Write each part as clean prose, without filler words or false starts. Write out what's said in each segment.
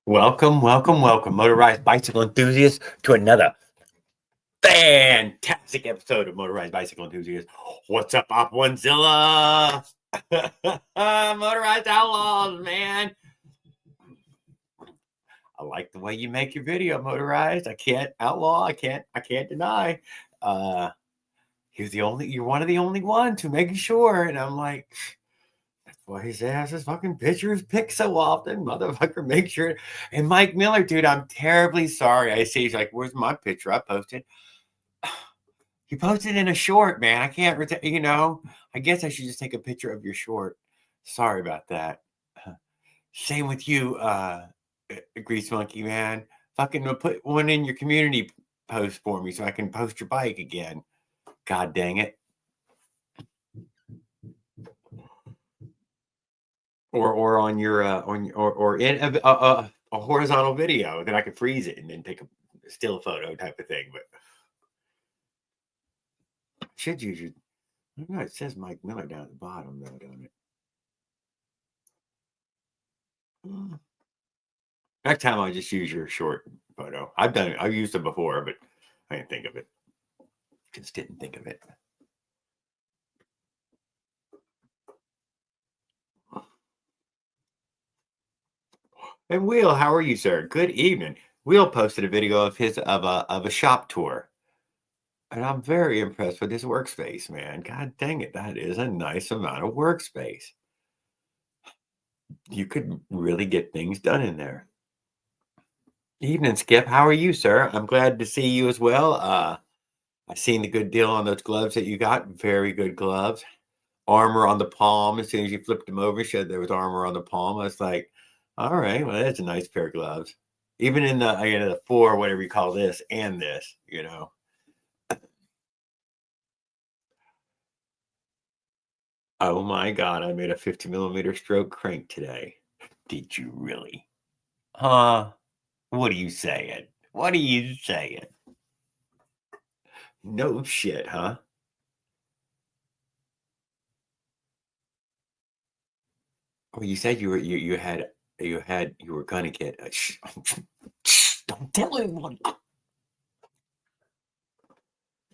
Welcome, welcome, welcome, motorized bicycle enthusiasts, to another fantastic episode of Motorized Bicycle Enthusiasts. What's up, Op Onezilla? Motorized Outlaws, man. I like the way you make your video, Motorized. I can't outlaw. I can't deny. You're one of the only ones who make sure, and I'm like. Why his ass is fucking pictures picked so often, motherfucker. Make sure. And Mike Miller, dude, I'm terribly sorry. I see he's like, "Where's my picture? I posted." He posted in a short, man. I can't, I guess I should just take a picture of your short. Sorry about that. Same with you, Grease Monkey, man. Fucking put one in your community post for me so I can post your bike again. God dang it. Or on your or in a horizontal video, then I could freeze it and then take a still photo type of thing. But should use your. I don't know. It says Mike Miller down at the bottom, though, don't it? Next time I'll just use your short photo. I've done it. I've used it before, but I didn't think of it. Just didn't think of it. And Will, how are you, sir? Good evening. Will posted a video of his of a shop tour. And I'm very impressed with his workspace, man. God dang it, that is a nice amount of workspace. You could really get things done in there. Evening, Skip. How are you, sir? I'm glad to see you as well. I've seen the good deal on those gloves that you got. Very good gloves. Armor on the palm. As soon as you flipped them over, showed there was armor on the palm. I was like, all right, well, that's a nice pair of gloves. Even in the 4, whatever you call this, and this, Oh my God, I made a 50mm stroke crank today. Did you really? Huh? What are you saying? What are you saying? No shit, huh? Oh, you said you were gonna get a don't tell anyone.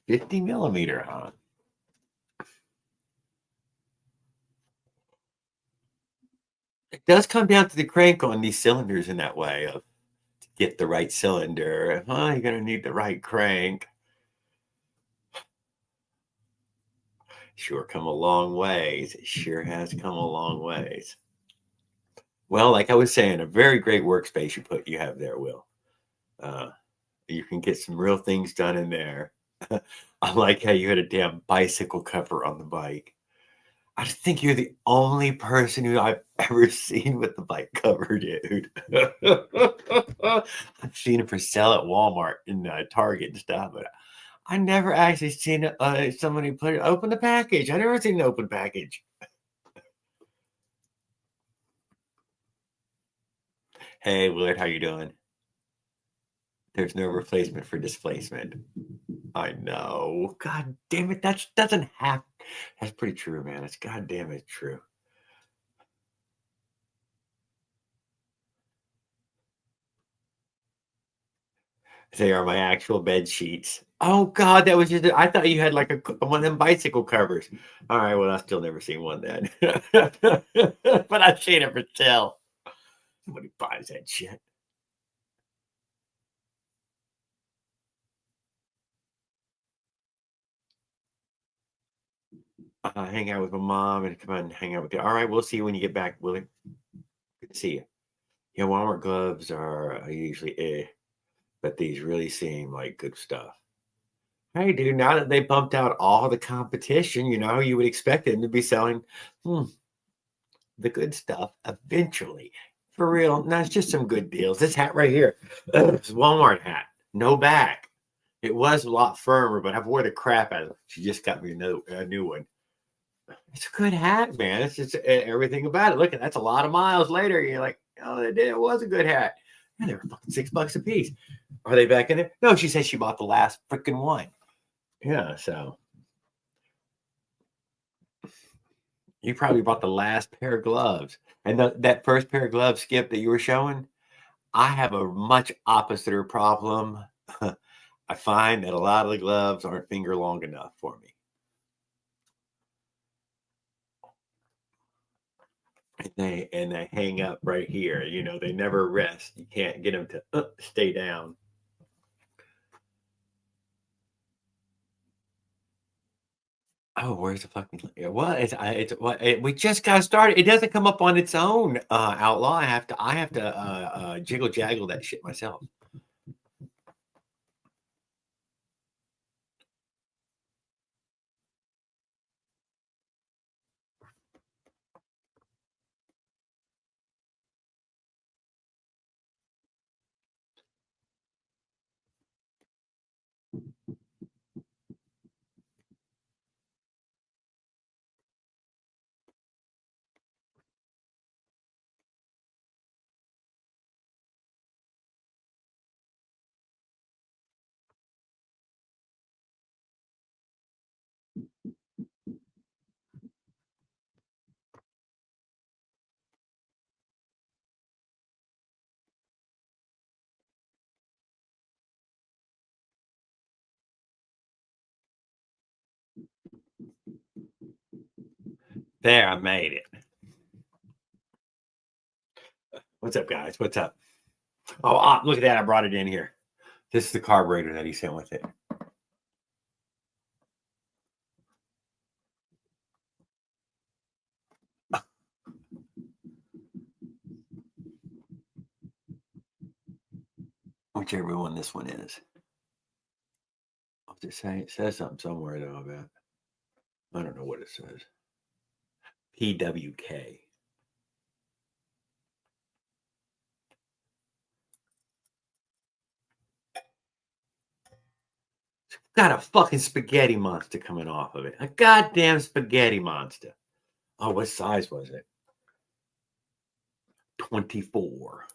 50mm, huh? It does come down to the crank on these cylinders in that way of to get the right cylinder. You're gonna need the right crank. Sure come a long ways. It sure has come a long ways. Well, like I was saying, a very great workspace you have there, Will. You can get some real things done in there. I like how you had a damn bicycle cover on the bike. I think you're the only person who I've ever seen with the bike cover, dude. I've seen it for sale at Walmart and Target and stuff, but I never actually seen somebody open the package. I never seen an open package. Hey, Willard, how you doing? There's no replacement for displacement. I know. God damn it. That's pretty true, man. It's god damn it true. They are my actual bed sheets. Oh God, that was just. I thought you had like one of them bicycle covers. All right, well, I've still never seen one then, but I've seen it for sale. Nobody buys that shit. Hang out with my mom and come on, hang out with you. All right, we'll see you when you get back, Willie. Good to see you. Yeah, Walmart gloves are usually but these really seem like good stuff. Hey, dude, now that they bumped out all the competition, you would expect them to be selling the good stuff eventually. For real. Now, it's just some good deals. This hat right here, it's a Walmart hat, no back. It was a lot firmer, but I've wore the crap out of it. She just got me a new one. It's a good hat, man. It's just everything about it. Look, that's a lot of miles later. You're like, oh, it was a good hat. And they were fucking $6 a piece. Are they back in there? No, she said she bought the last freaking one. Yeah, so you probably bought the last pair of gloves. And that first pair of gloves, Skip, that you were showing, I have a much opposite problem. I find that a lot of the gloves aren't finger long enough for me. And they hang up right here. They never rest. You can't get them to stay down. Oh, where's the fucking? What? It's what? We just got started. It doesn't come up on its own. Outlaw. I have to jiggle jaggle that shit myself. There, I made it. What's up, guys? What's up? Oh, look at that! I brought it in here. This is the carburetor that he sent with it. Whichever one this one is. What's it say? It says something somewhere though about. I don't know what it says. PWK. Got a fucking spaghetti monster coming off of it. A goddamn spaghetti monster. Oh, what size was it? 24.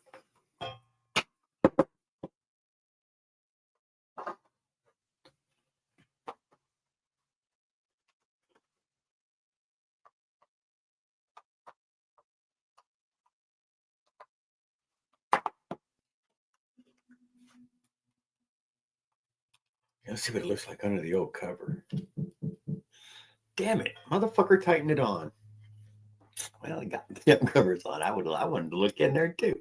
Let's see what it looks like under the old cover. Damn it, motherfucker, tighten it on. Well, it got the damn covers on. I wanted to look in there too.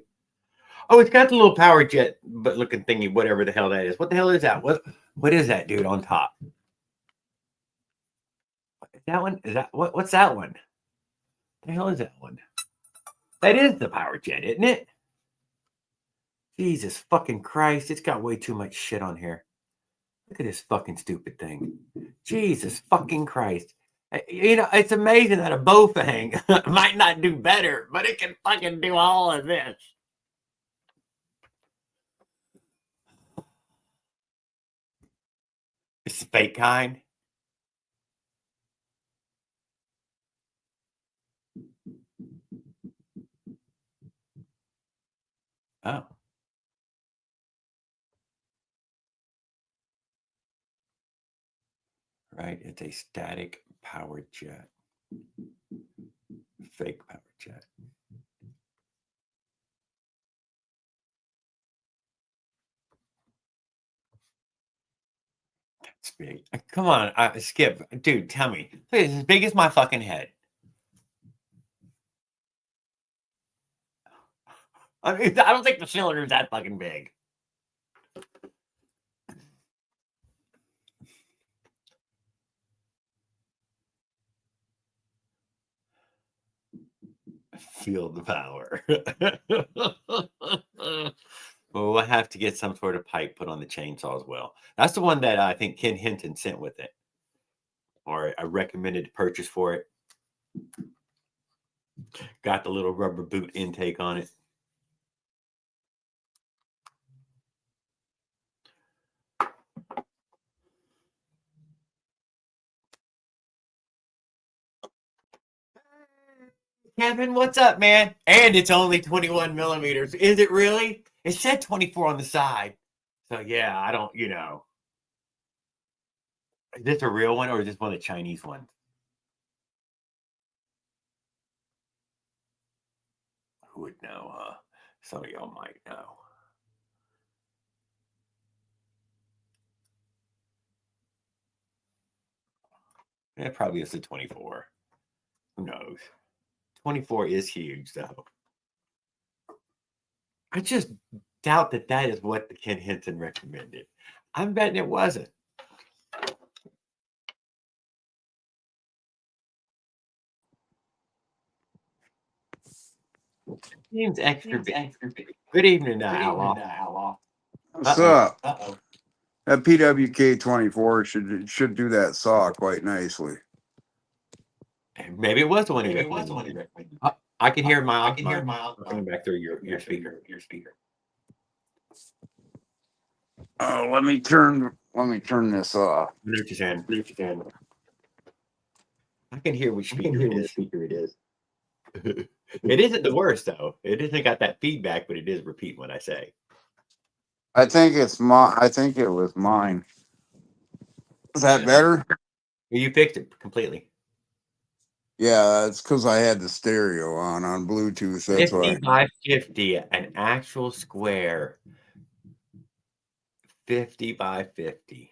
Oh, it's got the little power jet, but looking thingy, whatever the hell that is. What the hell is that? What is that, dude, on top? Is that one? Is that what's that one? The hell is that one? That is the power jet, isn't it? Jesus fucking Christ. It's got way too much shit on here. Look at this fucking stupid thing. Jesus fucking Christ. It's amazing that a Bofang might not do better, but it can fucking do all of this. It's the fake kind. Oh. Right. It's a static powered jet. Fake powered jet. That's big. Come on, Skip. Dude, tell me. Look, it's as big as my fucking head. I mean, I don't think the cylinder is that fucking big. Feel the power. Well, we'll have to get some sort of pipe put on the chainsaw as well. That's the one that I think Ken Hinton sent with it, or I recommended purchase for it. Got the little rubber boot intake on it. Kevin, what's up, man? And it's only 21 millimeters. Is it really? It said 24 on the side. So, yeah, I don't, Is this a real one or is this one of the Chinese ones? Who would know? Some of y'all might know. It probably is a 24. Who knows? 24 is huge, though. I just doubt that that is what the Ken Hinton recommended. I'm betting it wasn't. Seems extra big. Good evening, Outlaw. What's Uh-oh. up? That PWK 24 should do that saw quite nicely. Maybe it was the one he recommended. I can hear my coming back through your speaker. Oh, let me turn this off. I know what you're saying. I can hear which speaker it is. It isn't the worst though. It isn't got that feedback, but it is repeating what I say. I think it was mine. Is that better? You fixed it completely. Yeah, that's because I had the stereo on Bluetooth. That's 50 why. by 50, an actual square. 50 by 50.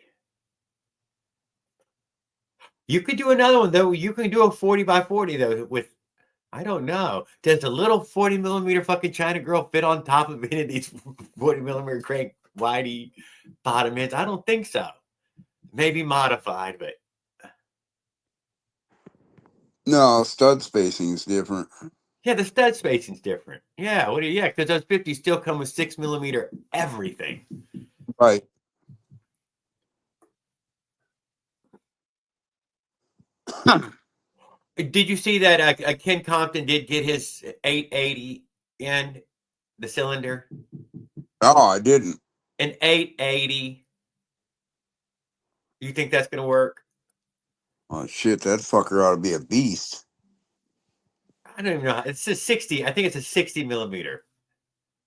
You could do another one though. You can do a 40 by 40 though with, I don't know. Does a little 40 millimeter fucking China girl fit on top of any of these 40 millimeter crank whitey bottom ends? I don't think so. Maybe modified, but No, stud spacing is different. yeah, the stud spacing's different. Yeah, because those 50s still come with 6 millimeter everything. Right. Did you see that Ken Compton did get his 880 in the cylinder? Oh, I didn't. An 880. You think that's going to work? Oh shit, that fucker ought to be a beast. I don't even know. It's a 60. I think it's a 60 millimeter.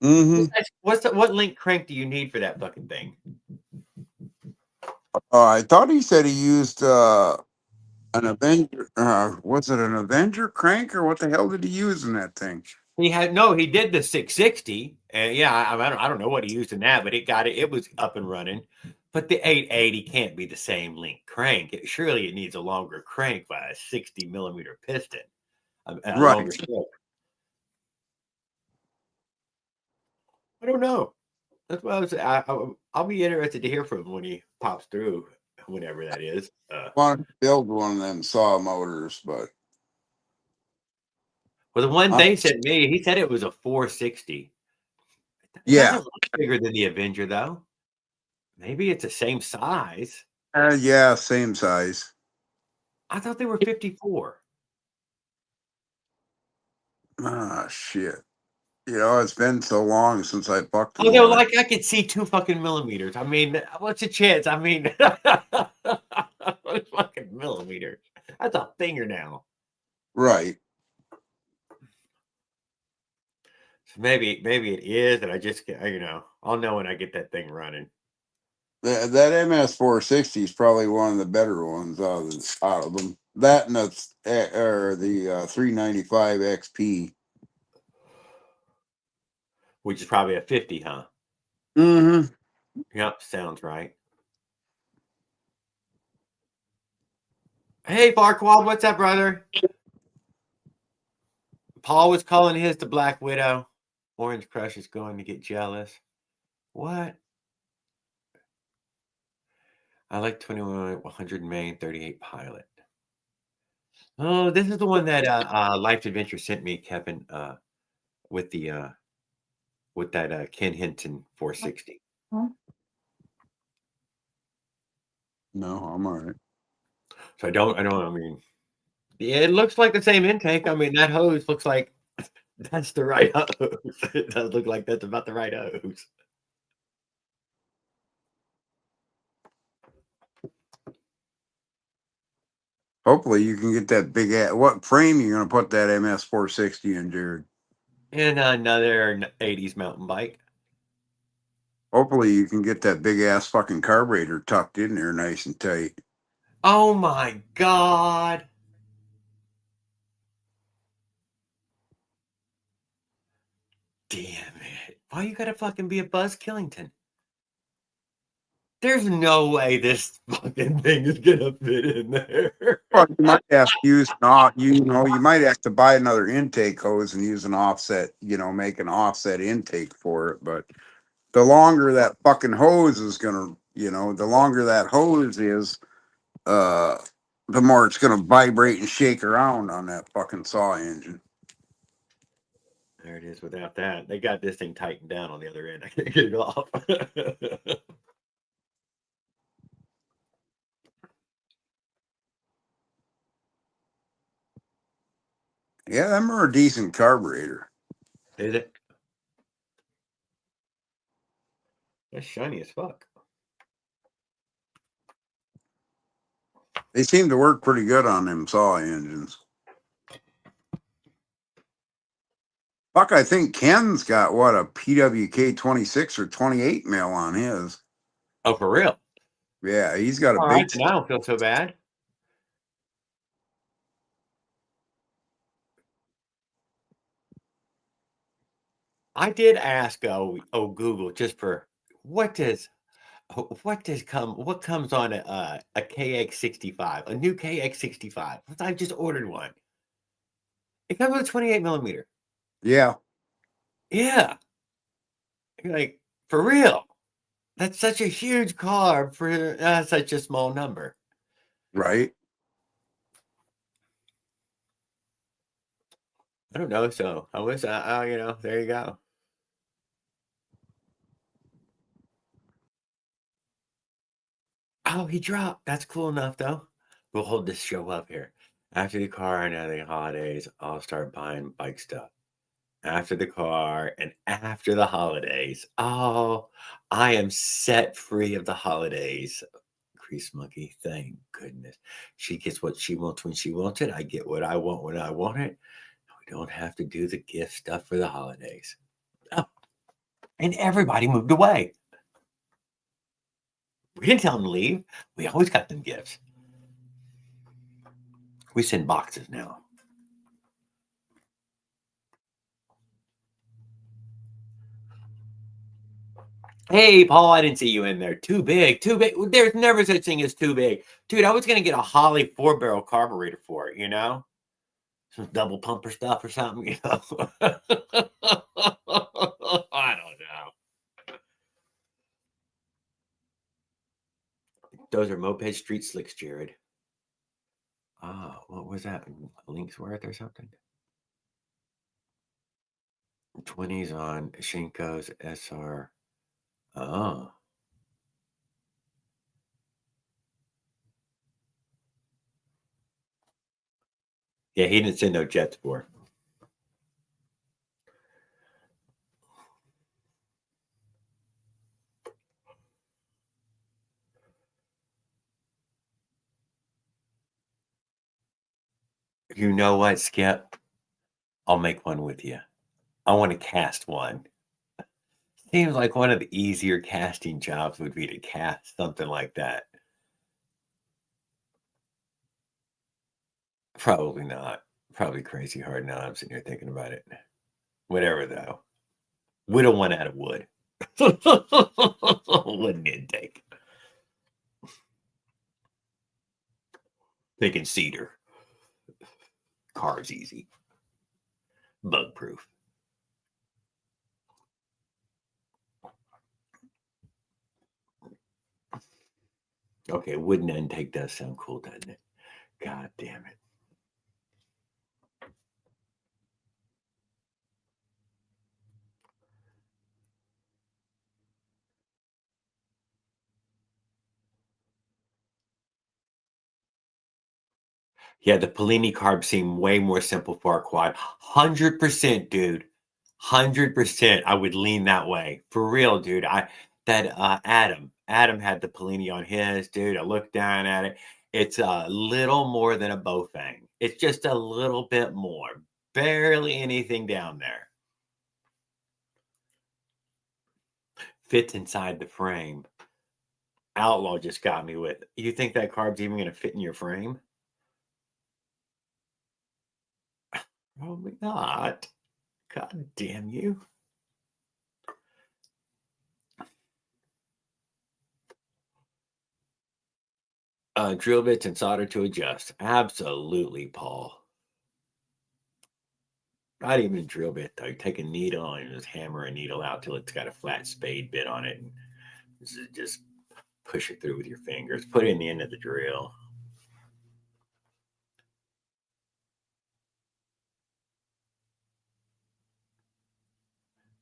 Mm-hmm. What link crank do you need for that fucking thing? I thought he said he used an Avenger. Was it an Avenger crank or what the hell did he use in that thing? He did the 660, and yeah, I don't know what he used in that, but it was up and running. But the 880 can't be the same link crank. Surely it needs a longer crank by a 60 millimeter piston, a Right. longer stroke. I don't know. That's what I was. I'll be interested to hear from him when he pops through, whenever that is. I want to build one of them saw motors, but Well, the one they sent me, he said it was a 460. It yeah, doesn't look bigger than the Avenger, though. Maybe it's the same size. yeah, same size. I thought they were 54. Ah, shit. You know, it's been so long since I bucked Oh, no, one. like I could see 2 fucking millimeters. I mean, what's the chance? I mean, fucking millimeters. That's a fingernail. Right. So maybe it is, and I just, I'll know when I get that thing running. That MS 460 is probably one of the better ones out of them. That and the 395 XP. Which is probably a 50, huh? Mm-hmm. Yep, sounds right. Hey, Farquaad, what's up, brother? Paul was calling his the Black Widow. Orange Crush is going to get jealous. What? I like 2100 main 38 pilot. Oh, this is the one that Life Adventure sent me, Kevin, with the with that Ken Hinton 460. No, I'm all right. So I mean, yeah, it looks like the same intake. I mean, that hose looks like that's the right hose. It does look like that's about the right hose. Hopefully you can get that big ass. What frame you gonna put that MS 460 in, Jared? And another 80s mountain bike. Hopefully you can get that big ass fucking carburetor tucked in there nice and tight. Oh my God. Damn it. Why you gotta fucking be a Buzz Killington? There's no way this fucking thing is gonna fit in there. Well, you might have to use you might have to buy another intake hose and use an offset, make an offset intake for it. But the longer that fucking hose is gonna, the longer that hose is, uh, the more it's gonna vibrate and shake around on that fucking saw engine. There it is without that. They got this thing tightened down on the other end. I can't get it off. Yeah, them are a decent carburetor. Is it? That's shiny as fuck. They seem to work pretty good on them saw engines. Fuck, I think Ken's got a PWK 26 or 28 mil on his. Oh, for real? Yeah, he's got a All big. right, then I don't feel so bad. I did ask Google just for what comes on a KX65, a new KX65. I just ordered one. It comes with a 28 millimeter. Yeah. Yeah. Like, for real. That's such a huge car for such a small number. Right. I don't know. So I was, there you go. Oh, he dropped. That's cool enough, though. We'll hold this show up here. After the car and the holidays, I'll start buying bike stuff. After the car and after the holidays. Oh, I am set free of the holidays. Grease monkey, thank goodness. She gets what she wants when she wants it. I get what I want when I want it. We don't have to do the gift stuff for the holidays. Oh, and everybody moved away. We didn't tell them to leave. We always got them gifts. We send boxes now. Hey, Paul, I didn't see you in there. Too big, too big. There's never such thing as too big. Dude, I was going to get a Holly 4-barrel carburetor for it, Some double pumper stuff or something, I don't know. Those are moped street slicks, Jared. What was that? Linksworth or something? 20s on Shinko's SR. Oh. Yeah, he didn't send no jet sport. You know what, Skip? I'll make one with you. I want to cast one. Seems like one of the easier casting jobs would be to cast something like that. Probably not. Probably crazy hard now. I'm sitting here thinking about it. Whatever, though. Whittle one out of wood. Wooden intake. Thinking cedar. Car's easy. Bug proof. Okay, wooden intake does sound cool, doesn't it? God damn it. Yeah, the Polini carbs seem way more simple for a quad. 100%, dude. 100%. I would lean that way. For real, dude. Adam had the Polini on his, dude. I looked down at it. It's a little more than a Bofang. It's just a little bit more. Barely anything down there. Fits inside the frame. Outlaw just got me with, you think that carb's even going to fit in your frame? Probably not. God damn you. Drill bits and solder to adjust. Absolutely, Paul. Not even a drill bit though. You take a needle and just hammer a needle out till it's got a flat spade bit on it, and just push it through with your fingers. Put it in the end of the drill.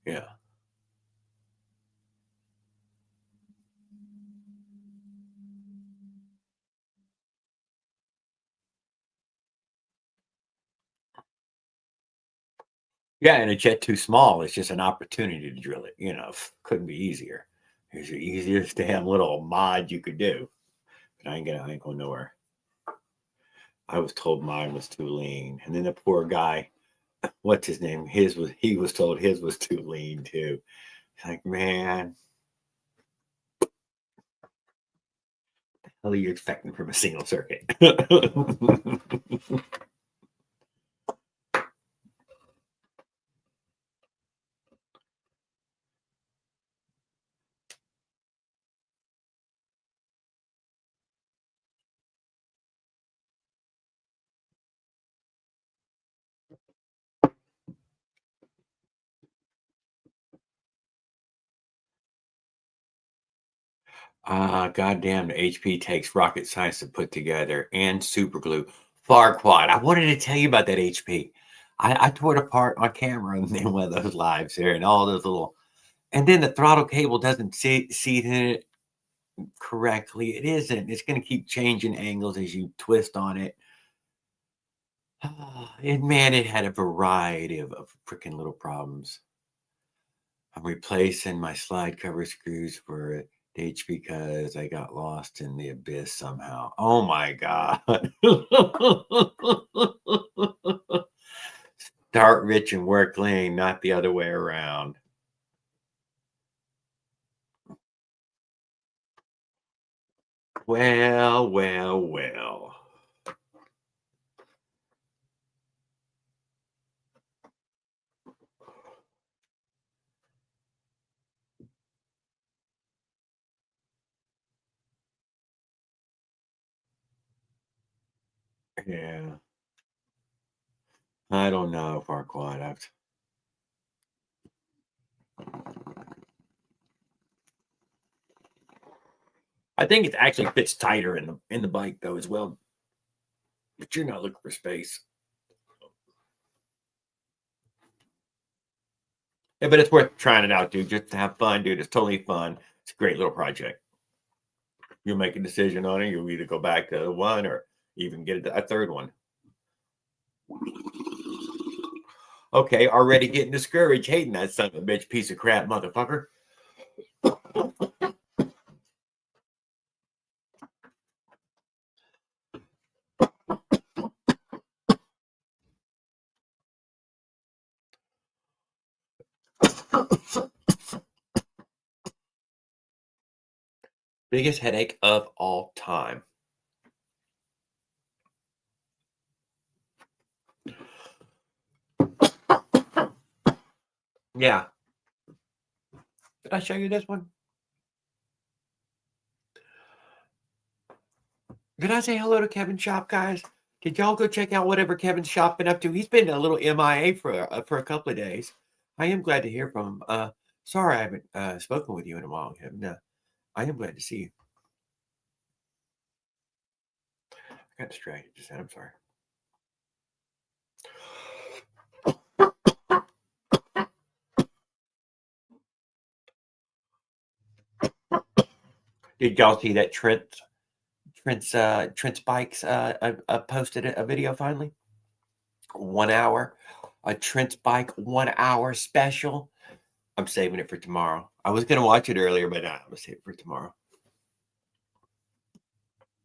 Yeah. Yeah, and a jet too small. It's just an opportunity to drill it. Couldn't be easier. Here's the easiest damn little mod you could do. But I ain't going nowhere. I was told mine was too lean, and then the poor guy, what's his name? He was told his was too lean too. Like, man, what are you expecting from a single circuit? Goddamn, the HP takes rocket science to put together and super glue. Farquad. I wanted to tell you about that HP. I tore it apart on camera in one of those lives there, and all those little, and then the throttle cable doesn't seat in it correctly. It isn't. It's going to keep changing angles as you twist on it. And man, it had a variety of freaking little problems. I'm replacing my slide cover screws for H because I got lost in the abyss somehow. Oh my God. Start rich and work lean, not the other way around. Well, well, well. Yeah. I don't know, Farquaad. I think it actually fits tighter in the bike though as well. But you're not looking for space. Yeah, but it's worth trying it out, dude. Just to have fun, dude. It's totally fun. It's a great little project. You'll make a decision on it. You'll either go back to one or even get a third one. Okay, already getting discouraged, hating that son of a bitch, piece of crap, motherfucker. Biggest headache of all time. Yeah. Did I show you this one? Did I say hello to Kevin's shop, guys? Did y'all go check out whatever Kevin's shop been up to? He's been a little MIA for a couple of days. I am glad to hear from him. Sorry I haven't spoken with you in a while, Kevin. I am glad to see you. I got distracted just then. I'm sorry. Did y'all see that Trent's Bikes posted a video finally? 1 hour, a Trent's Bike 1 hour special. I'm saving it for tomorrow. I was gonna watch it earlier, but I'm gonna save it for tomorrow.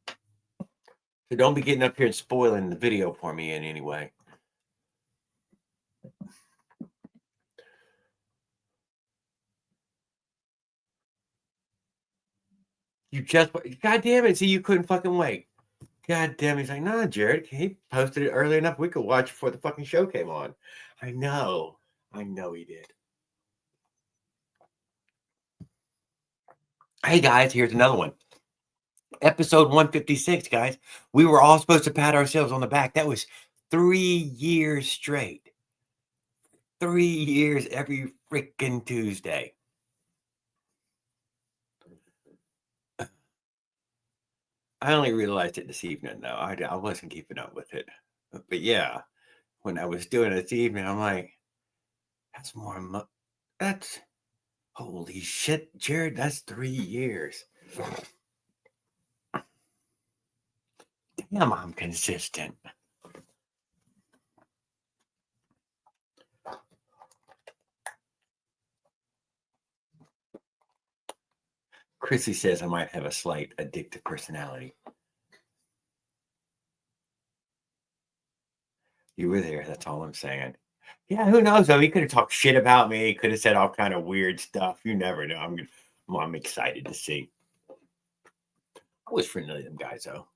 So don't be getting up here and spoiling the video for me in any way. God damn it. See, you couldn't fucking wait. God damn it. He's like, nah, Jared, he posted it early enough. We could watch before the fucking show came on. I know he did. Hey guys, here's another one. Episode 156, guys. We were all supposed to pat ourselves on the back. That was 3 years straight. 3 years every freaking Tuesday. I only realized it this evening, though. I wasn't keeping up with it. But yeah, when I was doing it this evening, I'm like, that's more. That's holy shit, Jared. That's 3 years. Damn, I'm consistent. Chrissy says I might have a slight addictive personality. You were there. That's all I'm saying. Yeah, who knows though? He could have talked shit about me. He could have said all kind of weird stuff. You never know. I'm excited to see. I was friendly to them guys though.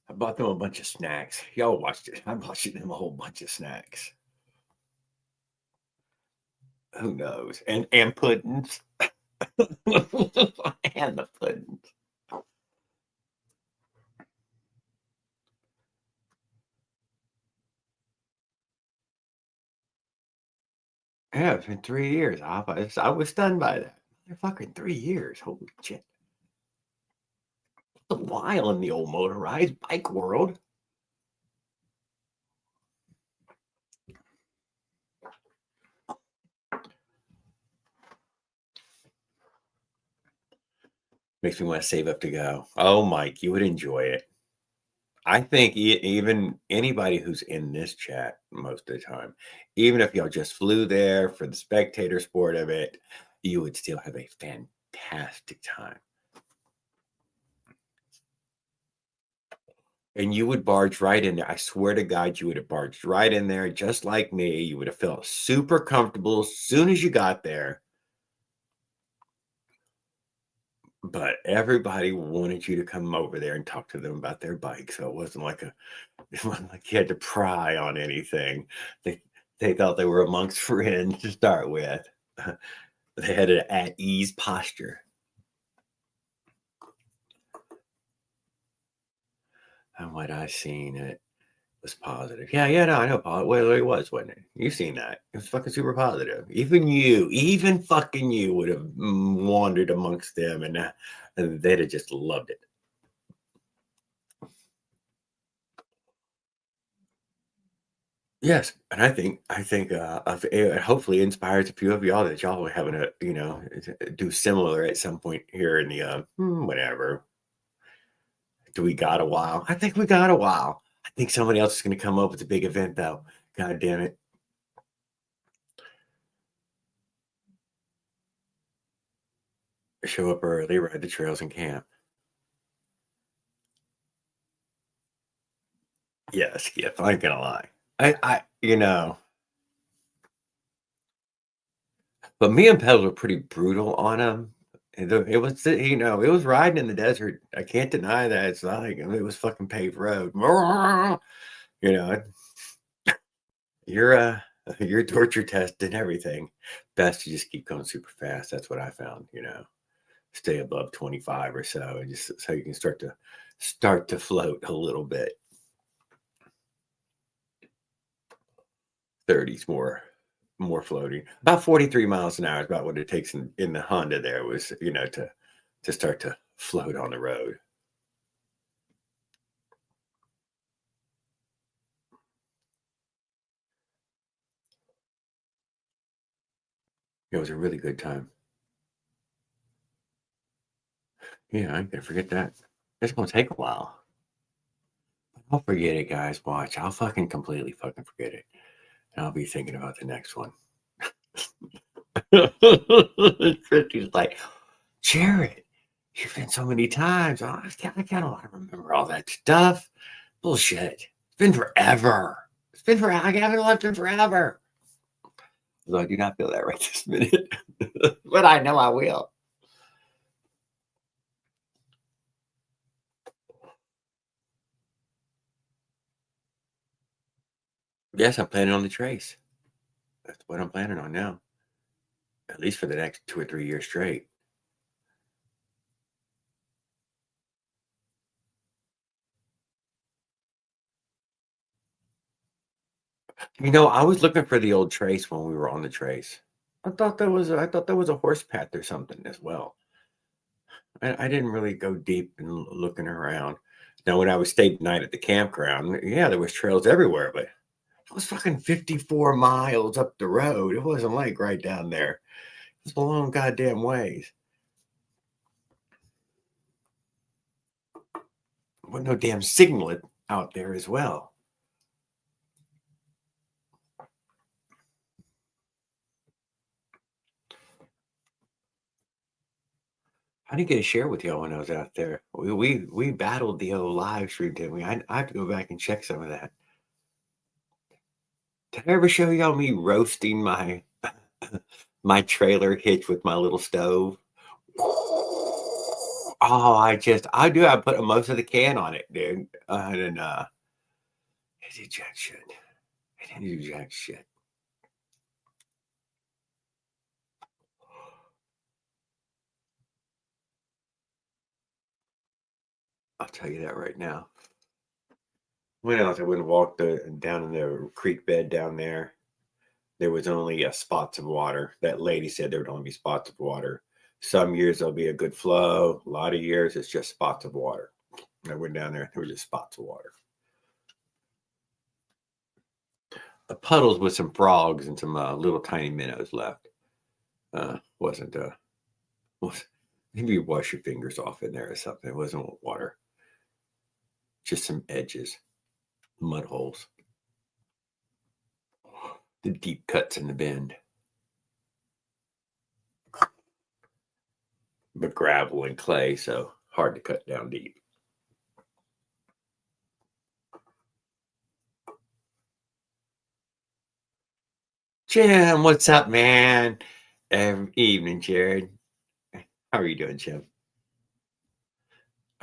I bought them a bunch of snacks. Y'all watched it. I bought them a whole bunch of snacks. Who knows? And puddings. And the puddings. Yeah, it's been 3 years. I was stunned by that. Motherfucking 3 years. Holy shit. It's a while in the old motorized bike world. Makes me want to save up to go. Oh, Mike, you would enjoy it. I think even anybody who's in this chat most of the time, even if y'all just flew there for the spectator sport of it, you would still have a fantastic time. And you would barge right in there. I swear to God, you would have barged right in there just like me. You would have felt super comfortable as soon as you got there. But everybody wanted you to come over there and talk to them about their bike. So it wasn't like you had to pry on anything. They thought they were amongst friends to start with. They had an at ease posture. And what I seen, it was positive. Yeah, no, I know. Well, it was, wasn't it? You seen that? It was fucking super positive. Even fucking you would have wandered amongst them, and they'd have just loved it. Yes, and it hopefully inspires a few of y'all that y'all are having to do similar at some point here in the whatever. Do we got a while? I think we got a while. I think somebody else is going to come up with a big event though. God damn it! Show up early, ride the trails, and camp. Yeah, Skip. I ain't gonna lie. But me and Pebbles were pretty brutal on him. And it was, it was riding in the desert. I can't deny that. It's not like it was fucking paved road. You know, you're you're torture tested and everything. Best to just keep going super fast. That's what I found. Stay above 25 or so, and just so you can start to float a little bit. 30s more floating. About 43 miles an hour is about what it takes in the Honda. There was to start to float on the road. It was a really good time. Yeah, I ain't gonna forget that. It's gonna take a while. I'll forget it, guys. Watch. I'll fucking completely fucking forget it. And I'll be thinking about the next one. Christy's like, Jared, you've been so many times. I kind of want to remember all that stuff. Bullshit. It's been forever. It's been forever. I haven't left in forever. Although I do not feel that right this minute. But I know I will. Yes, I'm planning on the trace. That's what I'm planning on now. at least for the next 2 or 3 years straight. I was looking for the old trace when we were on the trace. I thought that was a horse path or something as well. I didn't really go deep in looking around. Now, when I was stayed the night at the campground, yeah, there was trails everywhere, but it was fucking 54 miles up the road. It wasn't like right down there. It was a long goddamn ways. There wasn't no damn signal out there as well. I didn't get to share with y'all when I was out there. We battled the old live stream, didn't we? I have to go back and check some of that. Did I ever show y'all me roasting my my trailer hitch with my little stove? Oh, I do. I put most of the can on it, dude. And it did jack shit. It didn't do jack shit. I'll tell you that right now. When else I went and walked down in the creek bed down there. There was only spots of water. That lady said there would only be spots of water. Some years there'll be a good flow. A lot of years it's just spots of water. I went down there. There were just spots of water. The puddles with some frogs and some little tiny minnows left. Wasn't maybe you wash your fingers off in there or something. It wasn't water. Just some edges, mud holes. The deep cuts in the bend. But gravel and clay, so hard to cut down deep. Jim, what's up, man? Evening, Jared. How are you doing, Jim?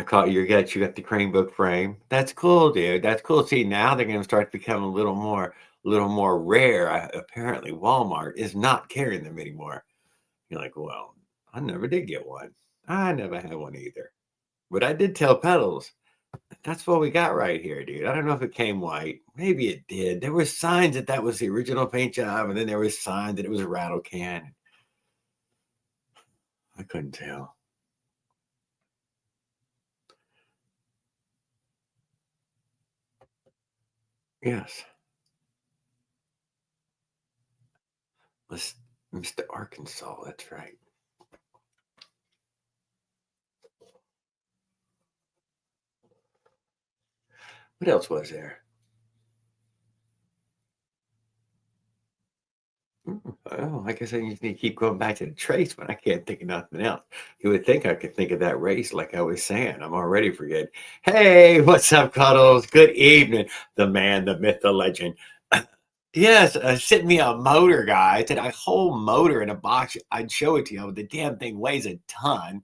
I caught you got the crane book frame. That's cool, dude. That's cool. See, now they're gonna start to become a little more rare. Apparently, Walmart is not carrying them anymore. You're like, well, I never did get one. I never had one either. But I did tell Pedals, that's what we got right here, dude. I don't know if it came white. Maybe it did. There were signs that that was the original paint job, and then there was signs that it was a rattle can. I couldn't tell. Yes. Let's Mr. Arkansas, that's right. What else was there? Oh, like I said, you just need to keep going back to the trace, but I can't think of nothing else. You would think I could think of that race, like I was saying. I'm already forgetting. Hey, what's up, Cuddles? Good evening. The man, the myth, the legend. Yes, sent me a motor, guy. I said a whole motor in a box. I'd show it to you. The damn thing weighs a ton.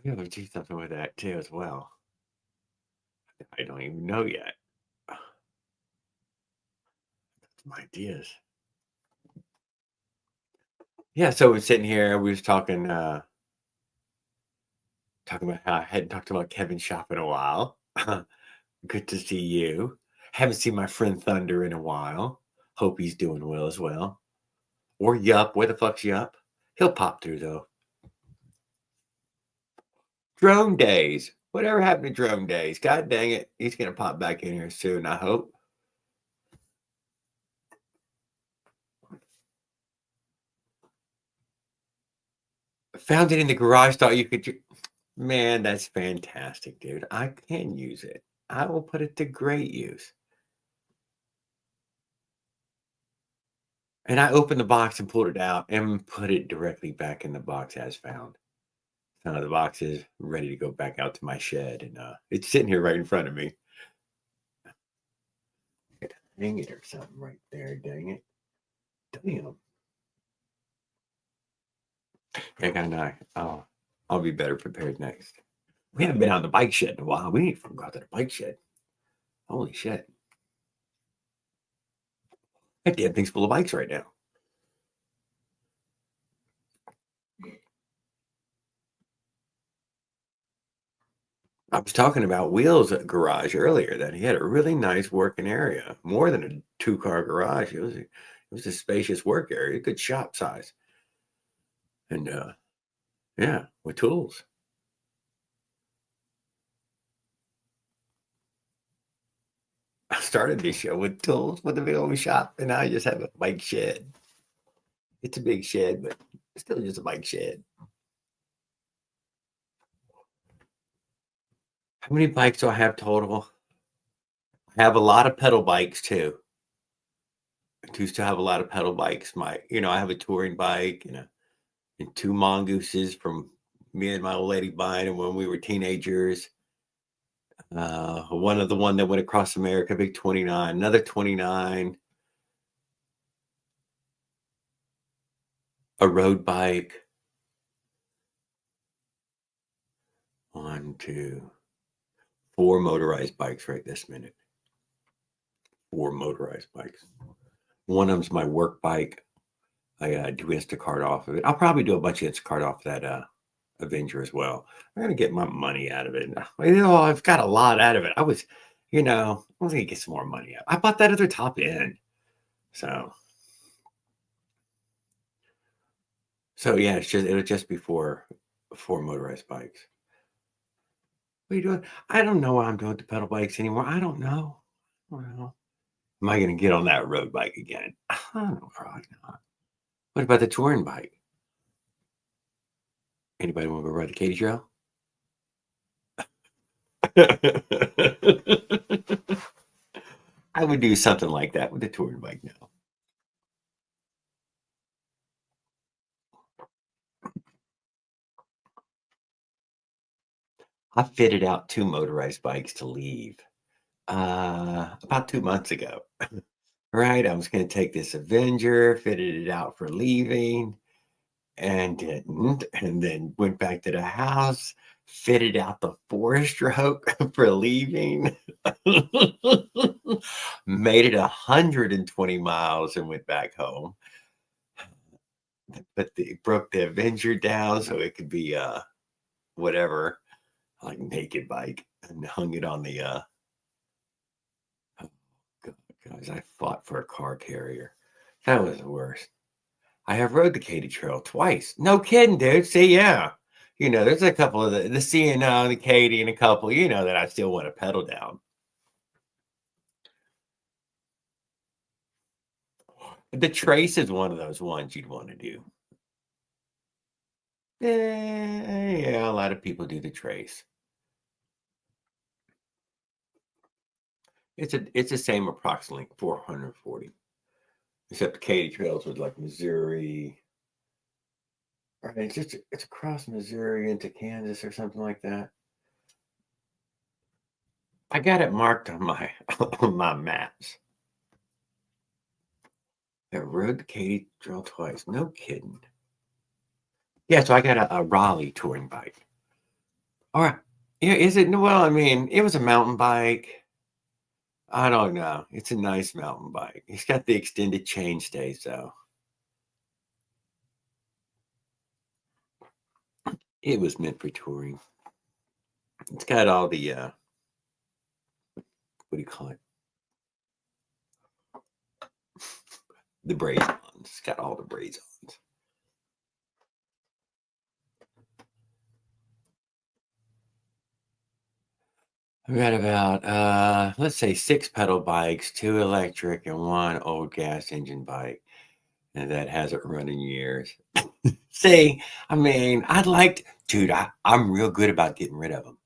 Yeah, there's do something with that too as well. I don't even know yet. Some ideas. Yeah, so we're sitting here, we was talking about how I hadn't talked about Kevin Shop in a while. Good to see you. Haven't seen my friend Thunder in a while. Hope he's doing well as well. Or Yup. Where the fuck's Yup? He'll pop through though. Drone Days. Whatever happened to Drone Days? God dang it. He's gonna pop back in here soon, I hope. Found it in the garage, thought you could. Man, that's fantastic, dude. I can use it. I will put it to great use. And I opened the box and pulled it out and put it directly back in the box as found. The box is ready to go back out to my shed, and it's sitting here right in front of me. Dang it, or something right there. Dang it. Damn. I got an eye. Oh, I'll be better prepared next. We haven't been out in the bike shed in a while. We need to go out to the bike shed. Holy shit. That damn thing's full of bikes right now. I was talking about Wheels' garage earlier, that he had a really nice working area, more than a two-car garage. It was a spacious work area, good shop size, and yeah, with tools. I started this show with tools with a big old shop, and now I just have a bike shed. It's a big shed, but it's still just a bike shed. How many bikes do I have total? I have a lot of pedal bikes too. I do still have a lot of pedal bikes. I have a touring bike and two mongooses from me and my old lady buying them when we were teenagers. One that went across America, big 29, another 29, a road bike. 1, 2, 4 motorized bikes right this minute. 4 motorized bikes. One of them's my work bike. I do Instacart off of it. I'll probably do a bunch of Instacart off that Avenger as well. I'm gonna get my money out of it. I've got a lot out of it. I was gonna get some more money out. I bought that other top end. So yeah, it'll just be four motorized bikes. What are you doing? I don't know what I'm doing with the pedal bikes anymore. I don't know. Well, am I gonna get on that road bike again? I don't know, probably not. What about the touring bike? Anybody want to go ride the Katy Trail? I would do something like that with the touring bike now. I fitted out 2 motorized bikes to leave about 2 months ago. Right? I was going to take this Avenger, fitted it out for leaving, and didn't. And then went back to the house, fitted out the 4-stroke for leaving, made it 120 miles and went back home. But they broke the Avenger down so it could be whatever, like naked bike, and hung it on the oh God, guys, I fought for a car carrier. That was the worst. I have rode the Katy Trail twice. No kidding, dude. See, yeah. There's a couple of the CNO, the Katy, and a couple, that I still want to pedal down. The Trace is one of those ones you'd want to do. Yeah, a lot of people do the Trace. It's the same approximately 440, except the Katy Trails was like Missouri. Right, it's across Missouri into Kansas or something like that. I got it marked on my on my maps. I rode the Katy Trail twice. No kidding. Yeah, so I got a Raleigh touring bike. All right. Yeah, is it? Well, I mean, it was a mountain bike. I don't know. It's a nice mountain bike. It's got the extended chain stays though. It was meant for touring. It's got all the what do you call it? The braze-ons. It's got all the braze-ons. I've got about let's say 6 pedal bikes, 2 electric, and 1 old gas engine bike. And that hasn't run in years. See, I mean, dude, I'm real good about getting rid of them.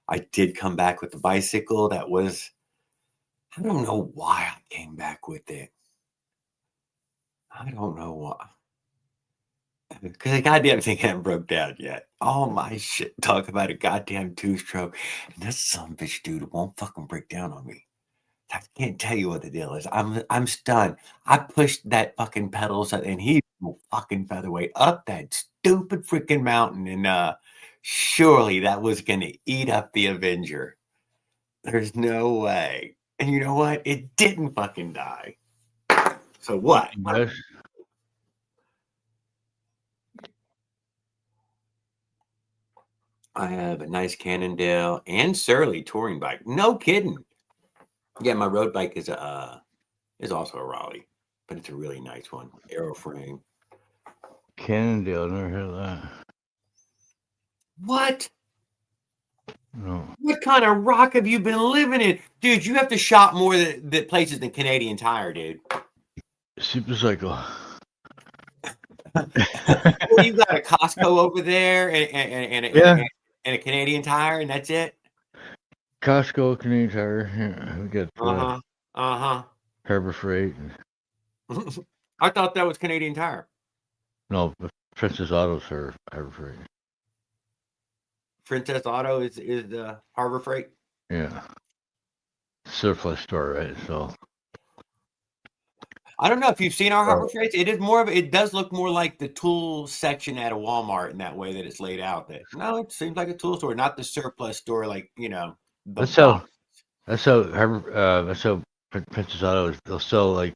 I did come back with the bicycle. I don't know why I came back with it. I don't know why. Because the goddamn thing hadn't broke down yet. All my shit talk about a goddamn 2-stroke. And this son of a bitch, dude, won't fucking break down on me. I can't tell you what the deal is. I'm stunned. I pushed that fucking pedals and he fucking featherweight up that stupid freaking mountain in Surely that was going to eat up the Avenger. There's no way. And you know what? It didn't fucking die. So what? Yes. I have a nice Cannondale and Surly touring bike. No kidding. Yeah, my road bike is also a Raleigh, but it's a really nice one. Aeroframe. Cannondale, never heard of that. What? No. What kind of rock have you been living in? Dude, you have to shop more than places than Canadian Tire, dude. Supercycle. Well, you got a Costco over there Yeah. and a Canadian Tire, and that's it? Costco, Canadian Tire. Yeah, we got Uh-huh. Uh-huh. Harbor Freight. I thought that was Canadian Tire. No, Princess Autos are Harbor Freight. Princess Auto is the Harbor Freight. Yeah. Surplus store, right? So I don't know if you've seen our Harbor Freights. It is more of it does look more like the tool section at a Walmart in that way that it's laid out. That no, it seems like a tool store, not the surplus store like the that's how box. that's how Princess Auto is. They'll sell like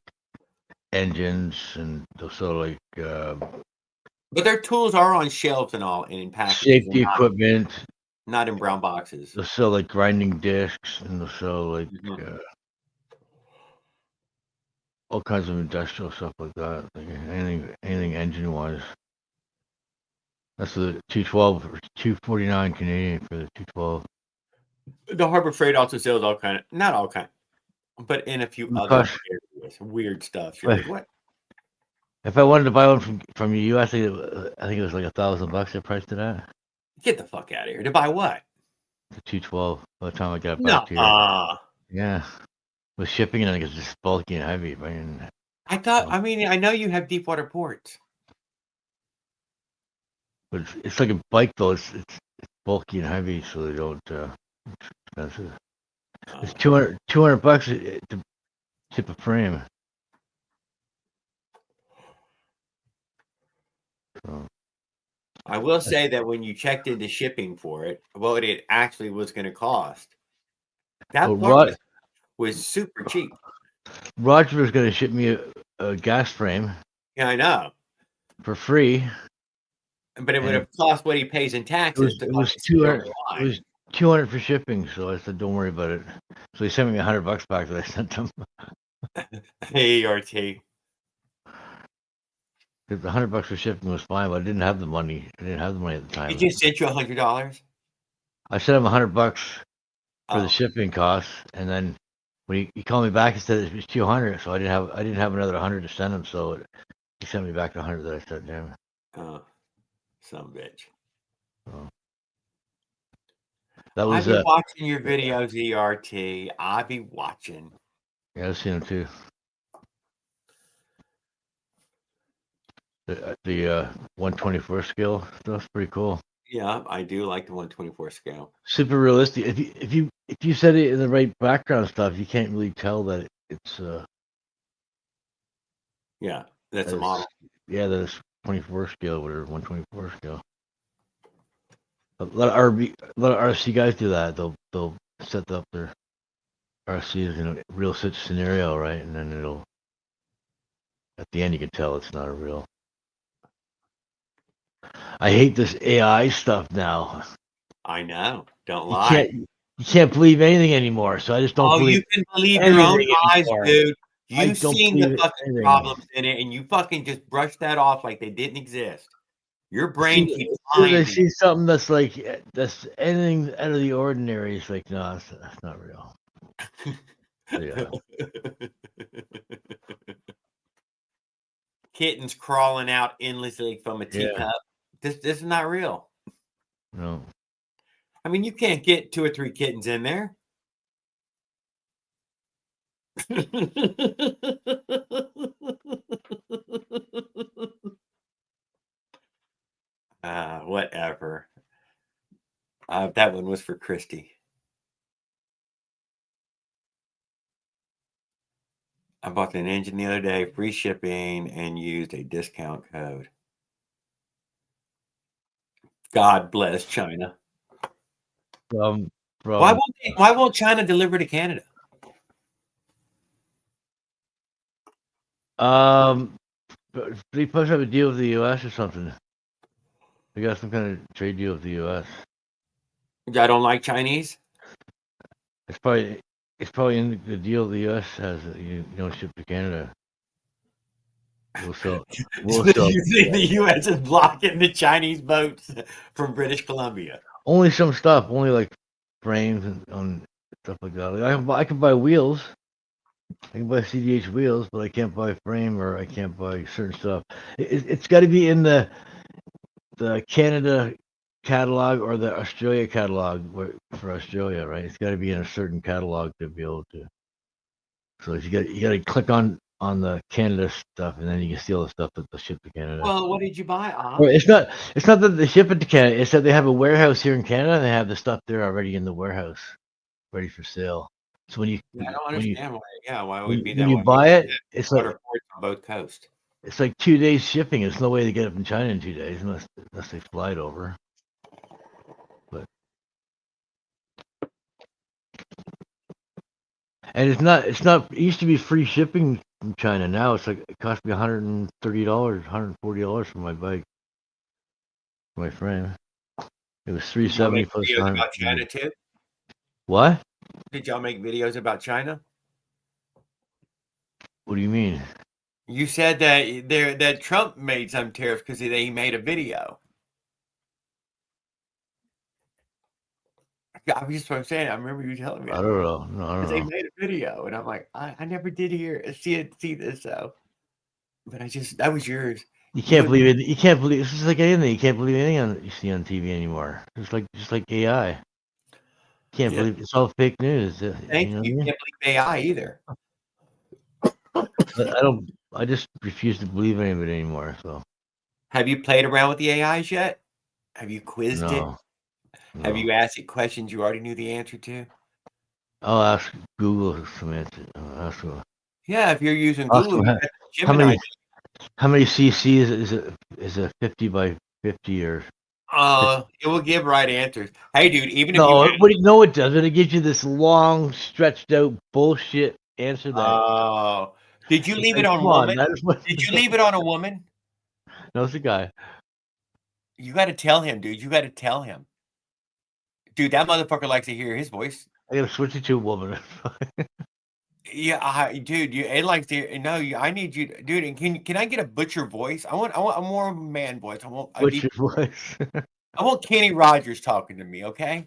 engines and they'll sell like But their tools are on shelves and all and in packages, safety and equipment. not in brown boxes. They'll sell like grinding discs and they'll sell like all kinds of industrial stuff like that. Like anything engine wise. That's the 212 or 249 Canadian for the 212. The Harbor Freight also sells all kind of not all kind, but in a few other areas, weird stuff. You're like, what? If I wanted to buy one from you, I think it was like $1,000 they priced it at. Get the fuck out of here. To buy what? The 212. By the time I got No. back here, yeah, with shipping and it's just bulky and heavy. I thought. I mean, I know you have deep water ports, but it's like a bike though. It's bulky and heavy, so they don't. It's expensive. It's $200 to tip a frame. So. I will say that when you checked into shipping for it, what it actually was going to cost, that part was super cheap. Roger was going to ship me a gas frame. Yeah, I know. For free. But it would have cost what he pays in taxes. It was 200. It was 200 for shipping. So I said, "Don't worry about it." So he sent me $100 back that I sent him. ART. The $100 for shipping was fine, but I didn't have the money. I didn't have the money at the time. He just sent you $100. I sent him $100 for the shipping costs, and then when he called me back and said it was 200, so I didn't have another 100 to send him. So he sent me back the 100 that I sent him. Oh, some bitch. So. That was. I've been watching your videos, ERT. I'll be watching. Yeah, I've seen them too. The 124 scale stuff's pretty cool. Yeah, I do like the 124 scale. Super realistic. If you set it in the right background stuff, you can't really tell that it's. Yeah, that's a model. Yeah, that it's 24 scale, whatever 124 scale. A lot of RC guys do that. They'll set up their RCs in a real scenario, right, and then it'll. At the end, you can tell it's not a real. I hate this AI stuff now. I know. Don't lie. You can't believe anything anymore. So I just don't believe. You can believe your own eyes, dude. You've seen the fucking problems in it, and you fucking just brush that off like they didn't exist. Your brain keeps lying. I see something that's anything out of the ordinary. It's like, no, that's not real. Yeah. Kittens crawling out endlessly from a teacup. Yeah. This is not real. No. I mean, you can't get 2 or 3 kittens in there. Whatever. That one was for Christy. I bought an engine the other day, free shipping, and used a discount code. God bless China. From Why won't China deliver to Canada? They must have a deal with the U.S. or something. They got some kind of trade deal with the U.S. I don't like Chinese. It's probably in the deal the U.S. has. You don't ship to Canada. We'll sell. We'll So sell. you think the U.S. is blocking the Chinese boats from British Columbia? Only some stuff. Only like frames and on stuff like that. Like I can buy wheels. I can buy CDH wheels, but I can't buy frame or I can't buy certain stuff. It's got to be in the Canada catalog or the Australia catalog for Australia, right? It's got to be in a certain catalog to be able to. So you got to click on the Canada stuff, and then you can see all the stuff that they ship to Canada. Well, what did you buy? Well, it's not that they ship it to Canada. It's that they have a warehouse here in Canada. And they have the stuff there already in the warehouse, ready for sale. So when you I don't when you understand why. Yeah, why would it be when that you way? buy it, it's like Water ports on both coasts. it's like 2 days shipping. There's no way to get it from China in 2 days unless they fly it over. But and it's not it used to be free shipping from China. Now it's like it cost me $130, $140 for my bike, for my frame. It was Did y'all $370 make plus videos about 140. China too? What? Did y'all make videos about China? What do you mean? You said that Trump made some tariffs because he made a video. I was just what I'm saying. I remember you telling me I that. don't know. No, I don't Because they know. made a video, and I'm like, I never did see this though. But that was yours. You You can't would believe it. You can't believe it's just like anything. You can't believe anything you see on TV anymore. Just like AI. You can't yeah. believe it's all fake news. You Thank know what I you. You mean? can't believe AI either. I don't. I just refuse to believe any of it anymore. So Have you played around with the AIs yet? Have you quizzed it? no, Have no. you asked it questions you already knew the answer to? I'll ask Google some answer. I'll ask them. Yeah, if you're using Ask Google, them you got how Gemini. many cc is a 50 by 50 or It will give right answers. Hey, dude, even if you no? No, it doesn't. It gives you this long, stretched out bullshit answer that oh, did you it's leave it like, on come on, woman? that is what. Did you leave it on a woman? No, it's a guy. You got to tell him, dude. You got to tell him, dude. That motherfucker likes to hear his voice. I gotta switch it to a woman. Yeah, dude. It likes to. No, I need you, dude. And can I get a butcher voice? I want a more of a man voice. I want a What's deep. your voice? I want Kenny Rogers talking to me. Okay.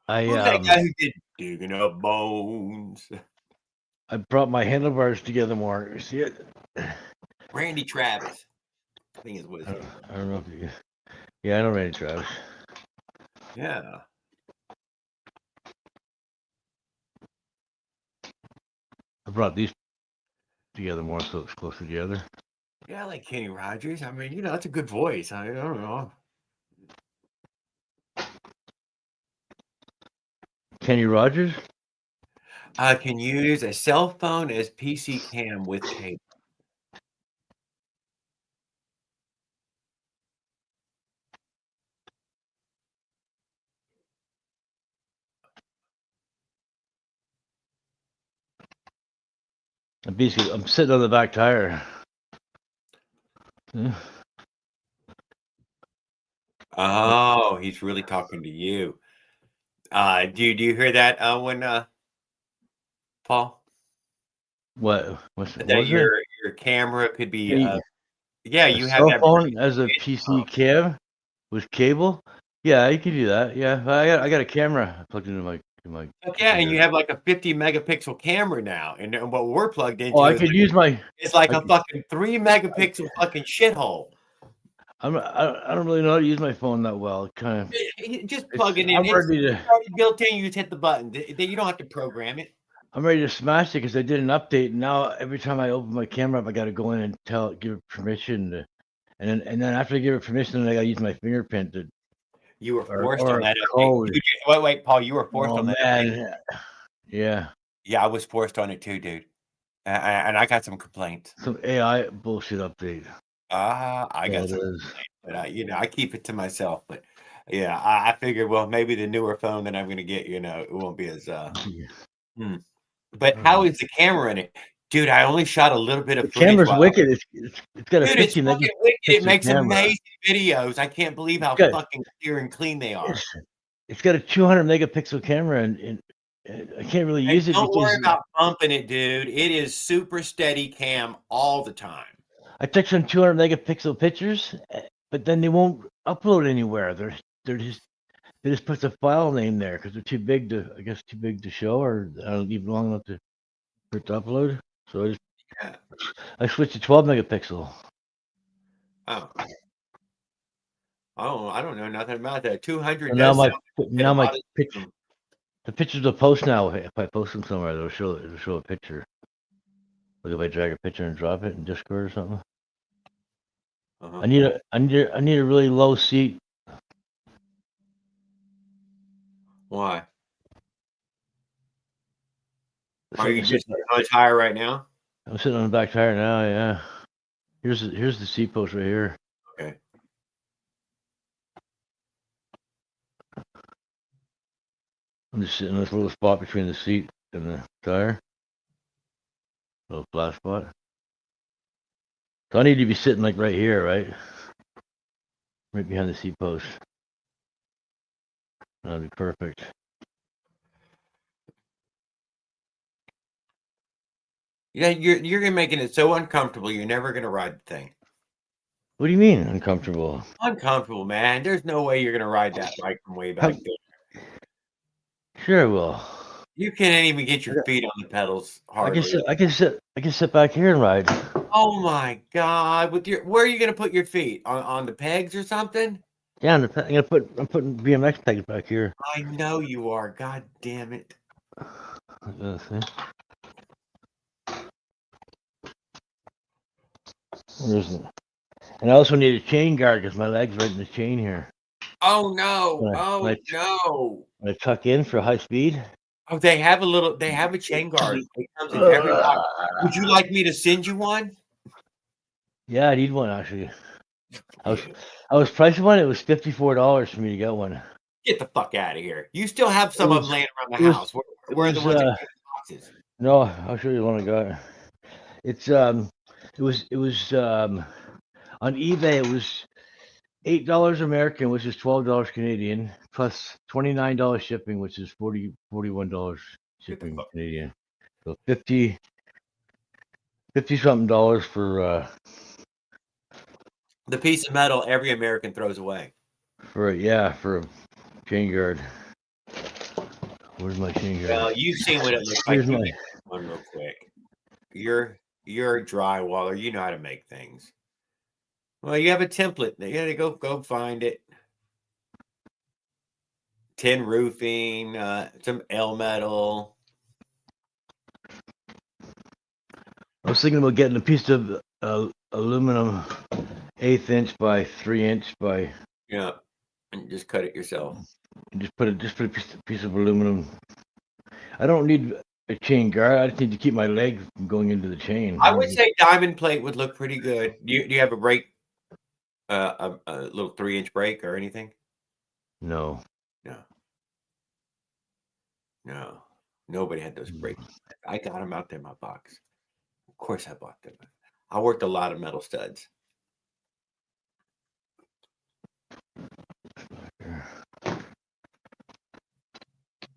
I Who's that guy who did digging up bones? I brought my handlebars together more. You see it? Randy Travis, I think is what his name. I don't know if you. Yeah, I know Randy Travis. Yeah. I brought these together more so it's closer together. Yeah, I like Kenny Rogers. I mean, that's a good voice. I don't know. Kenny Rogers? Can you use a cell phone as PC cam with cable? I'm sitting on the back tire. Yeah. Oh, he's really talking to you. Do you hear that, when Paul? What That was it? your camera could be A, yeah, a you have cell that phone as a brilliant PC cam with cable? Yeah, you can do that. Yeah, I got a camera plugged into my yeah, and computer. you have like a 50 megapixel camera now, and what we're plugged Oh, into I is could use my. it's like I a could, fucking 3 megapixel fucking shithole. I don't really know how to use my phone that well. Kind of. Just plug it in. I'm ready It's to. already built in. You just hit the button. You don't have to program it. I'm ready to smash it because I did an update. And now every time I open my camera up, I got to go in and give it permission to, and then after I give it permission, then I got to use my fingerprint to You were forced on or a that update. code. Wait, Paul. You were forced Oh on that update. man, yeah. Yeah, I was forced on it too, dude. And I got some complaints. Some AI bullshit update. I Yeah, got it some, is. but I keep it to myself. But yeah, I figured, well, maybe the newer phone that I'm gonna get, it won't be as Yeah. hmm. But how is the camera in it? Dude, I only shot a little bit The of footage camera's while wicked. It's got a dude, it's 50 fucking wicked. It megapixel makes camera. amazing videos. I can't believe It's how got fucking clear and clean they are. it's, it's got a 200 megapixel camera, and I can't really And use it don't worry because about bumping it, dude. It is super steady cam all the time. I took some 200 megapixel pictures, but then they won't upload anywhere. They're just they just put the file name there because they're too big to, I guess, too big to show, or I don't even long enough for it to upload. So Yeah. I switched to 12 megapixel. Oh. Oh, I don't know nothing about that. 200 So now does my sound like you get now a my lot of pitch zoom. the pictures will post now. If I post them somewhere, it'll show a picture. Like if I drag a picture and drop it in Discord or something. Uh-huh. I need a really low seat. Why? So Are I you can sit. just on a tire right now? I'm sitting on the back tire now. Yeah. Here's the seat post right here. Okay. I'm just sitting in this little spot between the seat and the tire. Little flat spot. So I need to be sitting like right here, right? Right behind the seat post. That'd be perfect. Yeah, you're making it so uncomfortable. You're never gonna ride the thing. What do you mean uncomfortable? Uncomfortable, man. There's no way you're gonna ride that bike from way How, back there. sure I will. You can't even get I, your got- feet on the pedals I can hardly. sit. I can sit back here and ride. Oh my God. Where are you gonna put your feet? On the pegs or something? Yeah, I'm putting BMX pegs back here. I know you are. God damn it. See? Where's the- And I also need a chain guard because my leg's right in the chain here. Oh no. When I, when Oh I, no. when I tuck in for high speed. Oh, they have a chain guard. It comes in every bike. Would you like me to send you one? Yeah, I need one actually. I was I was pricing one. It was $54 for me to get one. Get the fuck out of here. You still have It some of them was laying around the it was house. it Where are the was ones that came in boxes? no. I'll show you the one I got. It's it was on eBay. It was $8 American, which is $12 Canadian, plus $29 shipping, which is $41 Get the shipping fuck. Canadian. So 50 something dollars The piece of metal every American throws away. for a chain guard. Where's my chain guard? Well, you've seen what it looks like. Here's You my get one real quick. You're a drywaller. You know how to make things. Well, you have a template. You gotta go find it. Tin roofing, some L metal. I was thinking about getting a piece of aluminum 1/8 inch by 3 inch by Yeah, and just cut it yourself. and just put a piece of aluminum. I don't need a chain guard. I just need to keep my leg from going into the chain. I would say diamond plate would look pretty good. Do you have a brake, a little 3-inch brake or anything? No. No, no, nobody had those brakes. I got them out there in my box. Of course, I bought them. I worked a lot of metal studs.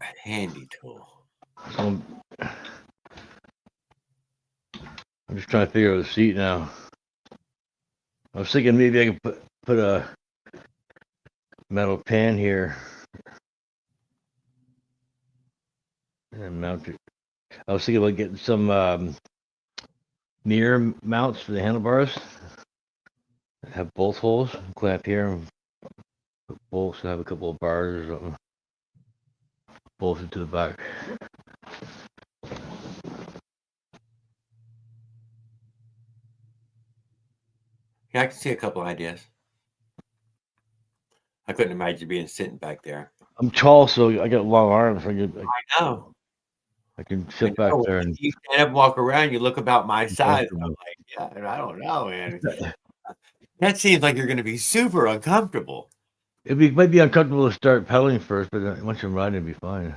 A handy tool. So I'm just trying to figure out the seat now. I was thinking maybe I could put a metal pan here and mount it. I was thinking about getting some mirror mounts for the handlebars. Have both holes, clamp here, and put bolts. Have a couple of bars or something bolted to the back. Yeah, I can see a couple ideas. I couldn't imagine being sitting back there. I'm tall, so I got long arms. I know. I can I sit back know. there and You stand up, walk around, you look about my be size, and I'm comfortable. like, yeah, and I don't know, man. That seems like you're going to be super uncomfortable. Might be uncomfortable to start pedaling first, but once you're riding, it'll be fine.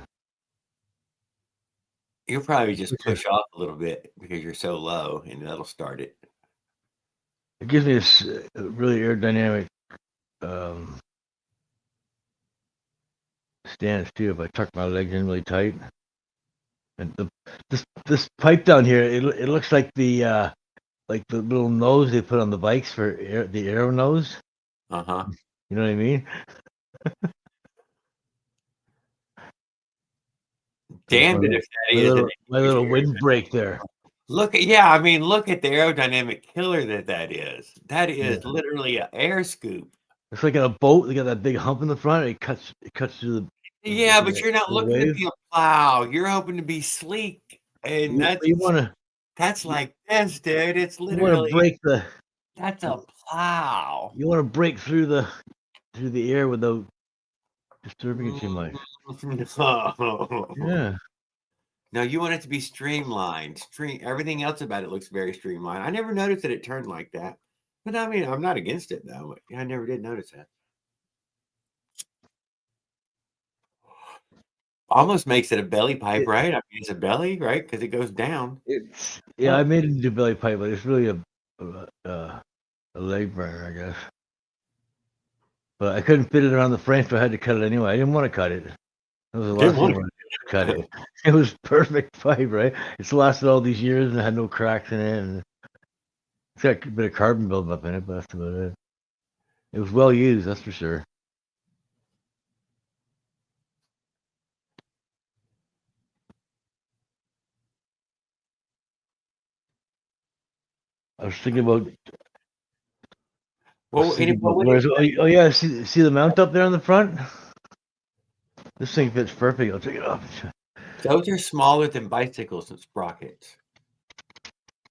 You'll probably just push off a little bit because you're so low, and that'll start it. It gives me this really aerodynamic stance too. If I tuck my legs in really tight, and this pipe down here, it looks like the little nose they put on the bikes for the aero nose. Uh-huh. You know what I mean? Damned it if that is an My little windbreak there. Look at I mean, look at the aerodynamic killer that is. That Yeah. is literally an air scoop. It's like in a boat. They got that big hump in the front. It cuts through the Yeah, but you're not the looking to wave. be a plow. You're hoping to be sleek, and You want that's like this, dude. It's to literally break the that's a plow. you want to break through the air without disturbing it too much. No. Yeah. No, you want it to be streamlined. Everything else about it looks very streamlined. I never noticed that it turned like that. But I mean, I'm not against it though. I never did notice that. Almost makes it a belly pipe, right? I mean, it's a belly, right? Because it goes down. I made it into belly pipe, but it's really a leg burner, I guess. But I couldn't fit it around the frame, so I had to cut it anyway. I didn't want to cut it. That was the last thing I wanted to cut it. It was perfect pipe, right? It's lasted all these years and it had no cracks in it, and it's got a bit of carbon buildup in it, but that's about it. It was well used, that's for sure. I was thinking about. Oh yeah, see the mount up there on the front? This thing fits perfect. I'll take it off. Those are smaller than bicycles and sprockets.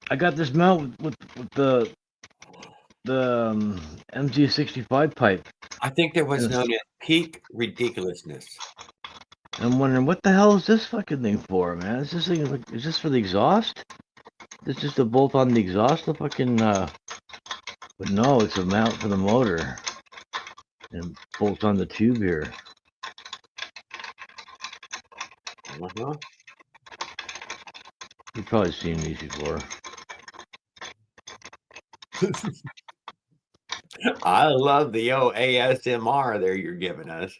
I got this mount with the MG65 pipe. I think there was known as peak ridiculousness. I'm wondering what the hell is this fucking thing for, man? Is this for the exhaust? It's just a bolt on the exhaust, the fucking but no, it's a mount for the motor. And bolts on the tube here. Uh-huh. You've probably seen these before. I love the ASMR there you're giving us.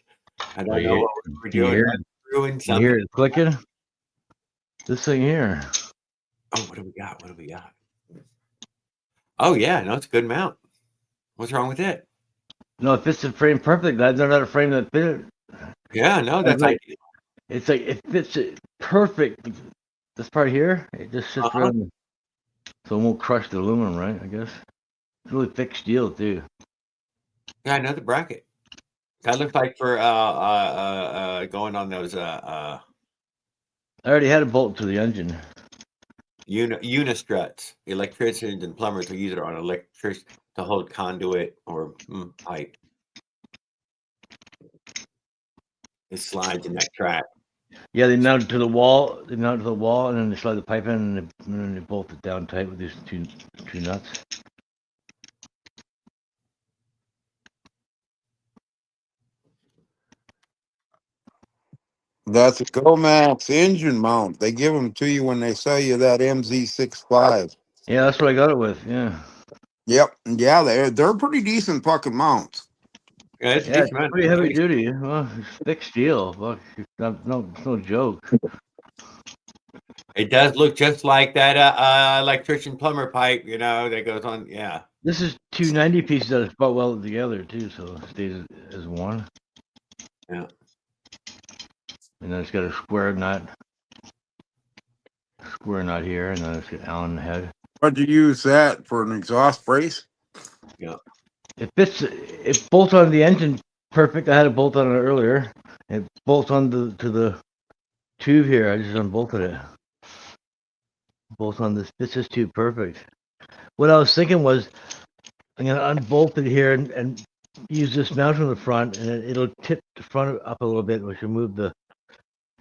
I don't know what we're doing. Doing something. You hear it clicking? This thing here. Oh, what do we got? What do we got? Oh yeah, no, it's a good mount. What's wrong with it? No, it fits the frame perfect. That's not a frame that fit it. Yeah, no, that's ideal. It's like it fits it perfect. This part here, it just sits right on so it won't crush the aluminum, right? I guess. It's really thick steel too. Yeah, I know the bracket. That looks like for going on those I already had a bolt to the engine. unistruts. Electricians and plumbers will use it on electric to hold conduit or pipe. It slides in that track. Yeah, they mount it to the wall. They mount it to the wall, and then they slide the pipe in, and then they bolt it down tight with these two nuts. That's a GoMax engine mount. They give them to you when they sell you that MZ65. Yeah, that's what I got it with. Yeah. Yep. Yeah, they're pretty decent fucking mounts. Yeah, it's pretty heavy duty. Well, it's thick steel. Fuck, it's no joke. It does look just like that electrician plumber pipe, that goes on. Yeah. This is 290 pieces that is bought well together too, so it stays as one. Yeah. And then it's got a square nut here, and then it's got Allen head. What'd you use that for, an exhaust brace? Yeah. It fits. It bolts on the engine perfect. I had a bolt on it earlier. It bolts on to the tube here. I just unbolted it. Bolts on this. This is tube perfect. What I was thinking was, I'm gonna unbolt it here and use this mount on the front, and it'll tip the front up a little bit, which will move the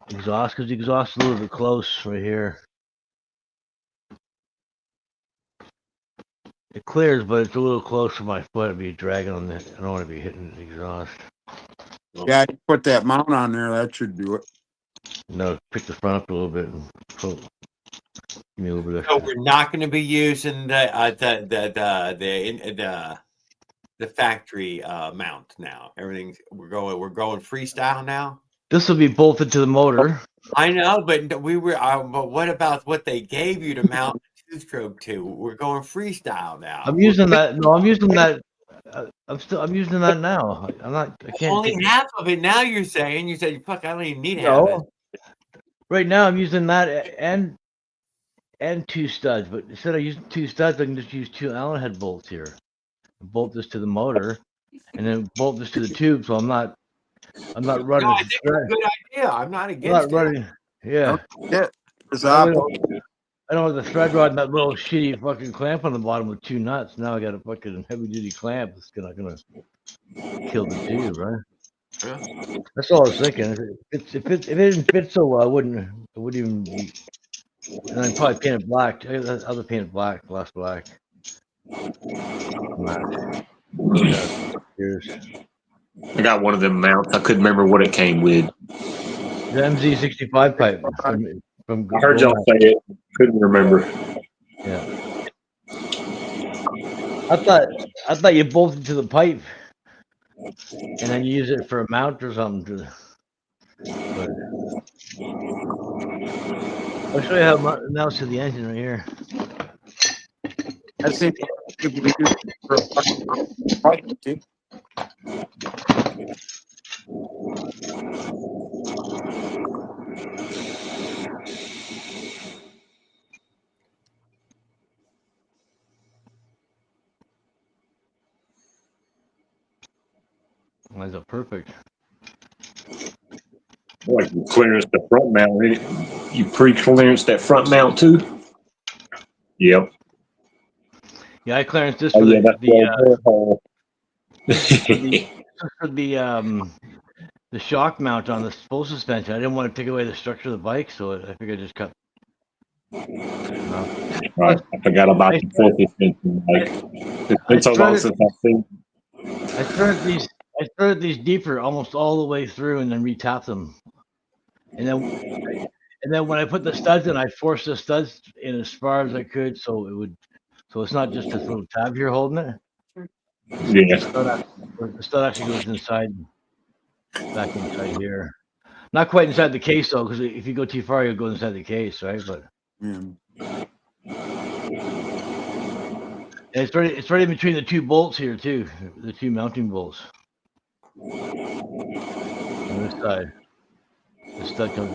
exhaust, because the exhaust is a little bit close right here. It clears, but it's a little close to my foot. I'd be dragging on this. I don't want to be hitting the exhaust. Yeah, you put that mount on there. That should do it. No, pick the front up a little bit and give me a little bit So of. we're not going to be using the factory mount now. We're going freestyle now. This will be bolted to the motor. I know, but but what about what they gave you to mount the two-stroke to? We're going freestyle now. I'm using that. No, I'm using that. I'm using that now. I'm not. I can't. Only half of it now. You said, fuck, I don't even need half of it. No. Right now, I'm using that and two studs. But instead of using two studs, I can just use two Allen head bolts here. Bolt this to the motor, and then bolt this to the tube. So I'm not running. No, I think it's a good idea. I'm not I'm against not running. Yeah. Yeah. I don't have the thread rod and that little shitty fucking clamp on the bottom with two nuts. Now I got a fucking heavy duty clamp. It's not gonna kill the tube, right? Yeah. That's all I was thinking. If it didn't fit so well, I wouldn't even be. And I'd probably paint it black. I got other painted black, gloss black. Here's I got one of them mounts. I couldn't remember what it came with. the MZ65 pipe from I heard y'all say it. Couldn't remember. Yeah. I thought you bolted to the pipe and then you use it for a mount or something. But I'll show you how it mounts to the engine right here. I think it could be used for a fucking pipe, too. Lines up perfect. Like you clearance the front mount. You pre-clearance that front mount too? Yep. Yeah, I clearance this Oh for yeah, that's for the shock mount on the full suspension. I didn't want to take away the structure of the bike, so I figured I just cut. Right. I forgot about the full suspension. Like it's been so long since I've seen. I threaded these deeper almost all the way through and then retapped them. And then when I put the studs in, I forced the studs in as far as I could so it's not just this little tab here holding it. Yeah. The stud actually goes back inside here. Not quite inside the case though, because if you go too far, you'll go inside the case, right? But it's right in between the two bolts here too, the two mounting bolts. On this side, the stud comes.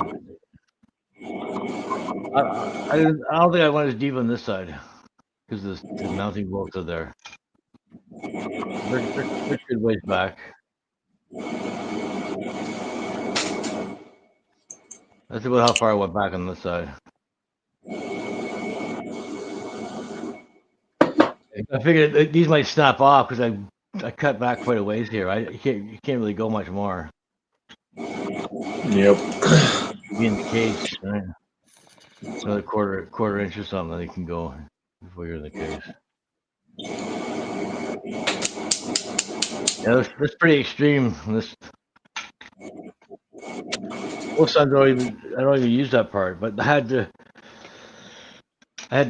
I don't think I went as deep on this side because the mounting bolts are there. They're good ways back. That's about how far I went back on this side. I figured these might snap off because I cut back quite a ways here. You can't really go much more. Yep. Be in the case, right? Another quarter inch or something, you can go before you're in the case. Yeah, that's pretty extreme. Most times I don't even use that part, but I had to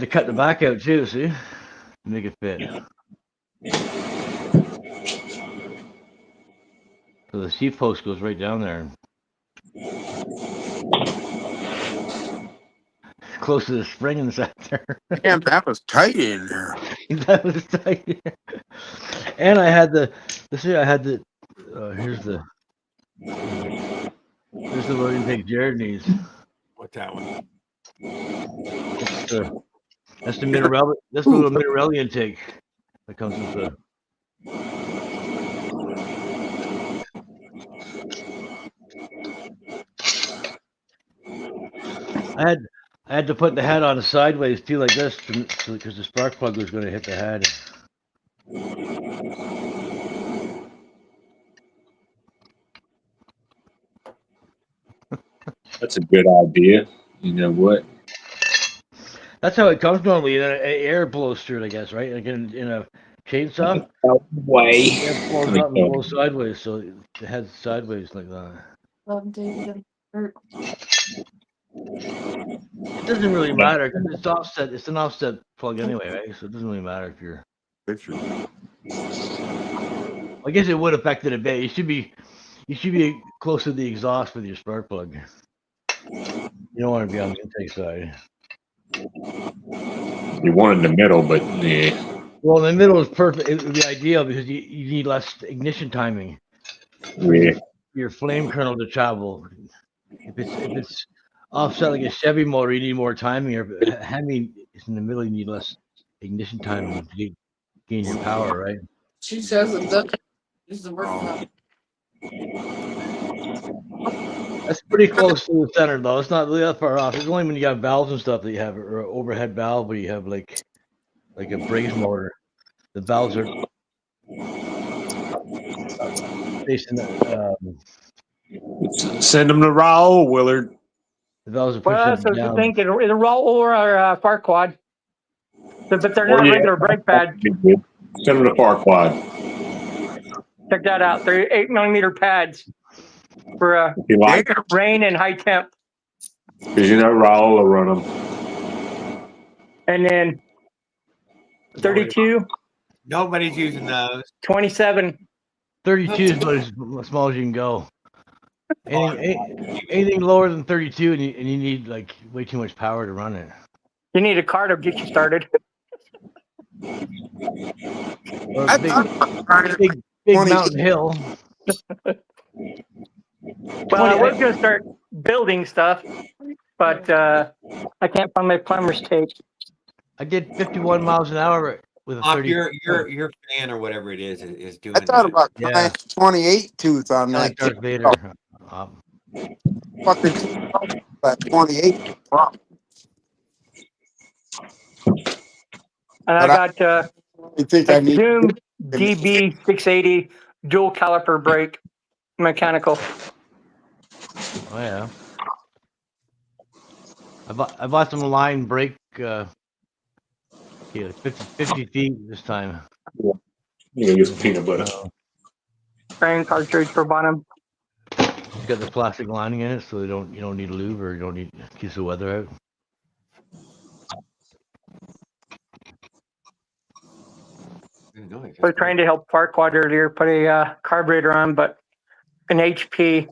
cut the back out too, see, to make it fit. So the C post goes right down there. Close to the spring inside there. Damn, that was tight in there. That was tight. And I had here's the load intake Jared needs. What's that one? That's the Minarelli. That's the little Minarelli intake that comes with the. I had to put the head on sideways too, like this, because the spark plug was going to hit the head. That's a good idea. You know what? That's how it comes normally. Air blows through it, I guess, right? Like in a chainsaw, Way. air blows up and blows sideways, so it heads sideways like that. It doesn't really matter because it's offset. It's an offset plug anyway, right? So it doesn't really matter if you're. I guess it would affect it a bit. You should be close to the exhaust with your spark plug. You don't want to be on the intake side. You want it in the middle, but yeah. Well, in the middle is perfect. It would be ideal because you need less ignition timing. Yeah. Your flame kernel to travel. If it's offset like a Chevy motor, you need more timing. Or Hemi is in the middle, you need less ignition timing to gain your power, right? She says it does. This is the worst one. That's pretty close to the center, though. It's not really that far off. It's only when you got valves and stuff that you have, or an overhead valve where you have like a braze motor. The valves are facing Send them to Raul, Willard. the valves are Well, pushing that's up and what I was down. thinking. Either roll or Farquad. But they're Or not yeah, regular brake pads. Send them to Farquad. Check that out. They're 8mm pads for If you like, rain and high temp. because you know Raul will run them. And then 32, Nobody's using those. 27. 32 is about as small as you can go. Anything lower than 32, and you need like way too much power to run it. You need a car to get you started. Or a big 20. mountain hill. Well, I was going to start building stuff, but I can't find my plumber's tape. I did 51 miles an hour with a 30. Your fan or whatever it is doing I thought that. about Yeah. 28 tooth on that. Like Darth Vader. Fucking that 28. And But I got I think I need. Zoom DB680 dual caliper brake mechanical. Oh yeah. I bought some line brake. Okay, like 50 feet this time. You can get some peanut butter. Spraying cartridge for bottom. It's got the plastic lining in it, so you don't need lube or you don't need keeps the weather out. I was trying to help Farquad earlier put a carburetor on, but an HP.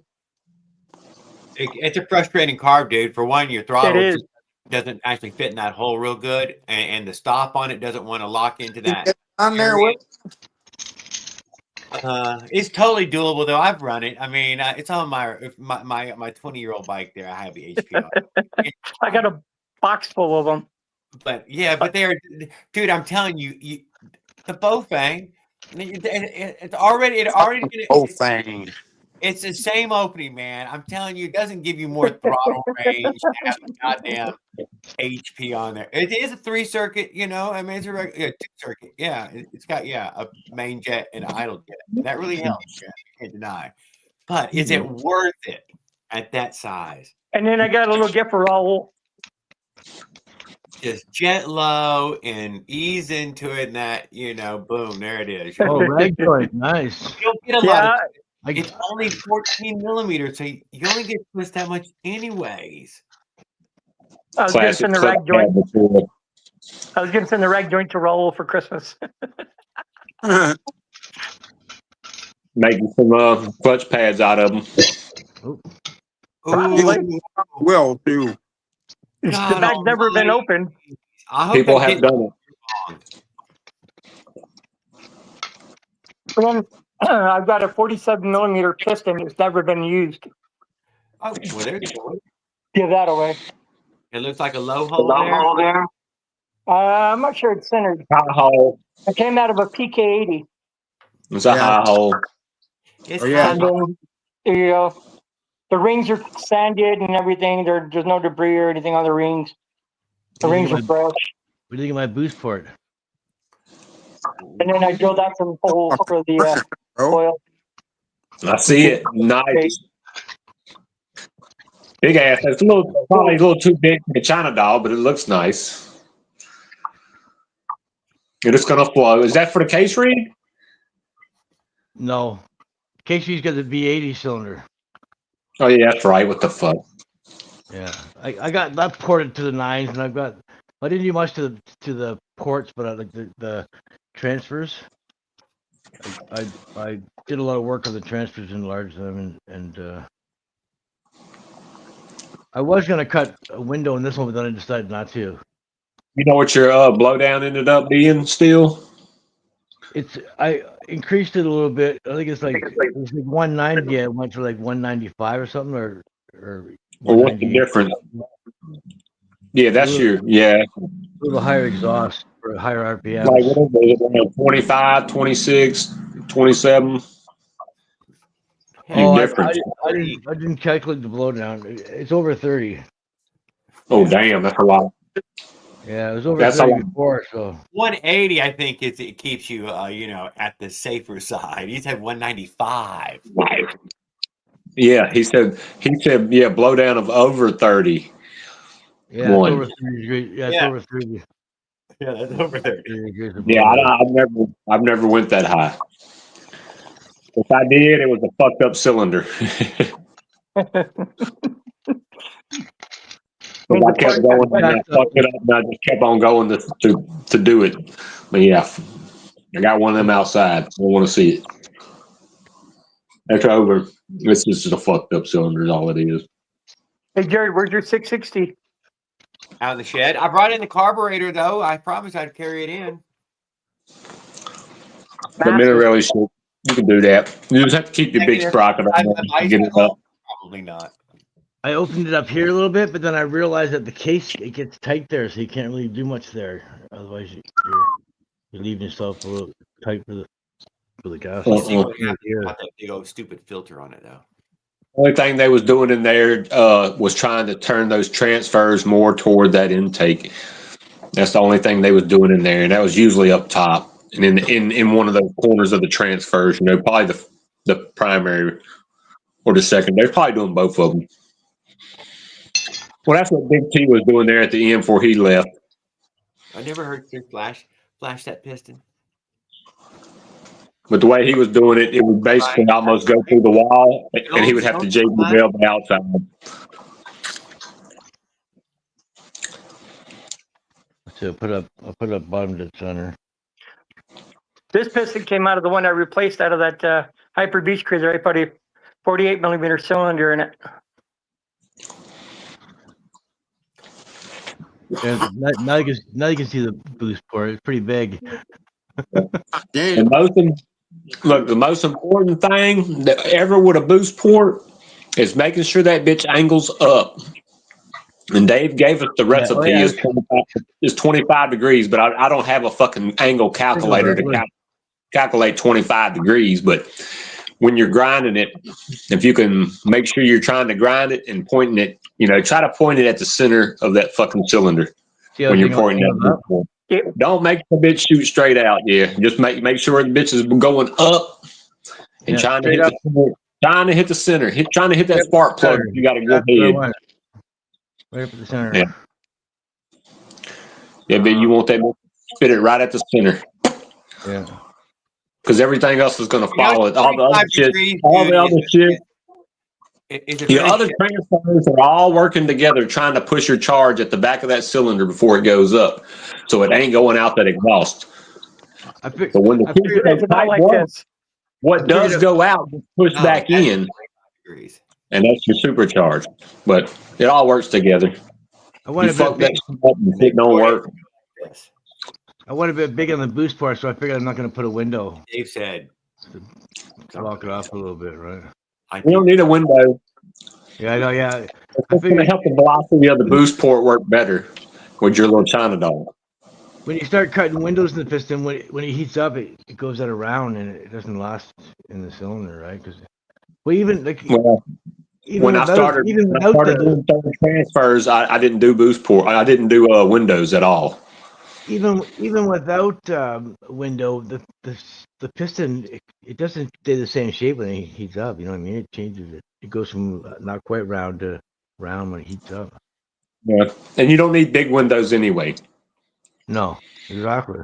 It's a frustrating carb, dude. For one, your throttle It is. doesn't actually fit in that hole real good, and the stop on it doesn't want to lock into that. On there, area. It's totally doable though. I've run it. I mean, it's on my 20-year-old bike. There, I have the HP on. I got a box full of them. But yeah, but they're, dude. I'm telling you, the Bofang, it's already thing. It's the same opening, man. I'm telling you, it doesn't give you more throttle range to have a goddamn HP on there. It is a 3-circuit, you know. I mean, it's a 2-circuit. Yeah, it's got a main jet and an idle jet. That really helps. Yeah, you can't deny. But is it worth it at that size? And then I got a little gift for Raul. Just jet low and ease into it, and that boom, there it is. Oh, rag joint, nice. You don't get a lot of. I It's only 14 millimeters, so you only get twist that much anyways. I was going to send the rag joint. I was going to send the rag joint to Raul for Christmas. Making some clutch pads out of them. Probably. Will too. The bag's never been opened. People have done it. I've got a 47mm piston. It's never been used. Oh, well, there's one. Give that away. It looks like a low hole there. I'm not sure it's centered. High hole. It came out of a PK80. It's a high hole. It's And then, the rings are sanded and everything. There's no debris or anything on the rings. The rings are fresh. What do you think of my boost port? And then I drilled out some holes for the oil. I see it. Nice. Big ass. It's probably a little too big for a China doll, but it looks nice. And it's gonna flow. Is that for the case read? No, KC's got the V80 cylinder. Oh yeah, that's right. What the fuck? Yeah, I got that ported to the 9s, and I didn't do much to the ports, but I like the transfers. I did a lot of work on the transfers, enlarged them, and I was gonna cut a window in this one, but then I decided not to. You know what your blowdown ended up being still? I increased it a little bit. I think it's like 190. It went to like 195 or something, or Or what's the 198. difference? Yeah, that's your A little higher exhaust for higher like RPMs. what is it? 25, 26, 27. Oh, Your difference. I didn't calculate the blowdown. It's over 30. Oh damn, that's a lot. Yeah, it was over That's a 30 lot. before. So 180, I think it keeps you, at the safer side. You said 195. Yeah, he said, yeah, blowdown of over 30. yeah, it's One. over 30 degrees. Yeah, it's Yeah. over 30. Yeah, that's over 30. 30 degrees of Yeah, blowdown. I've never went that high. If I did, it was a fucked up cylinder. But I kept going and I fucked it up and I just kept on going to do it. But yeah, I got one of them outside. I want to see it. That's over. It's just a fucked up cylinder is all it is. Hey, Jared, where's your 660? Out in the shed. I brought in the carburetor, though. I promised I'd carry it in. The Minarelli shit, you can do that. You just have to keep your big sprocket on there to get it up. Probably not. I opened it up here a little bit, but then I realized that the case, it gets tight there, so you can't really do much there. Otherwise, you're leaving yourself a little tight for the gas. We'll see what happens about that big old stupid filter on it, though. Only thing they was doing in there was trying to turn those transfers more toward that intake. That's the only thing they was doing in there, and that was usually up top and in one of those corners of the transfers. Probably the primary or the second. They're probably doing both of them. Well, that's what Big T was doing there at the end before he left. I never heard you flash that piston. But the way he was doing it, it would basically almost go through the wall, and he would have to JB weld the outside. So I'll put up bottom to center. This piston came out of the one I replaced out of that Hyper Beach Cruiser. I put a 48 millimeter cylinder in it. Yeah, now you can see the boost port. It's pretty big. And the most important thing that ever with a boost port is making sure that bitch angles up. And Dave gave us the recipe is 25 degrees, but I don't have a fucking angle calculator to calculate 25 degrees. But when you're grinding it, if you can make sure you're trying to grind it and pointing it, try to point it at the center of that fucking cylinder when you're pointing that. Don't make the bitch shoot straight out. Yeah, just make sure the bitch is going up and trying to hit the center. Trying to hit that spark plug. You got a good head. Right up at the center. Yeah, but you want that fit it right at the center. Yeah. Because everything else is going to follow it. All the other shit. The other transfers are all working together trying to push your charge at the back of that cylinder before it goes up. So it ain't going out that exhaust. But when the what does go out gets pushed back in, and that's your supercharge. But it all works together. You fuck that shit up and it don't work. I want a bit big on the boost part, so I figured I'm not going to put a window. Dave said, block it off a little bit, right? You don't need a window. Yeah, I know. Yeah, it's going to help the velocity of the boost port work better with your little China doll. When you start cutting windows in the piston, when it heats up, it goes out around and it doesn't last in the cylinder, right? Because when I started doing transfers, I didn't do boost port. I didn't do windows at all. Even without window, the piston it doesn't stay the same shape when it heats up. You know what I mean? It changes it. It goes from not quite round to round when it heats up. Yeah, and you don't need big windows anyway. No, exactly.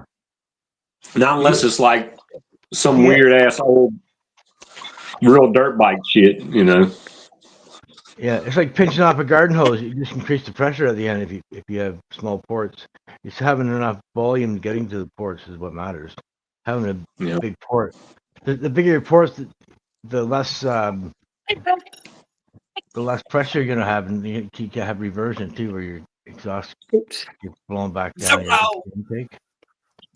Not unless it's like some weird ass old real dirt bike shit, you know. Yeah, it's like pinching off a garden hose. You just increase the pressure at the end if you have small ports. It's having enough volume getting to the ports is what matters. Having a big port. The bigger your ports, the less pressure you're gonna have, and you can have reversion too, where your exhaust gets blown back down your intake.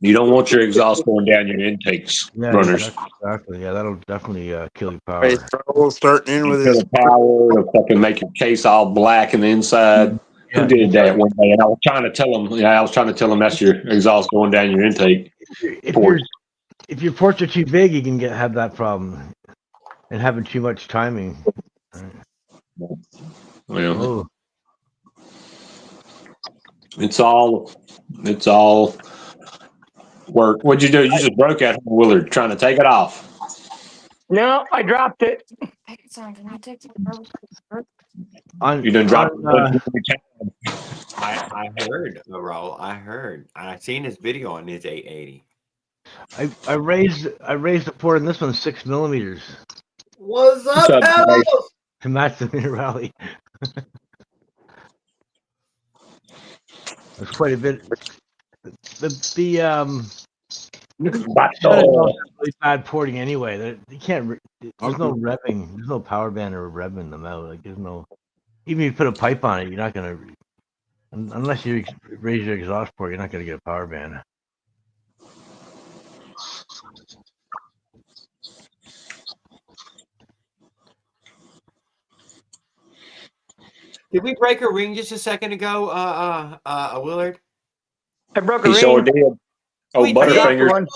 You don't want your exhaust going down your intakes, runners. Exactly. Yeah, that'll definitely kill your power. Hey, Trouble starting in with Kill his the power, it'll fucking make your case all black in the inside. Who did that one day? And I was trying to tell him, that's your exhaust going down your intake. If your ports are too big, you can have that problem, and having too much timing. Well, it's all work. What'd you do? You just broke out, Willard, trying to take it off. No, I dropped it. You done dropped it. I heard, Raul. I seen his video on his 880. I raised the port on this one 6 millimeters. What's up, Hello? To match the mini rally. That's quite a bit. Really bad porting anyway. You can't. There's no revving. There's no power band or revving them out. Like there's no. Even if you put a pipe on it, you're not gonna. Unless you raise your exhaust port, you're not gonna get a power band. Did we break a ring just a second ago, Willard? I broke a ring. Sure did. Oh, Butterfinger.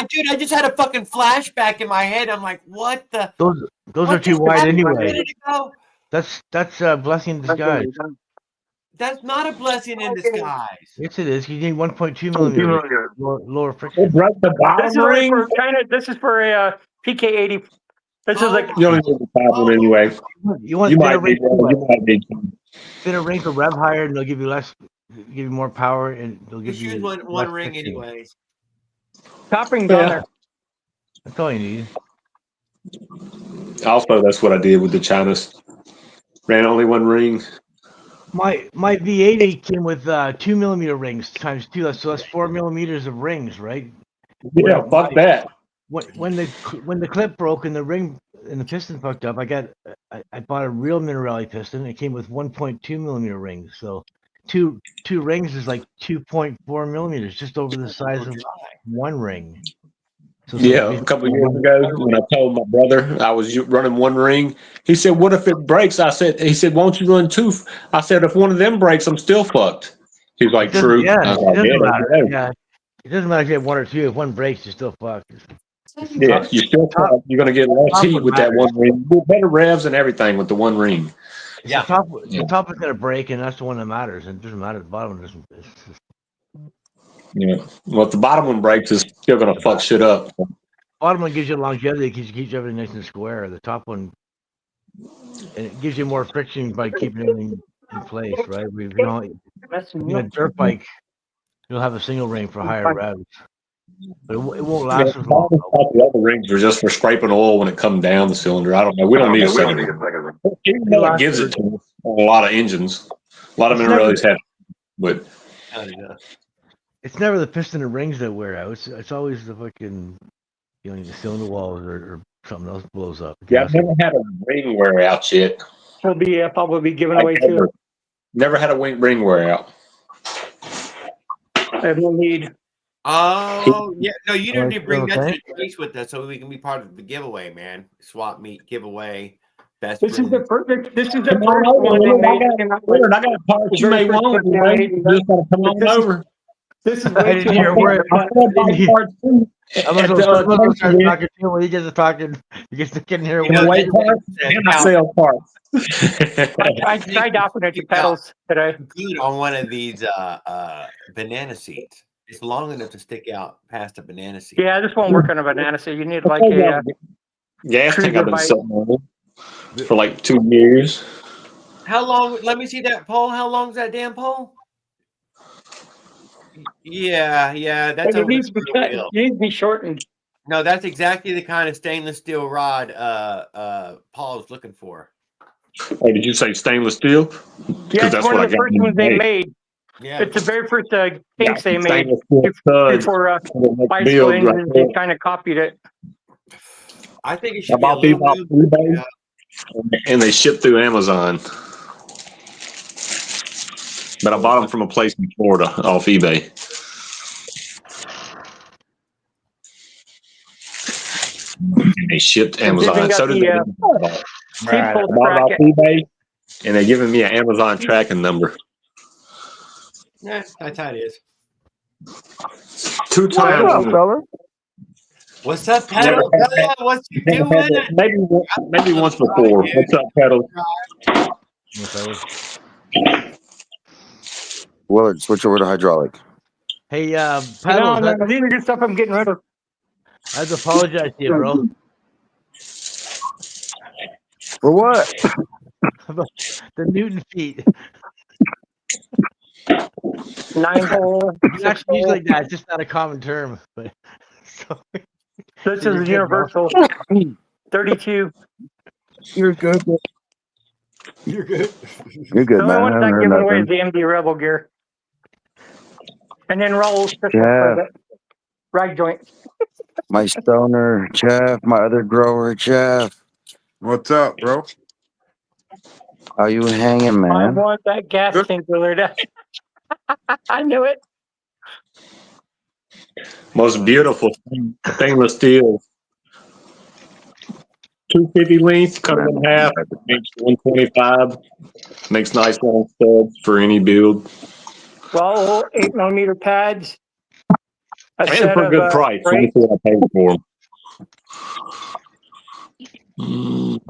Dude, I just had a fucking flashback in my head. I'm like, what the? Those are too wide anyway. That's a blessing in disguise. That's not a blessing in disguise. Yes, it is. You need 1.2 millimeters lower friction. This is for a PK80. This is like you don't need the top one anyway. You might need fit a ring for rev higher, and they'll give you less, give you more power, and they'll give you one ring friction. Anyways. Top ring down there. That's all you need. Also, that's what I did with the Chinas. Ran only one ring. My V80 came with 2 millimeter rings times 2. So that's 4 millimeters of rings, right? Yeah, fuck that. When the clip broke and the ring and the piston fucked up, I bought a real Minerali piston. It came with 1.2 millimeter rings. So two rings is like 2.4 millimeters, just over the size of one ring. So a couple of years ago, when I told my brother I was running one ring, he said, "What if it breaks?" He said, "Won't you run two?" I said, "If one of them breaks, I'm still fucked." He's like, "True." Yeah, it doesn't matter. Yeah, it doesn't matter if you have one or two. If one breaks, you're still fucked. Yeah, you're still fucked. You're gonna get less heat with that one ring. Better revs and everything with the one ring. Yeah, the top is gonna break, and that's the one that matters. And it doesn't matter. The bottom doesn't. Yeah. Well, if the bottom one breaks, it's still gonna fuck shit up. Bottom one gives you longevity, it keeps everything nice and square. The top one, and it gives you more friction by keeping everything in place, right? A dirt bike, you'll have a single ring for higher revs, but it won't last as long. The other rings are just for scraping oil when it comes down the cylinder. I don't know. We don't need a second ring. Even though it gives it to us on a lot of engines, a lot of Mineralis have, but. It's never the piston and rings that wear out. It's always the fucking, the cylinder walls or something else blows up. Yeah, I've never had a ring wear out yet. It'll be probably given away too. Never had a ring wear out. I have no need. Oh yeah, no, you don't need to bring that to the race with us, so we can be part of the giveaway, man. Swap meet giveaway. This is the perfect. This is the first one they made. I got parts you may want. You just gotta come on over. This is way too hard. When you get talking, you get to get in here. I sell parts. I tried operating pedals today. Good on one of these banana seats. It's long enough to stick out past a banana seat. Yeah, this won't work on a banana seat. You need like a gas tank. I've been sitting on it for like 2 years. How long? Let me see that pole. How long is that damn pole? Yeah, that's But it over the needs to be turtle cut. wheel. It needs to be shortened. No, that's exactly the kind of stainless steel rod Paul's looking for. Oh, did you say stainless steel? Yeah, it's that's one what of the first ones they made. Yeah. It's the very first Yeah, tanks they made stainless steel studs. before bicycle Build right engines. there. They kind of copied it. I think it I should be bought these off aluminum. eBay, and they ship through Amazon. But I bought them from a place in Florida off eBay. And they shipped Amazon. Even got So did the they. I people bought it track off it. eBay, and they're giving me an Amazon tracking number. Yeah, that's how it is. 2 What's times. up, fella? What's up, Never Pedal? had that. What you Never doing? had that. Maybe once before. What's up, Pedal? Willard, switch over to hydraulic. Hey, No, Paddles, no, these are good stuff I'm getting rid of. I have to apologize to you, bro. For what? The Newton feet. 9-hole, You actually use 6-hole. like that. It's just not a common term. But so, This you're is good, bro. universal. 32. You're good. You're good. You're The good, only man. I one haven't not heard giving away is nothing. the MD Rebel gear. And then rolls just Yeah. for the rag joint. My stoner, Jeff. My other grower, Jeff. What's up, bro? How you hanging, I man? want that gas Good. tank filler. I knew it. Most beautiful stainless steel. 250 length, cut it in half, makes 125. Makes nice long studs for any build. Well, 8mm pads. A And set for a of good price. Let me brakes, see what I paid for them.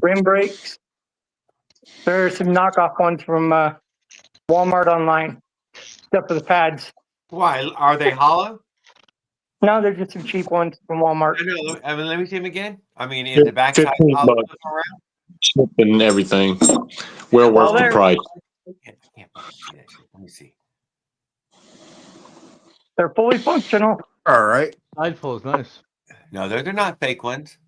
rim brakes. There's some knockoff ones from Walmart online. Except for the pads. Why? Are they hollow? No, they're just some cheap ones from Walmart. I mean, let me see them again. I mean, is the backside 15 hollow bucks. around? Ship and everything. Well worth the there. price. I can't see that shit. Let me see. They're fully functional. All right. Side pull is nice. No, they're not fake ones.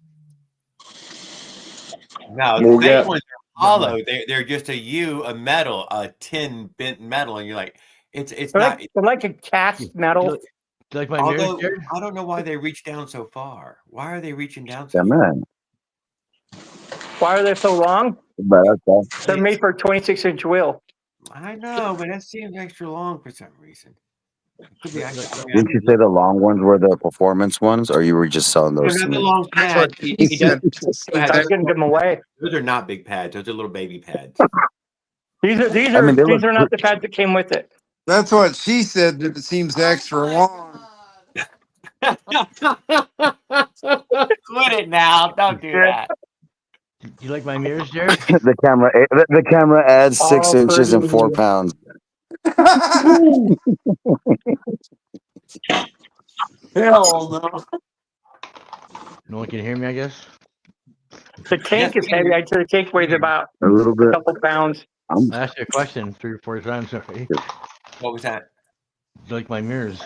No, We'll the fake get- ones are hollow. They're just a metal, a tin bent metal, and you're like, it's They're not. like a cast metal. Do you like my mirrors, Although Jared? I don't know why they reach down so far. Why are they reaching down so Yeah, far? man. Why are they so long? But that's They're made for a 26-inch wheel. I know, but that seems extra long for some reason. It could be Didn't you say the long ones were the performance ones, or you were just selling those to They're not the me? long That's pads. what he said. I was going to give them away. Those are not big pads. Those are little baby pads. These are I mean, they look not the pads that came with it. That's what she said. That it seems extra long. Quit it now. Don't do that. Do you like my mirrors, Jared? The camera adds 6 Oh, inches and 4 pretty. pounds. Hell no. No one can hear me, I guess. The tank is heavy. I'd say the tank weighs about A little a bit. couple pounds. I'm, I asked you a question 3 or 4 times already. Do What was that? you like my mirrors?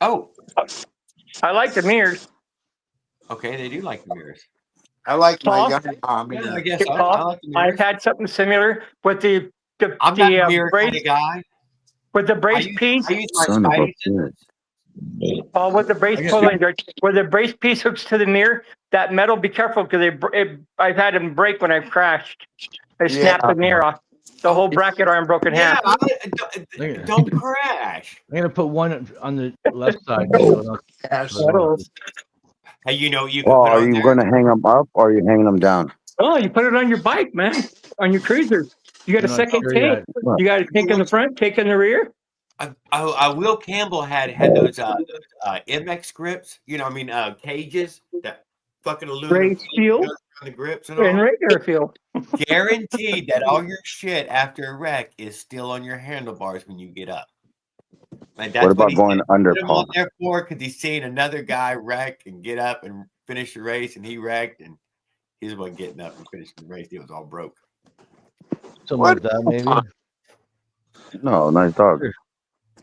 Oh, I like the mirrors. okay. They do like the mirrors. I like my Paul? gun. Yeah, I guess Hey, so. I Paul, like the mirrors. I've had something similar with the I'm not a mirror kind brace of guy. with the I brace use, piece. I use my son of a Spidey bitch. senses. Paul, with the brace pulling, where the brace piece hooks to the mirror, that metal. Be careful because I've had them break when I've crashed. They snap the mirror off. The whole bracket arm broke in Yeah, half. don't crash. I'm gonna put one on the left side. So Hey, you can Well, put are on you there. going to hang them up or are you hanging them down? Oh, you put it on your bike, man, on your cruiser. You got a I'm not second sure tank. yet. You got a tank in the front, tank in the rear. Will Campbell had those MX grips. Cages that fucking aluminum Brace steel goes around the grips and and all. regular field. Guaranteed that all your shit after a wreck is still on your handlebars when you get up. And that's What about he going said. under, Put him Paul? on there for because he's seen another guy wreck and get up and finish the race, and he wrecked, and he's the one getting up and finishing the race. He was all broke. Something like that, maybe. No, nice dog.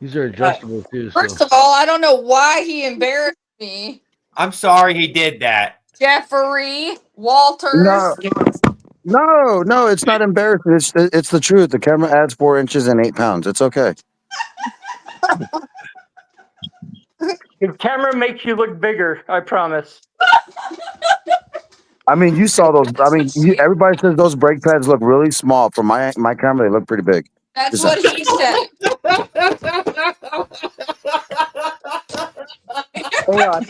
These are adjustable too. So First of all, I don't know why he embarrassed me. I'm sorry he did that. Jeffrey Walters. No, it's not embarrassing. It's the truth. The camera adds 4 inches and 8 pounds. It's okay. The camera makes you look bigger. I promise. I mean, you saw those. I mean, everybody says those brake pads look really small. From my camera, they look pretty big. That's Just what he said. Hang on.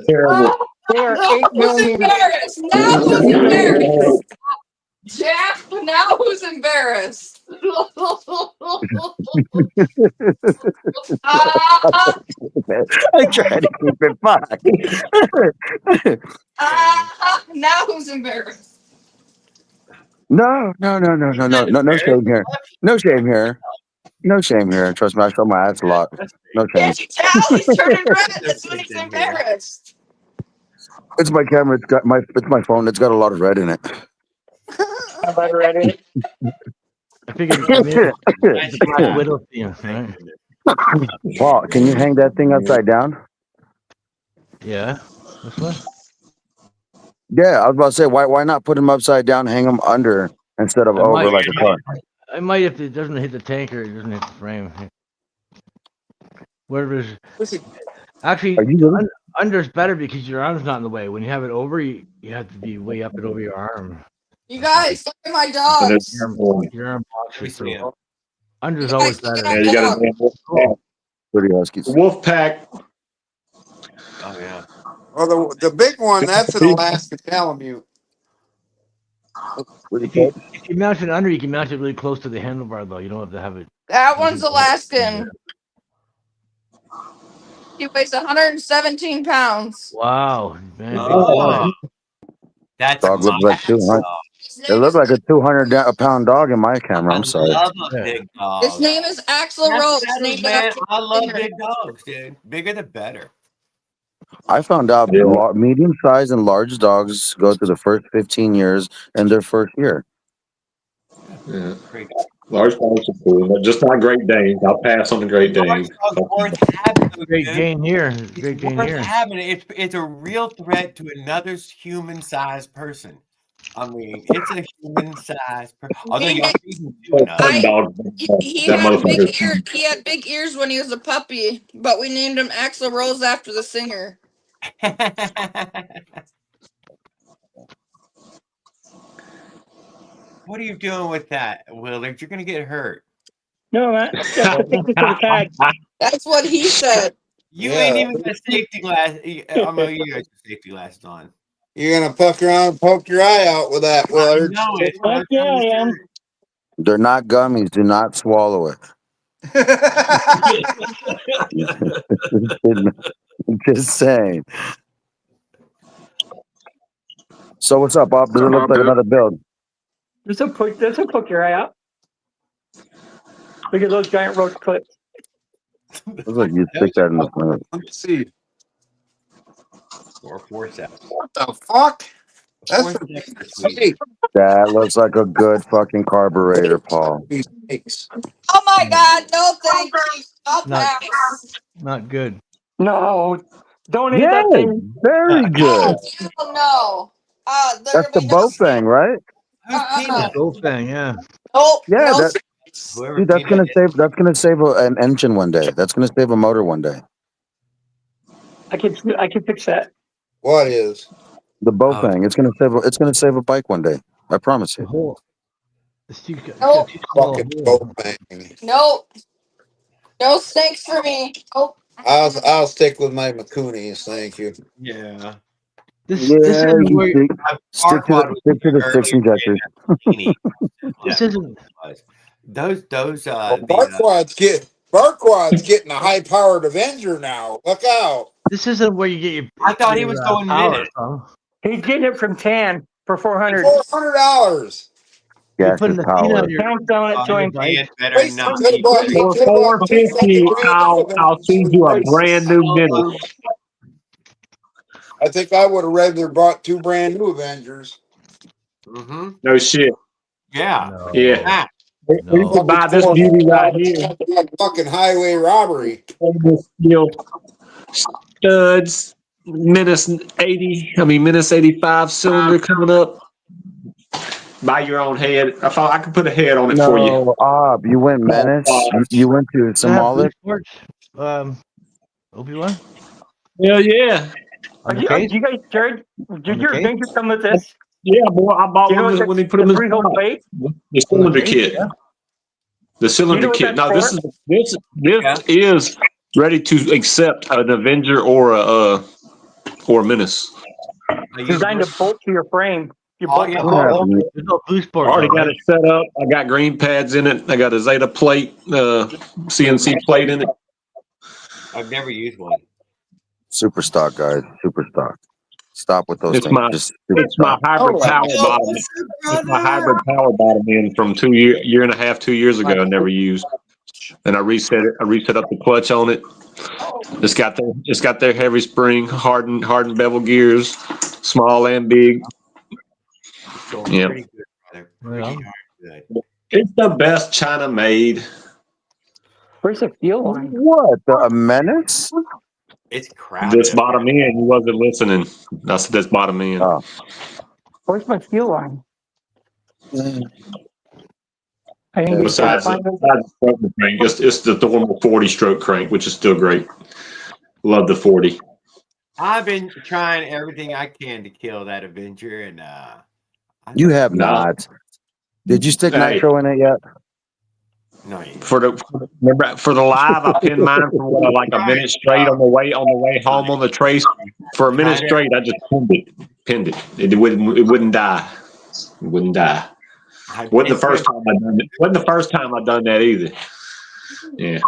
Terrible. They are Now 8 who's millimeters. embarrassed? Now who's 8 millimeters embarrassed? thick. Jeff, now who's embarrassed? I try to keep it fuck. Now who's embarrassed? No shame here. No shame here. No shame here. Trust me, I show my ass a lot. No shame. Can't you tell? He's turning red. That's when he's embarrassed. It's my camera. It's my phone. It's got a lot of red in it. Have I read it? I figured it's a Black Widow theme, right? Paul, can you hang that thing upside down? Yeah. This one? Yeah, I was about to say, why not put them upside down, hang them under instead of over like a car? I might if it doesn't hit the tank or it doesn't hit the frame. Whatever it is. Actually, Are you really? under's better because your arm's not in the way. When you have it over, you have to be way up and over your arm. You guys, look at my dogs. Your arm blocks We it. see him. So under's You always guys, better. Yeah, you got a damn wolf pack. Pretty huskies. Wolf pack. Oh yeah. Well, the big one, that's an Alaska Calamute. If you mount it under, you can mount it really close to the handlebar, though. You don't have to have it. That one's Alaskan. He weighs 117 pounds. Wow, man. Oh, that's Dog looks like class. 200. It looked like a 200-pound dog in my camera. I'm sorry. I love a big dog. His name is Axel That's Rose. better, Named man. after I love singer. big dogs, dude. Bigger the better. I found out Yeah. medium-sized and large dogs go through the first 15 years in their first year. Yeah. Large dogs are cool, but just not Great Danes. I'll pass on the Great Danes. Worth having, Great dude. gain here. It's Great gain worth here. having it. It's a real threat to another human-sized person. I mean, it's a human-sized person. Although you're feeding to another. Dog. He That had big motherfucker. ears. He had big ears when he was a puppy, but we named him Axel Rose after the singer. What are you doing with that, Willard? You're gonna get hurt. No, that's the tag. That's what he said. You Yeah. ain't even got safety glass. I'm gonna you got your safety glasses on. You're gonna fuck around and poke your eye out with that, I Willard. know it. Heck yeah, I am. They're not gummies. Do not swallow it. Just saying. So what's up, Bob? Does it look like another build? This will poke your eye out. Look at those giant roach clips. Looks like you stick that in the front. Let me see. Or forceps. What the fuck? That's Forceps are sweet. hey, That looks like a good fucking carburetor, Paul. these snakes. Oh my God! No, thank you. I'll Not- pass. Not good. No, don't eat Yay! that thing. Very good. Oh, no. That's the boat thing, right? Who's peanut? Gold thing, yeah. Nope. Yeah, no, that- Whoever Dude, that's peanut gonna is. save. That's gonna save an engine one day. That's gonna save a motor one day. I can fix that. What is? The boat Oh. thing. It's gonna save. It's gonna save a bike one day. I promise The you. hole. It's too, it's Nope. too small a Fucking hole. boat thing. Nope. No snakes for me. Oh. I'll stick with my Macoonies, thank you. Yeah. This Yeah, isn't you where stick to the six injectors. this isn't. Those Barquad's getting a high powered Avenger now. Look out. This isn't where you get your. I thought he was going power minute. from. He's getting it from Tan for 400. $400. You're Gas putting is the peanut power. on your. Tan's selling it to him. Better than Jason nothing. could have bought, he For could have bought two $450, fucking brand new I'll send you a Avengers. brand new minute. I think I would have rather bought two brand new Avengers. Mm-hmm. No shit. Yeah. No. Yeah. Ah, We could buy this beauty right here. Fucking highway robbery. Stainless steel studs, minus 80. I mean, minus 85 cylinder coming up. Buy your own head. I thought I could put a head on it for you. No, you went Menace. You went to Does it have Somali. boost ports? Obi-Wan? Yeah, yeah. On the Do case? you guys, Jared, did your case? Danger come with this? Yeah, boy, I bought Do you know one what when they put them the in three-hole stock. plate? The cylinder case, kit. yeah. The cylinder what kit. that's No, this is ready to accept an Avenger or a Menace. Designed to bolt to your frame. You bolt yeah. to What happened? There's no boost I ports. already though, got right? it set up. I got green pads in it. I got a Zeta plate, CNC plate in it. I've never used one. Super stock, guys. Super stock. Stop with those It's things. my Just super it's my stock. hybrid power bottom. It's my hybrid power bottom in from 2 year and a half, 2 years ago. I never used, and I reset it. I reset up the clutch on it. It's got their heavy spring, hardened bevel gears, small and big. Going Yeah. pretty good, brother. Pretty Yeah. darn good. It's the best China made. Where's the fuel line? What? A Menace? It's crowded. This bottom end, you wasn't listening. I said this bottom end. Oh. Where's my fuel line? I think it's Besides the stroke crank, it's the normal 40 stroke crank, which is still great. Love the 40. I've been trying everything I can to kill that Avenger, and You have No. not. Did you stick Hey. nitro in it yet? no. You, For the live, I pinned mine for like a minute straight on the way home on the trace. For a minute straight, I just pinned it. It wouldn't die. It wouldn't die. Wasn't the first time I done it. Wasn't the first time I done that either. Yeah.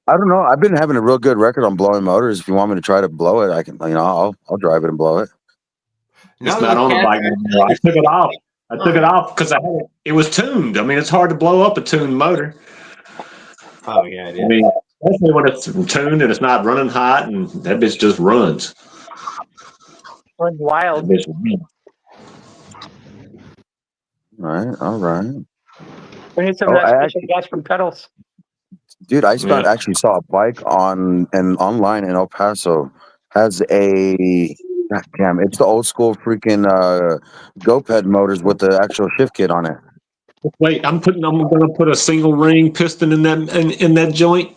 I don't know. I've been having a real good record on blowing motors. If you want me to try to blow it, I can. I'll drive it and blow it. It's not on a bike anymore. I took it off. I took it off because it was tuned. I mean, it's hard to blow up a tuned motor. Oh yeah, it is. I mean, especially when it's tuned and it's not running hot, and that bitch just runs. Run wild. That bitch runs. All right. We need some of that special gas from pedals. Dude, I actually saw a bike online in El Paso. Has a God damn, it's the old school freaking GoPed motors with the actual shift kit on it. Wait, I'm gonna put a single ring piston in that joint,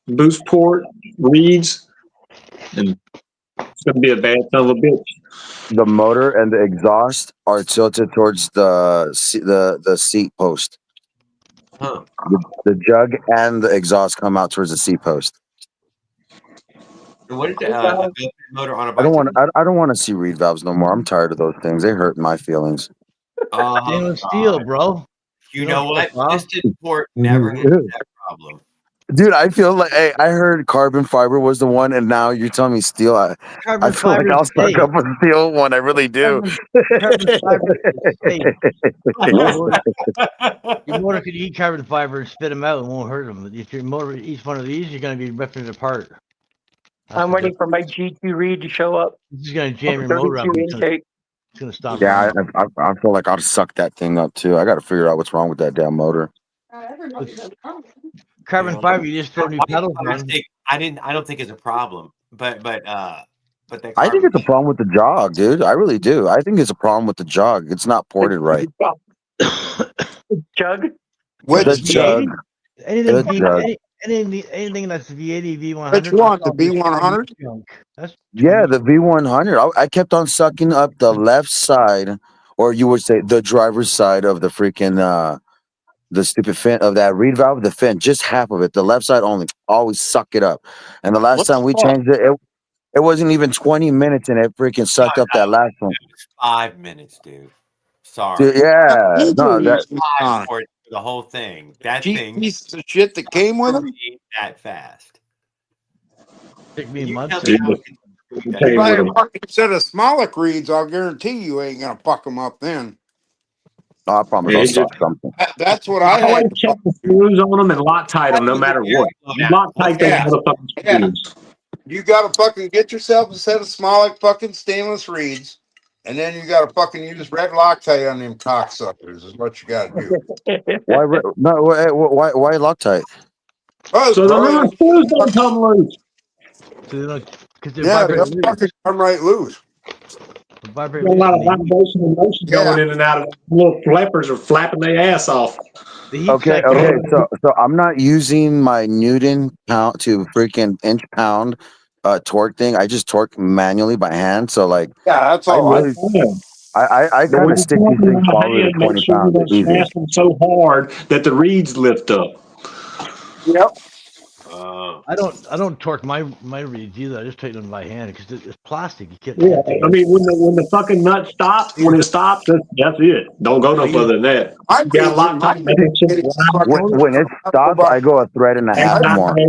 boost port, reeds, and it's gonna be a bad son of a bitch. The motor and the exhaust are tilted towards the seat post. Huh. The jug and the exhaust come out towards the seat post. And what is the motor on a bike? I don't want to see reed valves no more. I'm tired of those things. They hurt my feelings. Stainless steel, bro. You know what? Piston port never had that problem. Dude, I feel like I heard carbon fiber was the one, and now you're telling me steel. I feel like I'll suck up a steel one. I really do. Carbon fiber your motor could eat carbon fiber and spit them out and won't hurt them. If your motor eats one of these, you're going to be ripping it apart. I'm waiting for my G2 reed to show up. This is going to jam your motor up. It's going to stop. Yeah, I feel like I'll suck that thing up too. I got to figure out what's wrong with that damn motor. Carbon fiber, you just throw new pedals on. I don't think it's a problem, but I think it's a problem with the jog, dude. I really do. I think it's a problem with the jog. It's not ported right. Jug? Which jug? Anything that's V80, V100. Which one? The V100? Yeah, the V100. I kept on sucking up the left side, or you would say the driver's side of the freaking the stupid fin of that reed valve, the fin, just half of it. The left side only, always suck it up. And the last time we changed it, it wasn't even 20 minutes, and it freaking sucked up that last one. 5 minutes, dude. Sorry. Dude, yeah, no, that for the whole thing. That thing piece of shit that came with him. That fast. Took me months. If you buy a fucking set of Smolik reeds, I'll guarantee you ain't gonna fuck them up then. I promise I'll suck something. That's what I I had. like check the screws on them and Loctite them no matter what. Loctite those motherfucking screws. You gotta fucking get yourself a set of Smolik fucking stainless reeds And then you gotta fucking use red Loctite on them cocksuckers is what you gotta do. Why? No. Why Loctite? Oh, So the bro, little screws don't come loose. So because they yeah, vibrate they'll loose. fucking come right loose. They vibrate Got a loose lot in of the heat. vibration and motion Yeah. going in and out of the little flappers are flapping their ass off. The heat Okay. cycle. Okay. So I'm not using my Newton pound to freaking inch pound torque thing. I just torque manually by hand. So like Yeah, that's I all. really I But kind when of you're stick these talking things by probably to hand, make 20 sure you pounds. don't It's easy. smash them so hard that the reeds lift up. Yep. I don't torque my reeds either. I just tighten them by hand because it's plastic. You can't. Yeah, I mean when the fucking nut stops, when it stops, that's it. Don't go no further than that. My You got a reeds lot are of my time. Make that shit reeds grind fucking When it stops, I go a thread and a half down more. there.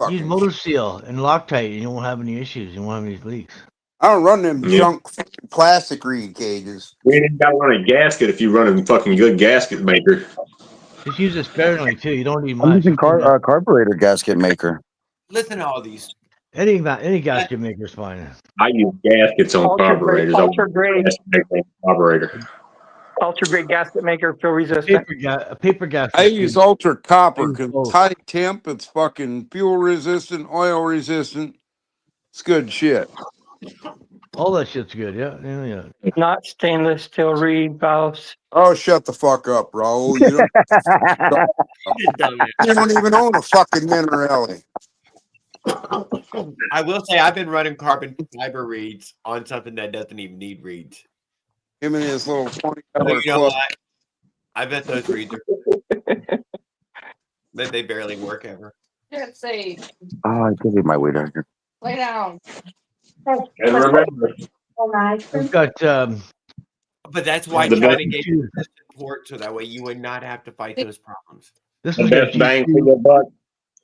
Use fucking. motor seal and Loctite, and you won't have any issues. You won't have any leaks. I don't run them Yeah. junk fucking plastic reed cages. We ain't even got to run a gasket if you run a fucking good gasket maker. Just use it sparingly too. You don't need I'm much. using Just enough. carburetor gasket maker. Listen to all these. Any gasket maker is fine. I use gaskets on carburetors. I Ultra wouldn't grade, use gasket maker on carburetor. ultra grade gasket maker, fuel resistant. A paper gasket. I use ultra copper use because both. it's high temp, it's fucking fuel resistant, oil resistant. It's good shit. All that shit's good. Yeah. Not stainless steel reed valves. Oh, shut the fuck up, Raul. You don't even own a fucking Minarelli. I will say I've been running carbon fiber reeds on something that doesn't even need reeds. Him and his little $20 You know club. what? I bet those reeds are that they barely work ever. Can't say. Oh, I could leave my weight out here. Lay down. And remember, We've got But that's why The China best- gave you this support so that way you would not have to fight those problems. this the one's got best bang for G2. your buck.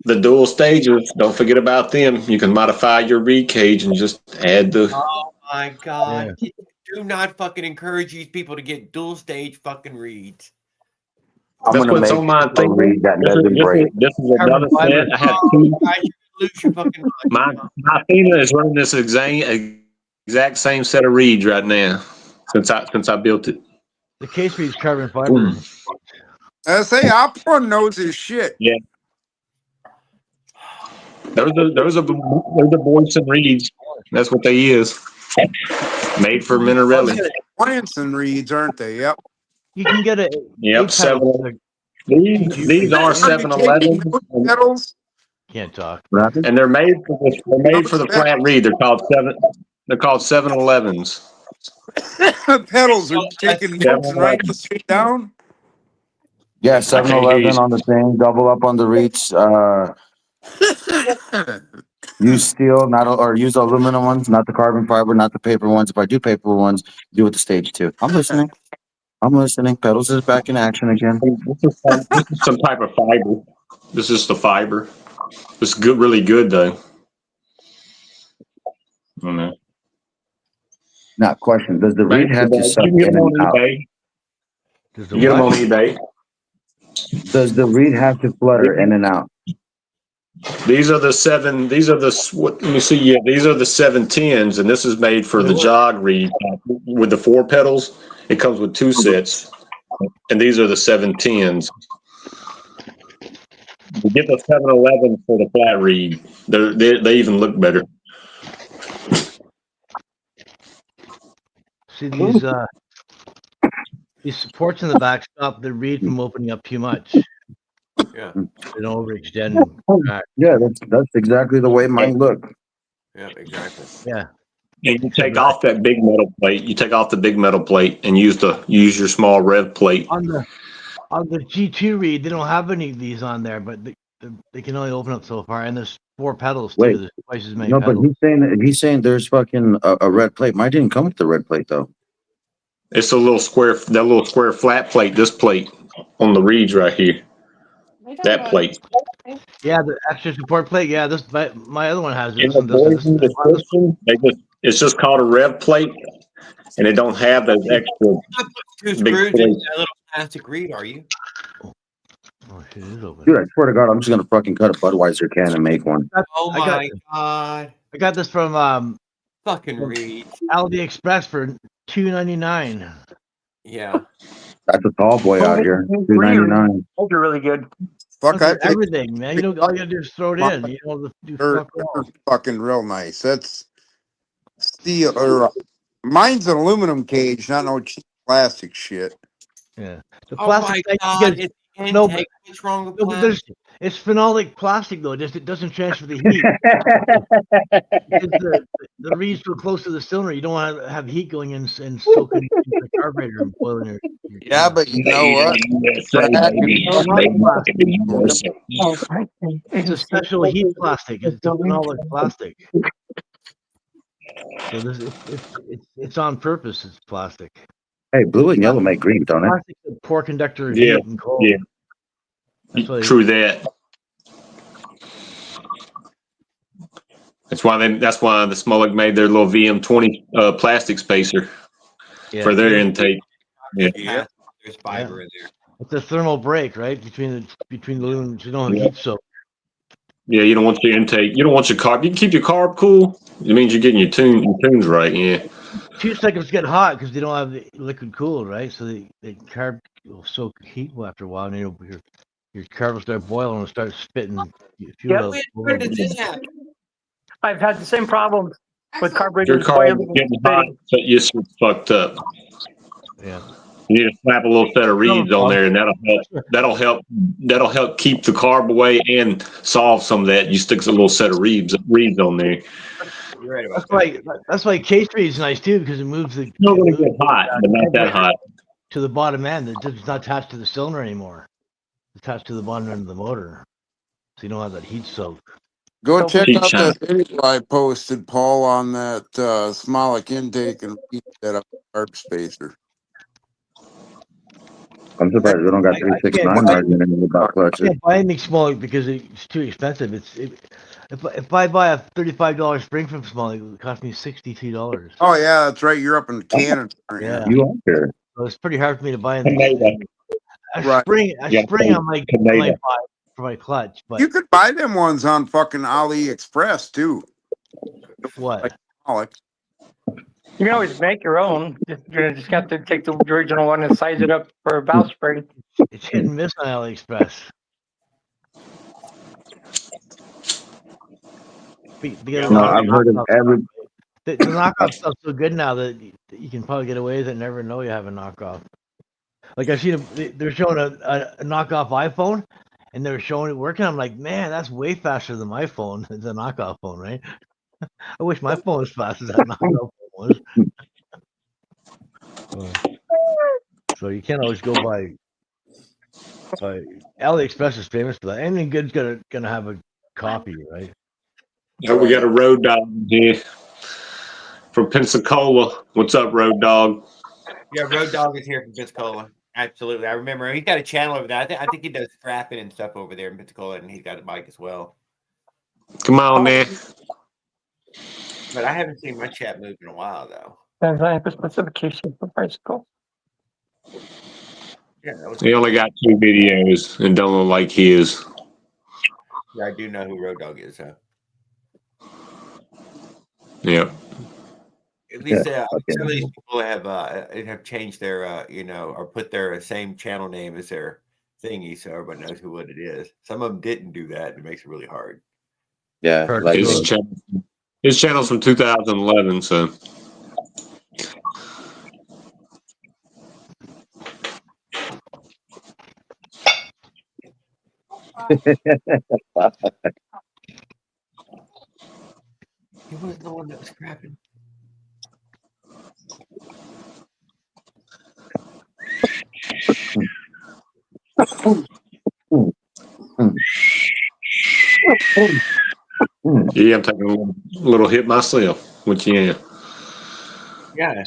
The dual stages, don't forget about them. You can modify your reed cage and just add the. Oh my god. Do not fucking encourage these people to get dual stage fucking reeds. I'm That's gonna what's make on my a thing. reed that doesn't break. This is another Carbon fiber. set. I have Oh, two. guys, you're gonna lose your fucking mind. My Athena is running this exact same set of reeds right now since I built it. The case reed's carbon fiber. I say, Opron knows his shit. Yeah. Those are boys and reeds. That's what they is. Made for Minarelli. Branson reeds, aren't they? Yep. You can get a Yep, 8-pedal. These are 7-Eleven, Pedals. Can't talk. What happened? and they're made for the flat reed. They're called 7-Elevens. Pedals are taking notes and writing straight down. Yeah, I can't hear 7-Eleven you. on the thing. Double up on the reeds. Use steel, or use aluminum ones, not the carbon fiber, not the paper ones. If I do paper ones, do it the stage 2. I'm listening. Pedals is back in action again. This is some type of fiber. This is the fiber. It's good, really good though. I don't know. Now, question: does the reed have to You suck can get in them on and out? eBay. There's You get them on eBay. Does the reed have to flutter in and out? These are the seven. These are the what? Let me see. Yeah, these are the 710s, and this is made for the jog reed with the 4 pedals. It comes with 2 sets, and these are the 710s. You get the 711 for the flat reed. They even look better. See these supports in the back stop the reed from opening up too much. Yeah. They don't overextend. Yeah, that's exactly the way mine look. Yeah, exactly. Yeah. And you take off that big metal plate. You take off the big metal plate and use your small rev plate. On the G2 reed, they don't have any of these on there, but they can only open up so far. And there's 4 pedals too. Wait. There's twice as many No, pedals. but he's saying there's fucking a red plate. Mine didn't come with the red plate though. It's a little square, that little square flat plate. This plate on the reeds right here. That plate. Yeah, the extra support plate. Yeah, my other one has In this the one doesn't. Boise description, it's just called a rev plate, and it don't have those extra. You're not putting 2 Big screws plate. in that little plastic reed, are you? Oh shit, it is open. Dude, I swear to God, I'm just gonna fucking cut a Budweiser can and make one. Oh my god. I got this from Fucking reed. AliExpress for $2.99. Yeah. That's a tall boy out here. $2.99. Those are really good. Fuck, I For paid everything, man. You know, all you gotta do is throw it in. You don't have to do they're, fuck all. they're fucking real nice. That's steel or mine's an aluminum cage, not no cheap plastic shit. Yeah. The Oh my plastic thing, God! because It's no, intake. What's wrong with no, but plastic? it's phenolic plastic though. It doesn't transfer the heat. Because the reed's so close to the cylinder, you don't want to have heat going in and soaking into the carburetor and boiling your Yeah, but you know what? Brad, It's a special heat plastic. It's a phenolic plastic. So it's on purpose. It's plastic. Hey, blue and yellow make green, don't it? Plastic is a poor conductor of Yeah, heat and cold. yeah. That's why True that. That's why the Smolik made their little VM20 plastic spacer for their intake. Yeah. Yeah. There's fiber in there. it's a thermal break, right? Between the lumens, you don't have Yeah. heat soak. Yeah, you don't want your intake. You don't want your carb. You can keep your carb cool. It means you're getting your tunes right. Yeah. 2 seconds get hot because they don't have the liquid cooled, right? So the carb will soak heat after a while, and your carb will start boiling and start spitting fuel out. When did this happen? I've had the same problem with Your carburetors carb boiling is and getting hot, spitting. but you're so fucked up. Yeah. You need to slap a little set of reeds on there, and that'll help. That'll help keep the carb away and solve some of that. You stick a little set of reeds on there. You're right about that. That's why K3 is nice too because it moves It's not going to get hot, but not that hot. to the bottom end. It's not attached to the cylinder anymore. It's attached to the bottom end of the motor, so you don't have that heat soak. Go check Heat out shot. that video I posted, Paul, on that Smolik intake and that up carb spacer. I'm surprised we don't got 369 margin about I clutches. can't buy anything Smolik because it's too expensive. If I buy a $35 spring from Smolik, it would cost me $62. Oh yeah, that's right. You're up in Canada. Aren't you? Yeah. You are here. So it's pretty hard for me to buy anything. Canada. A Right. spring Yeah, I might Canada. buy for my clutch, but You could buy them ones on fucking AliExpress too. what? Like Smolik. You can always make your own. You just have to take the original one and size it up for a valve spring. It's hit and miss on AliExpress. Because No, I've heard of every. the knockoff stuff's so good now that you can probably get away with it and never know you have a knockoff. Like I've seen they're showing a knockoff iPhone, and they're showing it working. I'm like, man, that's way faster than my phone. It's a knockoff phone, right? I wish my phone was fast as that knockoff phone was. So you can't always go by. AliExpress is famous for that. Anything good's gonna have a copy, right? Oh, we got a road dog here from Pensacola. What's up, road dog? Yeah, Road Dog is here from Pensacola. Absolutely. I remember he's got a channel over there. I think he does scrapping and stuff over there in Pensacola, and he's got a bike as well. Come on, man. But I haven't seen my chat move in a while, though. Design for specification for bicycle. Yeah, that was He only got 2 videos and don't look like his. Yeah, I do know who Road Dog is, though. Yeah. At least some of these people have changed their, or put their same channel name as their thingy, so everybody knows what it is. Some of them didn't do that. And it makes it really hard. Yeah, like His channel's from 2011, so. He was the one that was scrapping. Yeah, I'm taking a little hit myself. Which, yeah. Yeah.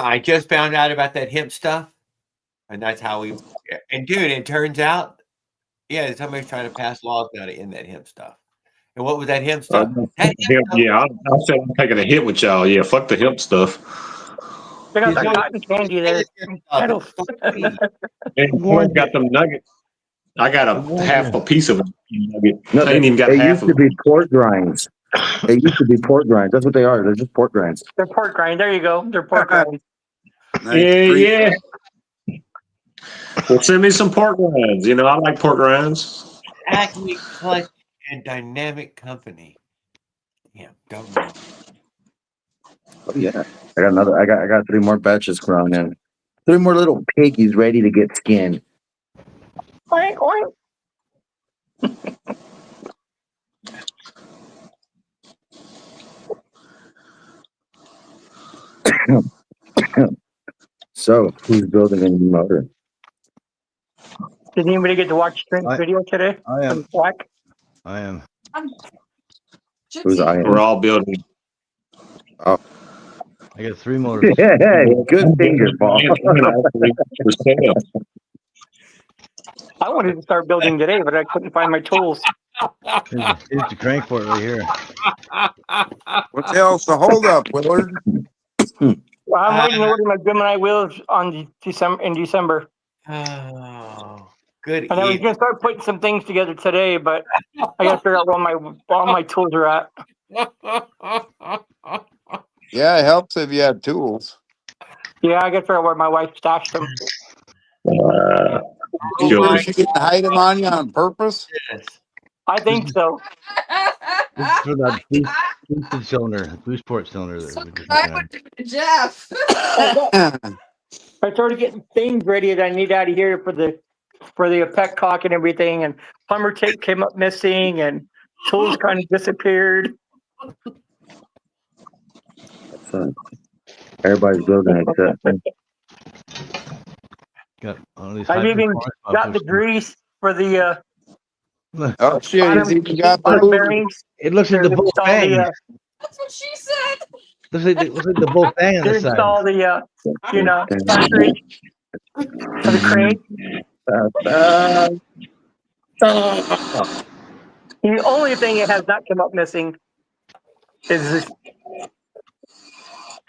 I just found out about that hemp stuff, and that's how we. And dude, it turns out, somebody's trying to pass laws now to end that hemp stuff. And what was that hemp stuff? I said I'm taking a hit with y'all. Yeah, fuck the hemp stuff. They got that cotton candy there. And got them nuggets. I got half a piece of a nugget. No, I ain't even got it half used to be pork rinds. It used to be pork grinds. That's what they are. They're just pork grinds. They're pork grind. There you go. They're pork grind. Nice Yeah, treat. yeah. Well, send me some pork rinds. You know, I like pork rinds. Acme Clutch and Dynamic Company. Damn, don't know. Oh yeah. I got 3 more batches crawling in. 3 more little piggies ready to get skinned. Oink, oink. So who's building a new motor? Did anybody get to watch Trent's video today? I am. From Slack? I am. Who's I We're am? all building. I got 3 motors. Good finger, Paul. For sale. I wanted to start building today, but I couldn't find my tools. Here's the crank for it right here. What the hell's the holdup, Willard? Well, I'm waiting to order my Gemini wheels in December. Oh, good. And I was gonna start putting some things together today, but I gotta figure out where all my tools are at. Yeah, it helps if you have tools. Yeah, I gotta figure out where my wife stashed them. You think she can hide them on you on purpose? I think so. This is for that boosted cylinder, boost port cylinder. So That we're just I looking at. would do Jeff. I started getting things ready that I need out of here for the petcock and everything, and plumber tape came up missing, and tools kind of disappeared. Everybody's building except me. Got all these I've even high-performance got the buffers. grease for the Oh shit, he's even got the bottom loop. bearings. It looks like the bull Install fang. That's what she said. Looks like the bull fang on to the side. install the factory for the crate. The only thing it has not come up missing is this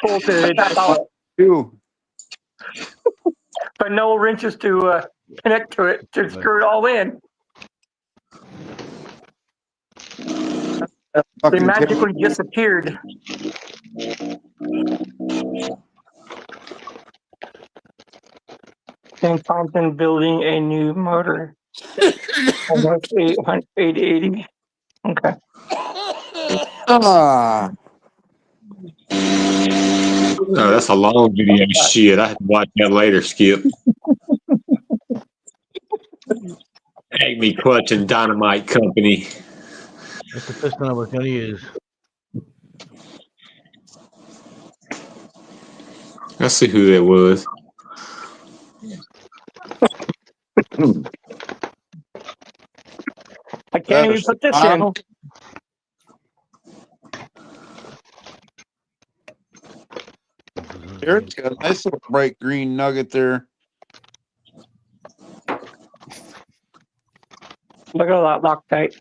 tool to install it, Too. but no wrenches to connect to it to screw it all in. They Fucking magically disappeared. St. Thompson building a new motor. Almost 880. Okay. Ah, No, that's a long video. Shit, I have to watch that later, Skip. Acme Clutch and Dynamite Company. That's the piston I was going to use. Let's see who that was. I can't even put this in. Here it's got a nice little bright green nugget there. Look at that Loctite.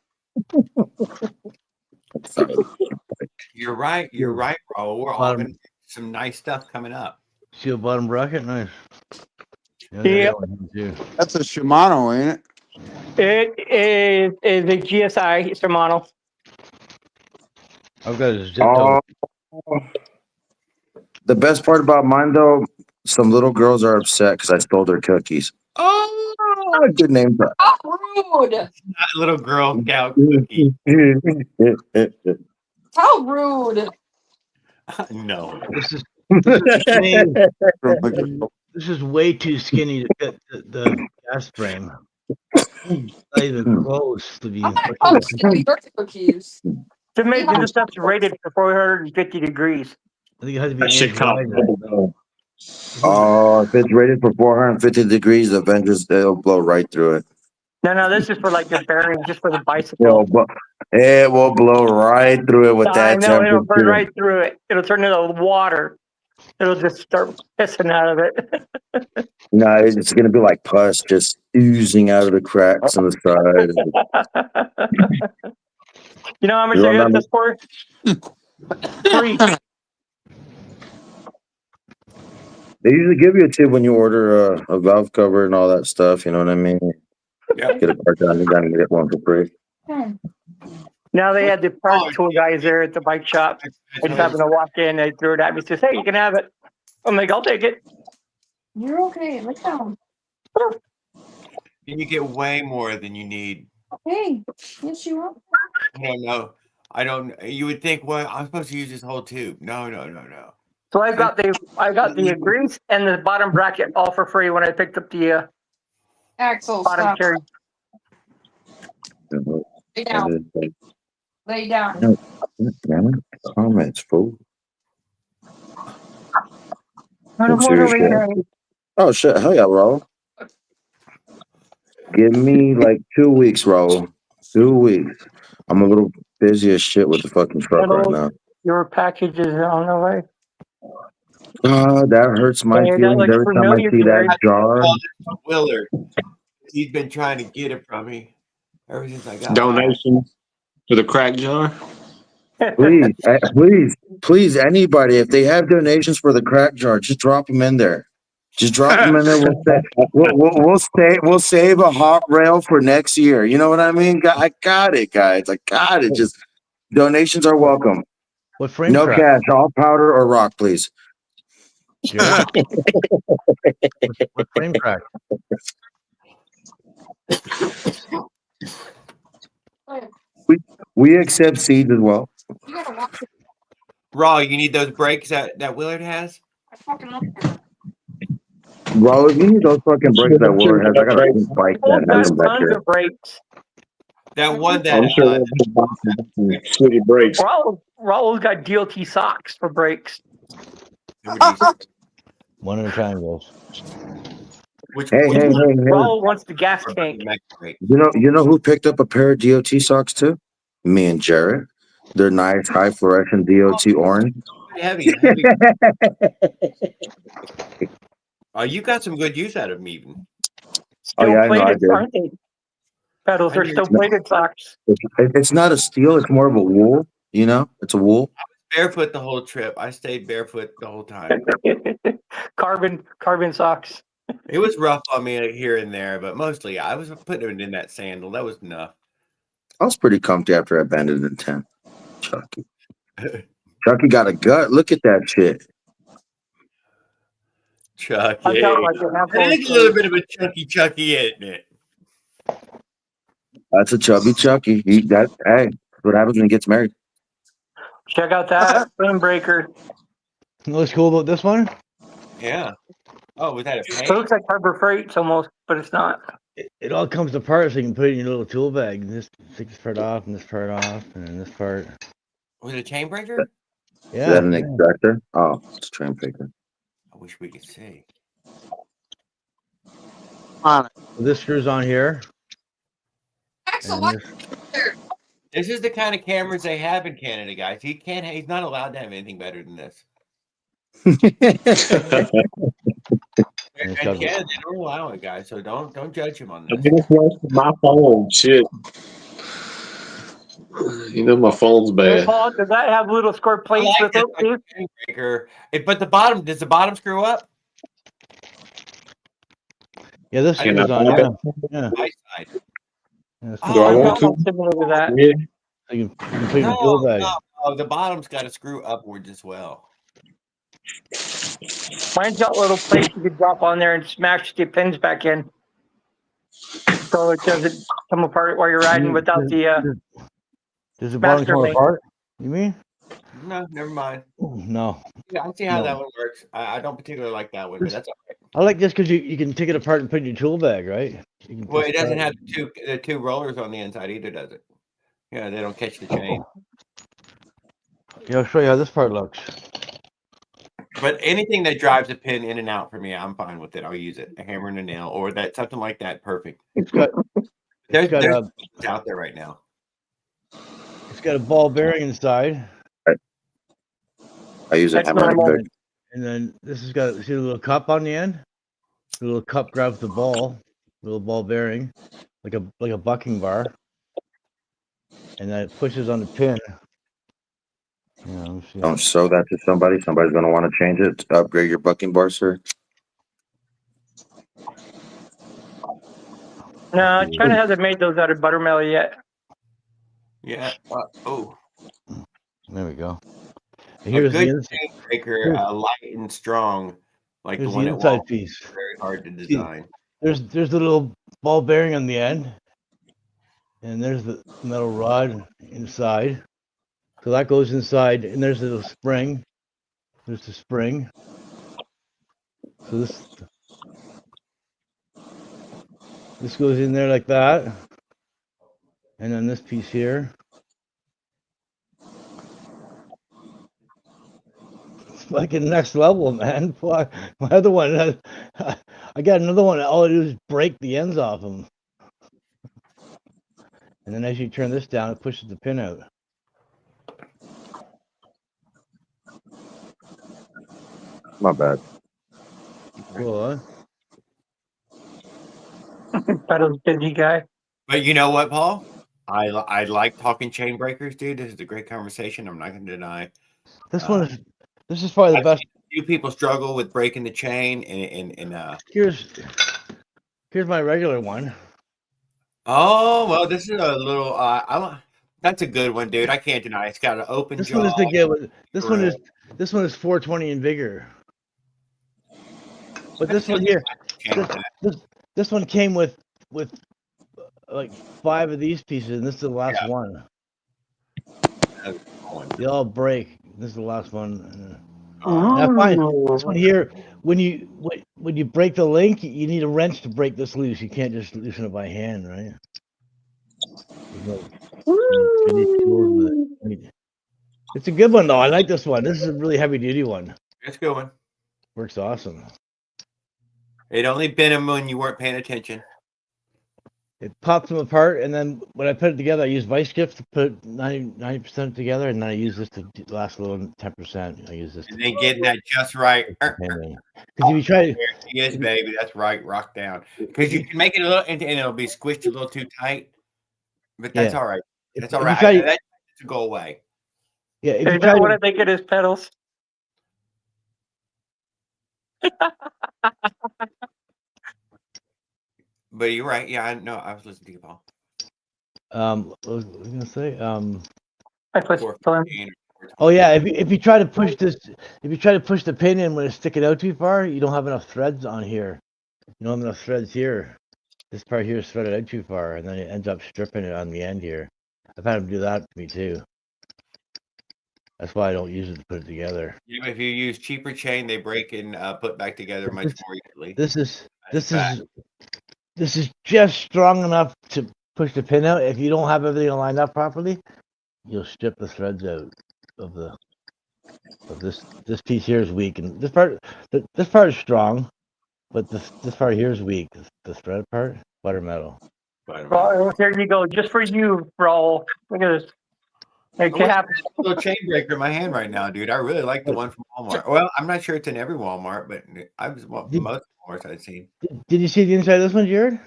You're right, bro. We're all gonna some nice stuff coming up. Steel bottom bracket, nice. Yep. That's a Shimano, ain't it? It is a GSI Shimano. I've got a zip toe. The best part about mine, though, some little girls are upset because I stole their cookies. Oh, good name. How rude. That little Girl Scout cookie. How rude. No. This is way too skinny to fit the gas frame. Not even close to being. Oh, your cookies. To make this stuff's rated for 450 degrees. I think it has to be. That shit cost $100. Oh, if it's rated for 450 degrees, the Avengers, they'll blow right through it. No, this is for like the bearing, just for the bicycle. It will blow right through it with I that know, it'll burn temperature. right through it. It'll turn into water. It'll just start pissing out of it. No, it's going to be like pus just oozing out of the cracks on the side. You know how much I got this for? 3. They usually give you a tip when you order a valve cover and all that stuff. You know what I mean? Yeah. Get a part down, you got to get one for free. Now they had the park tool guys there at the bike shop. I just happened to walk in. They threw it at me. Says, "Hey, you can have it." I'm like, "I'll take it." You're okay. Look down. And you get way more than you need. Hey, yes, you are. I don't know. I don't. You would think, well, I'm supposed to use this whole tube. No. So I got the grease and the bottom bracket all for free when I picked up the Axel, bottom stop. carry. Lay down. Lay down. Comments, fool. I don't want to lay down. Oh shit! Hell yeah, Raul. Give me like 2 weeks, Raul. 2 weeks. I'm a little busy as shit with the fucking truck right now. Your package is on the way. That hurts my Yeah, that feelings looks every time I familiar, see Gary. that jar. Willard. He's been trying to get it from me ever since I got Donation to the crack jar. Please, anybody, if they have donations for the crack jar, just drop them in there. Just drop them in there. We'll save a hot rail for next year. You know what I mean? I got it, guys. I got it. Just donations are welcome. What frame No crack? cash, all powder or rock, please. Jared? What frame crack? We accept seeds as well. You gotta walk. Raw, you need those brakes that Willard has? I fucking love it. Bro, if you need those fucking brakes that Willard has, I got a sweet bike Oh, that has them back tons here. of brakes. That one I'm that sure shitty brakes. Raul's got DOT socks for brakes. One at a time, guys. Hey. Raul wants the gas tank. You know who picked up a pair of DOT socks too? Me and Jared. They're nice, high fluorescent DOT orange. Heavy. Oh, you got some good use out of them even. Oh, yeah, I know, I Plated, did. aren't they? Pedals are still plated socks. It's not a steel, it's more of a wool, you know? It's a wool. Barefoot the whole trip. I stayed barefoot the whole time. Carbon socks. It was rough on me here and there, but mostly I was putting it in that sandal. That was enough. I was pretty comfy after I abandoned in 10. Chucky. Chucky got a gut. Look at that shit. Chucky. I got like a half There's a little bit of a Chucky, isn't it? That's a chubby Chucky. Hey, that's what happens when he gets married. Check out that windbreaker. You know what's cool about this one? Yeah. Oh, was that a It paint? looks like Harbor Freight's almost, but it's not. It all comes apart so you can put it in your little tool bag. Take this part off and this part off and then this part. Was it a chain breaker? Yeah. Is that an extractor? Oh, it's a train breaker. I wish we could see. So this screws on here. Axel, and what? this- This is the kind of cameras they have in Canada, guys. He's not allowed to have anything better than this. In Canada, they don't allow it, guys. So don't judge him on I this. just wasted my phone. Shit. You know my phone's bad. Paul, does that have little square I plates like with this it? like chain breaker. But does the bottom screw up? Yeah, this Can screws I on. buy Yeah. My side. Yeah, this Oh, Do I I want got to? one similar to that. Yeah. so you can put it in the tool bag. No, the bottom's got to screw upwards as well. Mine's got little plates you could drop on there and smash the pins back in. So it doesn't come apart while you're riding without the Does the bottom master come link. apart? You mean? No, never mind. No. Yeah, I see how No. that one works. I don't particularly like that one, but that's all right. I like this because you can take it apart and put it in your tool bag, right? You can Well, just it doesn't try have the two rollers on the inside either, does it? Yeah, they don't catch the chain. Yeah, I'll show you how this part looks. But anything that drives a pin in and out for me, I'm fine with it. I'll use it. A hammer and a nail or that something like that. Perfect. It's got There's got out there right now. it's got a ball bearing inside, I use a That's hammer and a normal. pick. and then this has got see the little cup on the end. The little cup grabs the ball, little ball bearing, like a bucking bar, and then it pushes on the pin. Yeah, let me see. Don't show that to somebody. Somebody's going to want to change it to upgrade your bucking bar, sir. No, China hasn't made those out of buttermilk yet. Yeah. Oh, There we go. a Here's the good inside. chain breaker, light and strong, like the Here's one the at inside Walmart. piece. Very hard to See, design. there's the little ball bearing on the end, and there's the metal rod inside. So that goes inside, and there's a little spring. There's the spring. So this goes in there like that, and then this piece here. It's fucking next level, man. My other one, I got another one. All I do is break the ends off them, and then as you turn this down, it pushes the pin out. My bad. Cool, huh? Pedal's busy guy. But you know what, Paul? I like talking chain breakers, dude. This is a great conversation. I'm not going to deny. This is probably the I've best. seen a few people struggle with breaking the chain, and Here's my regular one. oh well, this is a little. That's a good one, dude. I can't deny. It's got an open This jaw. one is to get with. This one correct. is 420 and bigger. But this one here, Chain with that. this one came with like 5 of these pieces, and this is the last Yeah. one. That's one. They all break. This is the last one. Oh, Now fine. This one here, when you break the link, you need a wrench to break this loose. You can't just loosen it by hand, right? You need tools with it. It's a good one though. I like this one. This is a really heavy duty one. that's a good one. Works awesome. It only bent them when you weren't paying attention. It pops them apart, and then when I put it together, I use vice grips to put 90% together, and then I use this to last a little 10%. I use this. And then getting that just right. Because if you try, Yes, baby, that's right. Rock down. Because you can make it a little, and it'll be squished a little too tight. But that's all right. That's all right. That should go away. Yeah, if you Is try that what I think it is, pedals? But you're right. Yeah, I know. I was listening to you, Paul. what was I gonna say? I put 415. Oh yeah, if you try to push this, if you try to push the pin in when it's sticking out too far, you don't have enough threads on here. You don't have enough threads here. This part here is threaded out too far, and then it ends up stripping it on the end here. I've had them do that to me too. That's why I don't use it to put it together. Yeah, if you use cheaper chain, they break and put back together much more easily. This is just strong enough to push the pin out. If you don't have everything lined up properly, you'll strip the threads out of this piece here is weak, and this part is strong, but this part here is weak. The thread part, butter metal. Well, here you go, just for you, Raul. Look at this. Make it happen. A little chain breaker in my hand right now, dude. I really like the one from Walmart. Well, I'm not sure it's in every Walmart, but most Walmarts I've seen. Did you see the inside of this one, Jared?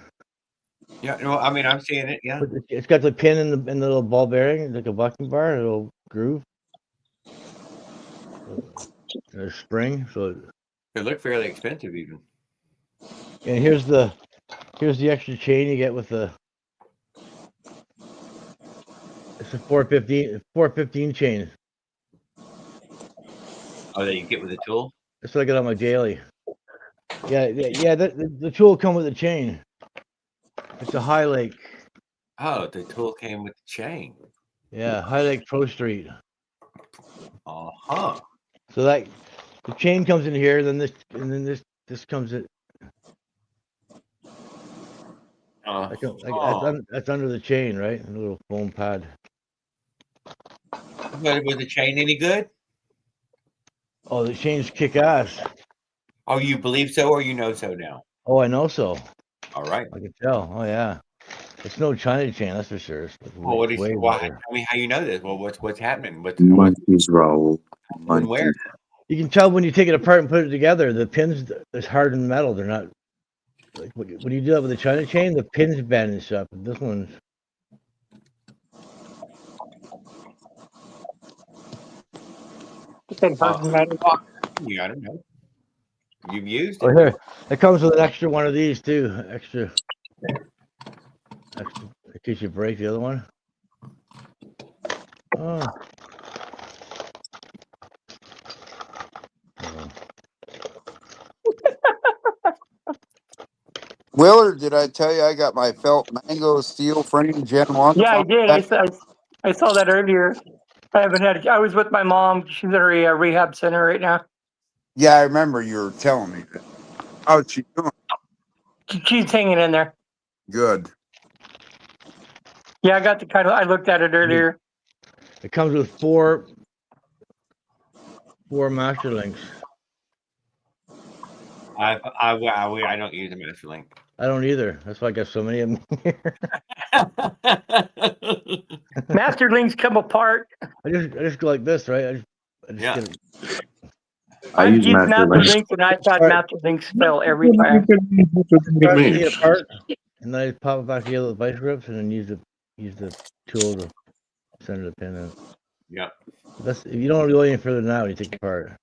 Yeah, no, I mean I'm seeing it. Yeah, It's got the pin and the little ball bearing, like a bucking bar, a little groove, a spring. So it looked fairly expensive, even. and here's the extra chain you get with the. It's a 415 chain. Oh, that you get with the tool? That's what I got on my daily. Yeah. The tool will come with the chain. It's a High Lake. Oh, the tool came with the chain. Yeah, High Lake Pro Street. Uh-huh. So that the chain comes in here, then this comes in. That's under the chain, right? A little foam pad. But was the chain any good? Oh, the chains kick ass. Oh, you believe so, or you know so now? Oh, I know so. All right. I can tell. Oh yeah, it's no China chain, that's for sure. Well, what do you? Well, tell me how you know this. Well, what's happening? Monkeys, Raul. And where? You can tell when you take it apart and put it together. The pins, it's hardened metal. They're not like when you do that with the China chain. The pins bend and stuff. This one's. Yeah, I don't know. You've used it. Oh, here. It comes with an extra one of these too. Extra in case you break the other one. Oh. Willard, did I tell you I got my felt mango steel frame Gen 1? Yeah, I did. I saw that earlier. I haven't had. I was with my mom. She's at a rehab center right now. Yeah, I remember you were telling me that. How's she doing? She's hanging in there. Good. Yeah, I got the kind of. I looked at it earlier. It comes with four master links. I don't use a master link. I don't either. That's why I got so many of them here. Master links come apart. I just go like this, right? I just Yeah. get it. I I've use used master master links. links and I've had master links fail every time. Start it apart, and then I pop it back together with vice grips, and then use the tool to center the pin in. Yeah. That's if you don't go any further than that when you take it apart.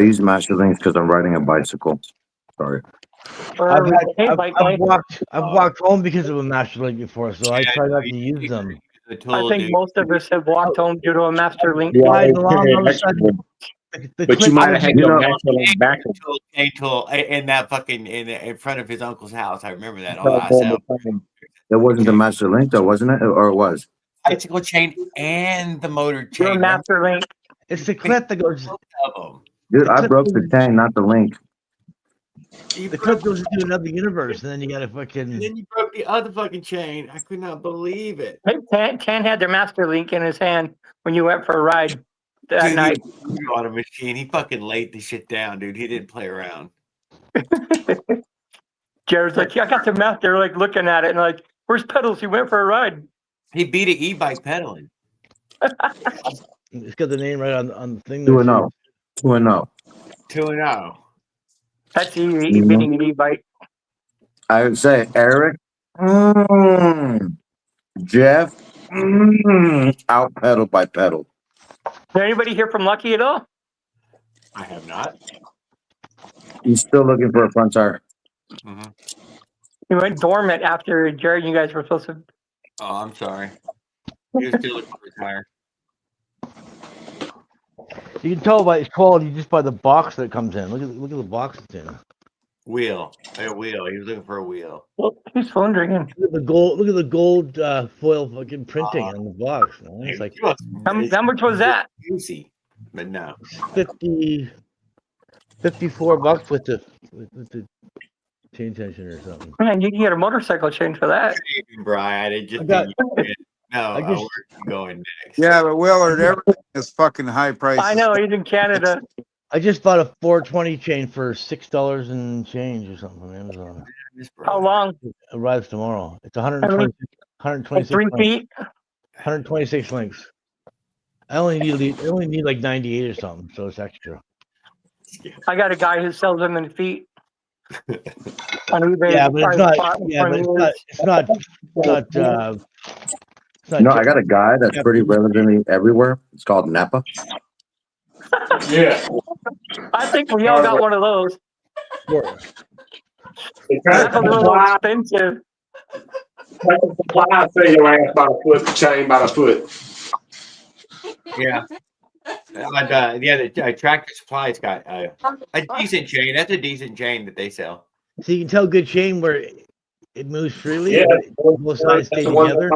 I use master links because I'm riding a bicycle. Sorry. I've walked home because of a master link before, so I try not to use them. The tool, I think dude. most of us have walked home due to a master link. Sliding along, all of a sudden, the But you clip might have had goes- your master link back. Tool in that fucking in front of his uncle's house. I remember that. That wasn't the master link, though, wasn't it? Or it was? Bicycle chain and the motor chain. Your master link. It's the clip that goes. Both of them. Dude, I broke the chain, not the link. You The broke- clip goes into another universe, and then you gotta and fucking. then you broke the other fucking chain. I could not believe it. Tan had their master link in his hand when you went for a ride that Dude, night. he was on a machine. He fucking laid the shit down, dude. He didn't play around. Jared's like, yeah, I got the master. They're like looking at it and like, where's pedals? He went for a ride. He beat an e-bike pedaling. It's got the name right on the thing. 2-0. 2-0. 2-0. That's easy beating an e-bike. I would say Eric, Jeff, out pedal by pedal. Did anybody hear from Lucky at all? I have not. He's still looking for a front tire. Mm-hmm. He went dormant after Jared and you guys were supposed to. Oh, I'm sorry. He was still looking for a tire. You can tell by its quality just by the box that it comes in. Look at the box it's in. Wheel. A wheel. He was looking for a wheel. Well, he's wondering. Look at the gold foil fucking printing on the box. Man. It's like How much was that? Juicy, but no. 54 bucks with the chain tension or something. Man, you can get a motorcycle chain for that. Brian, it just I where you going next? Yeah, but Willard, everything is fucking high prices. I know, he's in Canada. I just bought a 420 chain for $6 and change or something on Amazon. How long? It arrives tomorrow. It's Like 126 3 links. feet? 126 links. I only need like 98 or something, so it's extra. I got a guy who sells them in feet. On eBay. Yeah, but it's not. No, I got a guy that's pretty relevantly everywhere. It's called Napa. Yeah. I think we all got one of those. That's a little expensive. Supply say your ass by the foot, chain by the foot. Yeah. The Tractor Supply's got a decent chain. That's a decent chain that they sell. So you can tell good chain where it moves freely. Yeah, Both sides stay together.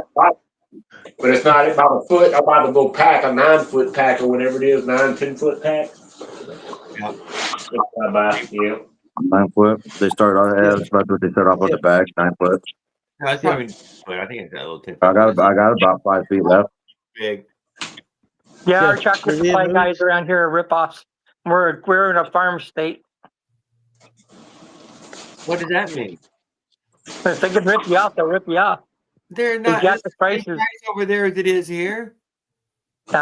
But it's not about a foot. I'm about to go pack a 9-foot pack or whatever it is, 10-foot pack. Yeah. Yeah. 9 foot. They start off. That's what they start off on the back. 9 foot. No, it's not even, but I think it's a little 10. I got about 5 feet left. Big. Yeah, our Tractor Supply guys around here are ripoffs. We're in a farm state. What does that mean? If they can rip you off, they'll rip you off. They're not They got the prices. over there as it is here. We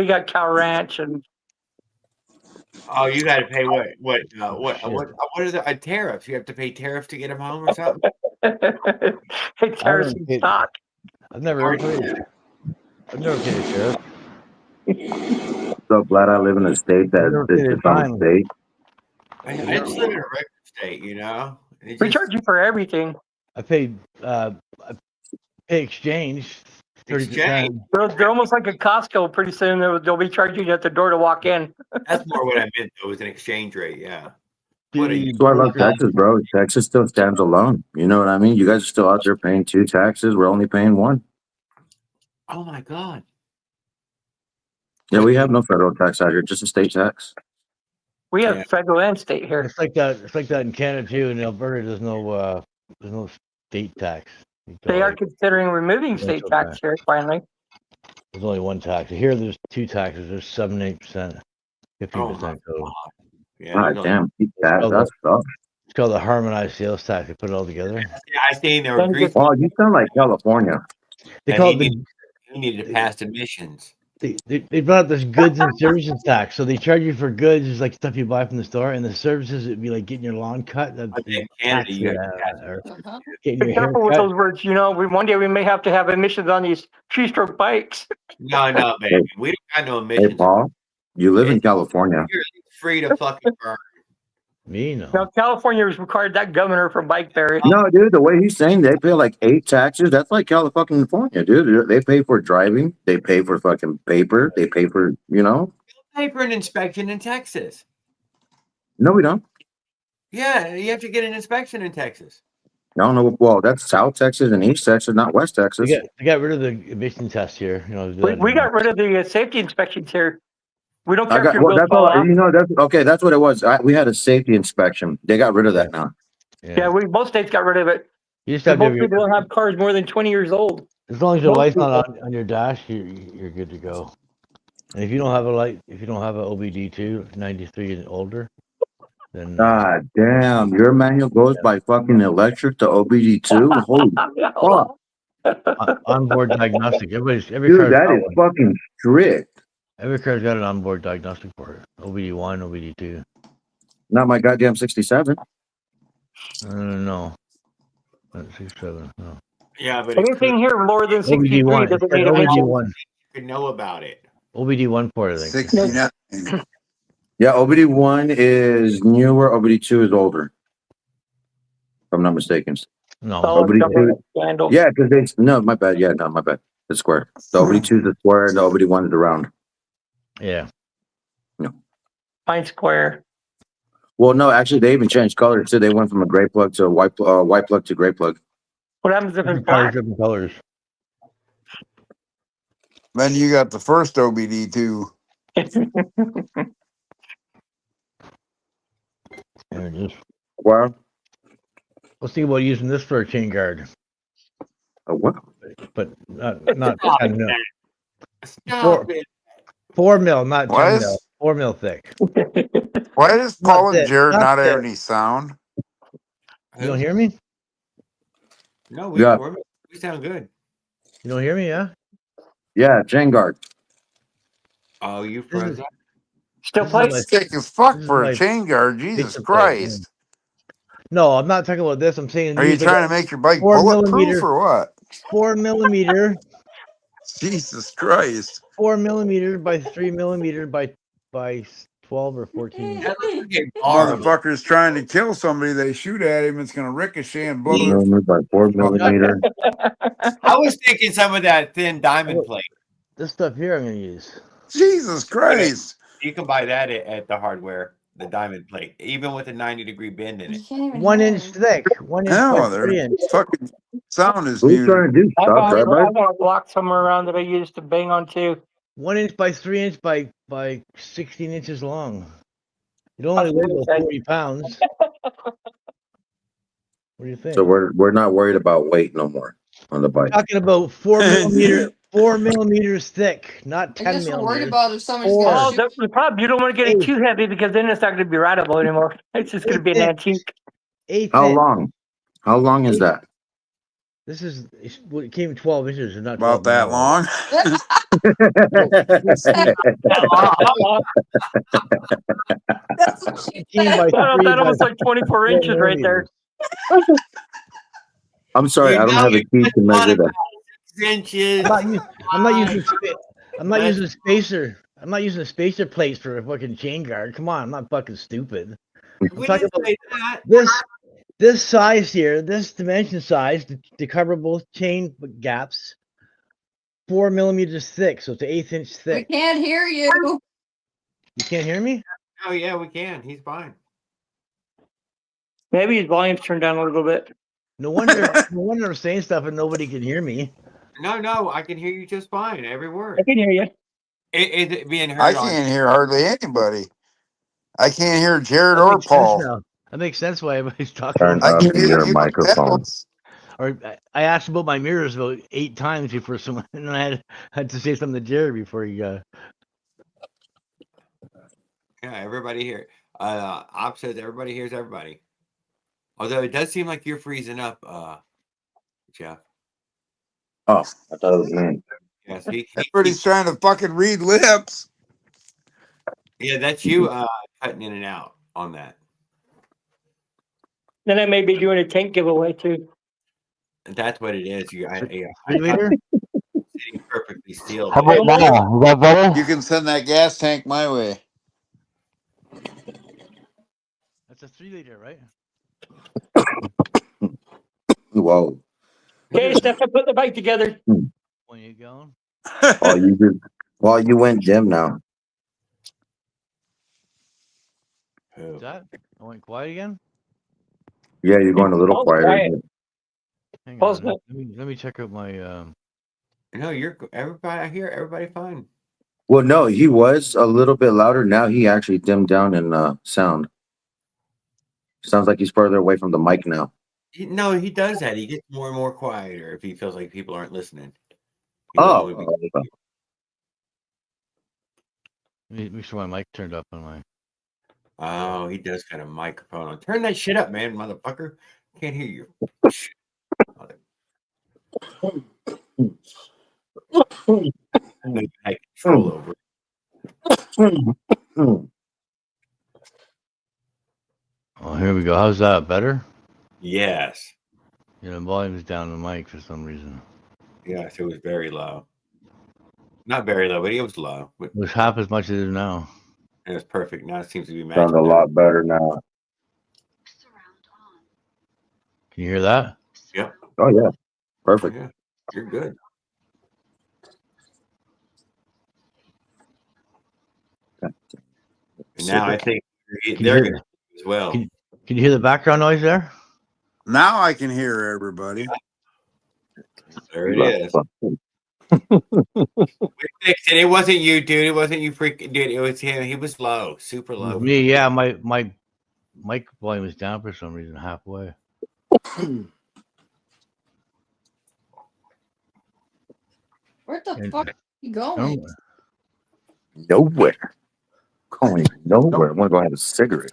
got Cow Ranch and Oh, you got to pay what are the tariffs? You have to pay tariffs to get them home or something. tariffs and stock. I've never paid a tariff. So glad I live in a state that is on a state. I just live in a regular state, you know. We charge you for everything. I paid exchange 30%. They're almost like a Costco. Pretty soon they'll be charging you at the door to walk in. That's more what I meant. Though, was an exchange rate. Yeah. Duty, That's why I love brokerage. Texas, bro. Texas still stands alone. You know what I mean? You guys are still out there paying 2 taxes. We're only paying 1. Oh my God. Yeah, we have no federal tax out here, just a state tax. We have Yeah. federal and state here. It's like that. It's like that in Canada too. In Alberta, there's no state tax. They are considering removing state tax here finally. There's only one tax. Here, there's 2 taxes. There's 7, 8%, 15% total. Yeah. God damn, keep that. That's tough. It's called the harmonized sales tax. They put it all together. Yeah, I seen there were Greek. Oh, you sound like California. They And call he it He needed to pass emissions. they brought up this goods and services tax. So they charge you for goods, it's like stuff you buy from the store, and the services it'd be like getting your lawn cut. That's But in the Canada, tax you for have to that, pass or Uh-huh. getting Be your hair careful with cut. those words. You know, one day we may have to have emissions on these three-stroke bikes. No, baby. We don't got no Hey, emissions. Paul, you live in California. You're free to fucking burn. Me no. Now, California has required that governor from bike barrier. No, dude, the way he's saying they pay like 8 taxes, that's like California, dude. They pay for driving, they pay for fucking paper, they pay for, Pay for an inspection in Texas. No, we don't. Yeah, you have to get an inspection in Texas. I don't know. Well, that's South Texas and East Texas, not West Texas. They got rid of the emission test here. We got rid of the safety inspections here. We don't care I got, if your well, wheels that's fall all. off. That's okay. That's what it was. We had a safety inspection. They got rid of that now. Yeah, both states got rid of it. You just have to Most have your, people don't have cars more than 20 years old. as long as your most light's not on your dash, you're good to go. And if you don't have a light, if you don't have a OBD2 93 and older, then God damn, your manual goes by fucking electric to OBD2. Holy fuck, onboard diagnostic. Every dude, car's that got is one. fucking strict. Every car's got an onboard diagnostic for it. OBD1, OBD2. Not my goddamn 67. No. 67. No. Yeah, but Anything here lower than 63 OBD1. doesn't need a OBD1. mention. you could know about it. OBD1 port, I think. 69. Yeah, OBD1 is newer. OBD2 is older. If I'm not mistaken. No. Oh, OBD2. government scandal. Yeah, because no, my bad. Yeah, no, my bad. It's square. The OBD2 is the square, and the OBD1 is the round. Yeah. Pine Square. Well, no, actually, they even changed colors too. They went from a gray plug to a white plug to gray plug. What happens if it's black? Different colors. Then you got the first OBD2. There it is. Well, Let's think about using this for a chain guard, what? but not 10 mil. Stop it. 4 mil, not 10 What? mil. 4 mil thick. Why does Paul Not and that- Jared not not that- have any sound? You don't hear me? No, we sound good. You don't hear me? Yeah. Yeah, chain guard. Oh, you This froze is- up? Still This is play? my- Thick as fuck This is for my a chain guard. Jesus pizza plate, Christ. No, I'm not talking about this. I'm saying Are you use trying like to make your bike 4 bulletproof millimeter. or what? 4 millimeter, Jesus Christ. 4 millimeter by 3 millimeter by 12 or 14. That looks like a bar. Motherfucker's trying to kill somebody. They shoot at him. It's going to ricochet and blow 4 their. millimeter by 4 millimeter. I was thinking some of that thin diamond plate. This stuff here I'm gonna use. Jesus Christ. You can buy that at the hardware, the diamond plate, even with a 90-degree bend in You it. can't even 1 hear inch him. thick. 1 inch No, by they're 3 inch. fucking sound is What are you muted. trying to do? I Stop, got drive-by? a block somewhere around that I used to bang on too. 1 inch by 3 inch by 16 inches long. It only That's weighs what it about said. 40 pounds. What do you think? So we're not worried about weight no more on the bike. Talking about 4 millimeters, 4 millimeters thick, not I 10 guess we're worried millimeters. about if somebody's Or- gonna Oh, shoot. the problem, you don't want to get it Hey. too heavy because then it's not going to be rideable anymore. It's just going to be an antique. 8 How inch. long? How long is that? This is it came 12 inches, and not About 12 that millimeters. long? That's what she 18 by said. 3 That by almost like 24 4 inches right there. millimeters. I'm sorry, You I don't know have a you key just to measure wanna that. 6 inches. I'm not using I'm not Let's- using a spacer. I'm not using a spacer plates for a fucking chain guard. Come on, I'm not fucking stupid. We talking didn't about- say that. This This size here, this dimension size, to cover both chain gaps, 4 millimeters thick, so it's an 1/8 inch We thick. can't hear you. You can't hear me? Oh yeah, we can. He's fine. Maybe his volume's turned down a little bit. No wonder I'm saying stuff and nobody can hear me. No, I can hear you just fine. Every I word. can hear you. It being heard I on. can't hear hardly anybody. I can't hear Jared That or makes sense Paul. now. That makes sense why everybody's talking. Turn I up can hear your you microphone. Or I asked about my mirrors about 8 times before someone, and I had to say something to Jared before he Yeah, everybody here. Op says everybody hears everybody. Although it does seem like you're freezing up, Jeff. Oh, I thought it was me. Yes, Everybody's trying to fucking read lips. yeah, that's you cutting in and out on that. Then I may be doing a tank giveaway too. That's what it is. I 3 thought liter. sitting perfectly still. How but about now? Is that better? You can send that gas tank my way. That's a 3 liter, right? Whoa. Okay, Stefan, put the bike together. 28 gallon. Oh, you went dim now. Is that? I went quiet again. Yeah, you're going a little Paul's quieter. quiet. Hang Paul's on. not- Let me check out my. No, you're everybody. I hear everybody fine. Well, no, he was a little bit louder. Now he actually dimmed down in sound. Sounds like he's further away from the mic now. No, he does that. He gets more and more quieter if he feels like people aren't listening. He will Oh, only be- Let me sure my mic turned up on my. Oh, he does got a microphone on. Turn that shit up, man, motherfucker. Can't hear you. No, you had control over it. Oh, here we go. How's that? Better? Yes. Yeah, the volume's down the mic for some reason. Yes, it was very low. Not very low, but it was low. But It was half as much as it is now. it was perfect. Now it seems to be sounds matching. a lot better now. Can you hear that? Yep. Oh yeah, perfect. Yeah, you're good. And now I think they're going to as well. Can you hear the background noise there? Now I can hear everybody. There it is. We fixed it. It wasn't you, dude. It wasn't you, freaking dude. It was him. He was low, super low. Me, yeah. My mic volume was down for some reason halfway. Where the fuck are you going? Nowhere. Going nowhere. I'm gonna go have a cigarette.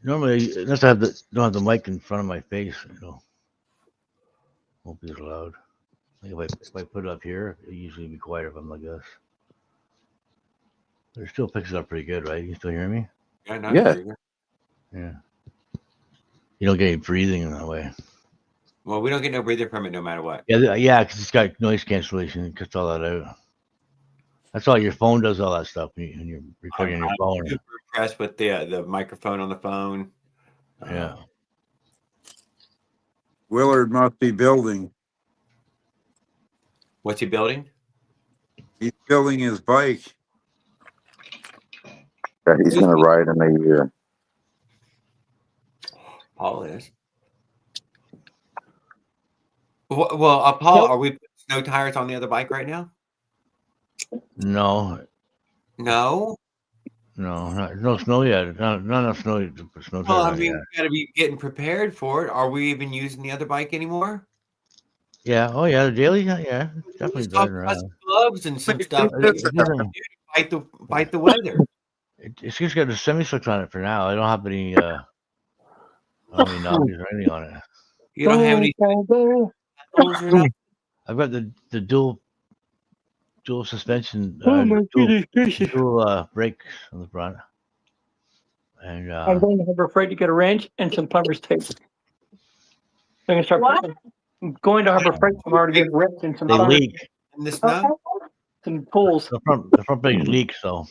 Normally, unless I don't have the mic in front of my face, won't be as loud. Like if I put it up here, it usually be quieter if I'm like this. But it still picks it up pretty good, right? You still hear me? Yeah, no, Yeah. Yeah. You don't get any breathing in that way. Well, we don't get no breather from it no matter what. Yeah, because it's got noise cancellation. It cuts all that out. That's all your phone does. All that stuff when you're recording on your phone. I'm super impressed with the microphone on the phone. Yeah. Willard must be building. What's he building? He's building his bike. That he's gonna ride in a year. Paul is. Well, Paul, Nope. are we putting snow tires on the other bike right now? No, No. no snow yet. Not enough snow to put snow Well, tires I on mean, yet. we got to be getting prepared for it. Are we even using the other bike anymore? Yeah. Oh yeah. The daily. Yeah. Definitely We still driving got some around. gloves and some stuff It doesn't. fight the weather. It's just got a semi-slicks on it for now. I don't have any. I don't have any knobbies or anything on it. You don't have any pedals or nothing? I've got the dual suspension, Oh my goodness gracious. dual brakes on the front, and I'm going to Harbor Freight to get a wrench and some plumber's tape. I'm gonna start. I'm going to Harbor Freight tomorrow to get a wrench and some they plumber's leak. In the snow? some tools. The front brakes leak, so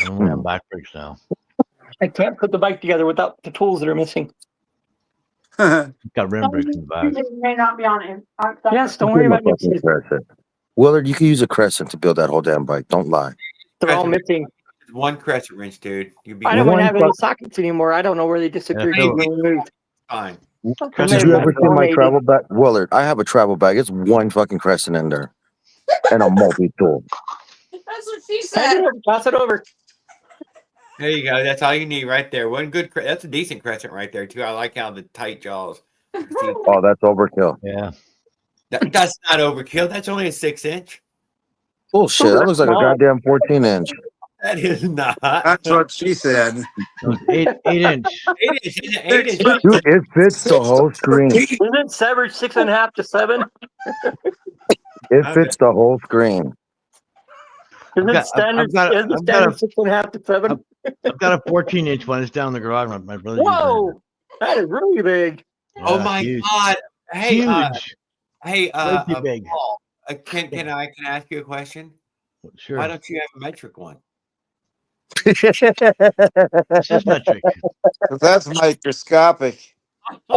I'm gonna have back brakes now. I can't put the bike together without the tools that are missing. Got rim brakes in the back. May not be on it. Yes, don't Give worry him a about fucking it. crescent. Willard, you can use a crescent to build that whole damn bike. Don't lie. They're all missing. One crescent wrench, dude. You'll be I don't One have any fuck- sockets anymore. I don't know where they disappeared. Phil- They were removed. fine. They Crescent may Did you have ever been see my donated. travel bag? Willard, I have a travel bag. It's one fucking crescent in there. And a multi-tool. That's what she Pass said. it over. Pass it over. There you go. That's all you need right there. One good. That's a decent crescent right there too. I like how the tight jaws. You can see Oh, that's overkill. Yeah. that's not overkill. That's only a 6-inch. Bullshit. That looks like a Small. goddamn 14-inch. That is not. That's what she said. No, it's 8-inch. 8-inch. It's an 8-inch. Dude, it fits the whole screen. Isn't it severed 6.5 to 7? It fits the whole screen. Isn't got- it standard? I've got- Isn't it I've got a- standard 6.5 to 7? I've got a 14-inch one. It's down in the garage. My brother. Whoa, that is really big. Oh my God. Hey, Huge. hey, Way too big. Paul, can I ask you a question? Sure. Why don't you have a metric one? This is metric. That's microscopic.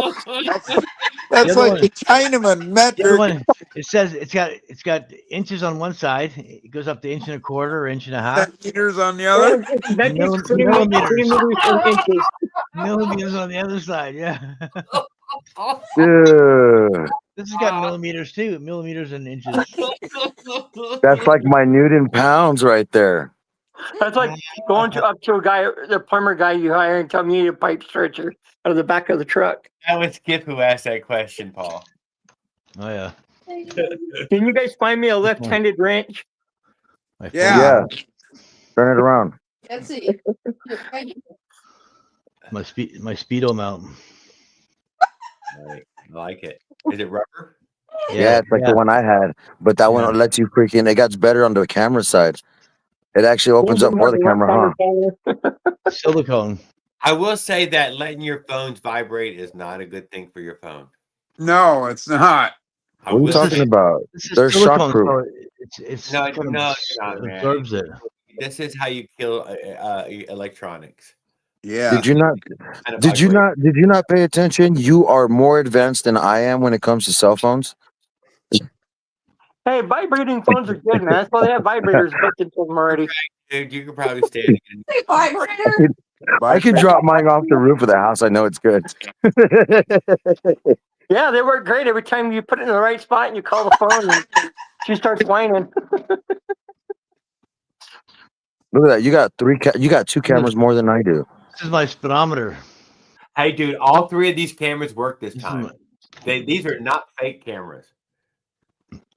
That's other like one- the Chinaman The other metric. one, it says it's got inches on one side. It goes up to 1.25 inches or 1.5 inches. Meters on the other. Millimeters and inches. Millimeters on the other side. Yeah. Dude, This has got millimeters too. Millimeters and inches. that's like minute in pounds right there. That's like going up to a guy, the plumber guy you hire, and tell me you need a pipe stretcher out of the back of the truck. That was Skip who asked that question, Paul. Oh yeah. Can you guys find me a left-handed wrench? My Yeah. Yeah. Turn it around. Let's see. My speedo mount. Right. I like it. Is it rubber? Yeah, it's like the one I had. But that one lets you freaking, it gets better on the camera side. It actually opens up for the camera, huh? Silicone. I will say that letting your phones vibrate is not a good thing for your phone. No, it's not. I What are you will talking say- about? This is They're silicone, shockproof. so it's No, kind of no, it's not, man. absorbs it. This is how you kill electronics. Yeah. Did you not? Kind of Did you vibrate. not? Did you not pay attention? You are more advanced than I am when it comes to cell phones. Hey, vibrating phones are good, man. That's why they have vibrators built into them already. Dude, you could probably stand it. Hey, vibrator. I can drop mine off the roof of the house. I know it's good. Yeah, they work great every time you put it in the right spot and you call the phone and she starts whining. Look at that. You got you got two cameras more than I do. This is my speedometer. Hey, dude, all three of these cameras work this This is time. These are not fake cameras.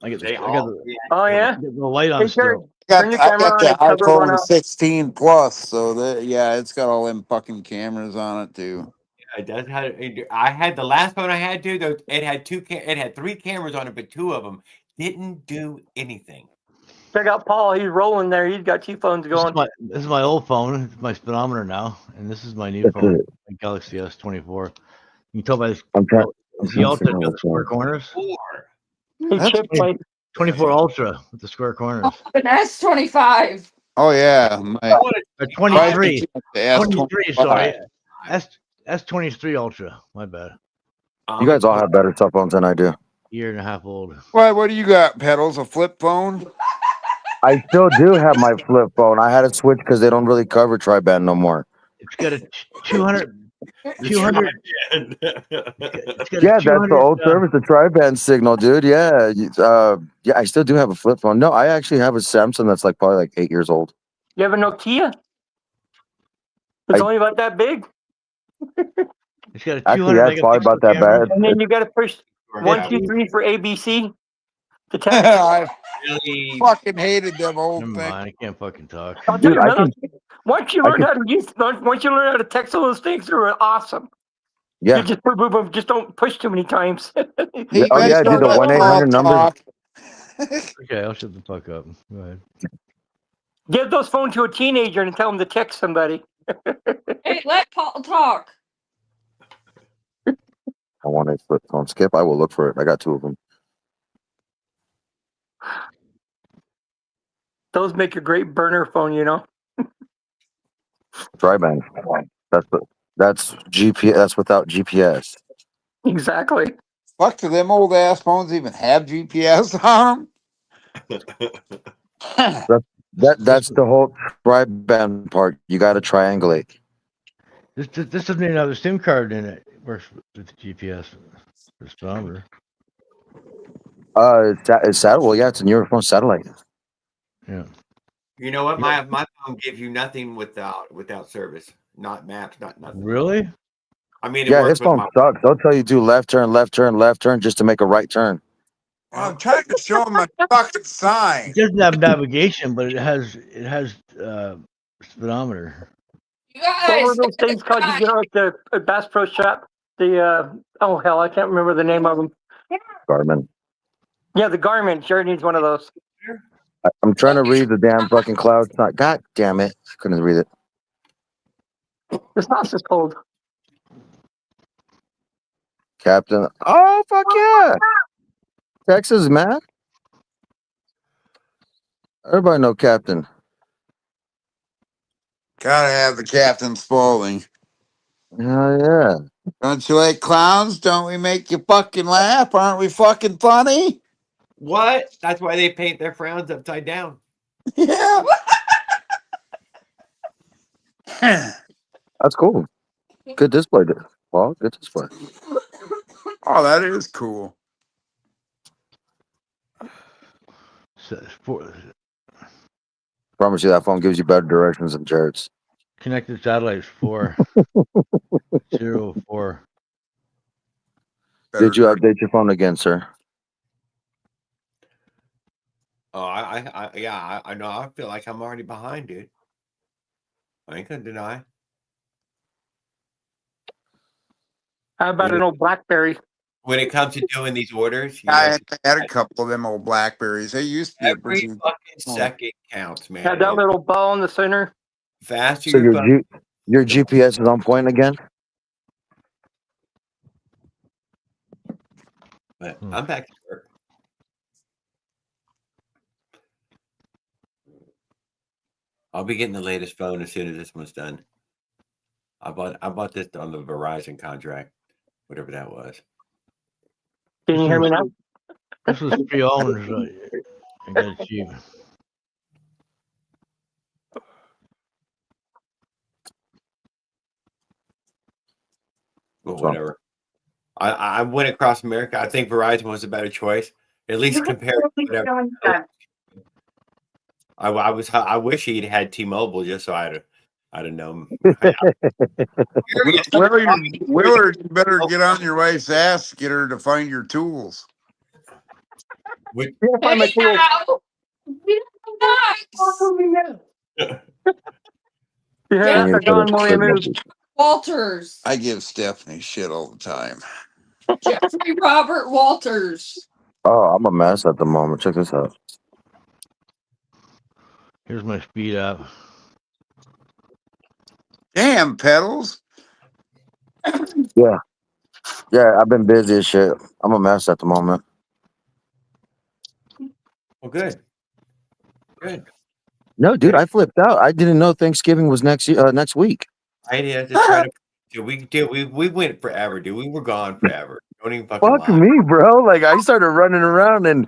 I get They the, I got all. the, Oh, yeah? I got the light on Hey, Terry, still. turn your I camera got on the and cover one iPhone up. 16 Plus, so that yeah, it's got all them fucking cameras on it too. It does have. I had the last phone I had, dude. It had it had 3 cameras on it, but 2 of them didn't do anything. Check out Paul. He's rolling there. He's got 2 phones going. This is my old phone. It's my speedometer now, and this is my new That's phone, it. my Galaxy S24. You can tell by this. I'm trying. The Ultra got the square corners. 4. He chipped my 24 Ultra with the square corners. An S25. Oh yeah, my Or 23. the S25. 23. Sorry. S23 Ultra. My bad. You guys all have better cell phones than I do. Year and a half old. Why? What do you got? Pedals? A flip phone? I still do have my flip phone. I had to switch because they don't really cover tri-band no more. It's got a 200. 200. It's got a Yeah, that's the 200, old service, the tri-band signal, dude. Yeah, yeah, I still do have a flip phone. No, I actually have a Samsung that's like probably like 8 years old. You have a Nokia? It's I- only about that big. It's got a 200 Actually, that's probably about that camera. bad. And then you got to push 1, 2, 3 for ABC to 10. I Really, fucking hated them old Never things. mind, I can't fucking talk. I'll tell Dude, you, I man, can- once you learn how to use, once you learn how to text those things, they're awesome. Yeah. You just boom, boom, boom, just don't push too many times. Oh, yeah, dude, the 1-800 number. Okay, I'll shut the fuck up. Go ahead. Give those phones to a teenager and tell them to text somebody. Hey, let Paul talk. I want a flip phone. Skip, I will look for it. I got 2 of them. Those make a great burner phone, you know. Tri-band. That's GPS. That's without GPS. Exactly. Fuck, do them old ass phones even have GPS on them? That's the whole tri-band part. You got to triangulate. This doesn't even have a SIM card in it. Works with GPS. For speedometer. It's satellite. Well, yeah, it's a newer phone satellite. Yeah. You know what? Yeah. My phone gives you nothing without service. Not maps, not nothing. Really? I mean, it Yeah, works his with phone my. sucks. They'll tell you do left turn, left turn, left turn, just to make a right turn. I'm trying to show him a fucking sign. It doesn't have navigation, but it has speedometer. You What were guys, those things called you get at the Bass Pro Shop? The oh hell, I can't remember the name of them. Garmin. Yeah, the Garmin sure needs one of those. I'm trying to read the damn fucking cloud. It's not. God damn it! I couldn't read it. It's not so cold. Captain. Oh fuck yeah! Texas, man. Everybody know Captain. Gotta have the Captain Spaulding. Hell yeah. Don't you like clowns? Don't we make you fucking laugh? Aren't we fucking funny? What? That's why they paint their frowns upside down. Yeah. That's cool. Good display, Paul. Good display. Oh, that is cool. Promise you that phone gives you better directions than Jared's. Connected satellites 404. Did you update your phone again, sir? Oh, I know. I feel like I'm already behind, dude. I ain't gonna deny. How about an old BlackBerry? When it comes to doing these orders, I had a couple of them old Blackberries. They used to be a every pretty. fucking second counts, man. Had that little ball in the center. Faster So your phone. your GPS is on point again? But I'm back to work. I'll be getting the latest phone as soon as this one's done. I bought this on the Verizon contract, whatever that was. Can you hear me now? This was pre-owned. I got it cheap. But whatever. I went across America. I think Verizon was a better choice, at least compared to whatever. I wish he'd had T-Mobile just so I'd have known. Willard, you better get on your wife's ass to get her to find your tools. Which, Find my tools. nice. You hear that? They're gone when we move. Walters. I give Stephanie shit all the time. Jeffrey Robert Walters. Oh, I'm a mess at the moment. Check this out. Here's my speed app. Damn, pedals. Yeah. Yeah, I've been busy as shit. I'm a mess at the moment. well, good. Good. No, dude, I flipped out. I didn't know Thanksgiving was next week. I had to try to. We went forever, dude. We were gone forever. Don't even fucking Fuck lie. me, bro. Like I started running around and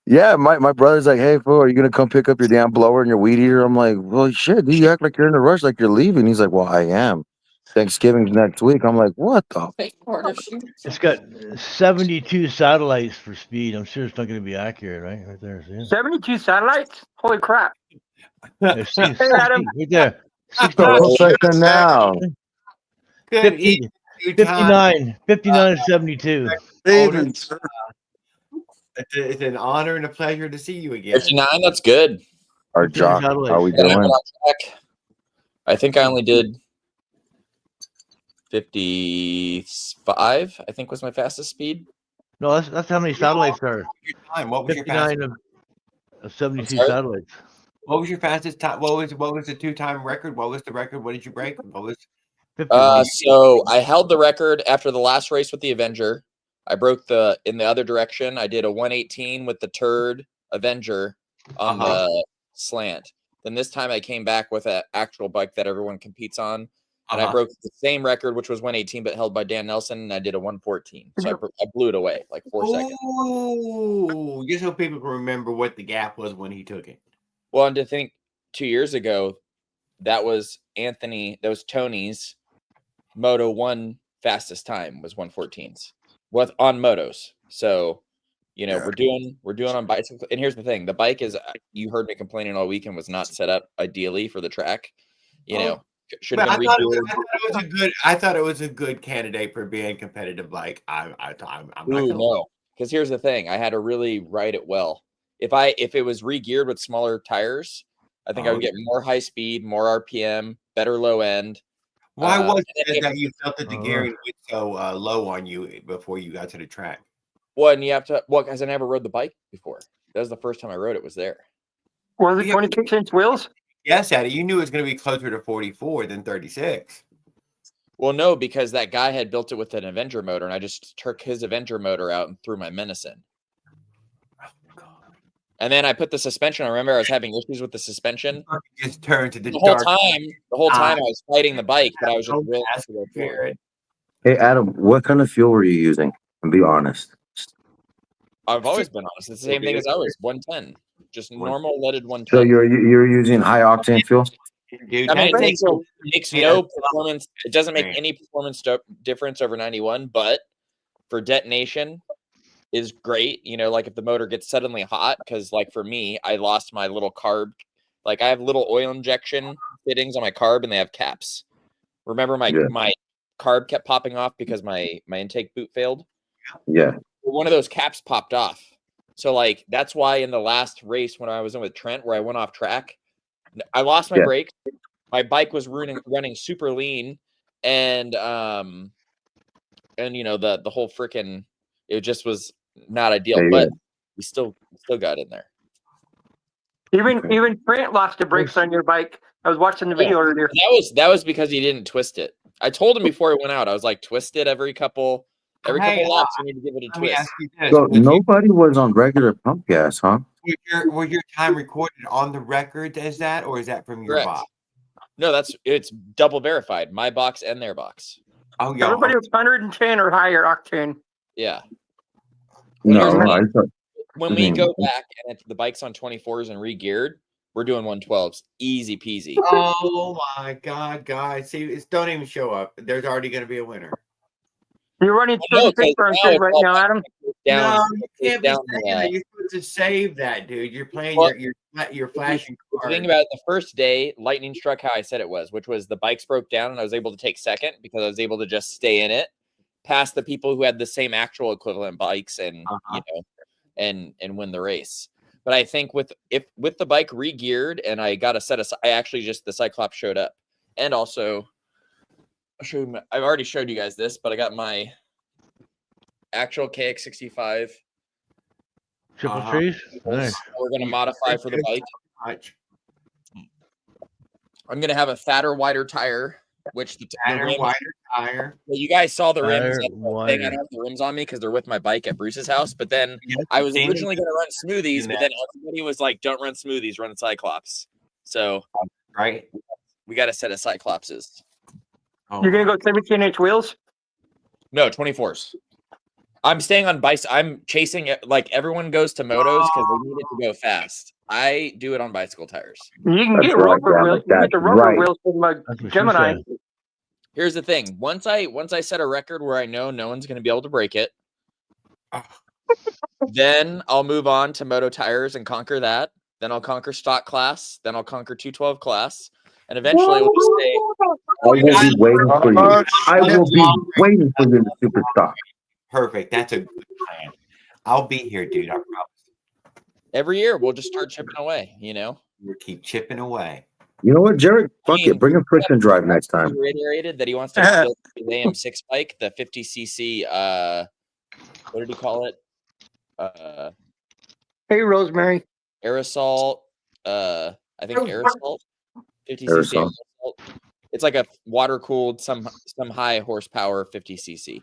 yeah, my brother's like, hey, fool, are you gonna come pick up your damn blower and your weed eater? I'm like, well, shit, dude, you act like you're in a rush, like you're leaving. He's like, well, I am. Thanksgiving's next week. I'm like, what the? Fake photo shoot. It's got 72 satellites for speed. I'm sure it's not going to be accurate, right there. See? 72 satellites? Holy crap. Yeah, see, Hey, Adam. right there. Profession now. Good 50, evening, 2 59 and 72. Evening, sir. It's an honor and a pleasure to see you again. 59, that's good. Our 50 job. satellites. How we Yeah, I'm doing? on track. I think I only did 55, I think was my fastest speed. No, that's how many satellites there are. What was your fastest? 59 of 72 sorry? satellites. What was your fastest time? What was the 2-time record? What was the record? What did you break? What was 51. So I held the record after the last race with the Avenger. I broke in the other direction. I did a 118 with the Turd Avenger on the slant. Then this time I came back with an actual bike that everyone competes on, and I broke the same record, which was 118, but held by Dan Nelson, and I did a 114. So I blew it away like 4 seconds. Oh, just so people can remember what the gap was when he took it. Well, and to think 2 years ago, that was Tony's Moto 1 fastest time was 114s with on motos. So, we're doing on bicycle. And here's the thing: the bike is, you heard me complaining all weekend, was not set up ideally for the track. Should have been I thought it was a good candidate for being competitive. Like I'm not no, because here's the thing: I had to really ride it well. If it was re-geared with smaller tires, I think I would get more high speed, more RPM, better low end. Why was it that you felt that the gearing was so low on you before you got to the track? Well, and you have to, because I never rode the bike before. That was the first time I rode it, was there. Was it 26-inch wheels? Yes, Eddie, you knew it was going to be closer to 44 than 36. Well, no, because that guy had built it with an Avenger motor, and I just took his Avenger motor out and threw my Menace in. Oh, God. And then I put the suspension. I remember I was having issues with the suspension. Just turned to the whole time. The whole time I was fighting the bike, but I was just really scared. Hey, Adam, what kind of fuel were you using? And be honest. I've always been honest. It's the same thing as always. 110, just normal leaded 110. So you're using high octane fuel? Dude, I mean, it makes no performance. It doesn't make any performance difference over 91, but for detonation is great. Like if the motor gets suddenly hot, because like for me, I lost my little carb. Like I have little oil injection fittings on my carb, and they have caps. Remember my carb kept popping off because my intake boot failed. Yeah. One of those caps popped off. So like that's why in the last race when I was in with Trent, where I went off track, I lost my brakes. My bike was running super lean, and the whole freaking, it just was not ideal. But we still got in there. Even Trent lost the brakes on your bike. I was watching the video earlier. That was because he didn't twist it. I told him before he went out. I was like, twist it every couple laps. You need to give it a twist. So nobody was on regular pump gas, huh? Was your time recorded on the record as that, or is that from your box? No, it's double verified. My box and their box. Oh, yeah. Everybody was 110 or higher octane. Yeah. When we go back and the bike's on 24s and re-geared, we're doing 112s. Easy peasy. Oh my God, guys. See, don't even show up. There's already going to be a winner. You're running 36 right now, Adam. No, you can't be saying that. You're supposed to save that, dude. You're playing your flashing card. The thing about the first day, lightning struck how I said it was, which was the bikes broke down and I was able to take second because I was able to just stay in it, past the people who had the same actual equivalent bikes and and win the race. But I think with the bike re-geared and I got a set of, the Cyclops showed up. And also I've already showed you guys this, but I got my actual KX65 triple trees. Nice. We're going to modify for the bike. I'm going to have a fatter, wider tire, which wider tire. Well, you guys saw the rims. I don't have the rims on me because they're with my bike at Bruce's house. But then I was originally going to run smoothies, but then everybody was like, "Don't run smoothies, run Cyclops." So, we got a set of Cyclopses. You're gonna go 17-inch wheels? No, 24s. I'm staying on bikes. I'm chasing it like everyone goes to motos because they need it to go fast. I do it on bicycle tires. You can get rubber wheels. You get the rubber wheels from my Gemini. Here's the thing. Once I set a record where I know no one's going to be able to break it, then I'll move on to moto tires and conquer that. Then I'll conquer stock class. Then I'll conquer 212 class. And eventually we'll say, I will be waiting for you. I will be waiting for you to superstar. Perfect. That's a good plan. I'll be here, dude. I promise. Every year we'll just start chipping away, We'll keep chipping away. You know what, Jared? Fuck it. Bring a friction drive next time. He reiterated that he wants to build the AM6 bike, the 50cc. What did he call it? Hey, Rosemary. Aerosol. I think aerosol. 50cc aerosol. It's like a water cooled, some high horsepower 50cc.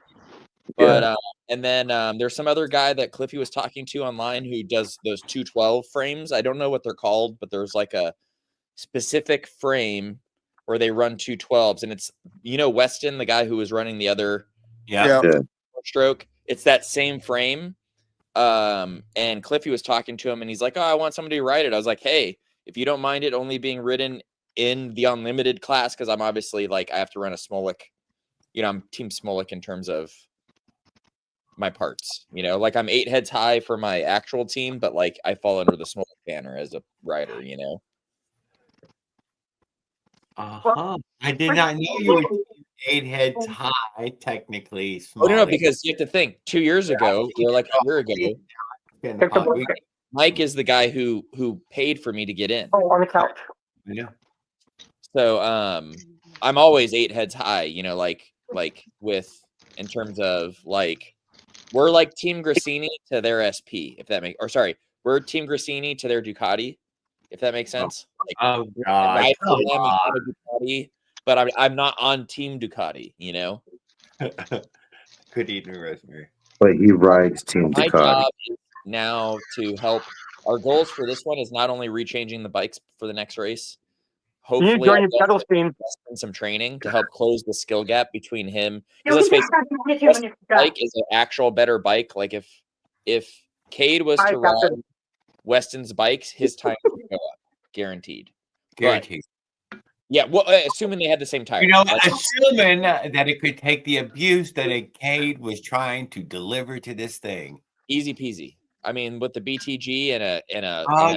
But and then there's some other guy that Cliffy was talking to online who does those 212 frames. I don't know what they're called, but there's like a specific frame where they run 212s, and it's Weston, the guy who was running the other Yeah. stroke. It's that same frame. And Cliffy was talking to him, and he's like, "Oh, I want somebody to ride it." I was like, "Hey, if you don't mind it only being ridden in the unlimited class, because I'm obviously like I have to run a Smolik. I'm Team Smolik in terms of my parts. Like I'm 8 heads high for my actual team, but like I fall under the Smolik banner as a rider. I did not know you were 8 heads high, technically Oh small. no, because you have to think 2 years ago, or like a year ago, Mike is the guy who paid for me to get in. Oh, on the couch. I know. So I'm always 8 heads high, like with in terms of like we're like Team Grassini to their SP, if that makes we're Team Grassini to their Ducati, if that makes sense. Like, Oh God, I for them and I'm a Ducati, but I'm not on Team Ducati, Could eat new rosemary. But he rides Team My Ducati. job is now to help. Our goals for this one is not only rechanging the bikes for the next race. You Hopefully, join your pedal team. some training to help close the skill gap between him. Because let's face it, Weston's bike is an actual better bike. Like if Cade was to ride Weston's bikes, his time would go up, guaranteed. Guaranteed. Yeah, well, assuming they had the same tire. Assuming that it could take the abuse that a Cade was trying to deliver to this thing. Easy peasy. I mean, with the BTG and a.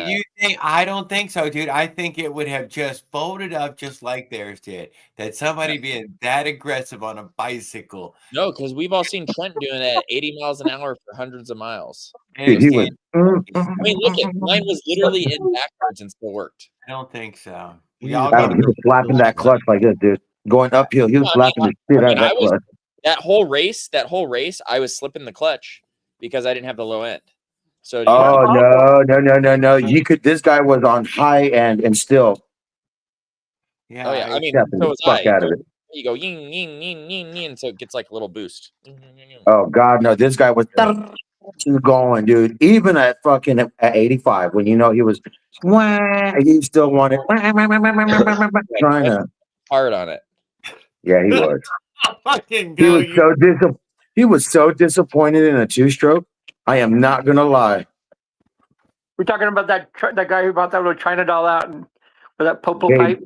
You think? I don't think so, dude. I think it would have just folded up just like theirs did. That somebody being that aggressive on a bicycle. No, because we've all seen Trent doing that at 80 miles an hour for hundreds of miles. Dude, he was. I mean, look at mine was literally in backwards and still worked. I don't think so. He was slapping that clutch like this, dude. Going uphill, he was slapping the shit out of that clutch. That whole race, I was slipping the clutch because I didn't have the low end. So no. You could. This guy was on high end and still. Yeah. Oh yeah. I mean, so was I. Out of it. You go yin yin yin yin yin, so it gets like a little boost. Oh God, no! This guy was going, dude. Even at fucking at 85, when he was, he still wanted trying to hard on it. Yeah, he was. He was so disappointed in a 2-stroke. I am not gonna lie. We're talking about that guy who bought that little China doll out and with that Popo pipe.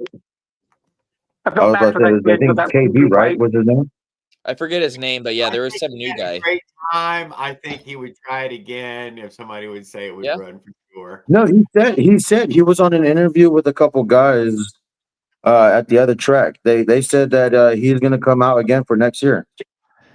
I think KB, right? What's his name? I forget his name, but yeah, there was some new guy. Great time. I think he would try it again if somebody would say it would run for sure. No, he said he was on an interview with a couple guys at the other track. They said that he's gonna come out again for next year.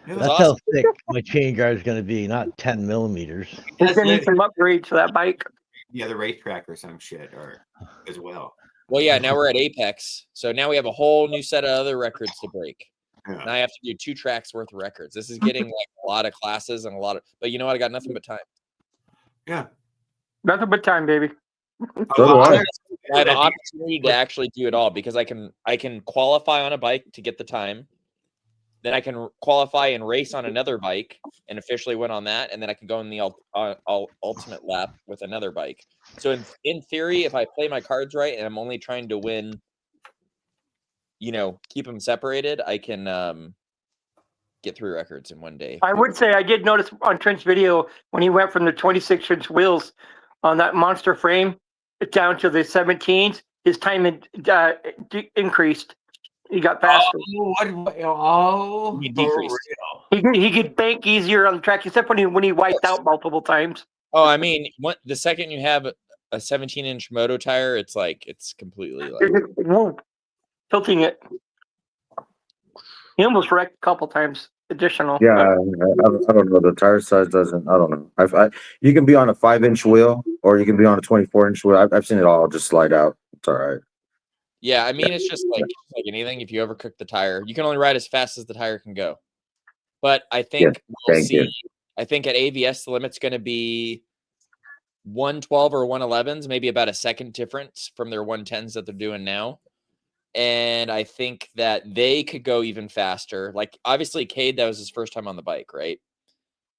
That's how thick my chain guard is going to be, not 10 millimeters. He's going to need some upgrades for that bike. Yeah, the racetrack or some shit, or as well. Well, yeah, now we're at Apex. So now we have a whole new set of other records to break. Yeah. Now I have to do 2 tracks worth of records. This is getting like a lot of classes and but you know what? I got nothing but time. Yeah. Nothing but time, baby. I have an opportunity to actually do it all because I can qualify on a bike to get the time. Then I can qualify and race on another bike and officially win on that. And then I can go in the ultimate lap with another bike. So in theory, if I play my cards right and I'm only trying to win, keep them separated, I can get 3 records in one day. I would say I did notice on Trent's video when he went from the 26-inch wheels on that monster frame down to the 17s, his time increased. He got faster. He decreased. He could bank easier on the track, except when he wiped out multiple times. Oh, I mean, the second you have a 17-inch moto tire, it's completely tilting it. He almost wrecked a couple times additional. Yeah, I don't know. The tire size doesn't. I don't know. You can be on a 5-inch wheel or you can be on a 24-inch wheel. I've seen it all just slide out. It's all right. Yeah, I mean, it's just like anything. If you overcook the tire, you can only ride as fast as the tire can go. But I think we'll see. I think at AVS, the limit's going to be 112 or 111s, maybe about a second difference from their 110s that they're doing now. And I think that they could go even faster. Like, obviously, Cade, that was his first time on the bike, right?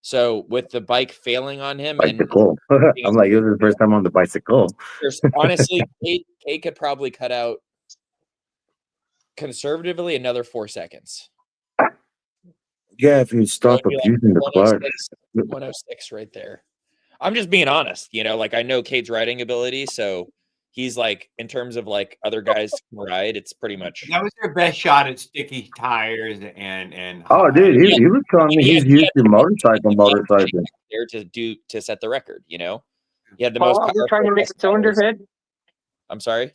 So with the bike failing on him, bicycle. I'm like, it was his first time on the bicycle. Honestly, Cade could probably cut out conservatively another 4 seconds. Yeah, if you stop So it'd be like abusing the clutch. 106 right there. I'm just being honest, like I know Cade's riding ability, so he's like in terms of like other guys can ride, it's pretty much. That was their best shot at sticky tires and. Oh, dude, he was telling me he's used your motorcycle. There to set the record, He had the Oh, most are we powerful. trying to make a cylinder head? I'm sorry.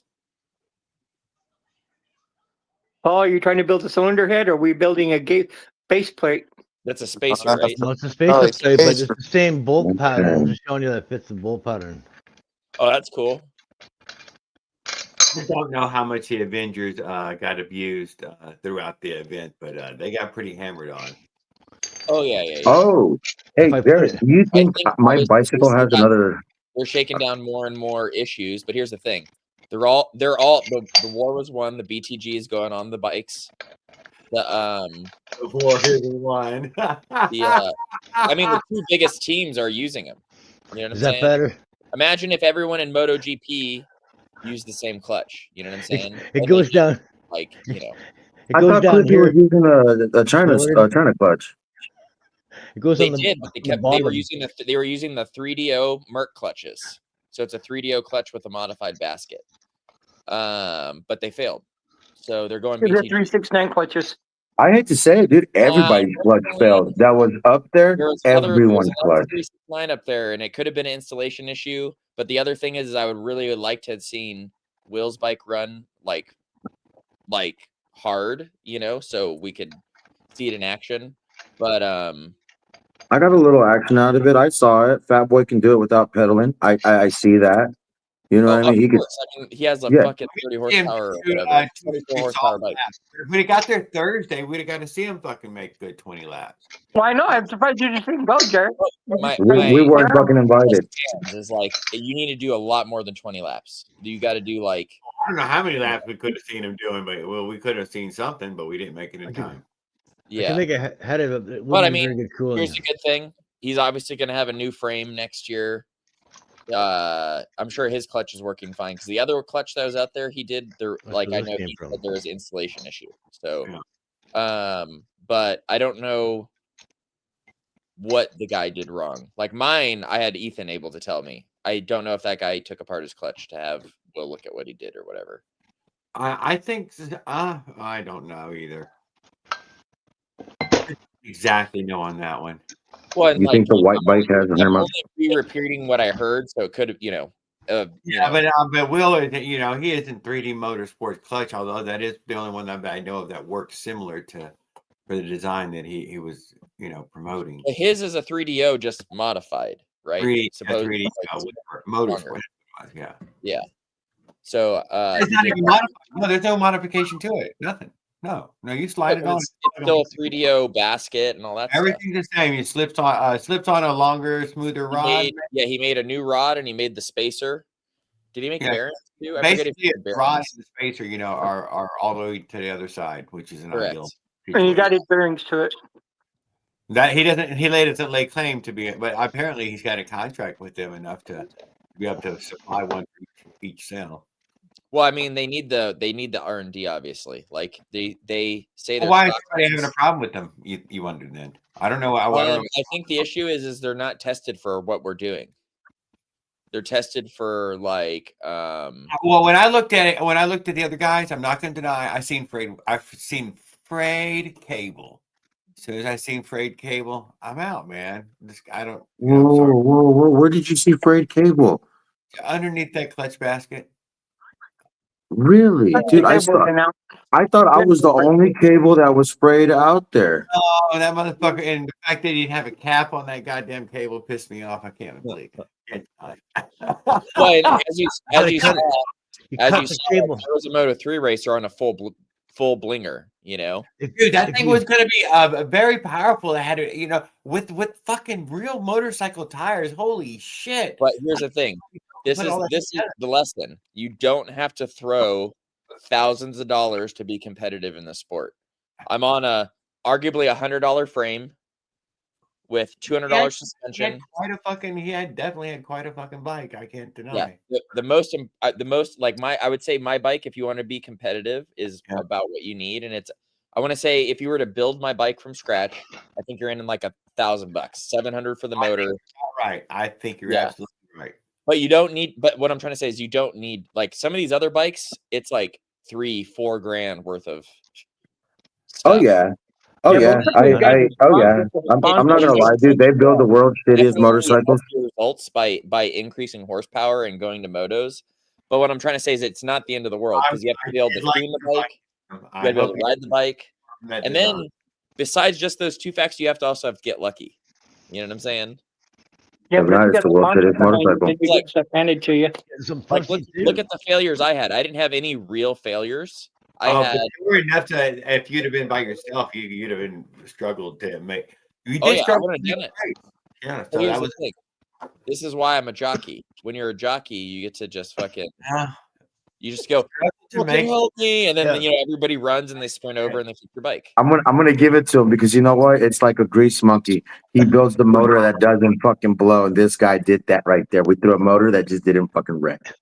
Oh, are you trying to build a cylinder head, or are we building a base plate? That's a spacer, right? No, it's a spacer plate, but it's the same bolt pattern. I'm just showing you that fits the bolt pattern. Oh, that's cool. I don't know how much the Avengers got abused throughout the event, but they got pretty hammered on. Oh yeah. Oh, hey, Garrett, do you think my bicycle has another? We're shaking down more and more issues, but here's the thing: they're all the war was won. The BTG is going on the bikes. The war is won. I mean, the two biggest teams are using them. You know what I'm saying? Is that better? Imagine if everyone in MotoGP used the same clutch. You know what I'm saying? It goes down. Like It I goes thought down Clippy was here. using a China clutch. It goes They on the, did, but they were using the 3DO Merc clutches. So it's a 3DO clutch with a modified basket. But they failed. So they're going They're BTG. 369 clutches. I hate to say it, dude. Everybody's clutch failed. That was up there. Everyone's clutch. 369 up there, and it could have been an installation issue. But the other thing is I would really like to have seen Will's bike run like hard, so we could see it in action. But I got a little action out of it. I saw it. Fat Boy can do it without pedaling. I see that. You know what I mean? He could. I mean, he has a fucking 30 horsepower or whatever. 24 horsepower bike. If we'd have got there Thursday, we'd have got to see him fucking make good 20 laps. Why not? I'm surprised you just didn't go, Jared. We weren't fucking invited. Is like you need to do a lot more than 20 laps. You got to do like I don't know how many laps we could have seen him doing, but we could have seen something, but we didn't make it in time. Yeah, I can make a head of it. But I mean, here's a good thing. He's obviously going to have a new frame next year. I'm sure his clutch is working fine because the other clutch that was out there, he did there. Like I know he said there was an installation issue. So, but I don't know what the guy did wrong. Like mine, I had Ethan able to tell me. I don't know if that guy took apart his clutch to have Will look at what he did or whatever. I think I don't know either. Exactly know on that one. Well, you think the white bike has an I'm only repeating what I heard, so it could have, but Will, he isn't 3D Motorsports clutch, although that is the only one that I know of that works similar to for the design that he was, promoting. His is a 3DO just modified, right? 3D Motorsport. Yeah. Yeah. So it's not even modified. No, there's no modification to it. Nothing. No, you slide it on. It's still a 3DO basket and all that. Everything's the same. He slips on a longer, smoother rod. He made a new rod and he made the spacer. Did he make bearings too? Basically, the rod and the spacer, are all the way to the other side, which is an ideal. And you got his bearings to it. That he doesn't. He doesn't lay claim to be, but apparently he's got a contract with them enough to be able to supply one for each cell. Well, I mean, they need the R&D, obviously. Like they say. Why is everybody having a problem with them? You wonder then. I don't know. I think the issue is they're not tested for what we're doing. They're tested for like. Well, when I looked at the other guys, I'm not going to deny I've seen frayed cable. As soon as I seen frayed cable, I'm out, man. I don't. Whoa! Where did you see frayed cable? Underneath that clutch basket. Really, dude? I thought I was the only cable that was sprayed out there. Oh, that motherfucker! And the fact that he didn't have a cap on that goddamn cable pissed me off. I can't believe it. Well, as you saw, there was a Moto3 racer on a full blinger. Dude, that thing was going to be very powerful. It had, with fucking real motorcycle tires. Holy shit! But here's the thing. This is the lesson. You don't have to throw thousands of dollars to be competitive in the sport. I'm on arguably $100 frame with $200 He had suspension. he had definitely had quite a fucking bike. I can't Yeah, deny. the most like I would say my bike, if you want to be competitive, is Yeah. about what you need, and it's. I want to say if you were to build my bike from scratch, I think you're in like $1,000, $700 for the motor. All right, I think you're Yeah. absolutely right. But you don't need. But what I'm trying to say is you don't need like some of these other bikes. It's like $3-4 grand worth of Oh stuff. yeah. Oh Yeah, yeah. but some of these guys Oh yeah. I'm not gonna lie, dude. They build the world's shittiest Definitely up motorcycles. your results by increasing horsepower and going to motos. But what I'm trying to say is it's not the end of the world because you have to be able to tune the bike, you have to be able to ride the bike, and then besides just those two facts, you have to also have to get lucky. You know what I'm saying? yeah, If but if not, you it's got the the world's sponsor shittiest behind you, motorcycle. then you get stuff handed to you. Some Like pussy look too. at the failures I had. I didn't have any real failures. I but had. you were enough to. If you'd have been by yourself, you'd have been struggled to make. You Oh did yeah, I struggle wouldn't to have make done it. great. Yeah, But so here's that the was. thing. This is why I'm a jockey. When you're a jockey, you get to just fucking. You just go. To Fucking make. help me, and then Yeah. you know everybody runs and they sprint over and they keep your bike. I'm gonna give it to him because you know what? It's like a grease monkey. He builds the motor that doesn't fucking blow, and this guy did that right there. We threw a motor that just didn't fucking wreck.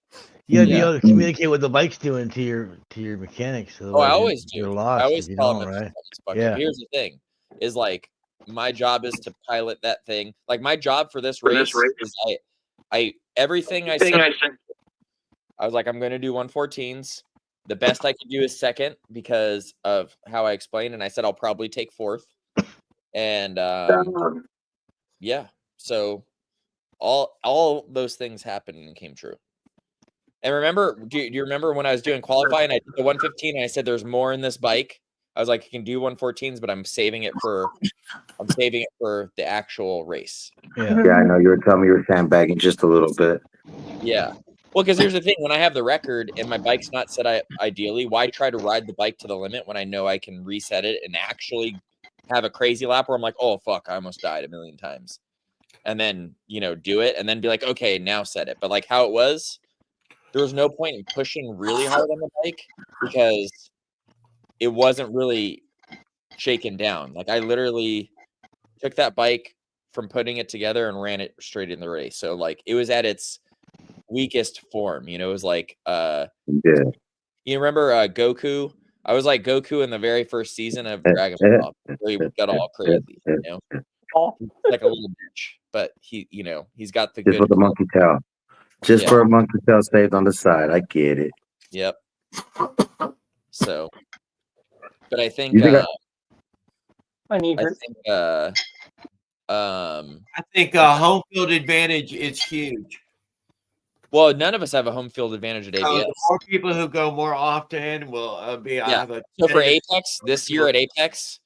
You gotta be Yeah. able to communicate what the bike's doing to your mechanics. Oh, I Otherwise always you're do. lost I always if you tell don't, them if right? something's fucked Yeah. up. Here's the thing: is like my job is to pilot that thing. Like my job for this race is I everything I said. I was like, I'm going to do 114s. The best I could do is second because of how I explained, and I said I'll probably take fourth. And yeah, so all those things happened and came true. And remember, do you remember when I was doing qualifying? I did the 115, and I said there's more in this bike. I was like, I can do 114s, but I'm saving it for the actual race. Yeah. Yeah, I know. You were telling me you were sandbagging just a little bit. Yeah. Well, because here's the thing: when I have the record and my bike's not set ideally, why try to ride the bike to the limit when I know I can reset it and actually have a crazy lap where I'm like, oh fuck, I almost died a million times, and then do it and then be like, okay, now set it. But like how it was, there was no point in pushing really hard on the bike because it wasn't really shaken down. Like I literally took that bike from putting it together and ran it straight in the race. So like it was at its weakest form. It was like Yeah. you remember Goku? I was like Goku in the very first season of Dragon Ball, where he got all crazy, like a little bitch. But he's got the Just good with the monkey tail. Just for a monkey tail saved on the side. I get it. Yep. So, but I think You think I need her. I think home field advantage is huge. Well, none of us have a home field advantage at ABS. The more people who go more often will be. Yeah. So for Apex this year at Apex,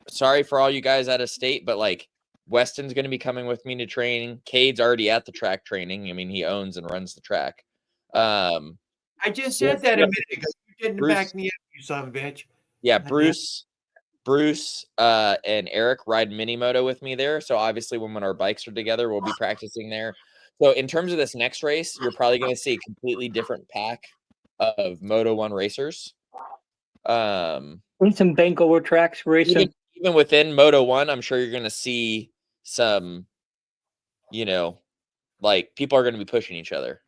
sorry for all you guys out of state, but like Weston's going to be coming with me to training. Cade's already at the track training. I mean, he owns and runs the track. I just said that a minute ago. You didn't back me up, you son of a bitch. Yeah, Bruce, and Eric ride mini moto with me there. So obviously, when our bikes are together, we'll be practicing there. So in terms of this next race, you're probably going to see a completely different pack of Moto 1 racers. In some bank over tracks racing. Even within Moto 1, I'm sure you're going to see some, like people are going to be pushing each other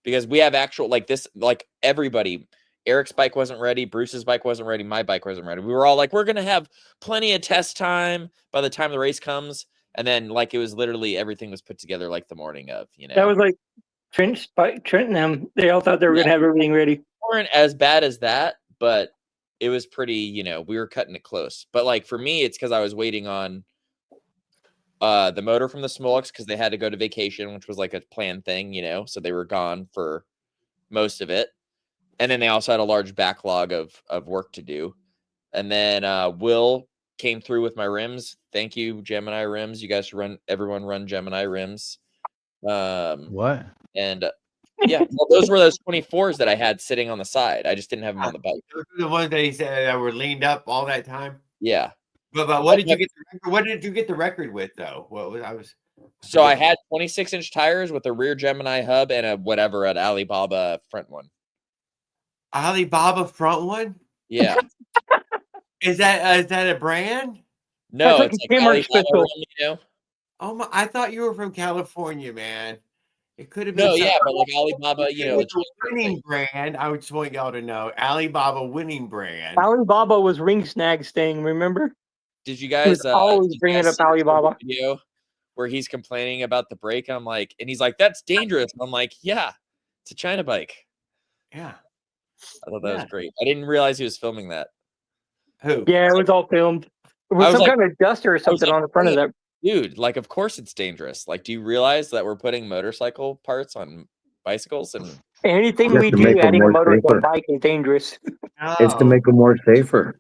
because we have actual like everybody. Eric's bike wasn't ready. Bruce's bike wasn't ready. My bike wasn't ready. We were all like, we're going to have plenty of test time by the time the race comes. And then like, it was literally everything was put together like the morning of, That was like Trent and them. They all thought they were going to have everything ready. We weren't as bad as that, but it was pretty, we were cutting it close. But like for me, it's because I was waiting on the motor from the Smolix because they had to go to vacation, which was like a planned thing, so they were gone for most of it. And then they also had a large backlog of work to do. And then Will came through with my rims. Thank you, Gemini rims. You guys should everyone run Gemini rims. What? And yeah, well, those were those 24s that I had sitting on the side. I just didn't have them on the bike. Those were the ones that he said that were leaned up all that time. Yeah. But what did you get? What did you get the record with though? So I had 26-inch tires with a rear Gemini hub and an Alibaba front one. Alibaba front one? Yeah. Is that a brand? No, like it's a like Kmart Alibaba special. rum, you know? Oh my! I thought you were from California, man. It could have been No, yeah, something. but like Alibaba, you know, the It's a transport winning thing. brand. I just want y'all to know, Alibaba winning brand. Alibaba was ring snag thing, remember? Did you He was guys always did you bringing guys up see the Alibaba. video where he's complaining about the brake? And I'm like, and he's like, that's dangerous. And I'm like, yeah, it's a China bike. Yeah. I thought that was Yeah. great. I didn't realize he was filming that. Who? Yeah, it was all filmed. It was I was some like- kind of duster or something like, on the front of that. Dude, like, of course it's dangerous. Like, do you realize that we're putting motorcycle parts on bicycles? And Anything Just we to do make them adding a more motor to a safer. bike is dangerous. It's to No. make them more safer.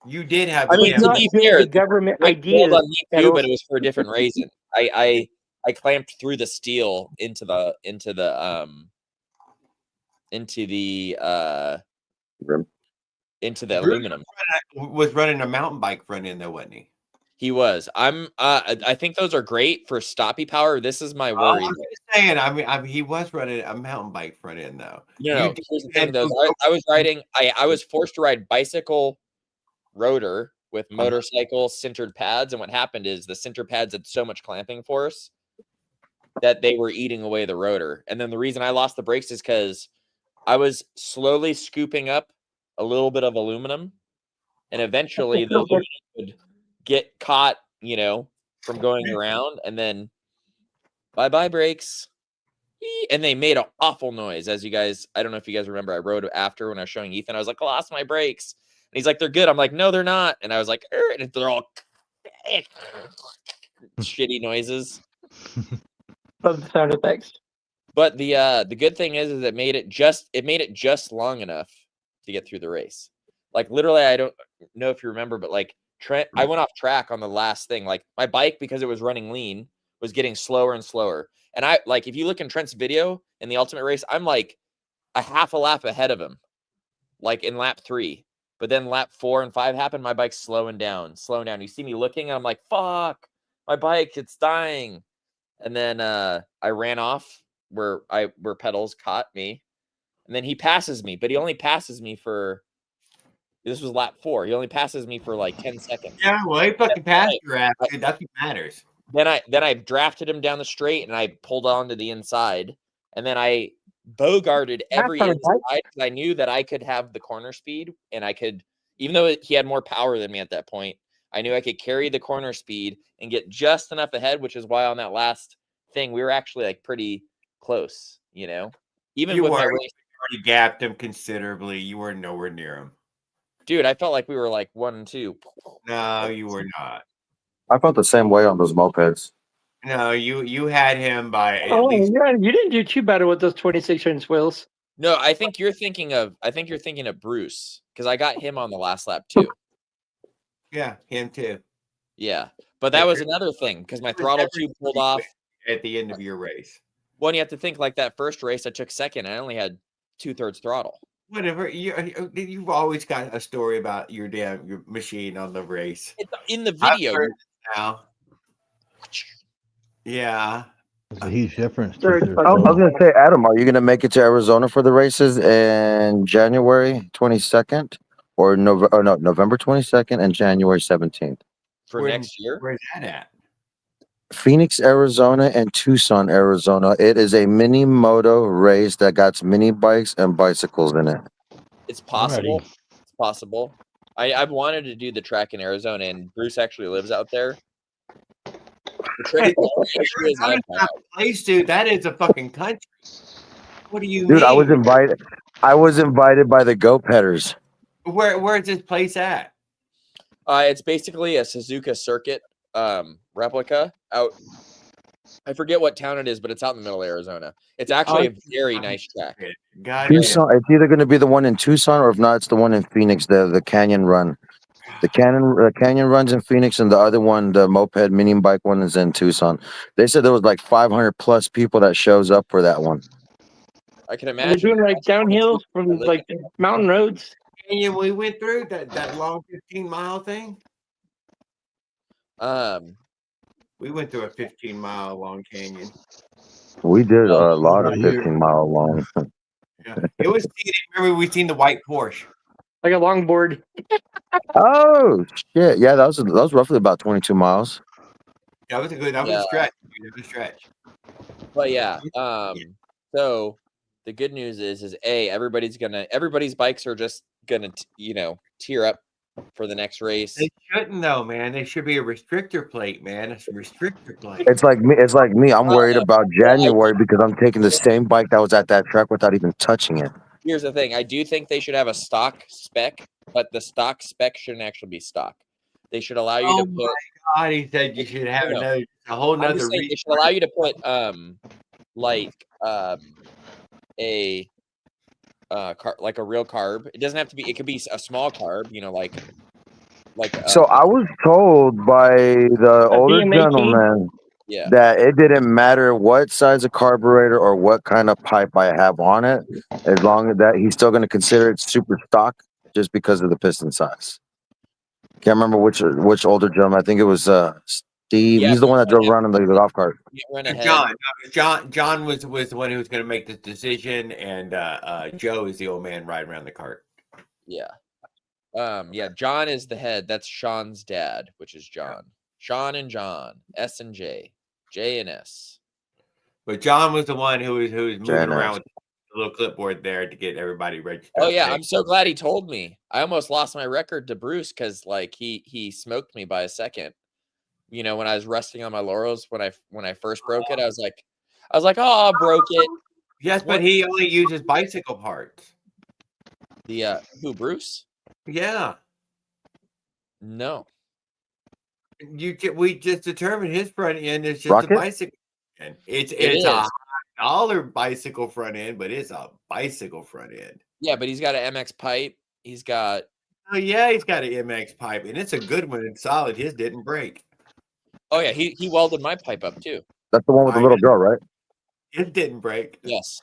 You did have. I mean, It's to not be good fair, the government brake failed ideas. on me too, Pedals. but it was for a different reason. I clamped through the steel into the Bruce aluminum. was running a mountain bike front end though, wasn't he? He was. I think those are great for stoppy power. This is my Oh, worry. I'm just saying. I mean, he was running a mountain bike front end though. No, did here's the have thing though. those- I was riding. I was forced to ride bicycle rotor with motorcycle centered pads, and what happened is the center pads had so much clamping force that they were eating away the rotor. And then the reason I lost the brakes is because I was slowly scooping up a little bit of aluminum, and eventually the aluminum would get caught, you know, from going around, and then bye brakes. And they made an awful noise, as you guys. I don't know if you guys remember. I rode after when I was showing Ethan. I was like, I lost my brakes, and he's like, they're good. I'm like, no, they're not. And I was like, and they're all shitty noises. Love the sound effects. But the good thing is it made it just long enough to get through the race. Like literally, I don't know if you remember, but like Trent, I went off track on the last thing. Like my bike, because it was running lean, was getting slower and slower. And I like if you look in Trent's video in the ultimate race, I'm like a half a lap ahead of him, like in lap 3. But then lap 4 and 5 happened, my bike's slowing down. You see me looking, and I'm like, fuck, my bike, it's dying. And then I ran off where pedals caught me. And then he passes me, but he only passes me for, this was lap 4. He only passes me for like 10 seconds. Yeah, well, he fucking passed your ass, dude. That's what matters. Then I drafted him down the straight, and I pulled on to the inside, and then I bogarted every inside because I knew that I could have the corner speed, and I could, even though he had more power than me at that point, I knew I could carry the corner speed and get just enough ahead, which is why on that last thing we were actually like pretty close, you know. Even with my race, already gapped him considerably. You were nowhere near him, dude. I felt like we were like 1 and 2. No, you were not. I felt the same way on those mopeds. No, you had him by at Oh, least. yeah, you didn't do too bad with those 26-inch wheels. No, I think you're thinking of Bruce, because I got him on the last lap too. Yeah, him too. Yeah, but that was another thing because my throttle tube pulled off at the end of your race. Well, you have to think like that first race I took second, and I only had 2/3 throttle. Whatever. You've always got a story about your machine on the race. It's in the video now. Yeah. It's a huge difference. I was going to say, Adam, are you going to make it to Arizona for the races in January 22nd or November 22nd and January 17th? For next year? Where's that at? Phoenix, Arizona and Tucson, Arizona. It is a mini moto race that got mini bikes and bicycles in it. It's possible. It's possible. I've wanted to do the track in Arizona, and Bruce actually lives out there. Arizona's not a place, dude. That is a fucking country. What do you mean? Dude, I was invited by the Go Petters. Where's this place at? It's basically a Suzuka circuit replica out. I forget what town it is, but it's out in the middle of Arizona. It's actually a very nice track. Tucson, it's either going to be the one in Tucson, or if not, it's the one in Phoenix, the Canyon Run. The Canyon runs in Phoenix, and the other one, the moped mini bike one, is in Tucson. They said there was like 500 plus people that shows up for that one. I can imagine. They're doing like downhill from like mountain roads. Canyon we went through that long 15-mile thing. We went through a 15-mile long canyon. We did a lot of 15-mile long. Yeah. It was. Remember, we seen the white Porsche. like a longboard. Oh shit! Yeah, that was roughly about 22 miles. That was a good. That was Yeah. a stretch. Dude. That was a stretch. But yeah, so the good news is everybody's bikes are just gonna tear up for the next race. They shouldn't though, man. They should be a restrictor plate, man. It's a restrictor plate. It's like me. It's like me. I'm worried about Well, January because I'm taking the same bike that was at that track without even touching it. Here's the thing. I do think they should have a stock spec, but the stock spec shouldn't actually be stock. They should allow you to put. God, he said you should have No. a whole I'm nother just saying reason. they should allow you to put a like a real carb. It doesn't have to be. It could be a small carb. So I was told by the older DM18? gentleman Yeah. that it didn't matter what size of carburetor or what kind of pipe I have on it, as long as that he's still going to consider it super stock just because of the piston size. Can't remember which older gentleman. I think it was Steve. Yeah, He's the one that drove around in the golf cart. John was the one who was going to make the decision, and Joe is the old man riding around the cart. Yeah. John is the head. That's Sean's dad, which is John. Sean and John, S and J, J and S. But John was the one who was moving J&S. around with the little clipboard there to get everybody registered. Oh yeah, I'm so glad he told me. I almost lost my record to Bruce because like he smoked me by a second. You know, when I was resting on my laurels when I first broke it, I was like, oh, I broke it. Yes, but he only uses bicycle parts. The who, Bruce? Yeah. No. We just determined his front end is just Rocket? a bicycle end. It's a $100 bicycle front end, but it's a bicycle front end. Yeah, but he's got an MX pipe. He's got Oh yeah, he's got an MX pipe, and it's a good one. It's solid. His didn't break. Oh yeah, he welded my pipe up too. That's the one with the little girl, right? It didn't break. Yes.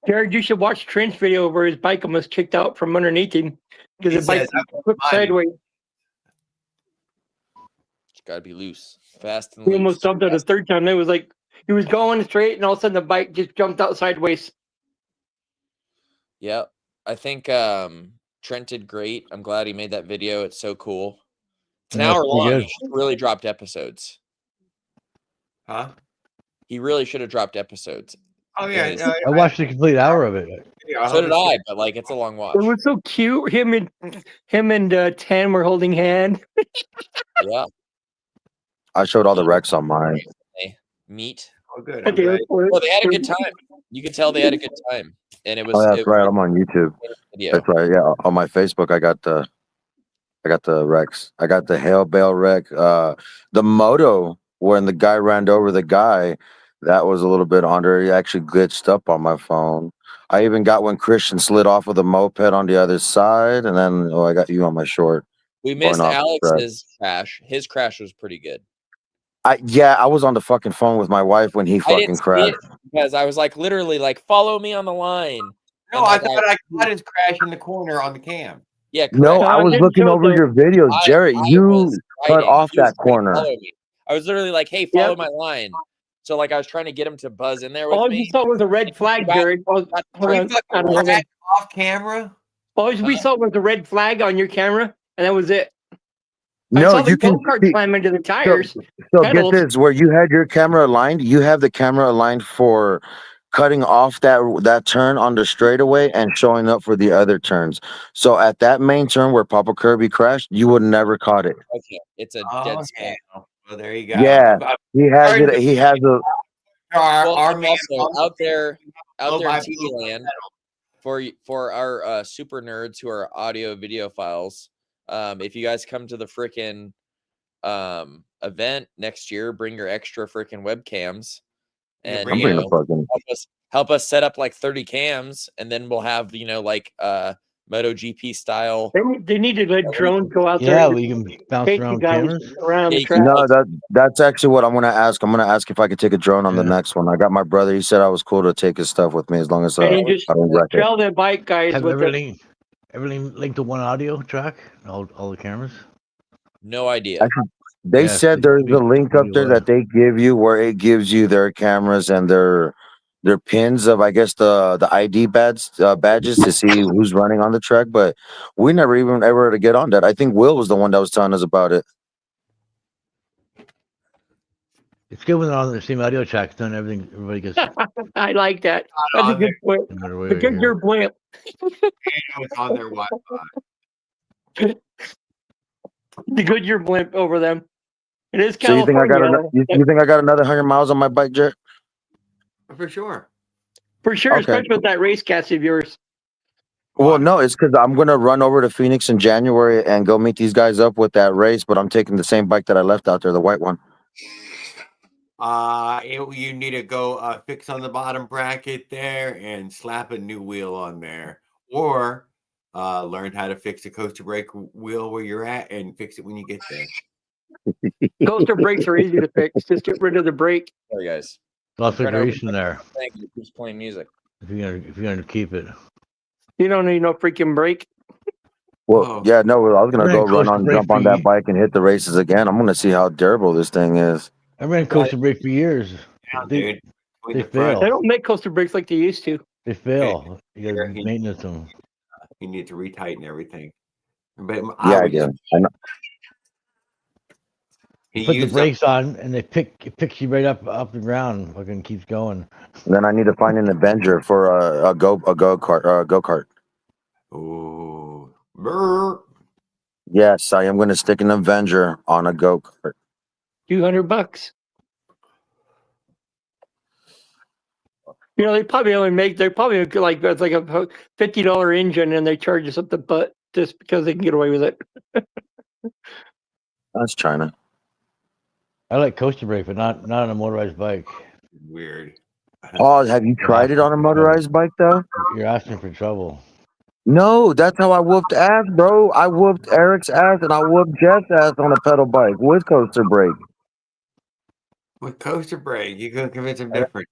Jared, you should watch Trent's video where his bike almost kicked out from underneath him because the bike flipped sideways. It's got to be loose, fast and He loose. almost jumped out a third time. It was like he was going straight, and all of a sudden the bike just jumped out sideways. Yeah, I think Trent did great. I'm glad he made that video. It's so cool. It's an hour long. He really dropped episodes. Huh? He really should have dropped episodes. Oh yeah, I watched the complete hour of it. So did I, but like it's a long watch. It was so cute. Him and Tan were holding hand. Yeah. I showed all the wrecks on mine. Meat. Oh good. Okay, Well, they had a good time. You could tell they had a good time, and it was. Oh, that's right. I'm on YouTube. Video. That's right. Yeah, on my Facebook, I got the wrecks. I got the hail bale wreck. The moto when the guy ran over the guy, that was a little bit under. He actually glitched up on my phone. I even got when Christian slid off of the moped on the other side, and then I got you on my short. We missed Alex's crash. His crash was pretty good. I was on the fucking phone with my wife when he fucking crashed. Because I was like, literally, like, follow me on the line. No, I thought I caught his crash in the corner on the cam. Yeah, correct. No, I was looking over your videos, Jarrett. You cut off that corner. I was literally like, hey, follow my line. So, like, I was trying to get him to buzz in there with All me. we saw was a red flag, Jared. Off camera? All we saw was a red flag on your camera, and that was it. No, you can climb into the tires. So get this: where you had your camera aligned, you have the camera aligned for cutting off that turn on the straightaway and showing up for the other turns. So at that main turn where Papa Kirby crashed, you would never caught it. Okay, it's a dead spot. Well, there you go. Yeah, he has it. He has a. Our man also, out there in TV land for our super nerds who are audio video files. If you guys come to the frickin' event next year, bring your extra frickin' webcams and help us set up like 30 cams, and then we'll have like MotoGP style. They need to let drones go out there. Yeah, we can bounce around cameras. No, that's actually what I'm gonna ask. I'm gonna ask if I could take a drone on the next one. I got my brother. He said I was cool to take his stuff with me as long as I don't wreck it. Tell the bike guys. Have everything linked to one audio track? All the cameras? No idea. Actually, they said there's a link up there that they give you where it gives you their cameras and their their pins of, I guess, the ID badges to see who's running on the track, but we never even ever to get on that. I think Will was the one that was telling us about it. It's good when they're on the same audio track, then everything, everybody gets I like that. That's a on good point. no matter where The you good hear. your blimp. It's on their Wi-Fi. The Goodyear blimp over them. It is So you think I got California. you think I got another 100 miles on my bike, Jared? For sure. For sure, Okay. especially with that race cast of yours. Well, Why? no, it's because I'm gonna run over to Phoenix in January and go meet these guys up with that race, but I'm taking the same bike that I left out there, the white one. You need to go fix on the bottom bracket there and slap a new wheel on there, or learn how to fix a coaster brake wheel where you're at and fix it when you get there. Coaster brakes are easy to fix. Just get rid of the brake. Sorry, guys. Lots of Trying to open grease in there thing that keeps playing music. if you're gonna keep it. You don't need no freaking brake. Well, Oh. yeah, no, I was gonna Ran go run coaster on, brake jump for on that bike and hit the races again. I'm gonna see how durable this thing is. I ran coaster brake for years. Down, They, dude. Between they the front, They fail. don't make coaster brakes like they used to. They fail. You There, gotta maintenance them. you need to retighten everything. But Yeah, I I would get just it. I know. he Put the used them. brakes on, and it picks you right up the ground. Fucking keeps going. Then I need to find an Avenger for a go kart. Ooh. Brr. Yes, I am gonna stick an Avenger on a go kart. $200. You know, they probably like it's like a $50 engine, and they charge you something, but just because they can get away with it. That's China. I like coaster brake, but not on a motorized bike. Weird. Oh, have you tried it on a motorized bike though? You're asking for trouble. No, that's how I whooped ass, bro. I whooped Eric's ass and I whooped Jeff's ass on a pedal bike with coaster brake. With coaster brake, you can convince him different.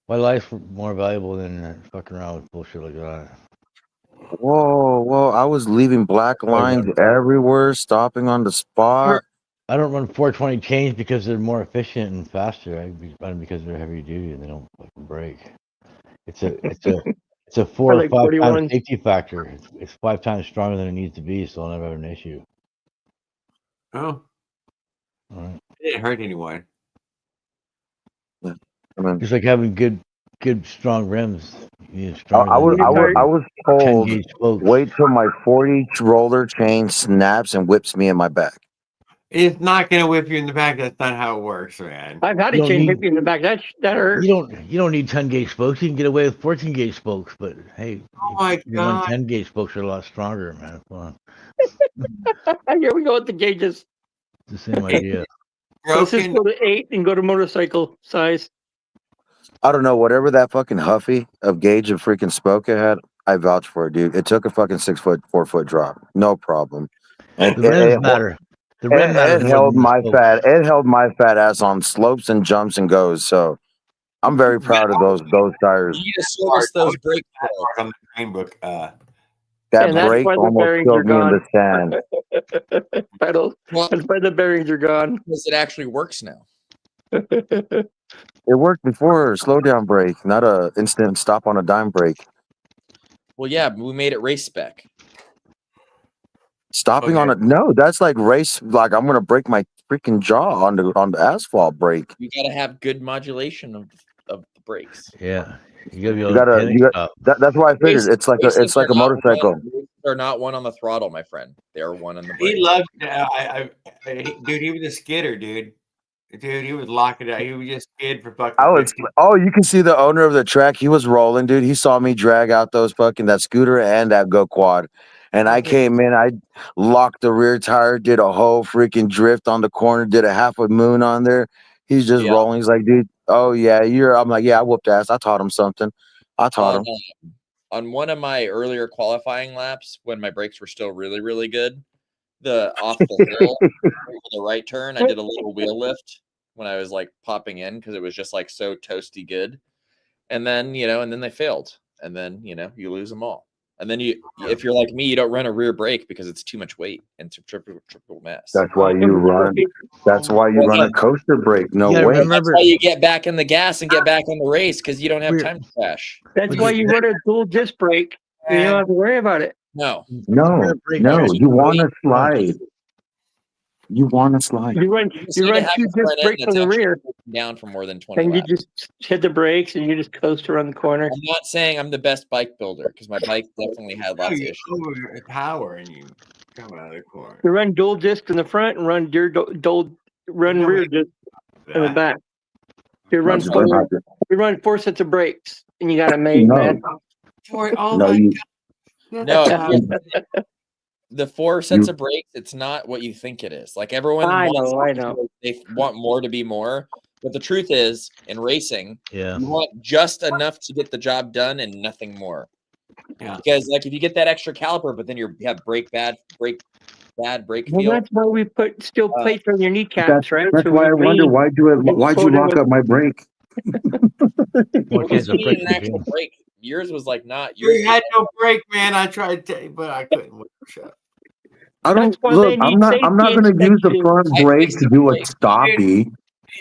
My life's more valuable than fucking around with bullshit like that. Whoa, I was leaving black lines everywhere, stopping on the spot. I don't run 420 chains because they're more efficient and faster. I run because they're heavy duty and they don't fucking break. It's a 4 Or or like 5 times 41. safety factor. It's 5 times stronger than it needs to be, so I'll never have an issue. Oh, All right. it didn't hurt anyone. I mean, Just like having good strong rims. You need I stronger was, than I was 10 told, gauge spokes. wait till my 40 roller chain snaps and whips me in my back. It's not gonna whip you in the back. That's not how it works, man. I've had You a don't chain need- hit me in the back. That hurt. You don't need 10 gauge spokes. You can get away with 14 gauge spokes, but hey, Oh my you run god! 10 gauge spokes are a lot stronger, man. Come on. Here we go with the gauges. It's the same idea. Let's just Broken. go to 8 and go to motorcycle size. I don't know, whatever that fucking Huffy of gauge of freaking spoke it had, I vouch for it, dude. It took a fucking 4 foot drop. No problem. And The rims matter. The rim matters more than the spokes. it held my fat ass on slopes and jumps and goes. So I'm very proud of those tires. You need to service those brakes. Mark on the train book. That And that's brake why the almost bearings are killed me in the gone. sand. Pedals. Well, That's why the bearings are gone. because it actually works now. It worked before slow down brake, not a instant stop on a dime brake. Well, yeah, we made it race spec. Stopping Okay. on it, no, that's like race. Like I'm gonna break my freaking jaw on the asphalt brake. You got to have good modulation of the brakes. Yeah. You gotta be You able to gotta, panic you got. stop. That's why I figured it's like Races it's like are a not motorcycle. They're not one on the throttle, my friend. They're one on the He brake. loved. Dude, he was a skidder, dude. Dude, he was locking it. He was just skid for fucking. I was. 50. Oh, you can see the owner of the track. He was rolling, dude. He saw me drag out those fucking that scooter and that go quad, and I came in. I locked the rear tire, did a whole freaking drift on the corner, did a half a moon on there. He's just Yeah. rolling. He's like, dude, oh yeah, you're. I'm like, yeah, I whooped ass. I taught him something. I taught him. On one of my earlier qualifying laps, when my brakes were still really, really good, off the hill for the right turn, I did a little wheel lift when I was like popping in because it was just like so toasty good. And then, and then they failed. And then, you lose them all. And then if you're like me, you don't run a rear brake because it's too much weight and it's a triple mess. That's why you run. That's why you run a coaster brake. No Yeah, way. That's why you get back in the gas and get back on the race because you don't have time to crash. That's why you run a dual disc brake. You don't have to worry about it. No. No. You want to slide. You want to slide. You run You two have disc a front end brakes on that's the actually rear, down for more than 20 and you laps. just hit the brakes and you just coast around the corner. I'm not saying I'm the best bike builder because my bike definitely had lots of issues. Over power and you come out of the corner. You run dual disc in the front and run rear disc in the back. You run four sets of brakes and you got it made, man. The 4 sets of brakes, it's not what you think it is. Like everyone I know. They want more to be more. But the truth is, in racing, you want just enough to get the job done and nothing more. Yeah. Because like if you get that extra caliper, but then you have brake feel. That's why we put steel plates on your kneecaps, right? That's why I wonder why'd you lock up my brake? Actual brake. Yours was like not. You had no brake, man. I tried to, but I couldn't. I don't look. I'm not going to use the front brake to do a stoppie.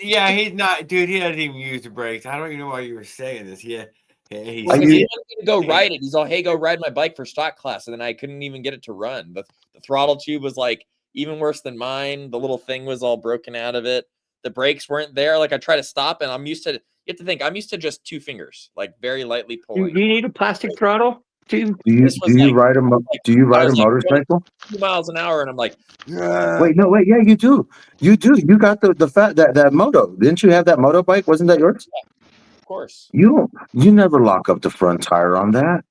Yeah, he's not, dude. He doesn't even use the brakes. I don't even know why you were saying this. Yeah, he wanted me to go ride it. He's all, "Hey, go ride my bike for stock class," and then I couldn't even get it to run. The throttle tube was like even worse than mine. The little thing was all broken out of it. The brakes weren't there. Like I tried to stop, and I'm used to. You have to think. I'm used to just 2 fingers, like very lightly pulling. Do you need a plastic throttle? Do you ride a motorcycle? 2 miles an hour, and I'm like, wait, yeah, you do. You got the fat that moto. Didn't you have that moto bike? Wasn't that yours? Yeah, of course. You never lock up the front tire on that.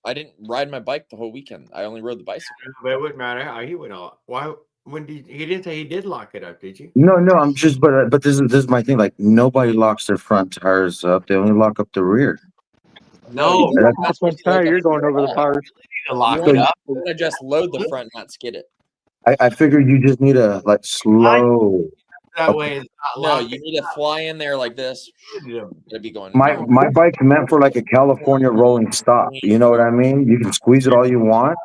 I didn't ride my bike the whole weekend. I only rode the bicycle. But it wouldn't matter how he went on. Why? When he didn't say he did lock it up? Did you? No. I'm just but this is my thing. Like nobody locks their front tires up. They only lock up the rear. No, that's one tire. You're going over the powers. To lock it up. You're gonna just load the front, not skid it. I figured you just need to like slow. That way it's not locked. No, you need to fly in there like this. It'd be going. My bike's meant for like a California rolling stop. You know what I mean? You can squeeze it all you want.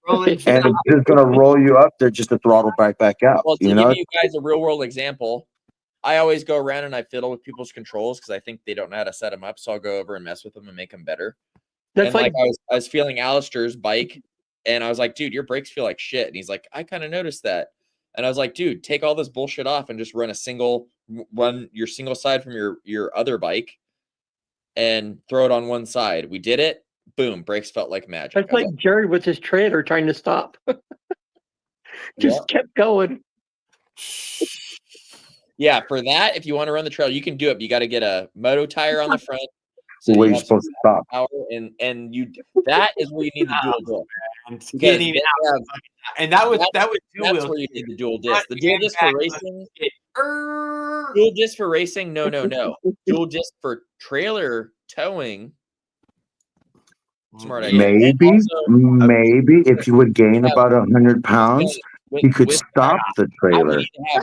And it's just gonna roll you up there just to throttle back out. Well, to give you guys a real world example, I always go around and I fiddle with people's controls because I think they don't know how to set them up. So I'll go over and mess with them and make them better. That's and like I was feeling Alistair's bike, and I was like, "Dude, your brakes feel like shit." And he's like, "I kind of noticed that." And I was like, "Dude, take all this bullshit off and just run your single side from your other bike, and throw it on one side." We did it. Boom, brakes felt like magic. That's like Jared with his trailer trying to stop. Just kept going. Yeah, for that, if you want to run the trail, you can do it. But you got to get a moto tire on the front. So where you're supposed to stop. Power and that is where you need the dual disc. And that was that's where you need the dual disc. The dual disc for racing. Dual disc for racing? No. Dual disc for trailer towing. Smart idea. Maybe if you would gain about 100 pounds, you could stop the trailer. I would have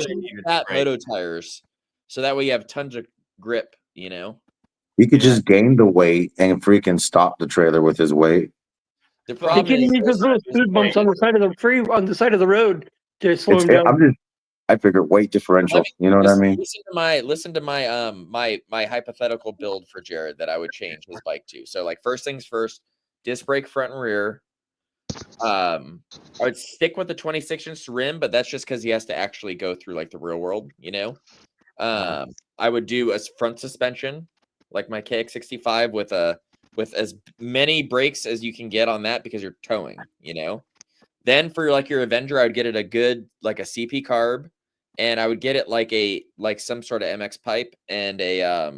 two fat moto tires, so that way you have tons of grip. You know. He could just gain the weight and freaking stop the trailer with his weight. The problem is those little speed bumps on the side of the road to slow him down. I figure weight differential. You know what I mean? Listen to my hypothetical build for Jared that I would change his bike to. So like first things first, disc brake front and rear. I would stick with the 26-inch rim, but that's just because he has to actually go through like the real world, you know. I would do a front suspension like my KX65 with as many brakes as you can get on that because you're towing, you know. Then for like your Avenger, I would get it a good like a CP carb, and I would get it like some sort of MX pipe and a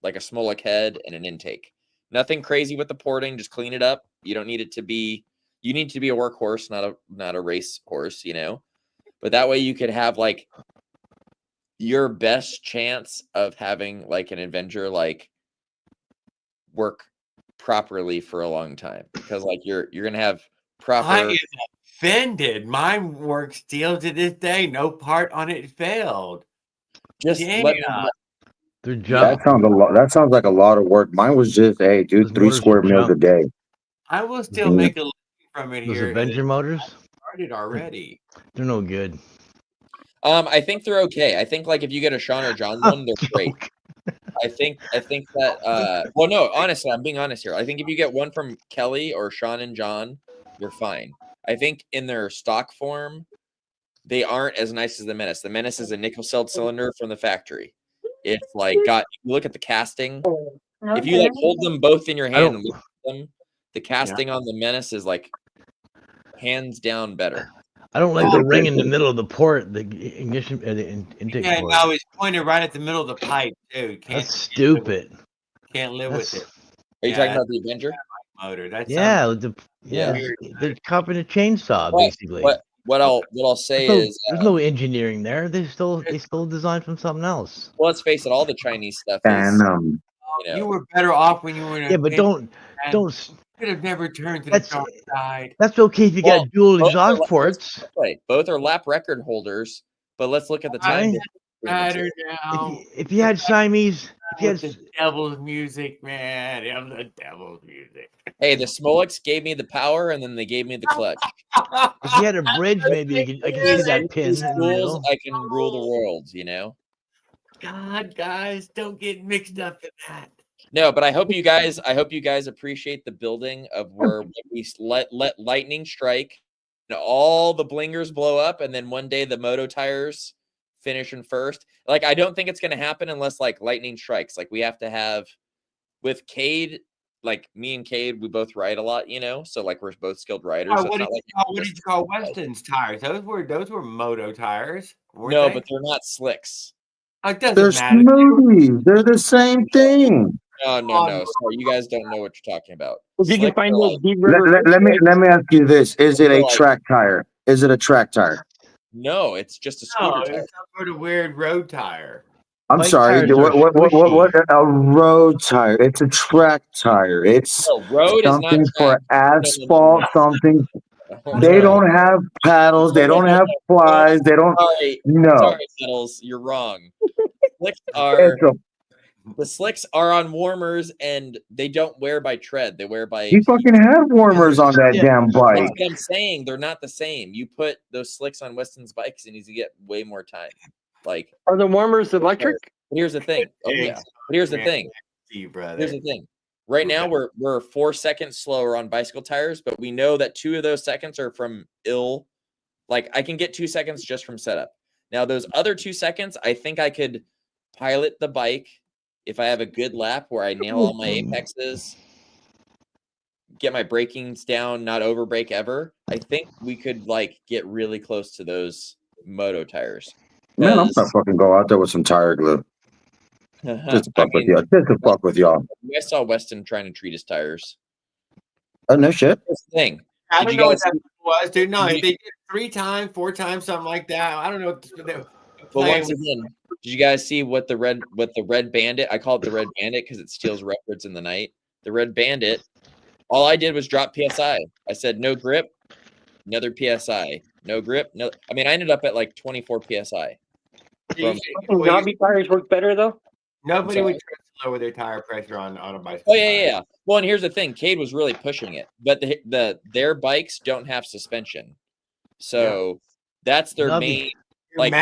like a Smolak head and an intake. Nothing crazy with the porting, just clean it up. You don't need it to be. You need to be a workhorse, not a race horse, you know. But that way you could have like your best chance of having like an Avenger like work properly for a long time, because like you're gonna have proper. I am offended. Mine works still to this day. No part on it failed. Just Good job. That sounds like a lot of work. Mine was just, hey, dude, 3 square meals a day. I will still make a living from it Those here. Avenger motors, Started already. they're no good. I think they're okay. I think like if you get a Sean or John one, they're great. I think that well no, honestly, I'm being honest here. I think if you get one from Kelly or Sean and John, you're fine. I think in their stock form, they aren't as nice as the Menace. The Menace is a nickel celled cylinder from the factory. It's like got you look at the casting. If you like hold them both in your hand and look at them, the casting on the Menace is like hands down better. I don't like the ring in the middle of the port, the ignition, the intake Yeah, port. no, it's pointed right at the middle of the pipe too. That's stupid. Can't live with it. Are you talking about the Avenger? Motor. That's Yeah, Yeah. they're copying a chainsaw Well, basically. What I'll say is there's no engineering there. They still designed from something else. well, let's face it, all the Chinese stuff is you were better off when you were in a Yeah, but don't could have never turned to the dark side. That's okay if you got dual exhaust ports. Both are lap record holders, but let's look at the time. Matter now. If you had Siamese, if you had the devil's music, man, I'm the devil's music. Hey, the Smolix gave me the power, and then they gave me the clutch. If you had a bridge, maybe I can see that pin. Schools, I can rule the world. You know. God, guys, don't get mixed up in that. No, but I hope you guys appreciate the building of where we let lightning strike, and all the blingers blow up, and then one day the moto tires finish in first. Like, I don't think it's going to happen unless like lightning strikes. Like, we have to have with Cade, like me and Cade, we both ride a lot, you know. So like we're both skilled riders. Oh, so what did you call Weston's tires? Those were moto tires. No, but they're not slicks. It doesn't They're matter. smoothies. They're the same thing. No. Sorry, you guys don't know what you're talking about. If you can find those deep Let me ask you this: is it a track tire? Is it a track tire? No, it's just a scooter tire. It's some sort of weird road tire. I'm Bike sorry. tires are What? A road tire? It's a track tire. It's road something is not for asphalt. Something. Oh, They don't have paddles. They don't have plies. They don't. Sorry, Settles, you're wrong. Slicks are the slicks are on warmers, and they don't wear by tread. They wear by. You fucking have warmers on that damn bike. That's what I'm saying. They're not the same. You put those slicks on Weston's bikes, and you get way more time. Like, are the warmers electric? Here's the thing. Oh yeah. Here's the thing. Here's the thing. Right now we're 4 seconds slower on bicycle tires, but we know that 2 of those seconds are from ill. Like, I can get 2 seconds just from setup. Now those other 2 seconds, I think I could pilot the bike if I have a good lap where I nail all my apexes, get my brakings down, not over brake ever. I think we could like get really close to those moto tires. Man, I'm gonna fucking go out there with some tire glue. Just to fuck with y'all. Just to fuck with y'all. I saw Weston trying to treat his tires. Oh no shit. That's the thing. I don't know what that was, dude. No, they did 3 times, 4 times, something like that. I don't know. But once again, did you guys see what the red bandit? I call it the red bandit because it steals records in the night. The red bandit. All I did was drop PSI. I said no grip, another PSI. No grip. No. I mean, I ended up at like 24 PSI. Knobby tires work better though. Nobody would try to lower their tire pressure on a bicycle. Oh yeah. Well, and here's the thing: Cade was really pushing it, but their bikes don't have suspension, so that's their main. Like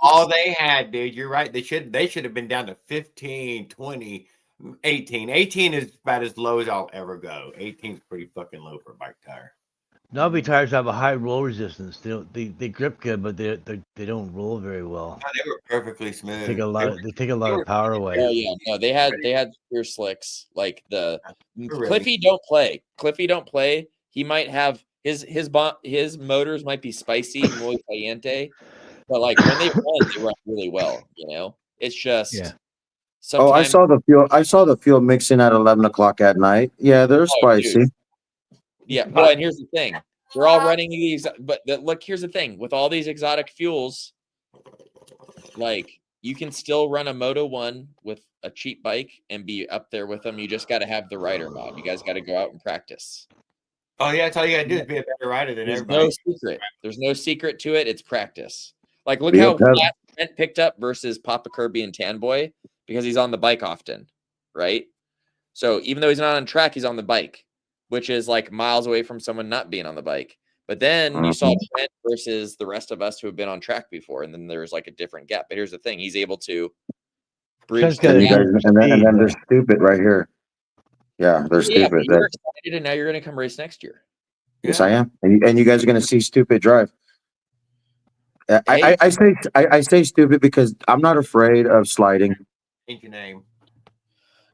all they had, dude. You're right. They should have been down to 15, 20, 18. 18 is about as low as I'll ever go. 18 is pretty fucking low for a bike tire. Knobby tires have a high roll resistance. They grip good, but they don't roll very well. No, they were perfectly smooth. They take a lot of power away. Oh yeah, no, they had pure slicks. Like Cliffy don't play. Cliffy don't play. He might have his motors might be spicy, muy caliente, but like when they run really well. You know, it's just. Oh, I saw the fuel mixing at 11 o'clock at night. Yeah, they're spicy. Dude. Yeah, well, and here's the thing: we're all running these, but look, here's the thing: with all these exotic fuels, like you can still run a Moto 1 with a cheap bike and be up there with them. You just got to have the rider mod. You guys got to go out and practice. Oh yeah, that's all you got to do is be a better rider than everybody. No secret. There's no secret to it. It's practice. Like look how Brent picked up versus Papa Kirby and Tan Boy because he's on the bike often, right? So even though he's not on track, he's on the bike. which is like miles away from someone not being on the bike. But then you saw Trent versus the rest of us who have been on track before, and then there's like a different gap. But here's the thing: he's able to bridge Trent's got the a gap. and then they're stupid right here. Yeah, they're Yeah, but stupid. you're excited, and now you're going to come race next year. Yes, I am, and you guys are going to see stupid drive. Hey. I say stupid because I'm not afraid of sliding. Change your name.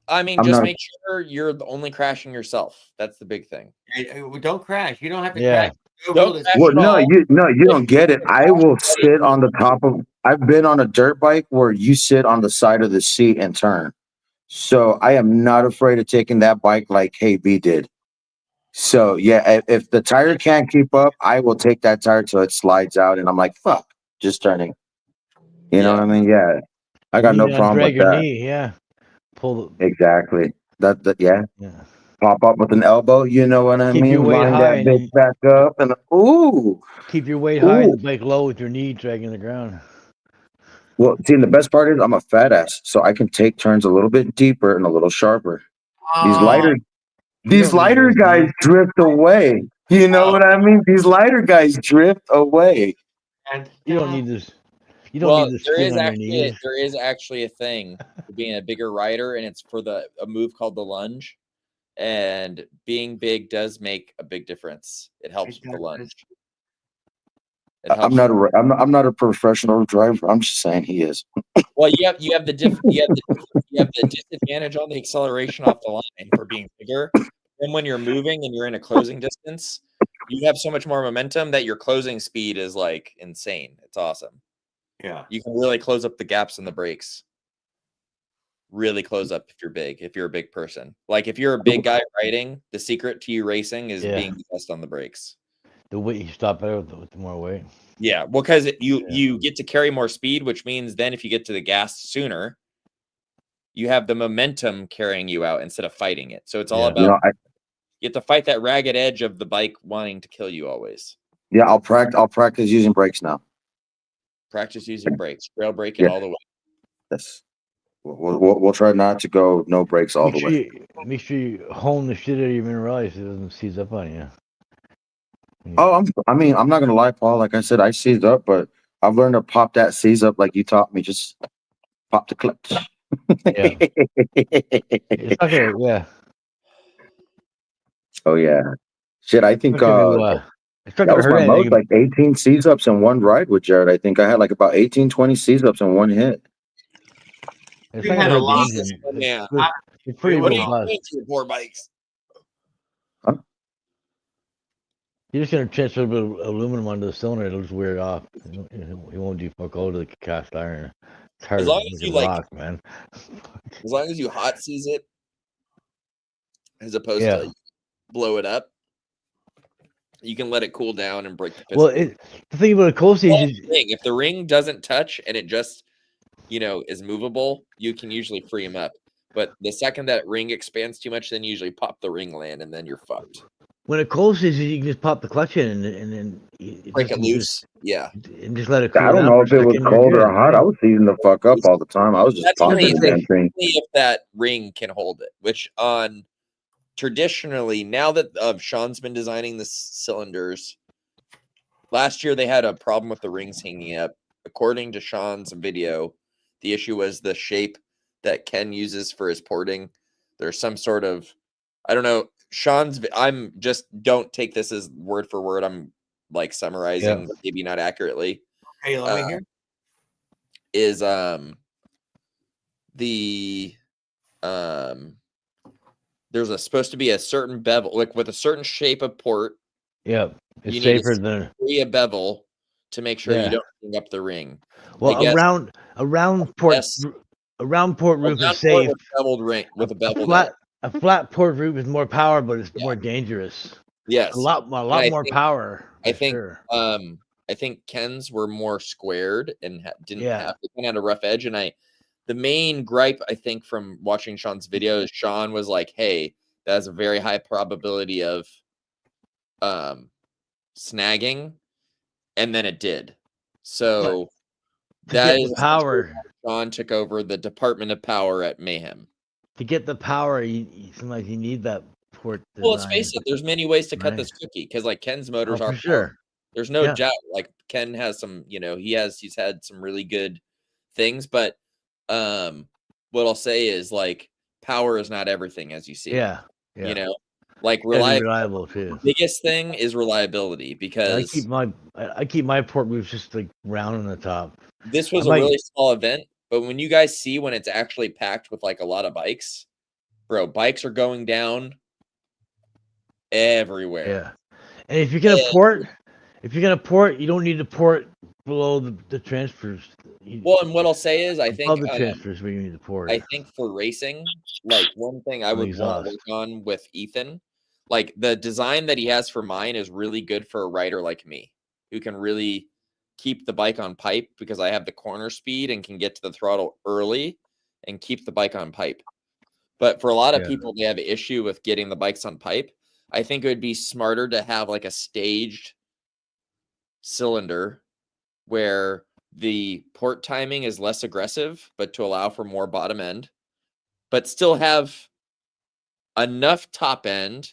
I mean, I'm just not- make sure you're only crashing yourself. That's the big thing. Hey, don't crash. You don't have to Yeah. crash. Go Don't real crash. Well, at all. you don't get it. I will sit on the top of. I've been on a dirt bike where you sit on the side of the seat and turn. So I am not afraid of taking that bike like KB did. So yeah, if the tire can't keep up, I will take that tire till it slides out, and I'm like, fuck, just turning. You know what I mean? Yeah, I got no problem with drag your that. knee, yeah. Pull Exactly. That yeah. pop up with an elbow. You know what I Keep your mean? weight Line high that bitch and back up, and ooh. keep your weight high and the Ooh. bike low with your knee dragging the ground. Well, see, the best part is I'm a fat ass, so I can take turns a little bit deeper and a little sharper. These lighter don't need those guys knees. drift away. You know what I mean? These lighter guys drift away. And You don't need this. You don't need the skin on your knees. There is actually a thing for being a bigger rider, and it's for a move called the lunge. And being big does make a big difference. It helps with the lunge. I'm not a professional driver. I'm just saying he is. Well, you have the disadvantage on the acceleration off the line for being bigger. Then when you're moving and you're in a closing distance, you have so much more momentum that your closing speed is like insane. It's awesome. Yeah. You can really close up the gaps in the brakes. Really close up if you're a big person. Like if you're a big guy riding, the secret to you racing is being the best on the brakes. The weight you stop better with the more weight. Yeah, well, because you get to carry more speed, which means then if you get to the gas sooner, you have the momentum carrying you out instead of fighting it. So it's all about you have to fight that ragged edge of the bike wanting to kill you always. Yeah, I'll practice using brakes now. Practice using brakes, trail braking all the way. Yes. We'll try not to go no brakes all the way. Make sure you hone the shit out of your mineralized so it doesn't seize up on you. Oh, I'm not gonna lie, Paul. Like I said, I seized up, but I've learned to pop that seize up like you taught me. Just pop the clutch. Yeah. It's not gonna, yeah. Oh yeah. Shit, I think it's not that gonna was hurt my most, anything. like 18 seize ups in one ride with Jared. I think I had like about 18, 20 seize ups in one hit. It's not gonna hurt the engine. Yeah. It's pretty What do you robust. think to your poor bikes? Huh? You're just gonna transfer a bit of aluminum onto the cylinder; it'll just wear it off. It won't do fuck all to the cast iron. It's hard As long as you rock, man. As long as you hot seize it, as opposed to blow it up, you can let it cool down and break the piston. Well, the thing about a cold stage is if the ring doesn't touch and it just is movable, you can usually free them up. But the second that ring expands too much, then you usually pop the ring land and then you're fucked. When it cold stages, you can just pop the clutch in and then break it loose. And just let it cool I don't down know if it was cold or hot. right? I was seizing the fuck up all the time. I was just popping the damn thing. If that ring can hold it, which on traditionally, now that Sean's been designing the cylinders, last year they had a problem with the rings hanging up. According to Sean's video, the issue was the shape that Ken uses for his porting. There's some sort of, I don't know, I'm just, don't take this as word for word. I'm like summarizing, maybe not accurately. Hey, let me hear. Is there's supposed to be a certain bevel, like with a certain shape of port. Yeah, it's you safer need than a bevel to make sure you don't hang up the ring. Well, a round port roof is safe. With beveled ring with a flat port roof is more power, but it's more dangerous. Yes, a lot more power. I think. I think Ken's were more squared and didn't have a rough edge. And the main gripe I think from watching Sean's video is Sean was like, "Hey, that has a very high probability of snagging," and then it did. So that is power. Sean took over the Department of Power at Mayhem. To get the power, sometimes you need that port. Well, let's Design. face it. There's many ways to cut Right. this cookie because, like, Ken's motors Oh, are for sure. power. There's no Yeah. doubt. Like, Ken has some, he's had some really good things, but what I'll say is, like, power is not everything, as you see. Yeah. You Yeah. know, like Gotta be reliable too. biggest thing is reliability I because keep my port moves just like round on the top. this was I a might- really small event, but when you guys see when it's actually packed with like a lot of bikes, bro, bikes are going down everywhere. Yeah. And if you're gonna port, you don't need to port below the transfers. Well, and what I'll say is, I think above the transfers where you need to port. I think for racing, like one thing I would want to work on with Ethan, like the design that he has for mine is really good for a rider like me, who can really keep the bike on pipe because I have the corner speed and can get to the throttle early and keep the bike on pipe. But for a lot of people, they have an issue with getting the bikes on pipe. I think it would be smarter to have like a staged cylinder where the port timing is less aggressive, but to allow for more bottom end, but still have enough top end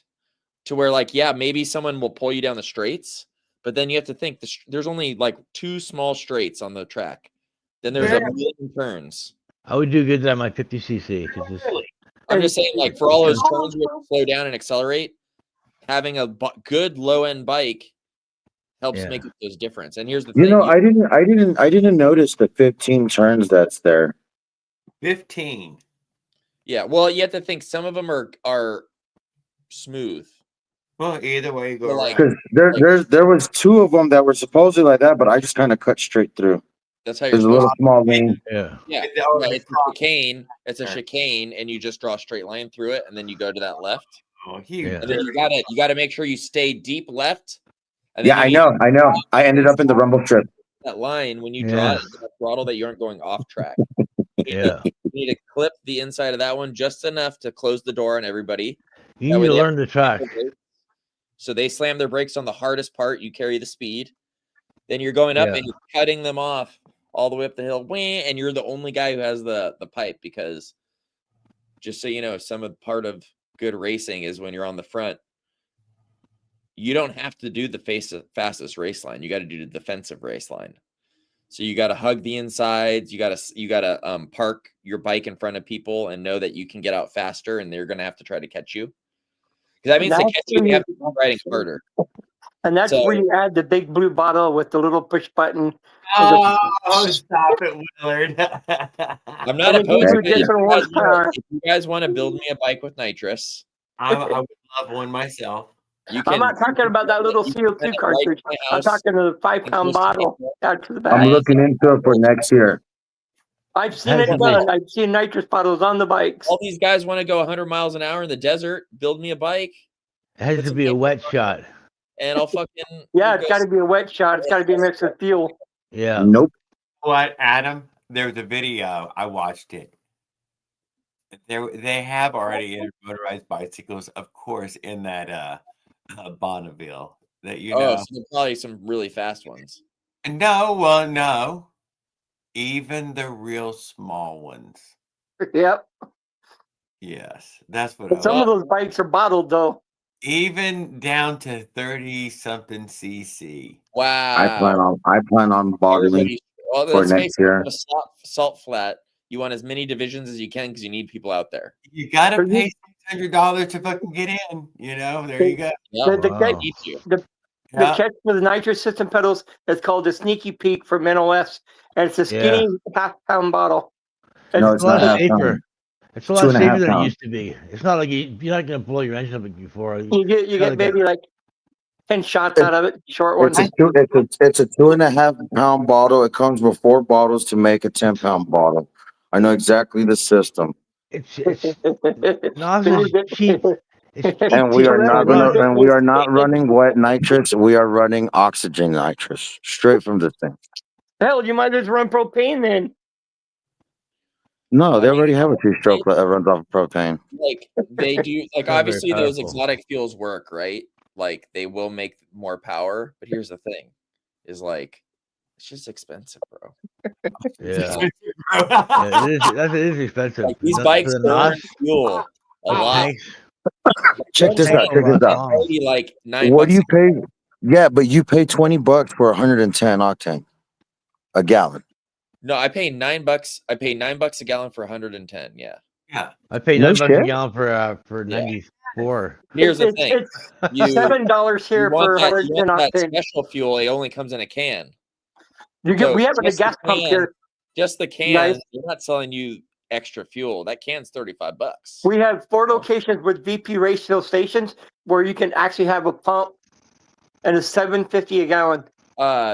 to where, like, yeah, maybe someone will pull you down the straights, but then you have to think there's only like 2 small straights on the track. Then there's a million turns. I would do good on my 50cc because I'm just saying, like, for all those turns where you slow down and accelerate, having a good low end bike helps make those difference. And here's the thing. I didn't notice the 15 turns that's there. 15. Yeah, well, you have to think some of them are smooth. Well, either way you go. Like, there was 2 of them that were supposedly like that, but I just kind of cut straight through. That's how there's a little small lane. Yeah, it's a chicane. It's a chicane, and you just draw a straight line through it, and then you go to that left. Oh, huge! And then you gotta make sure you stay deep left. And I know. I ended up in the rumble strip. That line when you draw it to the throttle that you aren't going off track. Yeah, you need to clip the inside of that one just enough to close the door on everybody. You need to learn the track. So they slam their brakes on the hardest part. You carry the speed. Then you're going up and you're cutting them off all the way up the hill. And you're the only guy who has the pipe, because just so you know, part of good racing is when you're on the front, you don't have to do the fastest race line. You got to do the defensive race line. So you got to hug the insides. You got to park your bike in front of people and know that you can get out faster, and they're going to have to try to catch you. Because that means to catch you, you have to be riding harder. And that's where you add the big blue bottle with the little push button. Oh, stop it, Willard. I'm not opposed to it. If you guys want to build me a bike with nitrous, I would love one myself. I'm not talking about that little CO2 cartridge. I'm talking to the 5-pound bottle out to the back. I'm looking into it for next year. I've seen it done. I've seen nitrous bottles on the bikes. All these guys want to go 100 miles an hour in the desert. Build me a bike. It has to be a wet shot. And I'll fucking... Yeah, it's got to be a wet shot. It's got to be mixed with fuel. Yeah. Nope. What, Adam? There's a video. I watched it. They have already entered motorized bicycles, of course, in that Bonneville. That so probably some really fast ones. No. Even the real small ones. Yep. Yes, that's what. But some of those bikes are bottled, though. Even down to 30-something cc. Wow. I plan on bottling for next year. Salt flat. You want as many divisions as you can because you need people out there. You gotta pay $600 to fucking get in. There you go. The catch with the nitrous system pedals is called the Sneaky Peak for MinOS, and it's a skinny half-pound bottle. No, it's not safer. It's a lot safer than it used to be. It's not like you're not going to blow your engine up like before. You get maybe like 10 shots out of it, short ones. It's a 2.5-pound bottle. It comes with 4 bottles to make a 10-pound bottle. I know exactly the system. It's cheap. And we are not running wet nitrous. We are running oxygen nitrous straight from the thing. Hell, you might just run propane then. No, they already have a 2-stroke that runs off of propane. Like they do, like obviously those exotic fuels work, right? Like they will make more power, but here's the thing: is like it's just expensive, bro. Yeah, it is expensive. Like, these bikes burn fuel a lot. Check this out. Check this out. Already like $9. What do you pay? Yeah, but you pay $20 for 110 octane a gallon. No, I pay $9. I pay $9 a gallon for 110. Yeah. Yeah. I pay No $9 a shit. gallon for 94. Here's the It's thing: you $7 here for you 110 want that octane. special fuel. It only comes in a can. You get, So we have a just the gas pump can- here. Just the can. Nice. They're not selling you extra fuel. That can's $35. We have 4 locations with VP race fill stations where you can actually have a pump, and it's $7.50 a gallon.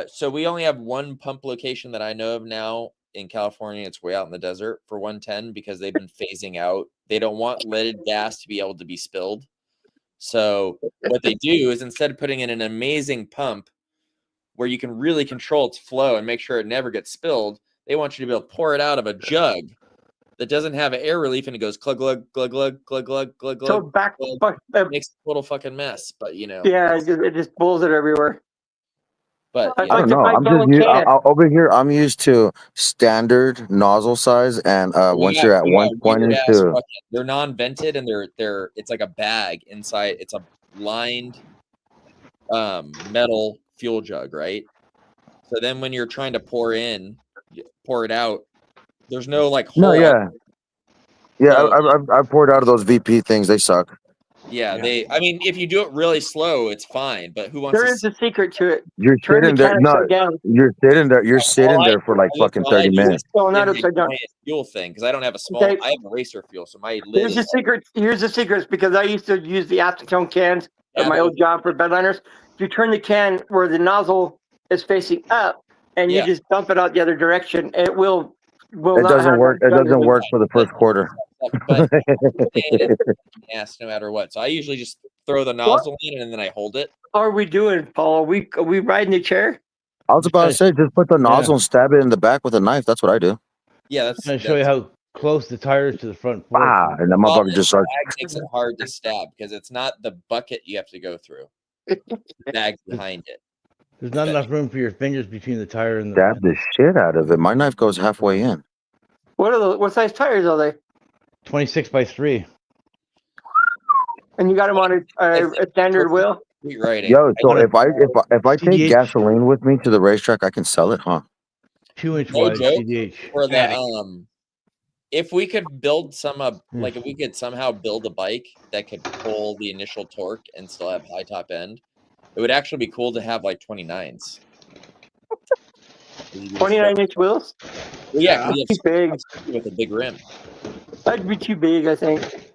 So we only have one pump location that I know of now in California. It's way out in the desert for 110 because they've been phasing out. They don't want leaded gas to be able to be spilled. So what they do is instead of putting in an amazing pump where you can really control its flow and make sure it never gets spilled, they want you to be able to pour it out of a jug that doesn't have an air relief and it goes glug glug glug glug glug glug glug So glug. back, It makes a total fucking mess, but you know. yeah, it just pulls it everywhere. But I you know, I don't to know. buy I'm just gallon used, can. over here. I'm used to standard nozzle size, and once you're at we got 120 weird-ass to fucking- they're non-vented and they're it's like a bag inside. It's a lined metal fuel jug, right? So then when you're trying to pour it out, there's no like hole. no, yeah, yeah. So- I poured out of those VP things. They suck. Yeah, Yeah. I mean, if you do it really slow, it's fine. But who wants There to? is a secret to it. You're Turn the sitting there. can No, upside down. you're sitting there. You're sitting there for like fucking 30 minutes. No, not upside down. Fuel thing because I don't have a small. Okay. I have a racer fuel, so my lid. Here's the secret. Here's the secret. Because I used to use the acetone cans at Yeah, my but- old job for bedliners. If you turn the can where the nozzle is facing up, and Yeah. you just dump it out the other direction, it will It not doesn't have work. that It doesn't jug work for the first quarter. But yes, no matter what. So I usually just throw the nozzle in and then I hold it. How are we doing, Paul? Are we riding the chair? I was about to say, just put the nozzle and stab it in the back with a knife. That's what I do. Yeah, I'm going to show you how close the tires to the front fork. Ah, and the motherfucker just starts. bag makes it hard to stab because it's not the bucket you have to go through. The bag's behind it. There's not enough room for your fingers between the tire and the. Stab the shit out of it. My knife goes halfway in. What size tires are they? 26 by 3. And you got them on a standard wheel? Street riding. Yo, so got a if I take TDH. gasoline with me to the racetrack, I can sell it, huh? 2-inch No wide joke. CDH. For the if we could build like if we could somehow build a bike that could pull the initial torque and still have high top end, it would actually be cool to have like 29s. 29-inch wheels? Well, yeah, 'cause you Too big. have with a big rim. That'd be too big, I think.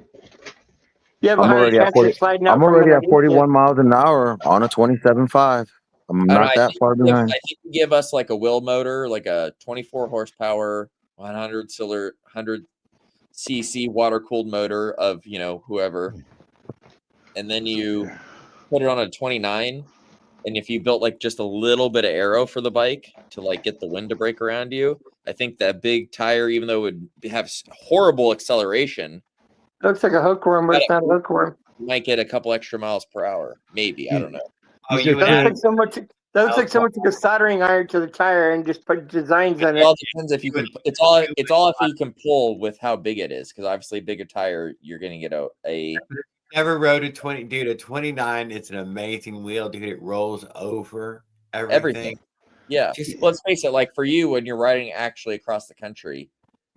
You have a I'm higher already at chance 40. of sliding out I'm from already the at 41 miles an hour on a 27.5. I'm I don't not know, that far behind. I think you give us like a wheel motor, like a 24 horsepower, 100 cylinder, 100 cc water cooled motor of whoever, and then you put it on a 29. And if you built like just a little bit of aero for the bike to like get the wind to break around you, I think that big tire, even though it would have horrible acceleration, Looks like a hookworm, but it's not a hookworm. you might get a couple extra miles per hour. Maybe. I don't know. Oh, You you would could That have, looks like someone took a soldering iron to the tire and just put designs on It it. all depends if you can. It's all if you can pull with how big it is, because obviously bigger tire, you're gonna get a never rode a 20, dude. A 29, it's an amazing wheel, dude. It rolls over everything. everything. Yeah. Just- Let's face it. Like for you, when you're riding actually across the country,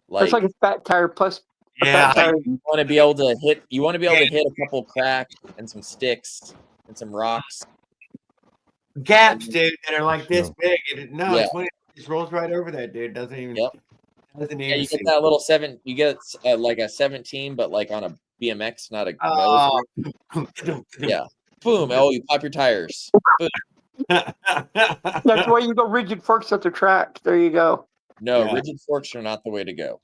Looks like a fat tire plus a Yeah. fat tire. you want to be able to hit. You want to be able to hit a couple cracks and some sticks and some rocks. Gaps, dude, that are like this No. big. Yeah. 20 just rolls right over that, dude. Doesn't even. Yep. Doesn't Yeah, even. you see. get that little 7. You get like a 17, but like on a BMX, not a. Oh. motor. Yeah. Boom! Oh, you pop your tires. Boom. That's why you go rigid forks at the track. There you go. No, Yeah. rigid forks are not the way to go.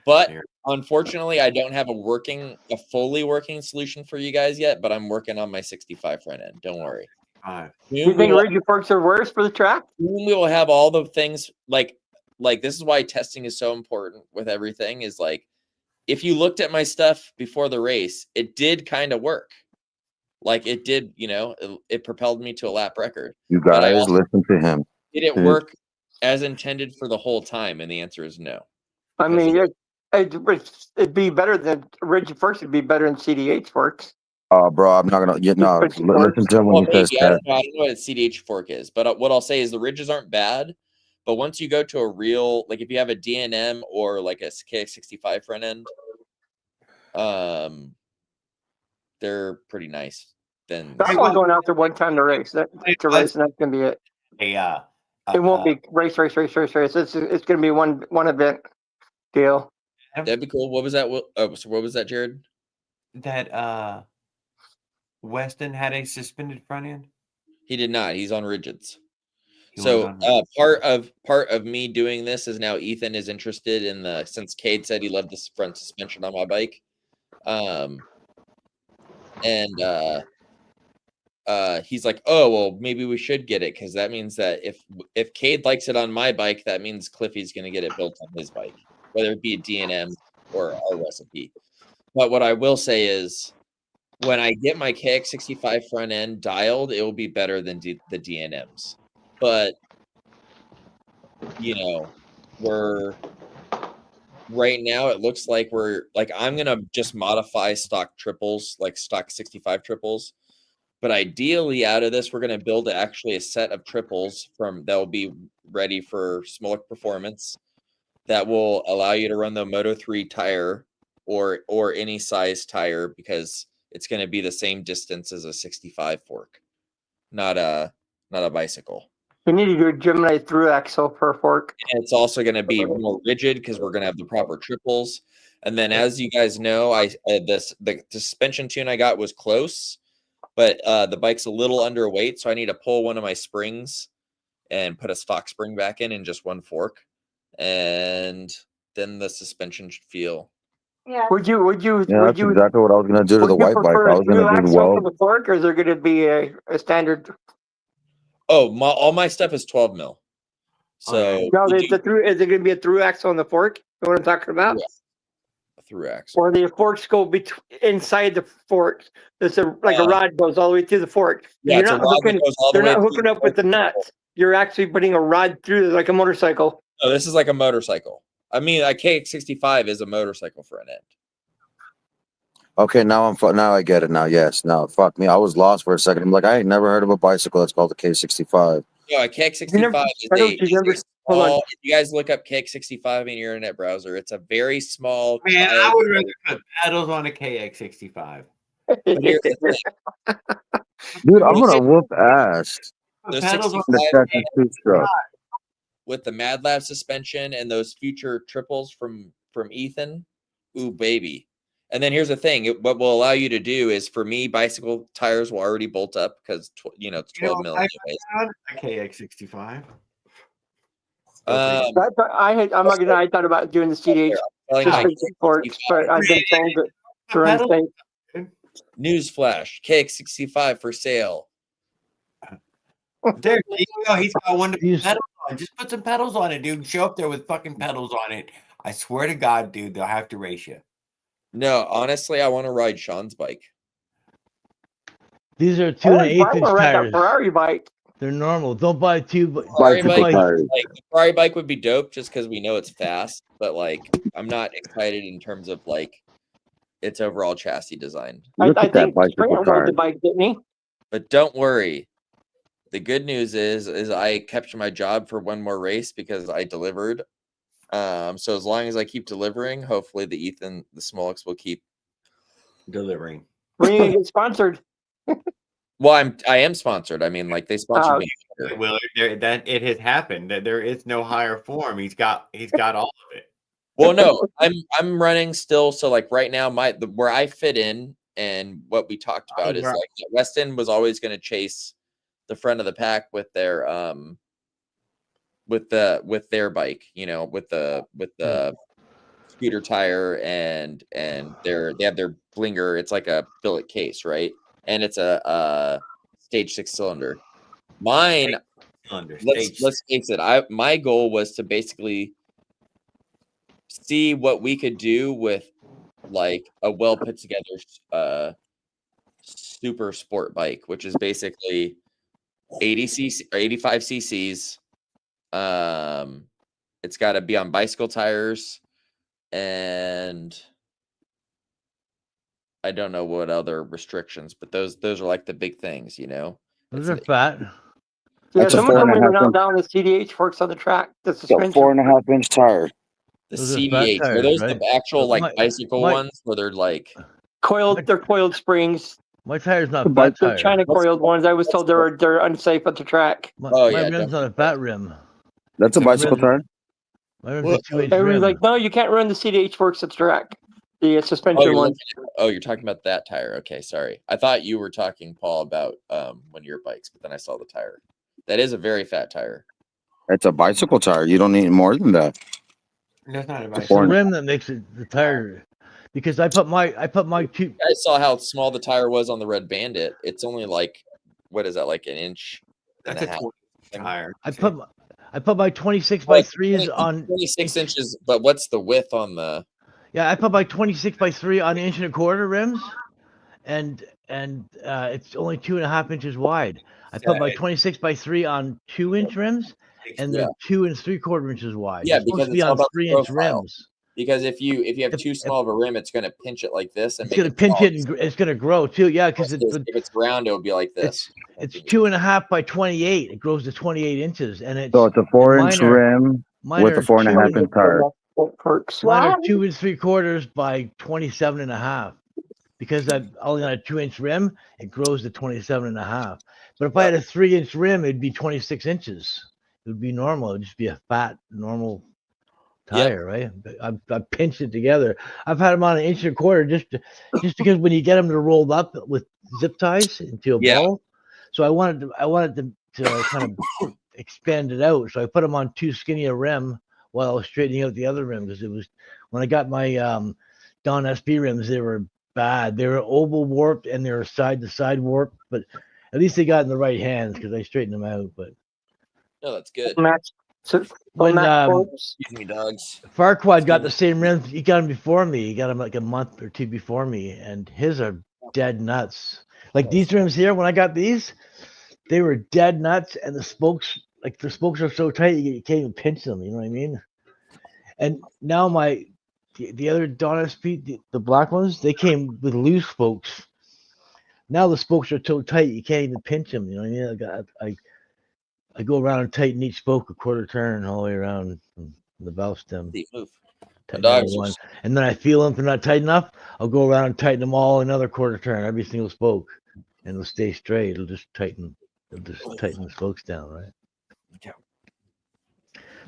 But Here. unfortunately, I don't have a fully working solution for you guys yet. But I'm working on my 65 front end. Don't worry. Fine. You think rigid forks are worse for the track? Soon we will have all the things like this is why testing is so important with everything. Is like if you looked at my stuff before the race, it did kind of work. Like it did, it propelled me to a lap record. You But I guys also- listen to him. Did it work as intended for the whole time? And the answer is no. I mean, it'd be better than rigid forks. It'd be better than CDH forks. Oh, bro, I'm not gonna. No, Suspension listen forks. to him when Well, he says maybe I that. don't know what a CDH fork is, but what I'll say is the ridges aren't bad. But once you go to a real, like if you have a DNM or like a KX65 front end, they're pretty nice. Then I'm only going out there one time to race. To race, and that's gonna be it. It won't be race. It's gonna be one event deal. that'd be cool. What was that? So what was that, Jared? That Weston had a suspended front end. He did not. He's on rigids. He was So on rigids. part of me doing this is now Ethan is interested in since Cade said he loved this front suspension on my bike. He's like, oh well, maybe we should get it because that means that if Cade likes it on my bike, that means Cliffy's gonna get it built on his bike, whether it be a DNM or our recipe. But what I will say is, when I get my KX65 front end dialed, it will be better than the DNMs. But right now it looks like I'm gonna just modify stock triples, like stock 65 triples. But ideally, out of this, we're gonna build actually a set of triples that will be ready for Smolek Performance that will allow you to run the Moto 3 tire or any size tire because it's going to be the same distance as a 65 fork, not a bicycle. You need to do a Gemini through axle per fork. And it's also going to be more rigid because we're going to have the proper triples. And then, as you guys know, the suspension tune I got was close, but the bike's a little underweight, so I need to pull one of my springs and put a stock spring back in just one fork, and then the suspension should feel. Yeah. Would you? Yeah, that's exactly what I was gonna do to the white bike. I was gonna do for the fork, or is there going to be a standard? Oh, all my stuff is 12 mil. So no, is it going to be a through axle on the fork? You know what I'm talking about? Yeah. A through axle. Or the forks go inside the fork. There's a rod goes all the way through the fork. Yeah, you're not hooking. They're not hooking up with the nuts. You're actually putting a rod through like a motorcycle. No, this is like a motorcycle. I mean, a KX65 is a motorcycle front end. Okay, now I get it. Now, yes. Now, fuck me. I was lost for a second. I'm like, I ain't never heard of a bicycle that's called a K65. No, a KX65 is small. If you guys look up KX65 in your internet browser, it's a very small. Man, I would rather put pedals on a KX65. But here's the thing. Dude, I'm gonna whoop ass. Those pedals on with the Mad Lab suspension and those future triples from Ethan, ooh baby. And then here's the thing: what will allow you to do is, for me, bicycle tires will already bolt up because it's 12 mil. A KX65. I thought about doing the CDH ports, but I've been told that to run safe. Newsflash: KX65 for sale. There you go. He's got one to put pedals on. Just put some pedals on it, dude. Show up there with fucking pedals on it. I swear to God, dude, they'll have to race you. No, honestly, I want to ride Sean's bike. These are 2 1/8 inch tires. Ferrari bike. They're normal. Don't buy two. Ferrari the Ferrari bike would be dope just because we know it's fast, but I'm not excited in terms of its overall chassis design. I think Springer rode the bike, didn't he? But don't worry. The good news is I kept my job for one more race because I delivered. So as long as I keep delivering, hopefully the Smoleks will keep delivering. When are you gonna get sponsored? Well, I am sponsored. I mean, they sponsored me. Well, that it has happened. That there is no higher form. He's got all of it. Well, no, I'm running still. So right now, where I fit in and what we talked about is Weston was always going to chase the front of the pack with their with their bike, with the scooter tire and they have their blinger. It's like a billet case, right? And it's a stage 6 cylinder. Mine, let's face it. My goal was to basically see what we could do with a well put together super sport bike, which is basically 80 cc or 85 cc's. It's got to be on bicycle tires. and I don't know what other restrictions, but those are like the big things, you know. Those It's are fat. Yeah, That's a some of them 4.5 are not inch. down the CDH forks on the track. The It's a suspension. 4.5 inch tire. the Those are fat CVH. Are tires, those right? the actual But like bicycle my ones where they're like Coiled, they're coiled springs. my tire's not The fat bike- The tire. China What's- coiled ones. I was what's told the- they're unsafe at the track. My, Oh, my yeah, rim's not a fat rim. That's a My bicycle rim- tire. My rim's What? a 2-inch Everybody's rim. like, no, you can't run the CDH forks at the track. The Oh, suspension you're ones. you're talking about that tire. Okay, sorry. I thought you were talking, Paul, about one of your bikes, but then I saw the tire. That is a very fat tire. It's a bicycle tire. You don't need more than that. That's not a It's bicycle. the Foreign- rim that makes it the tire. Because I put my two. I saw how small the tire was on the Red Bandit. It's only like, what is that, like an inch? That's and a a half. 20 tire. I put my 26 Oh, by it's 3s on 26 inches, but what's the width on the? Yeah, I put my 26 by 3 on 1.25 inch rims, and it's only 2.5 inches wide. I put my 26 by 3 on 2-inch rims, and they're 2 3/4 inches wide. Yeah, They're supposed because to be it's all on about the 3-inch profile. rims. Because if you have If- too if- small of a rim, it's going to pinch it like this and It's make gonna it pinch fall. it and it's gonna grow too. Yeah, because if it's round, it would be like this. it's 2.5 by 28. It grows to 28 inches, and it's So it's a 4-inch mine are- rim mine with are a 4.5 2 inch tire. Perks. Mine are 2 3/4 by 27.5. Because I only on a 2-inch rim, it grows to 27.5. But if I had a 3-inch rim, it'd be 26 inches. It would be normal. It'd just be a fat, normal tire, right? But I pinched it together. I've had them on 1.25 inches just because when you get them, they're rolled up with zip ties into a Yeah. ball. So I wanted to kind of expand it out. So I put them on too skinny a rim while I was straightening out the other rim because it was when I got my Don SP rims, they were bad. They were oval warped and they were side to side warped, but at least they got in the right hands because I straightened them out. But No, that's good. Match. So, when Excuse me, dogs. Farquad got the same rims, he got them before me. He got them like a month or two before me, and his are dead nuts. Like these rims here, when I got these, they were dead nuts, and the spokes are so tight you can't even pinch them. You know what I mean? And now the other Don SP, the black ones, they came with loose spokes. Now the spokes are so tight you can't even pinch them. You know what I mean? I go around and tighten each spoke a quarter turn all the way around the valve stem. Move. Tighten dogs every are one. And then I feel them if they're not tight enough. I'll go around and tighten them all another quarter turn, every single spoke, and it'll stay straight. It'll just tighten the spokes down, right? Okay.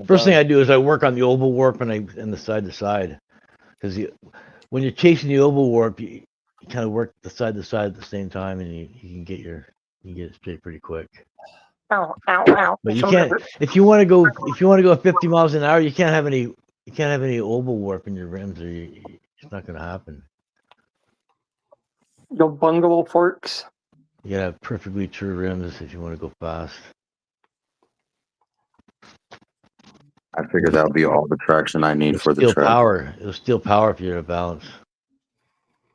First thing I do is I work on the oval warp and the side to side, because when you're chasing the oval warp, you kind of work the side to side at the same time, and you can get it straight pretty quick. Ow, ow, ow. But you can't if you want to go 50 miles an hour, you can't have any oval warp in your rims, or it's not going to happen. Your bungalow forks. You gotta have perfectly true rims if you want to go fast. I figured that would be all the traction I need for the Steel track. power. It'll steal power if you're out of balance.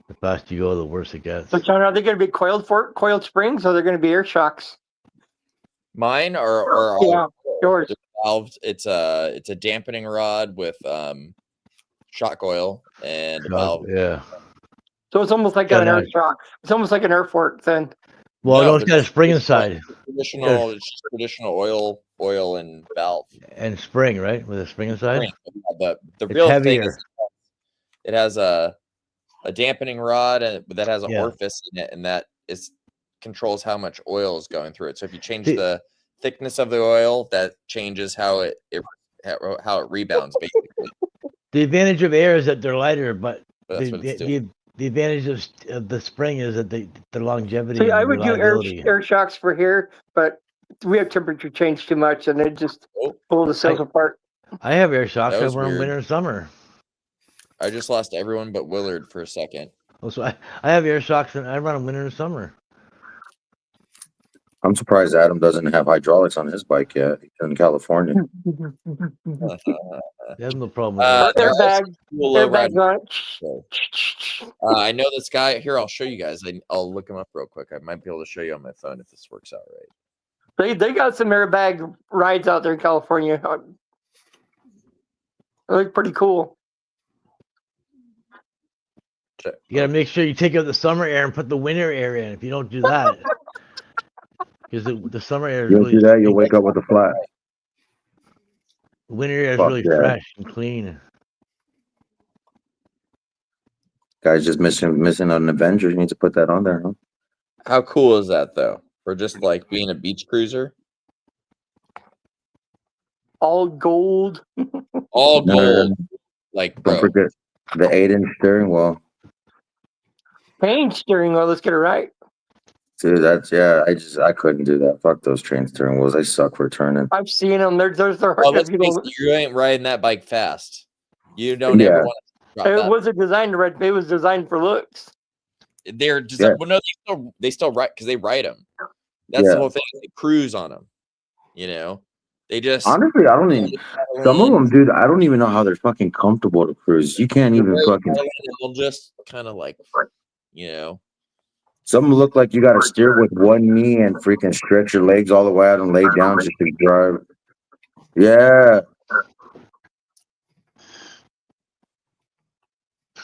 The faster you go, the worse it gets. So, John, are they going to be coiled springs, or are they going to be air shocks? Mine are Yeah, yours. they're valved. It's a dampening rod with shock coil and a valve. Yeah. So it's almost like Yeah, an air nice. shock. It's almost like an air fork then. Well, No, it's got a spring inside It's just traditional oil and valve. and spring, right? With a spring inside. Spring. But the It's real heavier. thing is it has a dampening rod that has an Yeah. orifice in it, and that controls how much oil is going through it. So if you change The- the thickness of the oil, that changes how it rebounds basically. The advantage of air is that they're lighter, but But that's what it's doing. the advantage of the spring is that the longevity See, and I would do reliability. air shocks for here, but we have temperature change too much, and it just Oh, pull the cells apart. I have air shocks. That I was wear them weird. winter and summer. I just lost everyone but Willard for a second. So I have air shocks and I run them winter and summer. I'm surprised Adam doesn't have hydraulics on his bike yet. He's in California. They have no problem with that. Airbag, Cool low airbag ride. on. I know this guy. Here, I'll show you guys. I'll look him up real quick. I might be able to show you on my phone if this works out right. They got some airbag rides out there in California. They look pretty cool. You gotta make sure you take out the summer air and put the winter air in. If you don't do that, because the summer air is You'll really do that, you'll wake up with a flat. the winter air is Fuck really yeah. fresh and clean. Guy's just missing an Avenger. You need to put that on there, huh? How cool is that though? For just like being a beach cruiser, All gold. all No, gold. Like, Don't bro, forget the 8-inch steering wheel. Paint steering wheel. Let's get it right. Dude, I couldn't do that. Fuck those train steering wheels. They suck for turning. I've seen them. They're oh, let's face it, you ain't riding that bike fast. You don't Yeah. ever want to drop It that. wasn't designed to ride. It was designed for looks. They're just Yeah. well, no, they still ride because they ride them. That's the Yeah. whole thing. They cruise on them. You know, they just Honestly, I don't even. Some of them, dude, I don't even know how they're fucking comfortable to cruise. You can't even fucking. They'll just kind of like, you know. Some look like you got to steer with one knee and freaking stretch your legs all the way out and lay down just to drive. Yeah.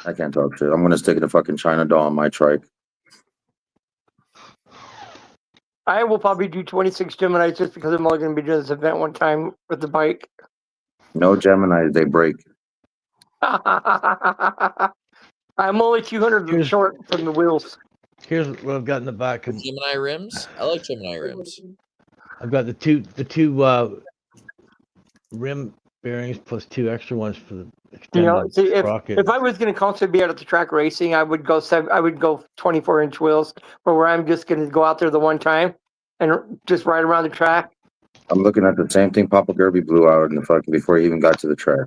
I can't talk shit. I'm gonna stick a fucking China doll on my trike. I will probably do 26 Geminis just because I'm only going to be doing this event one time with the bike. No Geminis, they break. I'm only 200 short from the wheels. Here's what I've got in the back. Gemini rims. I like Gemini rims. I've got the two rim bearings plus 2 extra ones for the extended sprocket. If I was going to constantly be out at the track racing, I would go 24-inch wheels, but where I'm just going to go out there the one time and just ride around the track. I'm looking at the same thing Papa Gerby blew out in the fucking before he even got to the track.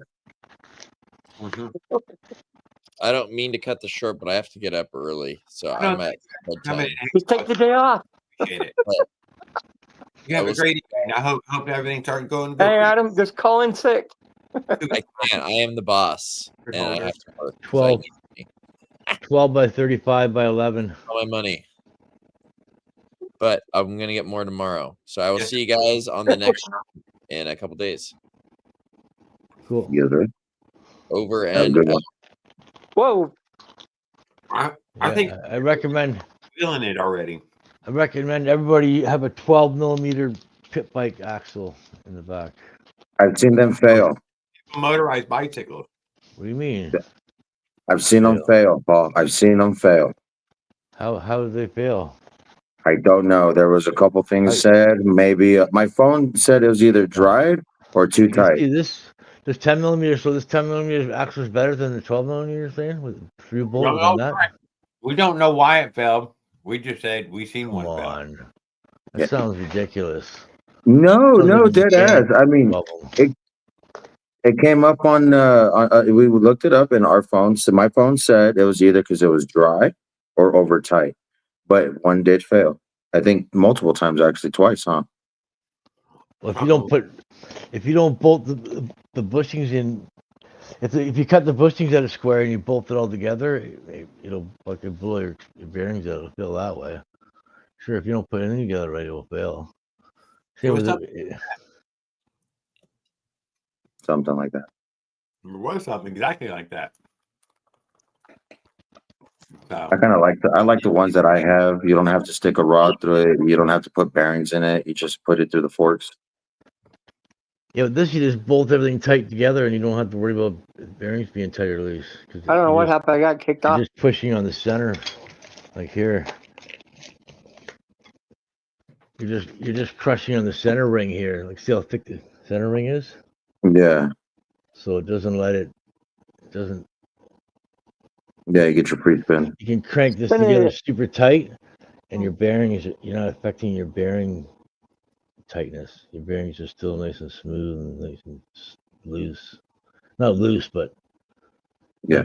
Mm-hmm. I don't mean to cut the short, but I have to get up early, so I'm at bedtime. Just take the day off. Appreciate it. You have a great evening. I hope everything started going good. Hey, Adam, just call in sick. I can't. I am the boss, and I have to work. 12 by 35 by 11. All my money. But I'm gonna get more tomorrow. So I will see you guys on the next in a couple days. Cool. Yes, sir. Over and out. Whoa. I think I recommend feeling it already. I recommend everybody have a 12mm pit bike axle in the back. I've seen them fail. Motorized bicycle. What do you mean? I've seen them fail, Paul. I've seen them fail. How did they fail? I don't know. There was a couple things said. Maybe my phone said it was either dried or too tight. See, this 10mm. So this 10mm axle is better than the 12mm thing with 3 bolts on that. We don't know why it failed. We just said we seen one. Come on. Fail. That sounds ridiculous. No, dead ass. I mean, it came up on. We looked it up in our phones. So my phone said it was either because it was dry or over tight, but one did fail. I think multiple times, actually, twice, huh? Well, if you don't bolt the bushings in, if you cut the bushings at a square and you bolt it all together, it'll fucking blow your bearings out. It'll fail that way. Sure, if you don't put anything together right, it will fail. Something like that. It was something exactly like that. So. I kind of like the ones that I have. You don't have to stick a rod through it. You don't have to put bearings in it. You just put it through the forks. Yeah, with this you just bolt everything tight together, and you don't have to worry about bearings being tight or loose. I don't know what happened. I got kicked off. Just pushing on the center, like here. You're just crushing on the center ring here. Like, see how thick the center ring is? Yeah. So it doesn't let it. Doesn't. Yeah, you get your free spin. You can crank this together super tight, and your bearings, you're not affecting your bearing tightness. Your bearings are still nice and smooth and nice and loose. Not loose, but yeah.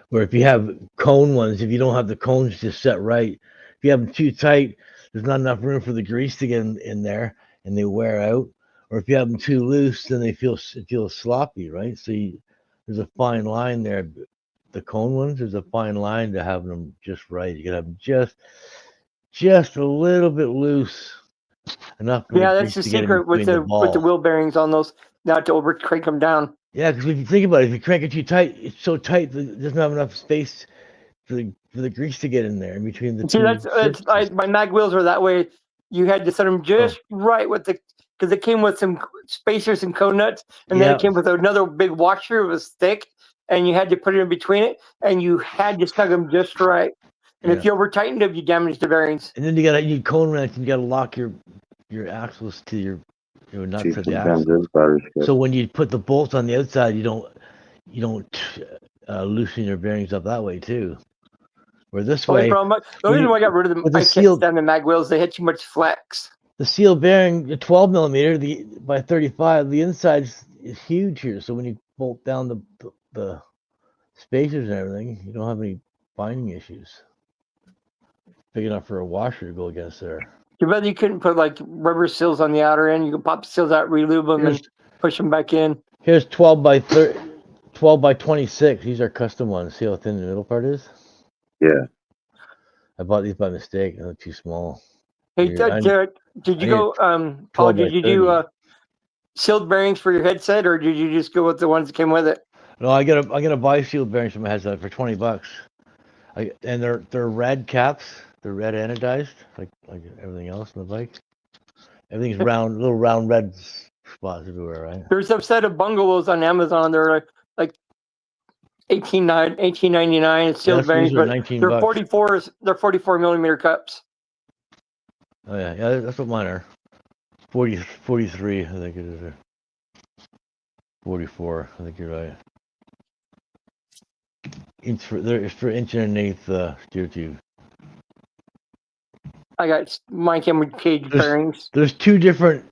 Where if you have cone ones, if you don't have the cones just set right, if you have them too tight, there's not enough room for the grease to get in there, and they wear out. Or if you have them too loose, then it feels sloppy, right? So there's a fine line there. The cone ones, there's a fine line to having them just right. You gotta have them just a little bit loose, enough. Yeah, that's the secret with the wheel bearings on those, not to over crank them down. Yeah, because if you think about it, if you crank it too tight, it's so tight that it doesn't have enough space for the grease to get in there in between the See, two. that's my mag wheels are that way. You had to set them just Oh. right with because it came with some spacers and cone nuts, and then Yeah. it came with another big washer. It was thick, and you had to put it in between it, and you had to snug them just right. And if you over tightened them, you damaged the bearings. And then you need cone wrench, and you gotta lock your axles to your nuts See, to the sometimes axle. this battery's good. So when you put the bolts on the outside, you don't loosen your bearings up that way too. Where this way, The reason why I got rid of them, with the I can't sealed- stand the mag wheels. They had too much flex. the seal bearing, the 12 millimeter, by 35, the inside is huge here. So when you bolt down the spacers and everything, you don't have any binding issues. Big enough for a washer to go against there. Too bad you couldn't put like rubber seals on the outer end. You could pop the seals out, relube them, and push them back in. Here's 12 by 30, 12 by 26. These are custom ones. See how thin the middle part is? Yeah. I bought these by mistake. They're too small. Hey, Here, did you go? 12 Paul, by did you do 30. sealed bearings for your headset, or did you just go with the ones that came with it? No, I gotta buy sealed bearings for my headset for $20. And they're red caps. They're red anodized, like everything else on the bike. Everything's round, little round red spots everywhere, right? There's a set of bungalows on Amazon. They're like $18.99 sealed bearings, These are but $19. they're 44s. They're 44 millimeter cups. Oh yeah, that's what mine are. 43, I think it is. 44, I think you're right. It's for inch and an eighth steer tube. Mine came with cage bearings. There's two different.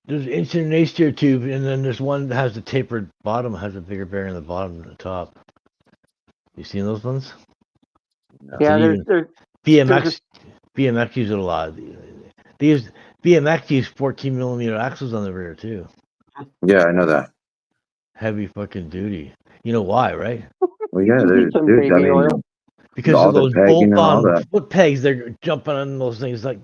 There's inch and an eighth steer tube, and then there's one that has the tapered bottom, has a bigger bearing on the bottom than the top. You seen those ones? Yeah, so BMX use it a lot. These BMX use 14 millimeter axles on the rear too. Yeah, I know that. Heavy fucking duty. You know why, right? Well, yeah, dude. I mean, because all of those the pegging and all bolt-on that. foot pegs, they're jumping on those things. Like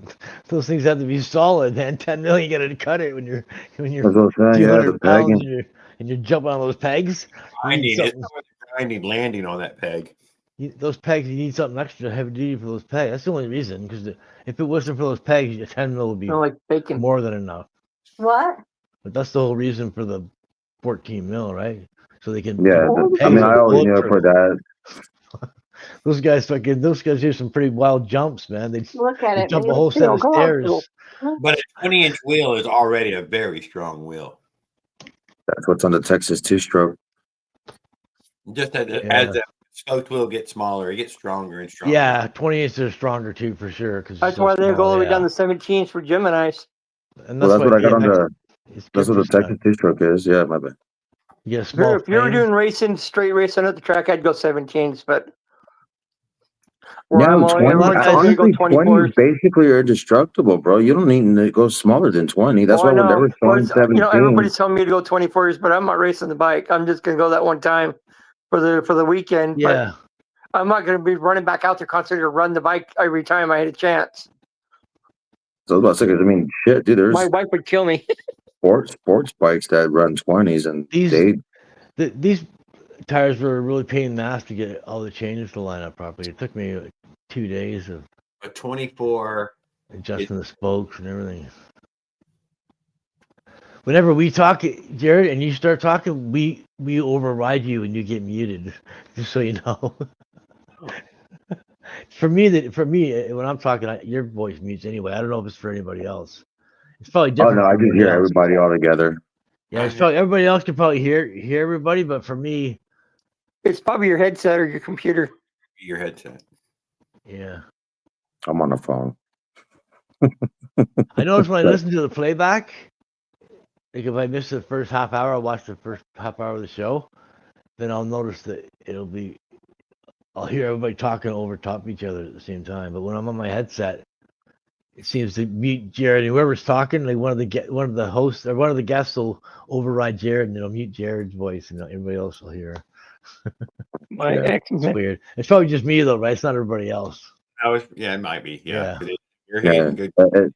those things have to be solid, man. 10 million, you gotta cut it when you're That's what I'm saying, 200 the pounds pegging. and you're jumping on those pegs. I need landing on that peg. Those pegs, you need something extra heavy duty for those pegs. That's the only reason. Because if it wasn't for those pegs, 10 mil would be more than enough. What? But that's the whole reason for the 14 mil, right? So they can. Yeah, I mean, I always knew for that. Those guys do some pretty wild jumps, man. They Look at it. jump a whole set of stairs. But a 20-inch wheel is already a very strong wheel. That's what's on the Texas two-stroke. Just as the spoked wheel gets smaller, it gets stronger and stronger. Yeah, 20-inch are stronger too, for sure. That's why they go all the way down to 17s for Geminis. And that's what I got on the. That's what the Texas two-stroke is. Yeah, my bad. Yes, if you were doing straight racing at the track, I'd go 17s, but now 20 basically are indestructible, bro. You don't need to go smaller than 20. That's why we're never throwing 17. Everybody's telling me to go 24s, but I'm not racing the bike. I'm just gonna go that one time for the weekend. Yeah. But I'm not gonna be running back out there constantly to run the bike every time I had a chance. So about I mean, shit, dude. There's my wife would kill me. sports bikes that run 20s, and these tires were really pain in the ass to get all the changes to line up properly. It took me like 2 days of a 24 adjusting the spokes and everything. Whenever we talk, Jared, and you start talking, we override you and you get muted. Just so you know. For me, when I'm talking, your voice mutes anyway. I don't know if it's for anybody else. It's probably different. Oh no, I just hear everybody all together. Yeah, it's probably everybody else can probably hear everybody, but for me, it's probably your headset or your computer. Your headset. Yeah. I'm on the phone. I notice when I listen to the playback, like if I miss the first half hour, I'll watch the first half hour of the show. Then I'll notice that I'll hear everybody talking over top of each other at the same time. But when I'm on my headset, it seems to mute Jared. And whoever's talking, like one of the hosts or one of the guests will override Jared, and it'll mute Jared's voice, and everybody else will hear. It's weird. It's probably just me though, right? It's not everybody else. It might be. Yeah. You're hitting good.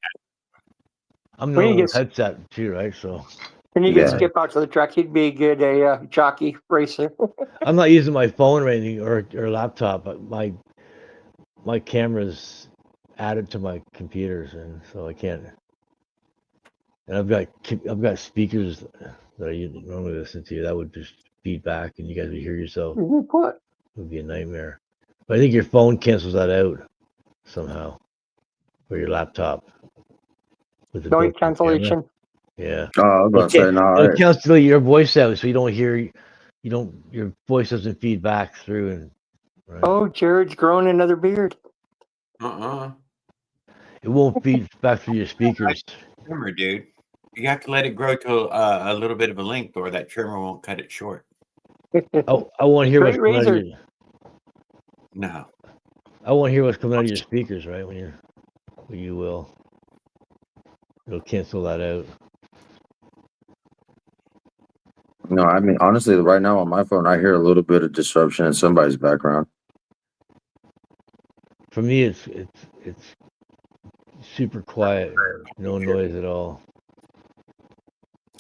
I'm the headset too, right? So And you can Yeah. skip out to the track. He'd be a good jockey racer. I'm not using my phone or anything or laptop, but my camera's added to my computers, and so I can't. And I've got speakers that I normally listen to. That would just feed back, and you guys would hear yourself. Good point. It would be a nightmare. But I think your phone cancels that out somehow, or your laptop with the Noise built-in camera. cancellation. Yeah. Oh, I was about to say, no. It'll cancel your voice out, so you don't hear. Your voice doesn't feed back through, and right? Oh, Jared's growing another beard. It won't feed back through your speakers. Trimmer, dude. You have to let it grow to a little bit of a length, or that trimmer won't cut it short. I won't hear what's Great coming out of razor. your. No. I won't hear what's coming out of your speakers, right? When you will. It'll cancel that out. No, I mean, honestly, right now on my phone, I hear a little bit of disruption in somebody's background. For me, it's super quiet, no noise at all.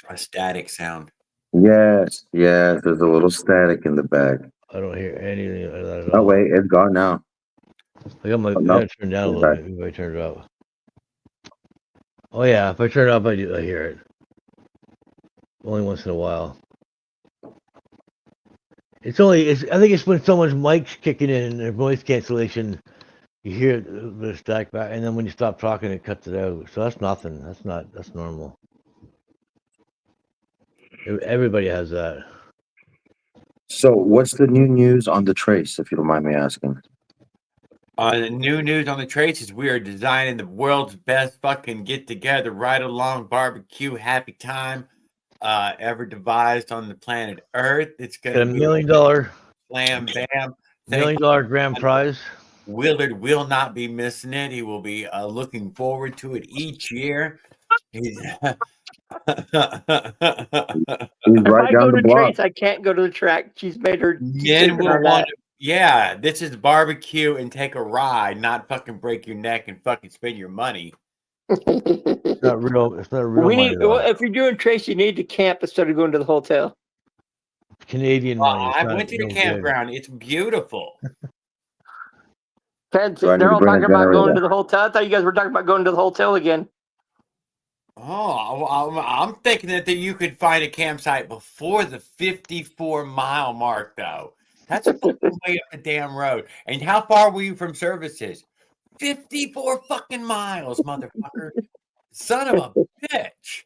A static sound. Yes, there's a little static in the back. I don't hear anything of that at Oh, all. wait, it's gone now. I got my Oh, no. I turned down a little bit. Maybe I turned it up. Oh yeah, if I turn it up, I hear it. Only once in a while. I think it's when someone's mic's kicking in and their voice cancellation, you hear the stack back, and then when you stop talking, it cuts it out. So that's nothing. That's normal. Everybody has that. So, what's the new news on the Trace, if you don't mind me asking? The new news on the Trace is we are designing the world's best fucking get together, ride along barbecue, happy time ever devised on the planet Earth. It's Got gonna $1 be million slam bam. $1 million grand prize. Willard will not be missing it. He will be looking forward to it each year. He's He's If right I down go the to block. Trace, I can't go to the track. She's made her. She's men taken will her want hat. to. Yeah, this is barbecue and take a ride, not fucking break your neck and fucking spend your money. It's not real. It's not real We money need. though. Well, if you're doing Trace, you need to camp instead of going to the hotel. It's Canadian money. It's I not went to the no good. campground. It's beautiful. Feds, Do I need they're to all bring a talking about going generator? to the hotel. I thought you guys were talking about going to the hotel again. Oh, I'm thinking that you could find a campsite before the 54-mile mark, though. That's a fucking way up the damn road. And how far were you from services? 54 fucking miles, motherfucker. Son of a bitch.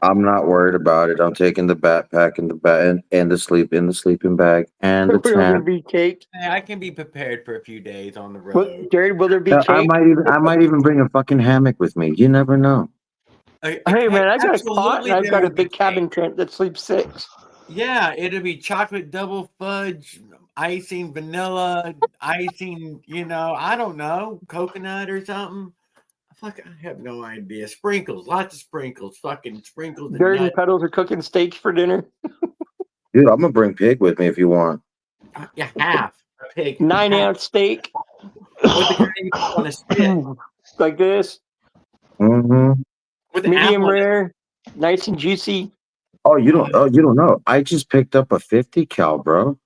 I'm not worried about it. I'm taking the backpack and the bag and the sleeping bag and the We're gonna tent. be cake. Hey, I can be prepared for a few days on the Well, road. Jared, will there be I cake? might even bring a fucking hammock with me. You never know. Hey man, I got a cot Absolutely and I've there got a will be big cabin tent that sleeps 6. Yeah, it'll be chocolate double fudge, icing vanilla, icing, I don't know, coconut or something. Fuck, I have no idea. Sprinkles, lots of sprinkles, fucking sprinkles and Jared and nuts. Pedals are cooking steaks for dinner. Dude, I'm gonna bring pig with me if you want. Yeah, half a pig. 9-ounce steak. With the kind you put on a spit. Like this. Mm-hmm. With the Medium apple. rare. Nice and juicy. Oh, you don't know. I just picked up a 50 cal, bro.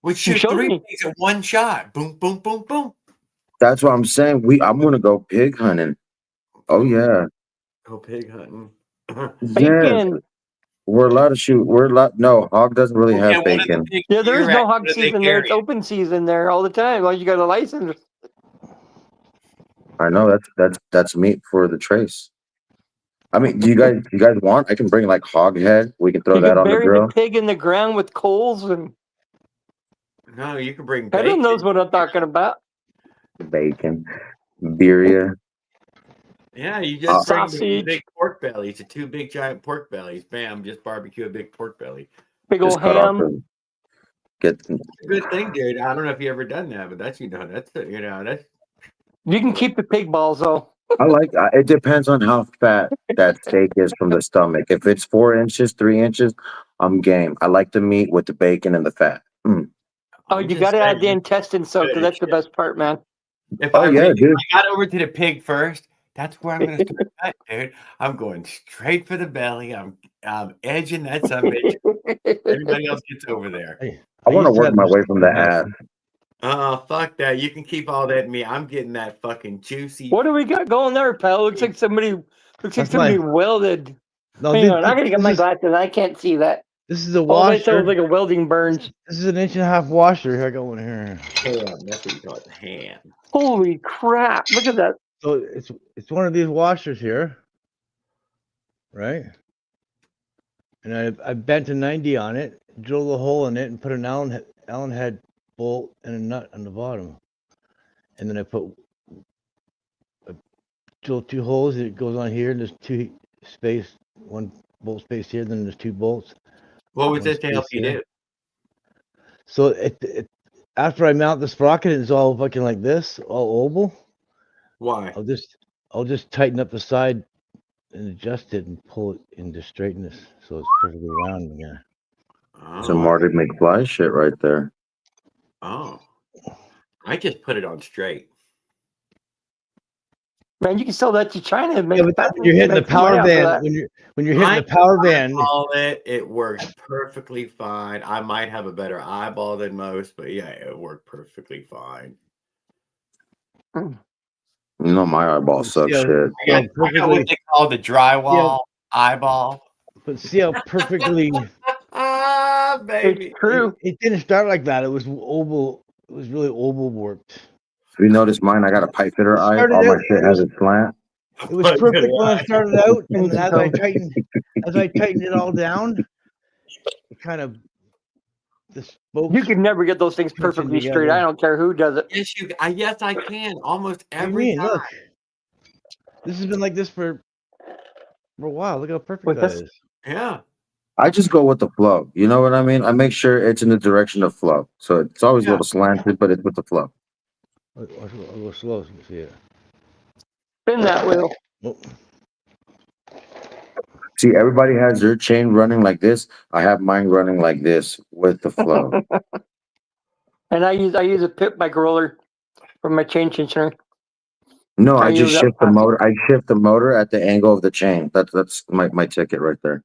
We shoot showed 3 me. pigs at one shot. Boom, boom, boom, boom. That's what I'm saying. I'm gonna go pig hunting. Oh yeah. Go pig hunting. Yes. Bacon. We're allowed to shoot. No, hog doesn't really Okay, have what are the bacon. pigs Yeah, there is you're no at? hog What do they season there. It's carry? open season there all the time. Well, you got a license. I know that's meat for the Trace. I mean, do you guys want? I can bring like hog head. We can throw You that can on the bury the grill. pig in the ground with coals, and No, you can bring Pedal bacon. knows what I'm talking about. Bacon, birria. Yeah, you just bring the Sausage. big pork bellies, the 2 big giant pork bellies. Bam, just barbecue a big pork belly. Big Just old cut off ham. the get. Good thing, dude. I don't know if you ever done that, but that's that's You can keep the pig balls though. I like. It depends on how fat that steak is from the stomach. If it's 4 inches, 3 inches, I'm game. I like the meat with the bacon and the fat. Mm. Oh, I'm you just got to add the saying, intestines, so because that's the best part, man. if Oh yeah, dude. I got over to the pig first, That's where I'm going to start cut, dude. I'm going straight for the belly. I'm edging that son bitch. Everybody else gets over there. I want to used to work have my this way from the ass. Fuck that. You can keep all that in me. I'm getting that fucking juicy. What do we got going there, pal? Looks like somebody That's my- welded. No, Hang on, I gotta get my this, glasses. I can't see that. this is a All I saw washer. was like a welding burns. This is an 1.5 inch washer. Here I got one here. Ham. That's what you call it. Ham. Holy crap! Look at that. So it's one of these washers here, right? And I bent a 90 on it, drilled a hole in it, and put an Allen head bolt and a nut on the bottom. And then I drilled 2 holes. It goes on here, and there's 1 bolt space here. Then there's 2 bolts. What was One this to help space you there. do? So after I mount the sprocket, it's all fucking like this, all oval. Why? I'll just tighten up the side and adjust it and pull it into straightness so it's perfectly round again. Some Marty McFly shit right there. Oh. I just put it on straight. Man, you can sell that to China and make. Yeah, but when you're hitting the power band, when you're hitting the power band, it works perfectly fine. I might have a better eyeball than most, but yeah, it worked perfectly fine. You know my eyeball sucks shit. I got what they call the drywall eyeball. But see how perfectly baby. It's true. It didn't start like that. It was oval. It was really oval warped. If you notice mine, I got a pipe fitter eye. All my shit has a slant. It was perfect when I started out, and as I tightened it all down, it kind of the spokes. You can never get those things perfectly straight. I don't care who does it. Yes, I can. Almost What do you every mean? time. Look, this has been like this for a while. Look how perfect that is. Yeah. I just go with the flow. You know what I mean? I make sure it's in the direction of flow. So it's always a little slanted, but it's with the flow. I'll go slow so you see it. Spin that wheel. Oh. See, everybody has their chain running like this. I have mine running like this with the flow. And I use a pit bike roller for my chain tensioner. No, I just shift the motor. I shift the motor at the angle of the chain. That's my ticket right there.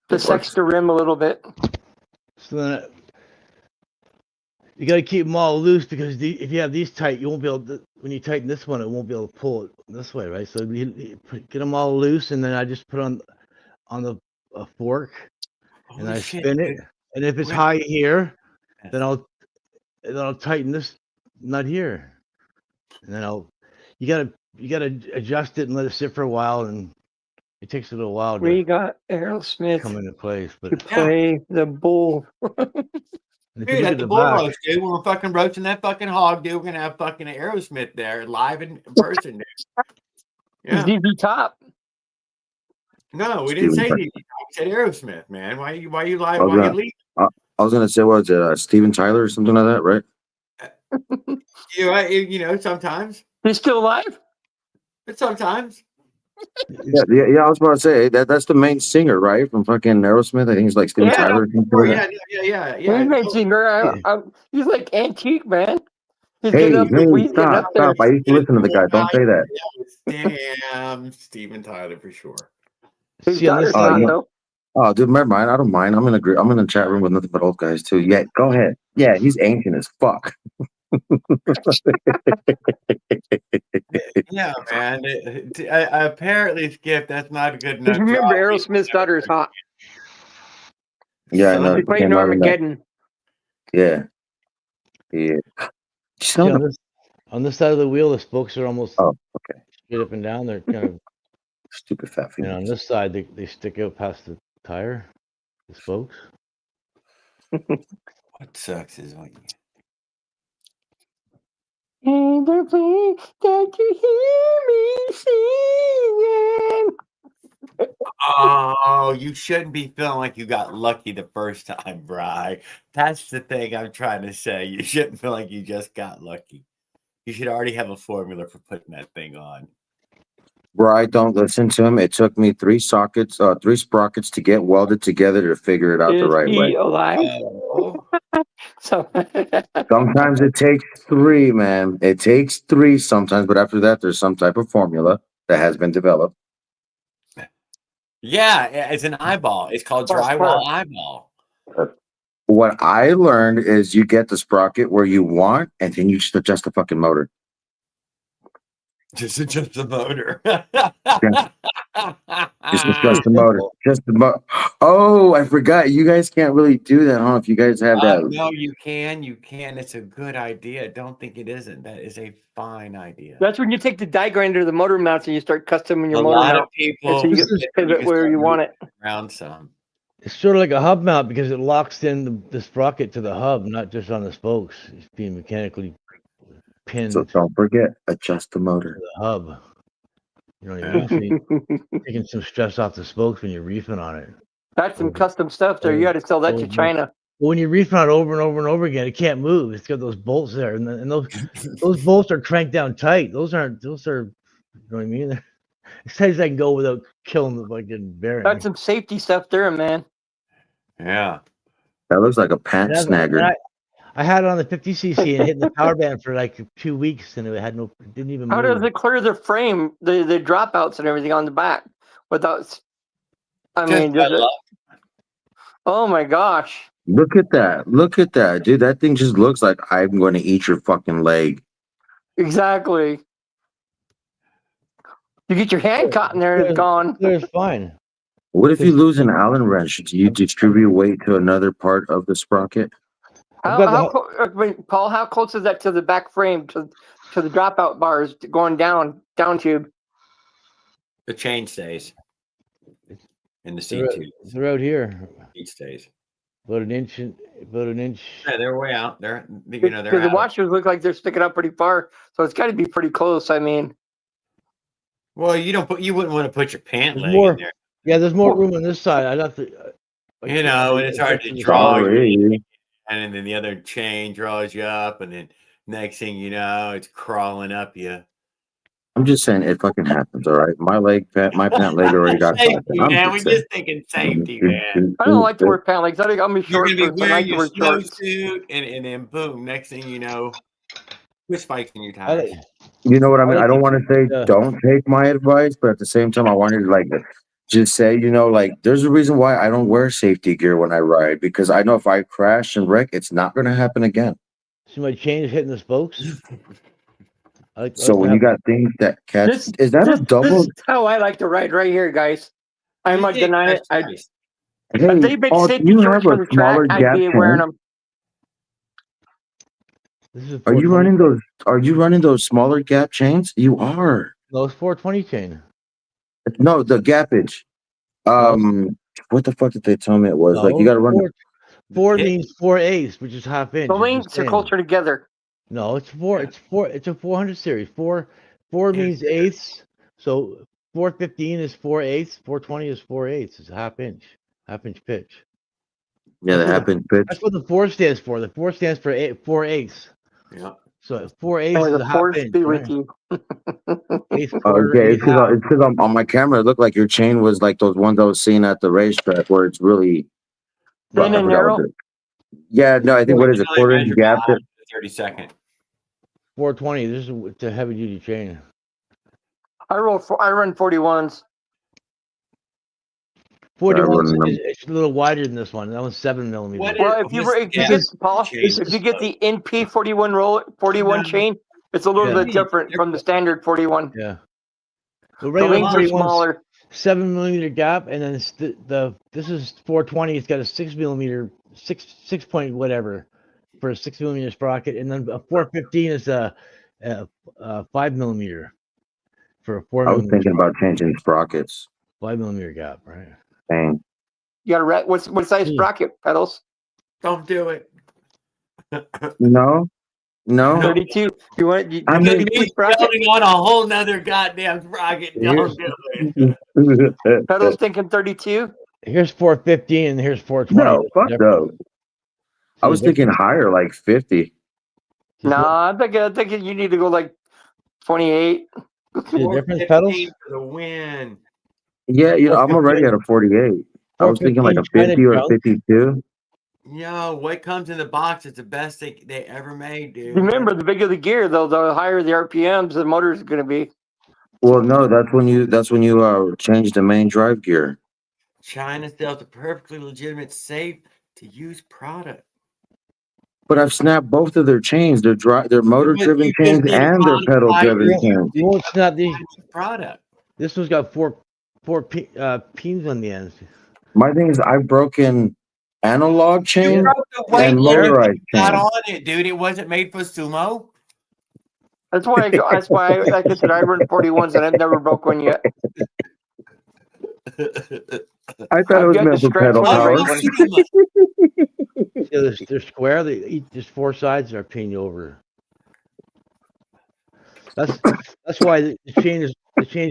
To sex the rim a little bit. So then you got to keep them all loose because if you have these tight, you won't be able to. When you tighten this one, it won't be able to pull it this way, right? So you get them all loose, and then I just put on a fork, and I spin it. And if it's high here, then I'll tighten this nut here, and then you gotta adjust it and let it sit for a while, and it takes a little while. We got Aerosmith come into place, but to play the bull. Dude, at the bull roast, dude, when we're fucking roasting that fucking hog, dude, we're gonna have fucking Aerosmith there live in person. Dude. Yeah. ZZ Top. No, we didn't say ZZ Top. We said Aerosmith, man. Why you live? Why you leave? I was gonna say, what was it, Steven Tyler or something like that, right? You know, sometimes he's still alive. But sometimes. Yeah. I was about to say that's the main singer, right? From fucking Aerosmith. I think he's like Steven Tyler. Yeah. He's main singer. He's like antique, man. He's hey, stop! I used to listen to the guy. Don't say that. Damn, Steven Tyler for sure. Oh, dude, never mind. I don't mind. I'm in a chat room with nothing but old guys too. Yeah, go ahead. Yeah, he's ancient as fuck. Yeah, man. Apparently, Skip, that's not a good enough. Remember, Aerosmith's daughter is hot. Yeah, I know. He's playing Armageddon. Yeah. On this side of the wheel, the spokes are almost straight up and down. They're kind of stupid fat. And on this side, they stick out past the tire, the spokes. What sucks is when Can't you hear me singing? Oh, you shouldn't be feeling like you got lucky the first time, Bri. That's the thing I'm trying to say. You shouldn't feel like you just got lucky. You should already have a formula for putting that thing on. Bri, don't listen to him. It took me 3 sprockets to get welded together to figure it out the right way. Alive? Oh, So Sometimes it takes 3, man. It takes 3 sometimes, but after that, there's some type of formula that has been developed. yeah, it's an eyeball. It's called drywall eyeball. What I learned is you get the sprocket where you want, and then you just adjust the fucking motor. Just adjust the motor. Just adjust the motor. Just the motor. Oh, I forgot. You guys can't really do that, huh? If you guys have that. No, you can. You can. It's a good idea. Don't think it isn't. That is a fine idea. that's when you take the die grinder to the motor mounts and you start customing your A motor lot mount. of people So you get pivot where you want it. around some. It's sort of like a hub mount because it locks in the sprocket to the hub, not just on the spokes. It's being mechanically pinned So to don't forget, adjust the motor. the hub. You know what I mean? So you're taking some stress off the spokes when you're reefing on it. That's some custom stuff there. You got to sell that to China. Well, when you reef on it over and over and over again, it can't move. It's got those bolts there, and those bolts are cranked down tight. Those are, you know what I mean? They're as tight as I can go without killing the fucking bearing. That's some safety stuff there, man. Yeah. That looks like a pant And snagger. I had it on the 50cc and hit the power band for like 2 weeks, and it didn't even How move. does it clear the frame, the dropouts and everything on the back without? I mean, Just by luck. oh my gosh! Look at that. Look at that. Dude, that thing just looks like I'm going to eat your fucking leg. Exactly. You get your hand caught in there, it's gone. It's fine. What if you lose an Allen wrench? Do you distribute weight to another part of the sprocket? Paul, how close is that to the back frame, to the dropout bars going down tube? The chain stays. And the seat tube. They're out here. Seat stays. About an inch. Yeah, they're way out. They're Because they're the out. washers look like they're sticking up pretty far, so it's got to be pretty close. I mean, Well, you wouldn't want to put your pant leg in there. Yeah, there's more room on this side. I'd have to. You know, and it's hard to draw you, and then the other chain draws you up, and then next thing you know, it's crawling up you. I'm just saying it fucking happens, all right? My pant leg already got safety, caught. man. We're just thinking safety, man. I don't like to wear pant legs. I'm a You're short gonna be person. I wearing like to your wear shorts. snowsuit, and then boom, next thing you know, twist spikes in your tires. You know what I mean? I don't want to say don't take my advice, but at the same time, I wanted to like just say, you know, like there's a reason why I don't wear safety gear when I ride, because I know if I crash and wreck, it's not going to happen again. See my chain is hitting the spokes. So when you got things that catch, is that a double? This is how I like to ride right here, guys. I'm not denying it. Hey, If they make safety you shorts have for a the track, smaller I'd gap be wearing chain. them. Are you running those? Are you running those smaller gap chains? You are. No, it's 420 chain. No, the gappage. What the fuck did they tell me it was? No, like you got to run. Four means 4/8, which is half inch. The links are closer together. No, it's four. It's four. It's a 400 series. Four means eighths. So 415 is 4/8. 420 is 4/8. It's a half inch pitch. Yeah, the half inch pitch. That's what the 4 stands for. The 4 stands for 4/8. Yeah. So 4/8 is a half inch. Be with you. Okay, it's because on my camera it looked like your chain was like those ones I was seeing at the racetrack where it's really thin and narrow. Yeah, no, I think what is it, quarter inch gap? 32nd. 420. This is a heavy duty chain. I run 41s. 41 it's a little wider than this one. That one's 7 millimeters. Well, if you get the NP 41 chain, it's a little bit different from the standard 41. Yeah. The links are smaller. 7 millimeter gap, and then this is 420. It's got a 6 millimeter, six point whatever for a 6 millimeter sprocket, and then a 415 is a 5 millimeter for a 4 millimeter. I was thinking about changing sprockets. 5 millimeter gap, right? Dang. You got what size sprocket, pedals? Don't do it. No. 32. You want you I'm 32 sprocket? building on a whole nother goddamn sprocket. Don't do it. Pedals thinking 32. Here's 415 and here's 420. No, fuck no. I was thinking higher, like 50. Nah, I'm thinking you need to go like 28. See the difference, pedals? For the win. Yeah, I'm already at a 48. I was thinking like a 50 or a 52. what comes in the box is the best they ever made, dude. Remember, the bigger the gear, though, the higher the RPMs the motor is going to be. Well, no, that's when you change the main drive gear. China sells a perfectly legitimate, safe to use product. But I've snapped both of their chains, their motor driven You chains just need to and their find pedal driven a chains. You won't snap these. product. This one's got four pins on the ends. My thing is, I've broken analog You chain broke the white and layer motorized not chain. on it, dude. It wasn't made for sumo. That's why, like I said, I run 41s and I've never broke one yet. I thought it I've was got meant to for stretch pedal one power. Yeah, they're square. There's 4 sides that are pin you over. That's why the chain is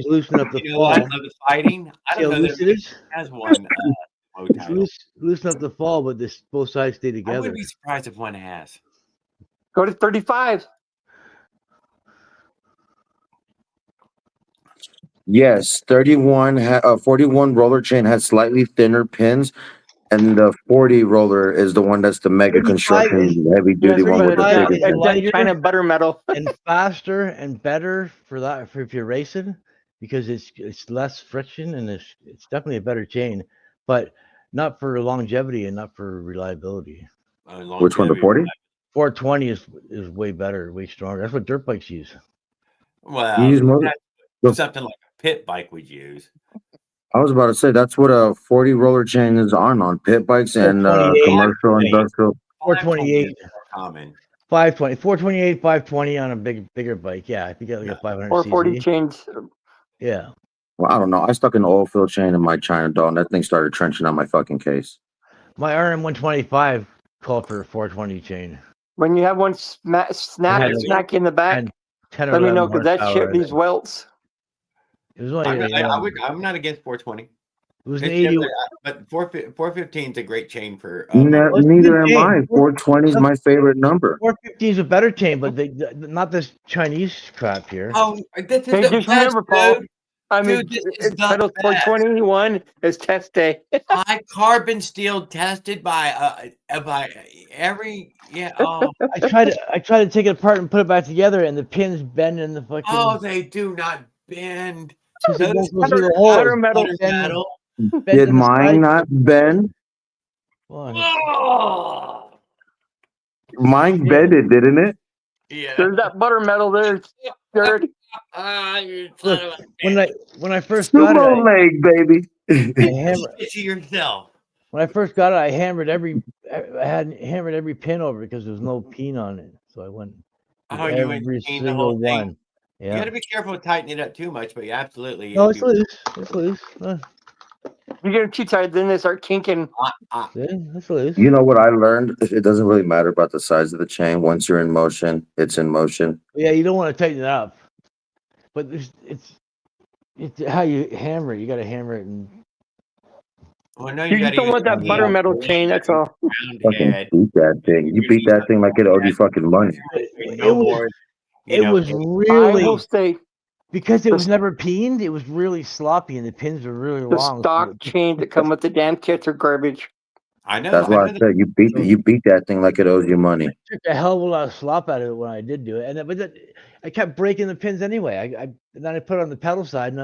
loosening up the You know what? fall. Of the fighting, I See how don't know loose that it is? has one It's title. loosen up the fall, but both sides stay I together. wouldn't be surprised if one has. Go to 35. Yes, 41 roller chain has slightly thinner pins, and the 40 roller is the one that's the mega 35 construction heavy duty Yes, one but with the five bigger is pins. it's that lighter. China butter metal. and faster and better for if you're racing, because it's less friction and it's definitely a better chain, but not for longevity and not for reliability. Which one, the 40? 420 is way better, way stronger. That's what dirt bikes use. Well, You use motor- that's something like a pit bike would use. I was about to say that's what a 40 roller chain is on pit bikes and 428. commercial industrial. 428. Common. 520, 428, 520 on a bigger bike. Yeah, if you get like a 500 Or 40 cc. chains. Yeah. Well, I don't know. I stuck an oil fill chain in my China doll, and that thing started trenching on my fucking case. My RM125 called for a 420 chain. When you have one smack in the back, 10 or let me 11 know, because that horsepower, shit these welts. It was only I'm not against 420. it was an 80. But 415 is a great chain for. Neither am I. 420 is my favorite number. 415 is a better chain, but not this Chinese crap here. Oh, this is Hey, the just best, remember, Paul. dude. I mean, Dude, this is the pedal best. 421 is test day. High carbon steel tested by every Oh, I try to take it apart and put it back together, and the pins bend in the fucking. oh, they do not bend. Because it Those won't go through the hole. Butter metal. Did mine not bend? Oh, Mine bended, didn't it? yeah. There's that butter metal there. Jared. Look, when I first got Sumo it, leg, baby. It's yourself. when I first got it, I hammered every pin over because there was no pin on it. So I went Oh, you went every the whole single thing. one. Yeah. You got to be careful with tightening it up too much, but you absolutely. No, it's loose. It's loose. You get them too tight, then they start kinking. It's loose. You know what I learned? It doesn't really matter about the size of the chain. Once you're in motion, it's in motion. Yeah, you don't want to tighten it up, but it's how you hammer it. You got to hammer it and. Well, no, You just don't want that butter metal chain. That's all. Fucking beat that thing. You beat that thing like it owed you fucking money. It was I really will say because it was never peened. It was really sloppy, and the pins were really the long. stock chains that come with the damn kits are garbage. I know. That's why I said you beat that thing like it owes you money. I took a hell of a lot of slop out of it when I did do it, but I kept breaking the pins anyway. And then I put it on the pedal side, and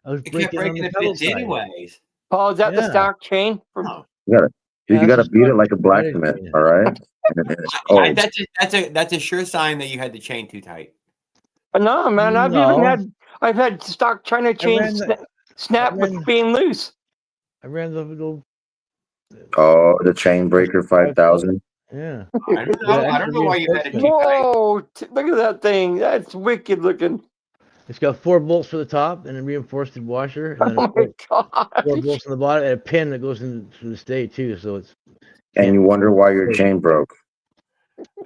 I was breaking on the pedal side. anyways. Paul, is that the stock chain? No. You gotta beat it like a blacksmith, all right? That's a sure sign that you had the chain too tight. No, man, I've had stock China chains snap with being loose. I ran the little. Oh, the chain breaker 5000. Yeah. I don't know why you had it too tight. Whoa! Look at that thing. That's wicked looking. It's got 4 bolts for the top and a reinforced washer, and then Oh my god! 4 bolts on the bottom, and a pin that goes into the stay too. So it's. And you wonder why your chain broke.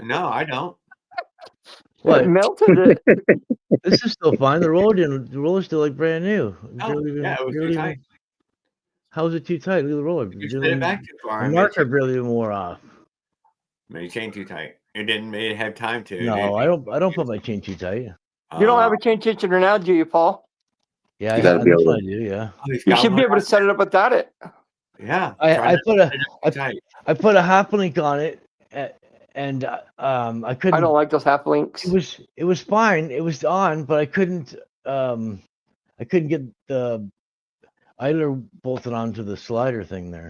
No, I don't. What? It melted it. This is still fine. The roller's still like brand new. It was too tight. How is it too tight? Look at the roller. You spin it back too far. The marker barely wore off. Made chain too tight. It didn't have time to. No, I don't put my chain too tight. You don't have a chain tensioner now, do you, Paul? Yeah, you gotta be able to. I do. Yeah. You should be able to set it up without it. Yeah. I put a tight. I put a half link on it, and I couldn't. I don't like those half links. It was fine. It was on, but I couldn't get the idler bolted onto the slider thing there.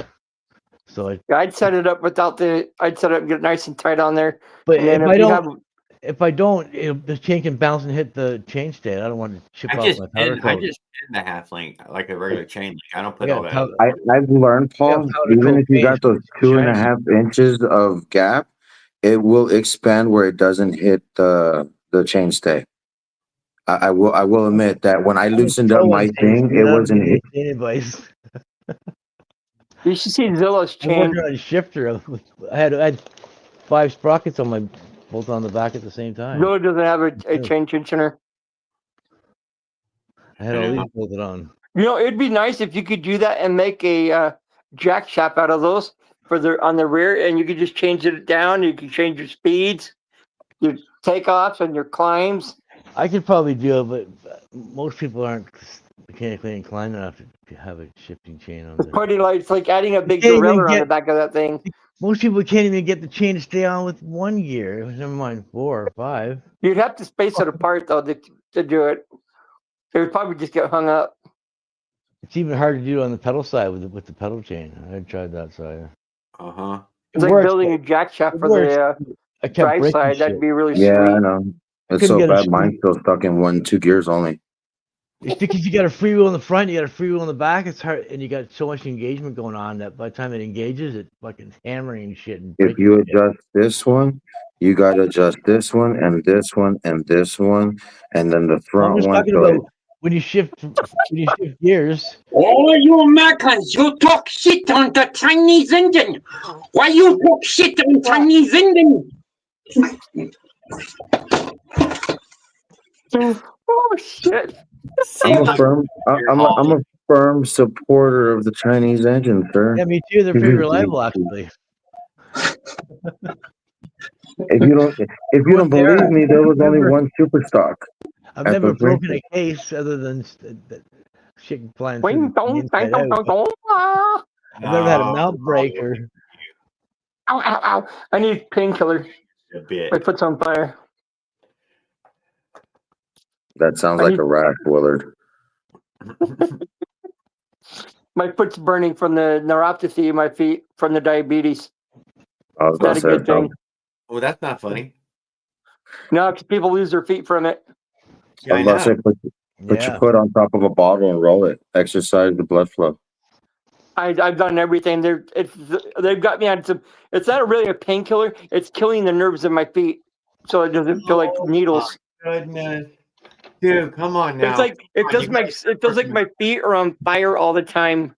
So I'd set it up without I'd set it up, get it nice and tight on there. But and then if I don't, the chain can bounce and hit the chain state. I don't want to chip off my powder coat. I just pin the half link like a regular chain link. I don't put all that. I've learned, Paul, even if you got those 2.5 inches of gap, it will expand where it doesn't hit the chain stay. I will admit that when I loosened up my thing, it wasn't hit. You should see Zilla's chain. I'm working on a shifter. I had 5 sprockets on my both on the back at the same time. Zilla doesn't have a chain tensioner. I had all these bolted on. You know, it'd be nice if you could do that and make a jack shaft out of those on the rear, and you could just change it down. You can change your speeds, your takeoffs, and your climbs. I could probably do it, but most people aren't mechanically inclined enough to have a shifting chain on. It's like adding a big derailleur on the back of that thing. Most people can't even get the chain to stay on with 1 gear. Never mind 4 or 5. You'd have to space it apart though to do it. It would probably just get hung up. It's even hard to do on the pedal side with the pedal chain. I tried that side. It's like building a jack shaft for the drive side. That'd be really sweet. Yeah, I know. It's so bad. Mine's still stuck in 1-2 gears only. It's because you got a free wheel in the front, you got a free wheel in the back. It's hard, and you got so much engagement going on that by the time it engages, it's fucking hammering shit. And if you adjust this one, you got to adjust this one and this one and this one, and then the front one. Talking about when you shift gears. All you Americans, you talk shit on the Chinese engine. Why you talk shit on Chinese engine? Oh shit! I'm a firm supporter of the Chinese engine, sir. Yeah, me too. They're pretty reliable, actually. If you don't believe me, there was only one super stock. I've never broken a case other than shit flying through the inside out. I've never had a mount break or. Ow! Ow! Ow! I need painkiller. A bit. My foot's on fire. That sounds like a rash, Willard. My foot's burning from the neuropathy in my feet from the diabetes. I was not a good thing. Oh, that's not funny. No, because people lose their feet from it. Yeah, I know. Put your foot on top of a bottle and roll it. Exercise the blood flow. I've done everything. They've got me on some. It's not really a painkiller. It's killing the nerves in my feet, so it doesn't feel like needles. Goodness, dude, come on now. It's like it feels like my feet are on fire all the time.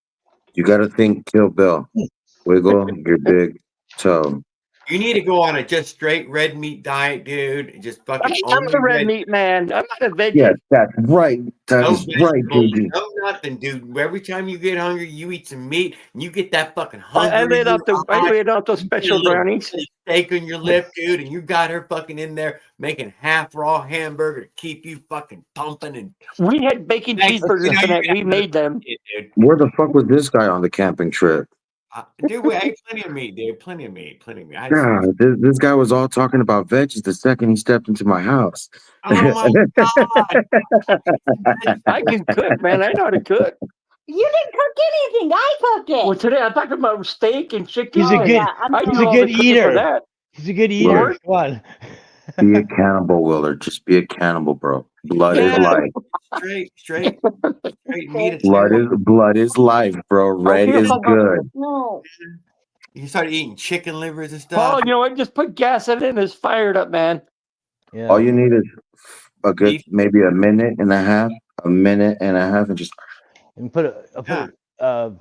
You got to think Kill Bill. Wiggle your big toe. You need to go on a just straight red meat diet, dude. Just fucking. I'm a red meat man. I'm not a veggie. Yeah, that's right. That is right, dude. No nothing, dude. Every time you get hungry, you eat some meat, and you get that fucking hunger. I laid out those special brownies. Steak on your lip, dude, and you got her fucking in there making half raw hamburger to keep you fucking pumping. And we had bacon cheeseburgers tonight. We made them. Where the fuck was this guy on the camping trip? Dude, we ate plenty of meat, dude. Plenty of meat. God, this guy was all talking about veggies the second he stepped into my house. Oh my god! I can cook, man. I know how to cook. You didn't cook anything. I cooked it. Well, today I talked about steak and chicken. He's a good eater. He's a good eater. Come on. Be a cannibal, Willard. Just be a cannibal, bro. Blood is life. Straight meat. Blood is life, bro. Red is good. No. You started eating chicken livers and stuff. Oh, you know what? Just put gas in it and it's fired up, man. Yeah. All you need is a good, maybe a minute and a half, and just. And put 1/2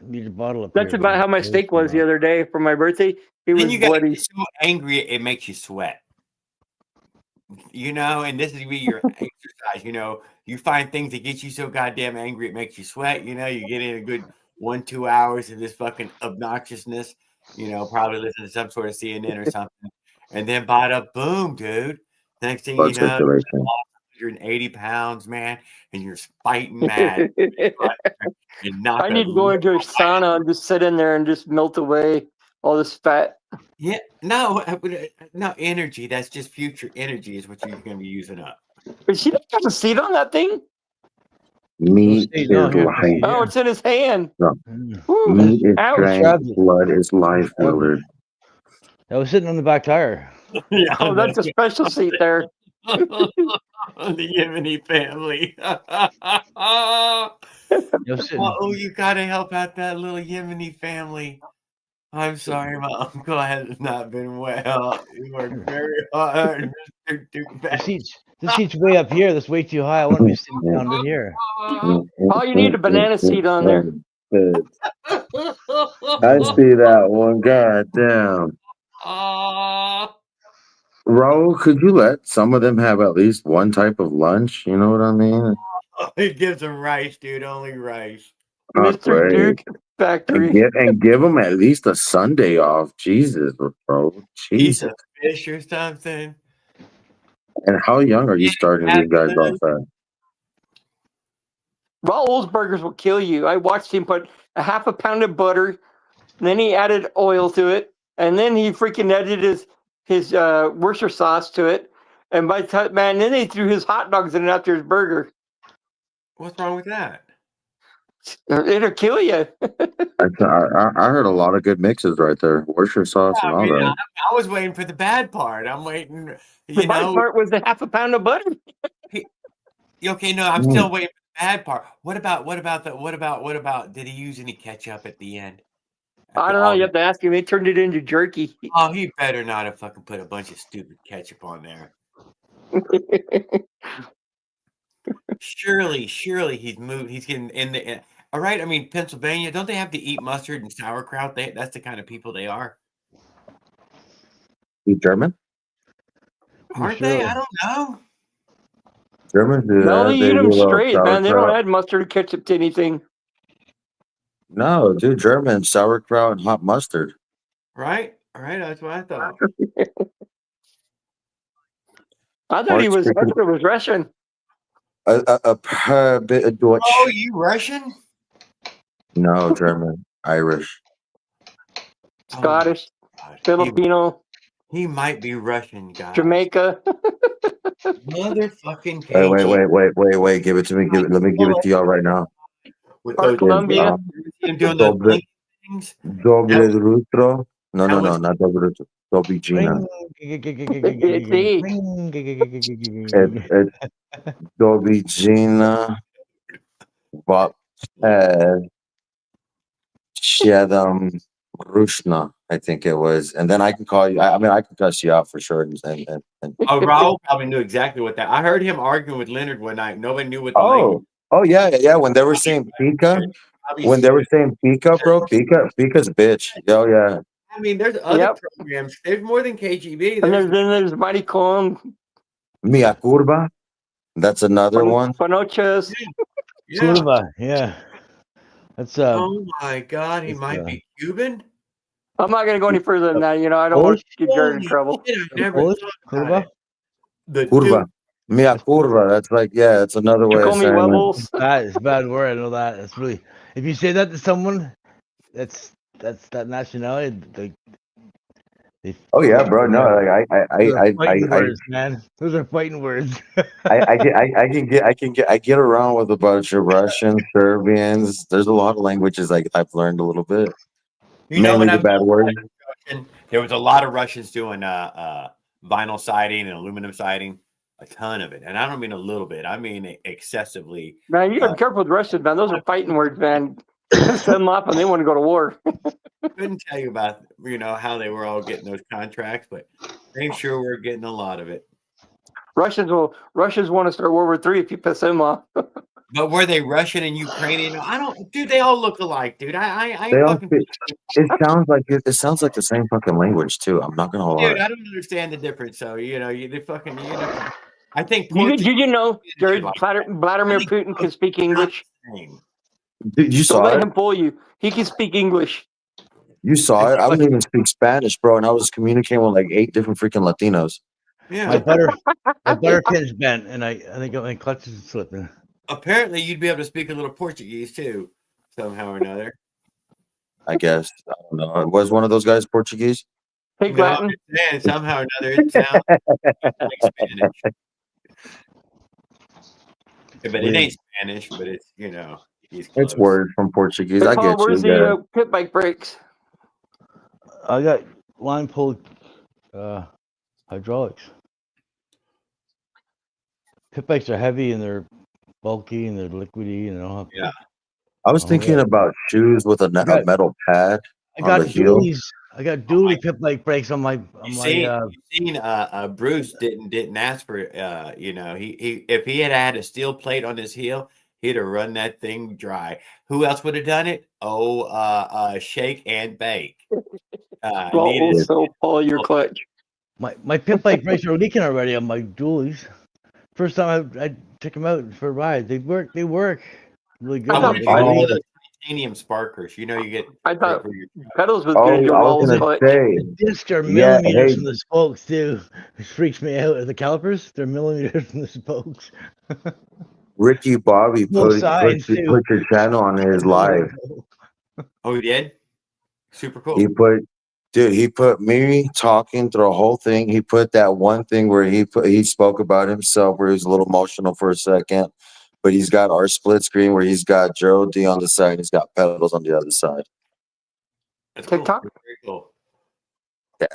liter bottle up. That's about how my steak was the other day for my birthday. It was bloody. So angry it makes you sweat. You know, and this is where your exercise. You know, you find things that get you so goddamn angry it makes you sweat. You know, you get in a good 1-2 hours of this fucking obnoxiousness. You know, probably listen to some sort of CNN or something, and then bada boom, dude. Next thing you know, 180 pounds, man, and you're fighting mad. And not I need to go into a sauna and just sit in there and just melt away all this fat. Yeah, no energy. That's just future energy is what you're going to be using up. But she doesn't have a seat on that thing. Meat see, is no, here's the life. seat. Oh, it's in his hand. Mm. Woo. Meat is Ouch. strength. Blood is life, Willard. I was sitting on the back tire. Yeah, Oh, that's a special seat there. the Yemeni family. Oh, you got to help out that little Yemeni family. I'm sorry, my uncle has not been well. You are very hard, Mr. The seat's way up here. That's way too high. I want to be sitting down right here. Oh, you need a banana seat on there. I see that one. God damn. Raul, could you let some of them have at least one type of lunch? You know what I mean? It gives them rice, dude. Only rice. Mr. Duke Factory. And give them at least a Sunday off. Jesus, bro. Piece Jesus. of fish or something. And how young are you starting these guys off at? Raul's burgers will kill you. I watched him put a half a pound of butter, and then he added oil to it, and then he freaking added his Worcester sauce to it, and by the time, man, then he threw his hot dogs in it after his burger. What's wrong with that? It'll kill you. I heard a lot of good mixes right there. Worcester sauce and all that. I was waiting for the bad part. I'm waiting. The bad part was the half a pound of butter. Okay, no, I'm still waiting for the bad part. What about? Did he use any ketchup at the end? I don't know. You have to ask him. They turned it into jerky. Oh, he better not have fucking put a bunch of stupid ketchup on there. Surely he's moved. He's getting in the. All right, I mean Pennsylvania. Don't they have to eat mustard and sauerkraut? That's the kind of people they are. You German? Aren't they? I don't know. Germans do No, that. they eat them do straight, man. They don't sauerkraut. add mustard or ketchup to anything. No, dude, German sauerkraut and hot mustard. Right. All right. That's what I thought. I thought he was. I thought it was Russian. A bit of Deutsch. Oh, you Russian? No, German, Irish, Scottish, Filipino. He might be Russian, guys. Jamaica. Motherfucking Wait. Give it to me. Let me give it to y'all right now. With Or Colombia. Doing those things. Doble rutro. No, not doble rutro. Doble Gina. It's Doble Gina. Siedem Rushna, I think it was. And then I can call you. I mean, I can cuss you out for sure. And Oh, Raul probably knew exactly what that. I heard him arguing with Leonard one night. Nobody knew what the language. Oh yeah. When they were saying Pika, bro, Pika's bitch. Oh yeah. I mean, there's other programs. There's more than KGB. And then there's Mighty Con. Mia Curva. That's another one. Panochas. Curva, yeah. That's oh my God, he might be Cuban. I'm not gonna go any further than that. You know, I don't want to get Jared in trouble. I never Curva. Curva. Mia Curva. That's like, yeah, that's another way of saying it. It's a bad word. I know that. It's really, if you say that to someone, that's that nationality. Oh yeah, bro. No, like fighting words, man. Those are fighting words. I get around with a bunch of Russians, Serbians. There's a lot of languages I've learned a little bit. Mainly the bad word. There was a lot of Russians doing vinyl siding and aluminum siding, a ton of it, and I don't mean a little bit. I mean excessively. Man, you gotta be careful with Russians, man. Those are fighting words, man. Set them up and they want to go to war. Couldn't tell you about how they were all getting those contracts, but I'm sure we're getting a lot of it. Russians want to start World War III if you piss them off. But were they Russian and Ukrainian? I don't, dude. They all look alike, dude. It sounds like the same fucking language too. I'm not gonna lie. Dude, I don't understand the difference. So they fucking I think. Did you know, Jared, Vladimir Putin can speak English? Dude, you saw Don't let it? him fool you. He can speak English. You saw it. I don't even speak Spanish, bro, and I was communicating with like 8 different freaking Latinos. Yeah. My butter pin's bent, and I think my clutch is slipping. Apparently, you'd be able to speak a little Portuguese too, somehow or another. I guess. I don't know. Was one of those guys Portuguese? Pig No, I'm Latin. just saying, somehow or another, it sounds like Spanish. But it ain't Spanish, but it's, he's close. It's word from Portuguese. Hey, I Paul, get you. where's Yeah. the pit bike brakes? I got line pulled hydraulics. Pit bikes are heavy and they're bulky and they're liquidy and they don't have. Yeah. I was Oh, thinking yeah. about shoes with a metal pad I on got the heel. dualies. I got dually pit bike brakes on my. You seen Bruce didn't ask for he if he had a steel plate on his heel, he'd have run that thing dry. Who else would have done it? Shake and bake. Also, Paul, your clutch. My pit bike brakes are leaking already on my dualies. First time I took them out for a ride. They work really good. I want to They try leak. all those titanium sparkers. You get. I thought for your- pedals was Oh, going to do I was Paul's gonna clutch. say, The discs are yeah, millimeters hey, from the spokes too. It freaks me out. The calipers, they're millimeters from the spokes. Ricky Bobby Both put sides too. your channel on his live. Oh, he did. Super cool. He put me talking through the whole thing. He put that one thing where he spoke about himself, where he was a little emotional for a second. But he's got our split screen where he's got Gerald D on the side, and he's got pedals on the other side. That's TikTok. Cool. Very cool. Yeah,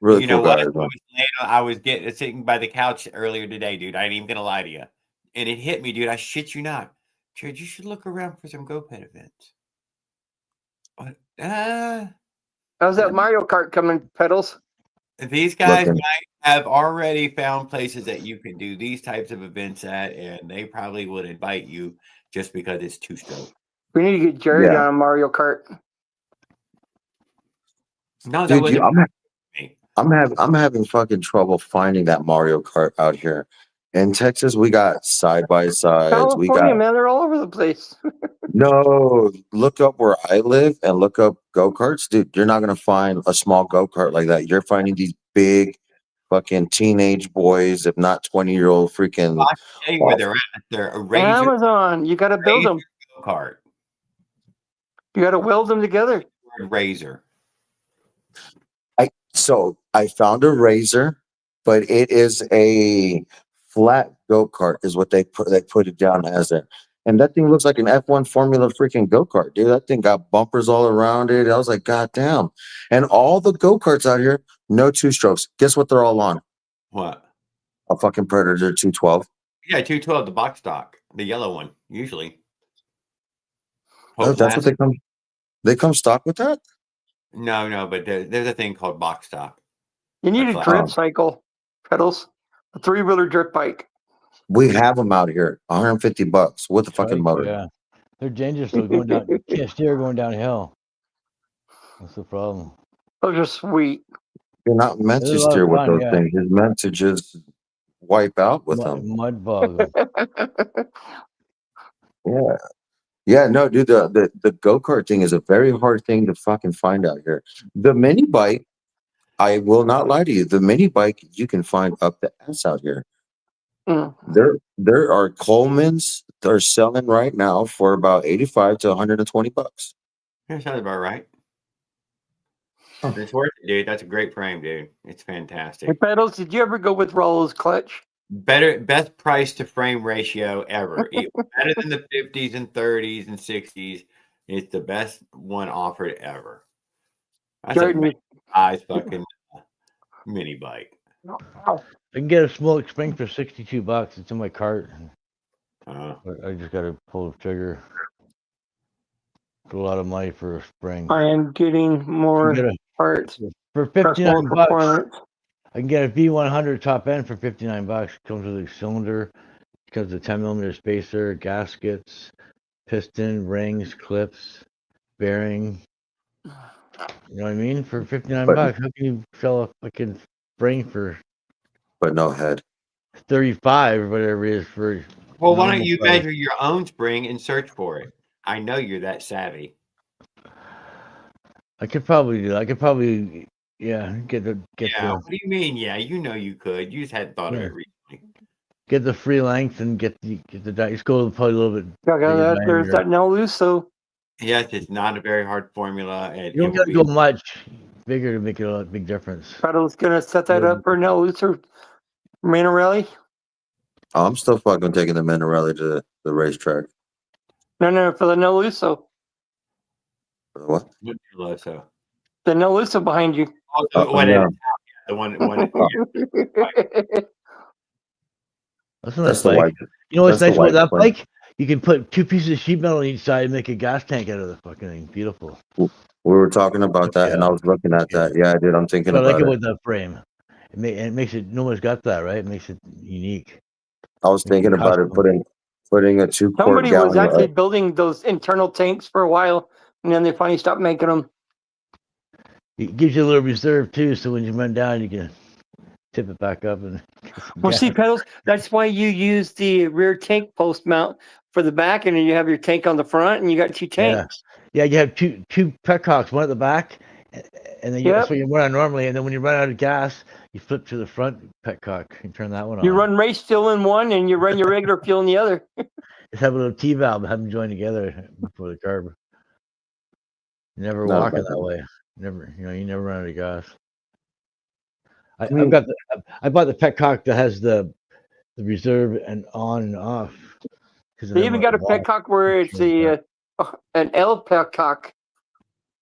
really You cool know what? guy. I was sitting by the couch earlier today, dude. I ain't even gonna lie to you, and it hit me, dude. I shit you not, Jared. You should look around for some GoPed events. How's that Mario Kart coming, pedals? These guys might have already found places that you can do these types of events at, and they probably would invite you just because it's two-stroke. We need to get Jared on a Mario Kart. No, that wasn't me. I'm having fucking trouble finding that Mario Kart out here. In Texas, we got side by sides. California, man, they're all over the place. No, look up where I live and look up go-karts. Dude, you're not gonna find a small go-kart like that. You're finding these big fucking teenage boys, if not 20-year-old freaking. I'll tell you where they're at. They're a Razor. Amazon, you got to build them. Go-kart. You got to weld them together. Razor. So I found a Razor, but it is a flat go-kart is what they put it down as there. And that thing looks like an F1 Formula freaking go-kart, dude. That thing got bumpers all around it. I was like, God damn. And all the go-karts out here, no two strokes. Guess what they're all on? What? A fucking Predator 212. Yeah, 212, the box stock. The yellow one, usually. Oh, that's what they come stock with that? No, but there's a thing called box stock. You need a drift cycle, pedals, a 3-wheeler drift bike. We have them out here, $150 with the fucking motor. Yeah, they're dangerous though. Going down, you can't steer going downhill. That's the problem. Those are sweet. You're not meant to steer with those things. You're meant to just wipe out with them. Mud bog. Yeah. Yeah, no, dude, the go-kart thing is a very hard thing to fucking find out here. The mini bike, I will not lie to you, the mini bike you can find up the ass out here. There are Coleman's they're selling right now for about $85 to $120. That sounds about right. It's worth it, dude. That's a great frame, dude. It's fantastic. Hey, pedals, did you ever go with Rollo's clutch? Best price to frame ratio ever. Better than the 50s and 30s and 60s. It's the best one offered ever. That's a nice fucking mini bike. I can get a small spring for $62. It's in my cart. I just got to pull the trigger. It's a lot of money for a spring. I am getting more parts for $59. I can get a V100 top end for $59. Comes with a cylinder, comes with a 10mm spacer, gaskets, piston, rings, clips, bearing. You know what I mean? For $59, how can you sell a fucking spring for? But no head. 35 or whatever it is for. Well, why don't you measure your own spring and search for it? I know you're that savvy. I could probably do that. I could probably Yeah, Yeah, what do you mean? Yeah, you know you could. You just hadn't thought of Yeah. it recently. get the free length and get the just go probably a little bit Yeah, bigger there's diameter. that no Luso. Yes, it's not a very hard formula, and You it don't will gotta be. go much bigger to make it a big difference. Pedal's gonna set that up for no Luso Manarelli. Oh, I'm still fucking taking the Minarelli to the racetrack. No, for the no Luso. What? What Luso? The no Luso behind you. Oh, Oh, what no. the one. That's a That's nice the bike. white. You know what's That's the nice about white that one. bike? You can put 2 pieces of sheet metal on each side and make a gas tank out of the fucking thing. Beautiful. We were talking about that, and Yeah. I was looking at that. Yeah, I did. I'm thinking That's what I like about it. about that frame. It makes it. No one's got that, right? It makes it unique. I was thinking about it, Custom. putting a 2-quart Somebody was gallon. actually building those internal tanks for a while, and then they finally stopped making them. It gives you a little reserve too, so when you run down, you can tip it back up and. Well, see, Pedals, that's why you use the rear tank post mount for the back, and then you have your tank on the front, and you got 2 tanks. Yeah, you have two petcocks, one at the back, and then that's what you run on normally. And then when you run out of gas, you flip to the front petcock and turn that one on. You run race fuel in one, and you run your regular fuel in the other. Just have a little T valve, have them join together before the carb. You never Not walk it bad. that way. Never, you never run out of gas. I bought the petcock that has the reserve and on and off. They even got a petcock where it's an L petcock. I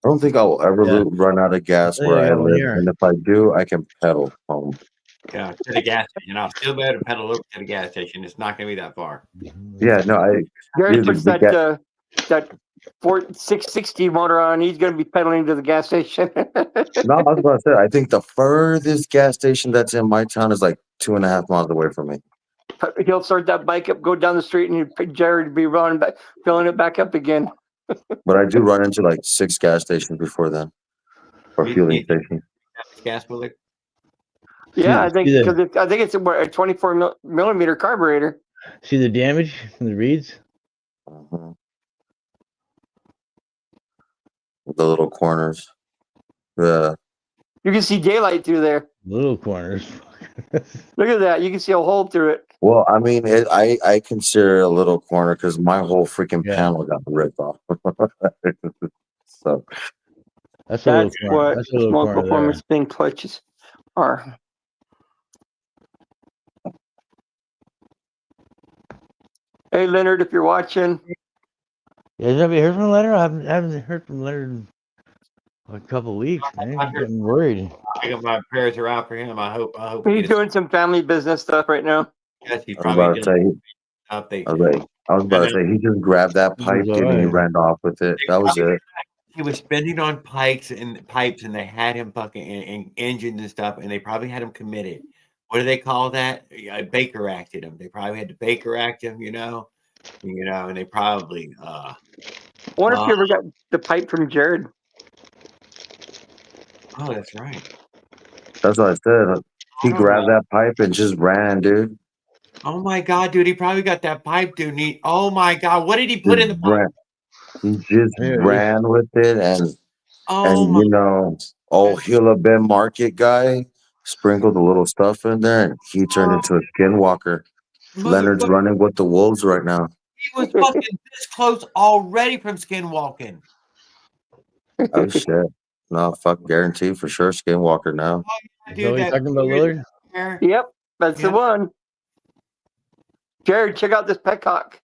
don't think I'll ever run out of gas I where think I I got one live, here. and if I do, I can pedal home. Yeah, to the gas station. I'll still be able to pedal over to the gas station. It's not going to be that far. Yeah, no, Gary dude, puts that Ford 660 motor on. He's going to be pedaling to the gas station. No, I was about to say, I think the furthest gas station that's in my town is like 2.5 miles away from me. He'll start that bike up, go down the street, and Jared will be running back, filling it back up again. But I do run into like 6 gas stations before then, or fueling stations. Gas will it? Yeah, I think it's a 24 millimeter carburetor. See the damage from the reeds? Mm-hmm. The little corners. Yeah. You can see daylight through there. Little corners. Look at that. You can see a hole through it. Well, I mean, I consider it a little corner because my whole freaking panel got ripped off. So that's a little corner. What that's a little small corner performance there. spin clutches are. Hey, Leonard, if you're watching. Yeah, have you heard from Leonard? I haven't heard from Leonard in a couple of weeks, man. I'm getting worried. I got my prayers are out for him. I hope He's doing some family business stuff right now. Yes, he's I was about to say he just grabbed that pipe, dude, and he ran off with it. That was it. He was spending on pipes, and they had him fucking in engines and stuff, and they probably had him committed. What do they call that? Baker acted him. They probably had to Baker act him, and they probably. I wonder if you ever got the pipe from Jared. Oh, that's right. That's what I said. He grabbed that pipe and just ran, dude. Oh my god, dude! He probably got that pipe, dude. Oh my god, what did he put in the pipe? He just ran with it, and old Hilla Ben Market guy sprinkled a little stuff in there, and he turned into a skinwalker. Leonard's running with the wolves right now. He was fucking this close already from skinwalking. Oh shit! No, fuck, guarantee for sure, skinwalker now. Is that what you're talking about, Willard? Yep, that's the one. Jared, check out this petcock.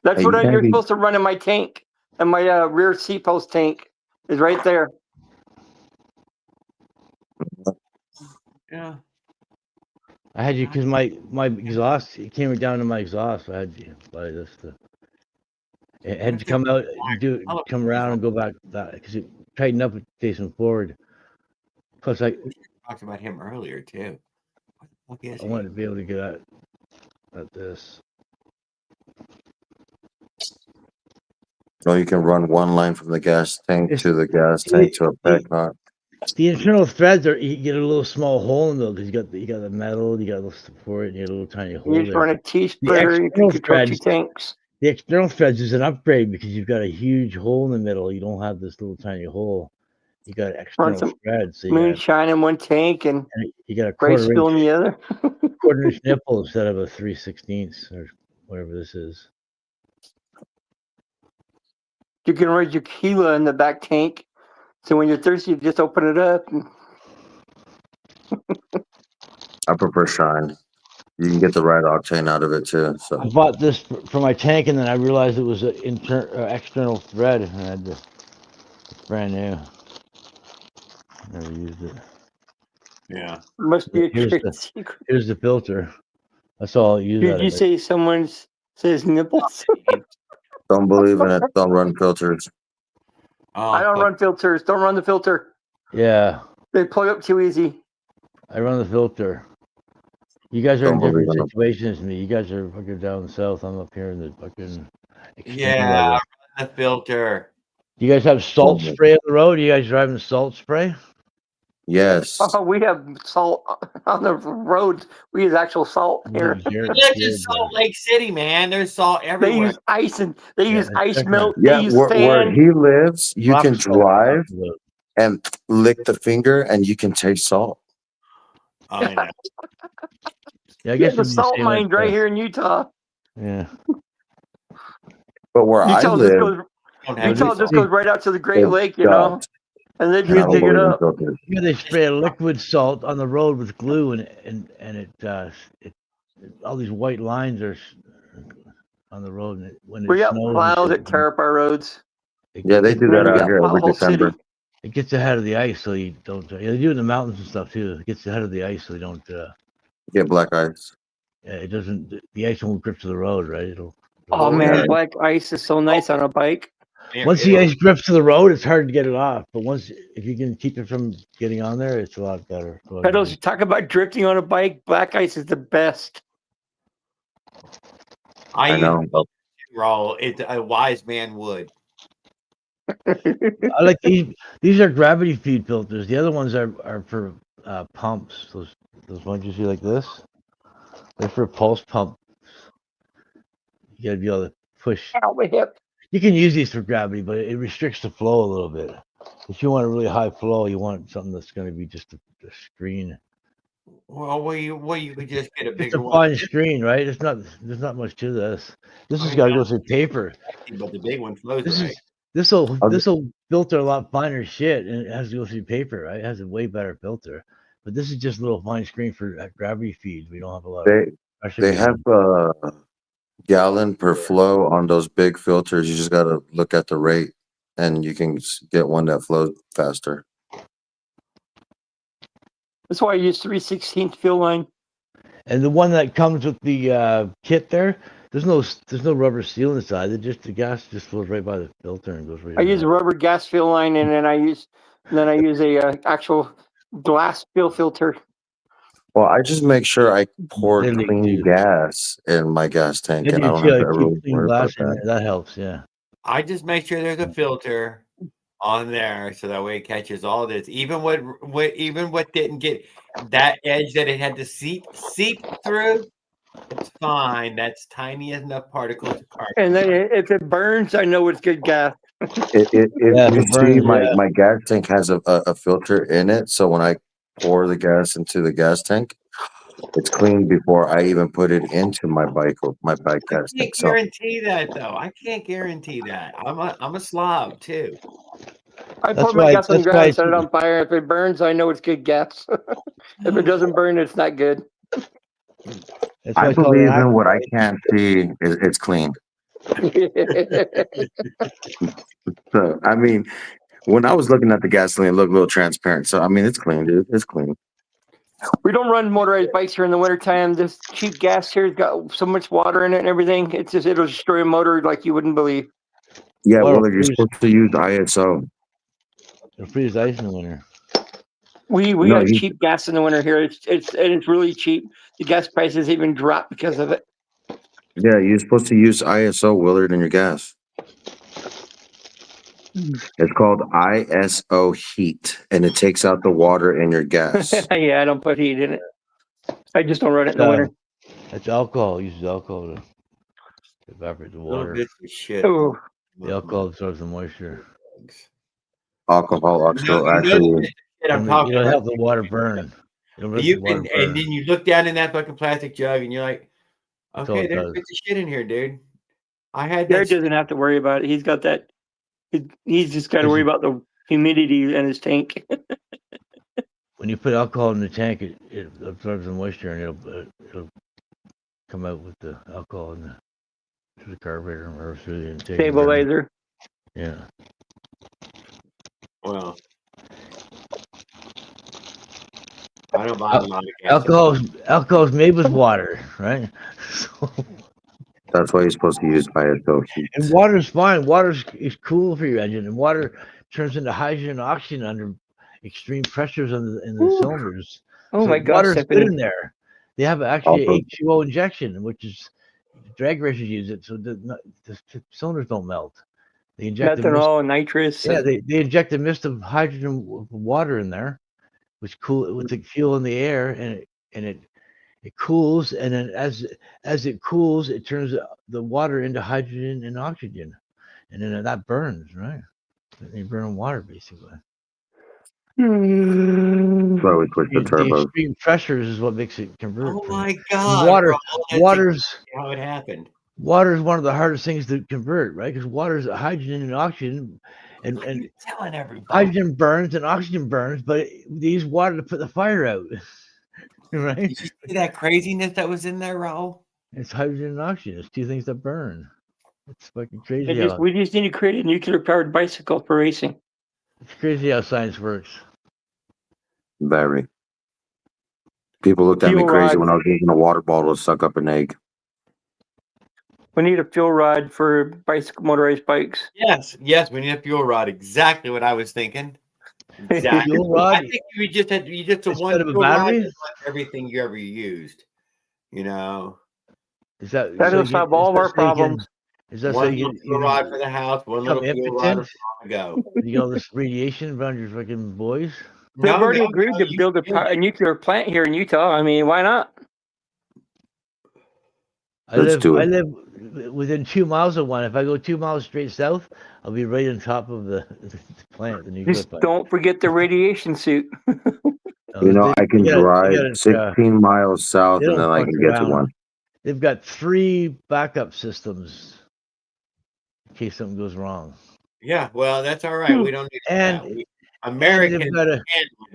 That's what you're supposed to run in my tank, and my rear seat post tank is right there. Yeah. I had you because my exhaust, it came down to my exhaust. So I had you buy this. It had to come out, come around and go back because it tightened up facing forward. Plus, we talked about him earlier too. What the fuck is I wanted to be able to get at this. No, you can run one line from the gas tank to the gas tank to a petcock. The internal threads you get a little small hole in them because you got the metal, you got a little support, you got a little tiny hole. You just run a T-splitter, you can control 2 tanks. The external threads is an upgrade because you've got a huge hole in the middle. You don't have this little tiny hole. you got external some threads. So moonshine in one tank and you got a rice quarter fill in inch, the other. quarter-inch nipple instead of a 3/16 or whatever this is. You can run your tequila in the back tank. So when you're thirsty, you just open it up. I prefer shine. You can get the right octane out of it too. So I bought this for my tank, and then I realized it was an external thread, and I had to, it's brand new. Never used it. Yeah. Must be a Here's trade the secret. here's the filter. That's all I use out Did of you it. say someone says nipples? don't believe in it. Don't run filters. I don't run filters. Don't run the filter. Yeah, They plug up too easy. I run the filter. You guys are in Don't believe different in it. situations than me. You guys are fucking down south. I'm up here in the fucking extreme Yeah, level. run the filter. Do you guys have salt Mhm. spray on the road? You guys driving salt spray? Yes. Oh, we have salt on the roads. We use actual salt here. This is Salt Lake City, man. There's salt They everywhere. use ice and they use ice check melt. Yeah, They use where sand. he lives, you Rock can salt drive off the road. and lick the finger and you can taste salt. I know. Yeah, I We guess have a it'd be the salt same mine right as here in Utah. yeah. But where I Utah just live, goes. Don't have Utah any just salt. goes right out to the Great it's Lake, you know, dubbed, and they and I just don't dig it believe in up. filters. Here they spray a liquid salt on the road with glue, and it all these white lines are on the road, and when it We got snows, plows that tear up our roads. Yeah, they do that We out got here every pothole December. city. It gets ahead of the ice, so you don't. Yeah, they do it in the mountains and stuff too. It gets ahead of the ice, so you don't. Get black ice. It doesn't. The ice won't grip to the road, right? It'll. Oh yeah. man, black ice is so nice on a bike. Once the ice grips to the road, it's hard to get it off. But once, if you can keep it from getting on there, it's a lot better. Pedals, you talk about drifting on a bike. Black ice is the best. I use know. roll. It's a wise man would. I like these. These are gravity feed filters. The other ones are for pumps. Those ones you see like this. They're for pulse pump. You gotta be able to push. Ow, my hip. You can use these for gravity, but it restricts the flow a little bit. If you want a really high flow, you want something that's going to be just a screen. Well, you could just get a It's bigger a one. fine screen, right? There's not much to this. This has got to go through paper. But the big one flows This right. is this will filter a lot finer shit, and it has to go through paper, right? It has a way better filter. But this is just a little fine screen for gravity feeds. We don't have a lot of pressure. They have gallon per flow on those big filters. You just got to look at the rate and you can get one that flows faster. That's why I use 3/16 fill line. And the one that comes with the kit there's no rubber seal inside. The gas just flows right by the filter and goes right. I use a rubber gas fill line, and then I use a actual glass fill filter. Well, I just make sure I pour They leak clean too. gas in my gas tank, And and I you don't have to keep ever clean worry about glass in that. there. That helps, yeah. I just make sure there's a filter on there so that way it catches all this. Even what didn't get that edge that it had to seep through, it's fine. That's tiny enough particles of carbon. And then if it burns, I know it's good gas. If you see, my gas tank has a filter in it, so when I pour the gas into the gas tank, it's clean before I even put it into my bike or my bike gas I tank. can't guarantee that though. I can't guarantee that. I'm a slob too. I pour my gas on the ground and set it on fire. If it burns, I know it's good gas. If it doesn't burn, it's not good. I believe in what I can't see. It's clean. So, I mean, when I was looking at the gasoline, it looked a little transparent. So, I mean, it's clean, dude. It's clean. We don't run motorized bikes here in the wintertime. This cheap gas here's got so much water in it and everything. It'll destroy a motor like you wouldn't believe. Yeah, well, you're supposed to use ISO. It'll freeze ice in the winter. We got cheap gas in the winter here. It's really cheap. The gas prices even drop because of it. Yeah, you're supposed to use ISO, Willard, in your gas. It's called ISO heat, and it takes out the water in your gas. Yeah, I don't put heat in it. I just don't run it in the winter. It's alcohol. It uses alcohol to evaporate the water. Little bits of shit. Oh. The alcohol absorbs the moisture. alcohol actually. Shit I'm You talking don't about. help the water burn. It'll let You the water can, burn. and then you look down in that fucking plastic jug, and you're like, That's all okay, it there's does. bits of shit in here, dude. I had Jared that. doesn't have to worry about it. He's got that. He's just got to worry about the humidity in his tank. When you put alcohol in the tank, it absorbs the moisture and it'll come out with the alcohol in through the carburetor or through the intake. Stabilizer. Yeah. Well, I don't buy a lot of gas. Alcohol's made with water, right? So, That's why you're supposed to use by itself. and water's fine. Water is cool for your engine, and water turns into hydrogen and oxygen under extreme pressures in the cylinders. Oh So my gosh, water's good Stephanie. in there. They have actually Also- H2O injection, which is drag racers use it so the cylinders don't melt. They inject Methanol, nitrous. Yeah, they inject a mist of hydrogen water in there, which cool with the fuel in the air, and it cools, and then as it cools, it turns the water into hydrogen and oxygen, and then that burns, right? You burn water basically. Hmm. So we switch the The turbo. extreme pressures is what makes it convert. Oh from- my and god, bro, that's water's exactly how it happened. water is one of the hardest things to convert, right? Because water is hydrogen and oxygen, and I'm telling everybody. hydrogen burns and oxygen burns, but they use water to put the fire out, right? Did you see that craziness that was in there, Raul? It's hydrogen and oxygen. It's two things that burn. It's fucking crazy. We just need to create a nuclear-powered bicycle for racing. It's crazy how science works. Very. People looked at me Fuel crazy rod. when I was using a water bottle to suck up an egg. We need a fuel rod for motorized bikes. Yes, we need a fuel rod. Exactly what I was thinking. Exactly. Fuel rod? I think you just a Instead one of a fuel rod battery? is like everything you ever used. You know, Is that That'll solve all of our problems. Is that so one you little fuel rod for the house, one become little fuel rod impotent? to go. You know this radiation around your fucking boys? They've already No, agreed to you build can do a nuclear plant here in Utah. I mean, why not? I Let's do it. live within 2 miles of one. If I go 2 miles straight south, I'll be right on top of the plant, the nuclear Just plant. don't forget the radiation suit. No, You know, they- I can they gotta- drive they gotta, 16 miles south they and don't then I fuck can get to around. one. They've got 3 backup systems in case something goes wrong. Yeah, well, that's all right. We don't need And- that. And Americans, they've got a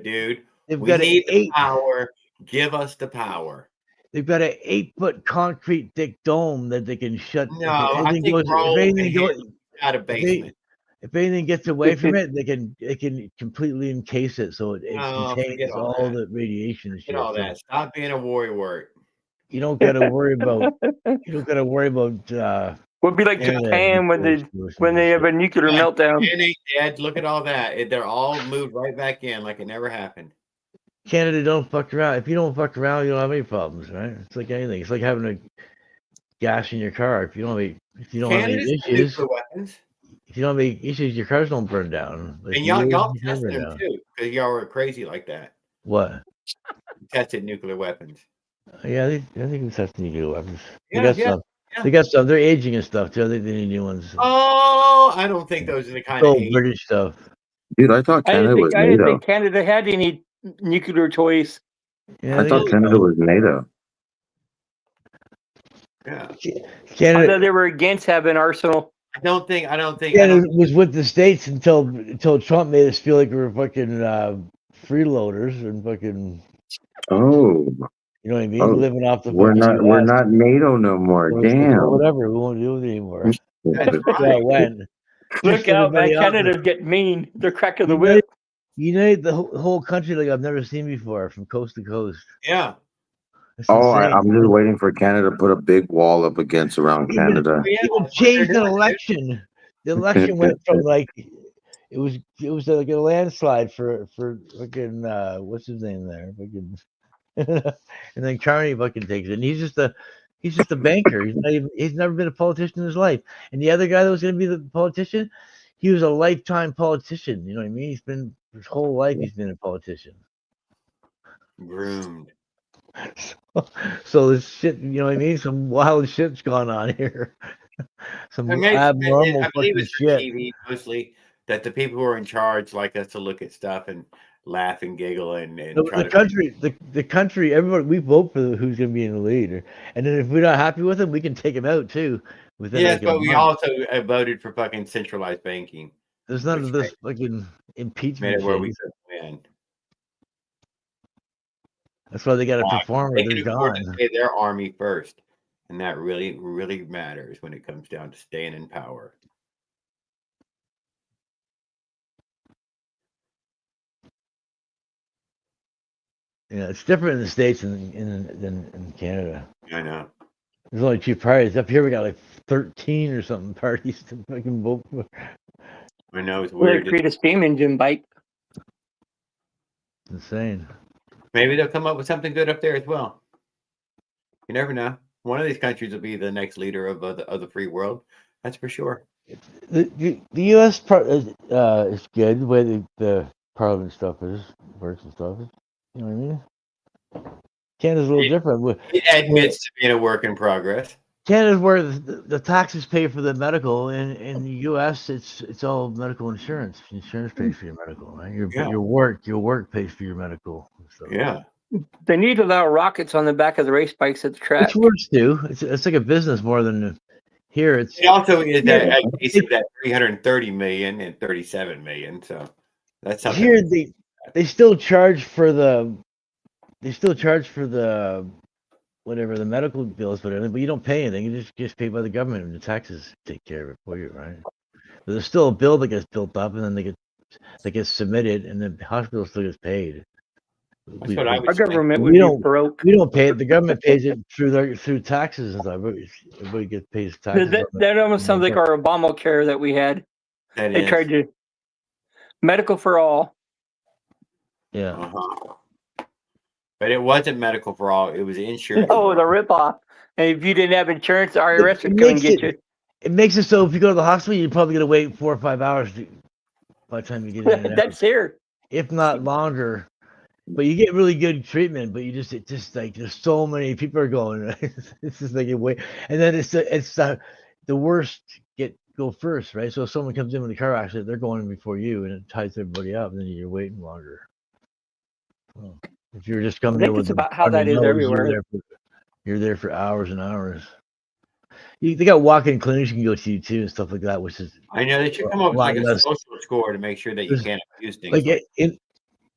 dude. they've We got need a the 8 power. Give us the power. they've got an 8-foot concrete thick dome that they can shut. No, I think Raul got a basement. If anything gets away from it, they can completely encase it so it No, contains forget all all that. the radiation and shit. Get all So that. Stop being a warrior. you don't got to worry about. You don't got to worry about. Would be like Canada Japan when they have a nuclear meltdown. And they dead. Look at all that. They're all moved right back in like it never happened. Canada don't fuck around. If you don't fuck around, you don't have any problems, right? It's like anything. It's like having a gas in your car. If you don't have any Canada's issues, nuclear weapons. if you don't have any issues, your cars don't burn down. But And if y'all you do, tested you burn them down. too, because y'all were crazy like that. What? Tested nuclear weapons. Yeah, I think it's testing nuclear weapons. They Yeah, got yeah, some. yeah. They got some. They're aging and stuff too. I think they need new ones. Oh, I don't think those are the kind of Old British stuff. Dude, I thought Canada was I didn't NATO. think Canada had any nuclear toys. Yeah, I thought Canada was NATO. Yeah. I Canada. thought they were against having arsenal. I don't think. Canada was with the states until Trump made us feel like we were fucking freeloaders and fucking. Oh, You know what I mean? Oh, Living off the. we're fucking not US. NATO no more. So it's like, Damn. well, whatever. We won't do it anymore. That's That's how it went. Look Just out, man! everybody else Canada's is- getting mean. They're cracking the whip. Unite the whole country like I've never seen before, from coast to coast. Yeah. It's Oh, insane. I'm just waiting for Canada to put a big wall up against around Canada. Even changed the election. The election went from like it was like a landslide for fucking what's his name there, fucking, and then Carney fucking takes it. And he's just a banker. He's never been a politician in his life. And the other guy that was going to be the politician, he was a lifetime politician. You know what I mean? He's been his whole life. He's been a politician. Groomed. So this shit, you know what I mean? Some wild shit's gone on here. Some I mean, abnormal I believe fucking it's for shit. TV mostly. that the people who are in charge like us to look at stuff and laugh and giggle and try The country, the country, everybody, we vote for who's going to be in the lead, and then if we're not happy with him, we can take him out too. Within Yes, like a but we month. also voted for fucking centralized banking. There's none which of this made fucking made impeachment it where we shit. couldn't win. That's why they got to perform. They They're can afford to gone. pay their army first, and that really, really matters when it comes down to staying in power. Yeah, it's different in the States than in Canada. I know. There's only 2 parties. Up here we got like 13 or something parties to fucking vote for. I know it's We're weird. gonna create a steam engine bike. It's insane. Maybe they'll come up with something good up there as well. You never know. One of these countries will be the next leader of the free world. That's for sure. The U.S. part is good the way the parliament stuff works and stuff. You know what I mean? Canada's a little different. It admits to being a work in progress. Canada's where the taxes pay for the medical. In the U.S., it's all medical insurance. Insurance pays for your medical, right? Your work pays for your medical. So. Yeah. They need to allow rockets on the back of the race bikes at the track. Which works too. It's like a business more than here. It also is that a case of that 330 million and 37 million. So that's something. Here they still charge for the whatever the medical bills, but you don't pay anything. You just pay by the government, and the taxes take care of it for you, right? But there's still a bill that gets built up, and then they get submitted, and the hospital still gets paid. That's what I would Our say. government would be broke. We don't pay it. The government pays it through taxes and stuff. Everybody gets pays taxes. That almost sounds like our Obamacare that we had. They tried to medical for all. Yeah. But it wasn't medical for all. It was insurance. Oh, the ripoff. And if you didn't have insurance, the IRS would come and get you. It makes it so if you go to the hospital, you're probably going to wait 4 or 5 hours by the time you get in. That's here. If not longer. But you get really good treatment, but it's just like there's so many people are going. Right? It's just like you wait, and then it's the worst go first, right? So if someone comes in with a car accident, they're going before you, and it ties everybody up, and then you're waiting longer. Well, if you're just coming in with about how that is everywhere. You're there for hours and hours. They got walk-in clinics you can go to too and stuff like that, which is I know they should come up with like a social score to make sure that you can't abuse things. Like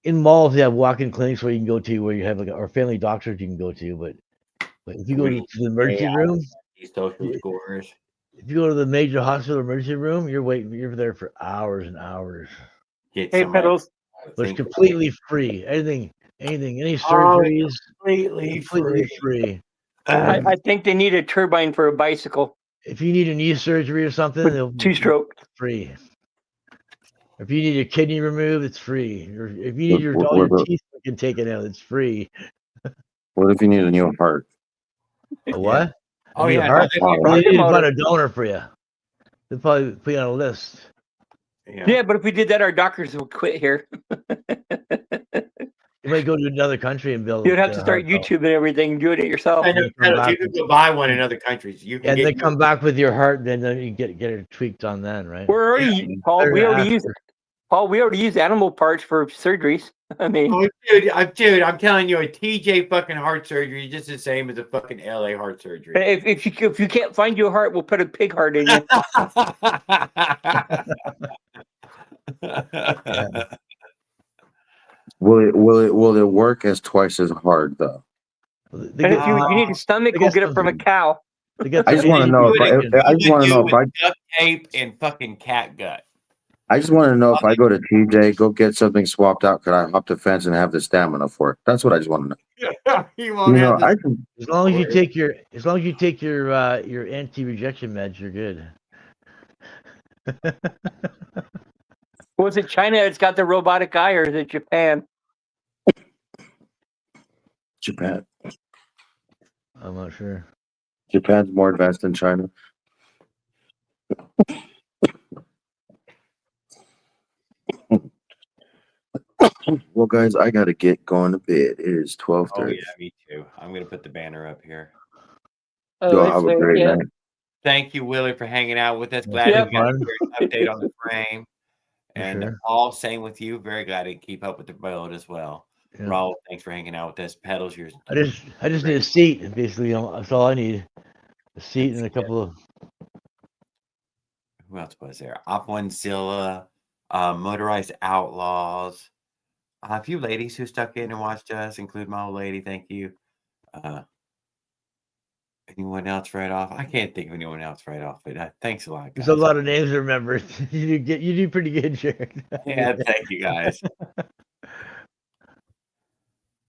in malls, they have walk-in clinics where you can go to, where you have or family doctors you can go to. But if you go to the emergency room, these social scores. If you go to the major hospital emergency room, you're there for hours and hours. Hey, Pedals. But it's completely free. Any surgeries, completely free. I think they need a turbine for a bicycle. If you need a knee surgery or something, they'll 2-stroke free. If you need your kidney removed, it's free. Or if you need all your teeth taken out, it's free. What if you need a new heart? A what? Oh, yeah. heart? They need to find a donor for you. They'll probably put you on a list. Yeah, but if we did that, our doctors would quit here. You might go to another country and build. You'd have to start YouTube and everything and doing it yourself. You can go buy one in other countries. You can and they come back with your heart, and then you get it tweaked on then, right? We're already, Paul. We already use animal parts for surgeries. I mean, dude, I'm telling you, a TJ fucking heart surgery is just the same as a fucking LA heart surgery. If you can't find your heart, we'll put a pig heart in you. Yeah. Will it work as twice as hard though? And if you need a stomach, we'll get it from a cow. I just want to know if I duct tape and fucking cat gut. I just want to know if I go to TJ, go get something swapped out, could I hop the fence and have the stamina for it? That's what I just want to know. As long as you take your anti-rejection meds, you're good. Was it China that's got the robotic eye, or is it Japan? Japan. I'm not sure. Japan's more advanced than China. Well, guys, I gotta get going to bed. It is 12:30. Oh yeah, me too. I'm gonna put the banner up here. Y'all have a great night. Thank you, Willie, for hanging out with us. Glad you got a great update on the frame. And sure. Paul, same with you. Very glad to keep up with the build as well. Yeah. Raul, thanks for hanging out with us. Pedals, yours. I just need a seat. Basically, that's all I need. A seat and a couple of. Who else was there? Op Onezilla, Motorized Outlaws. A few ladies who stuck in and watched us, include my old lady. Thank you. Anyone else right off? I can't think of anyone else right off, but thanks a lot, guys. There's a lot of names to remember. You do pretty good, Jared. Yeah, thank you, guys.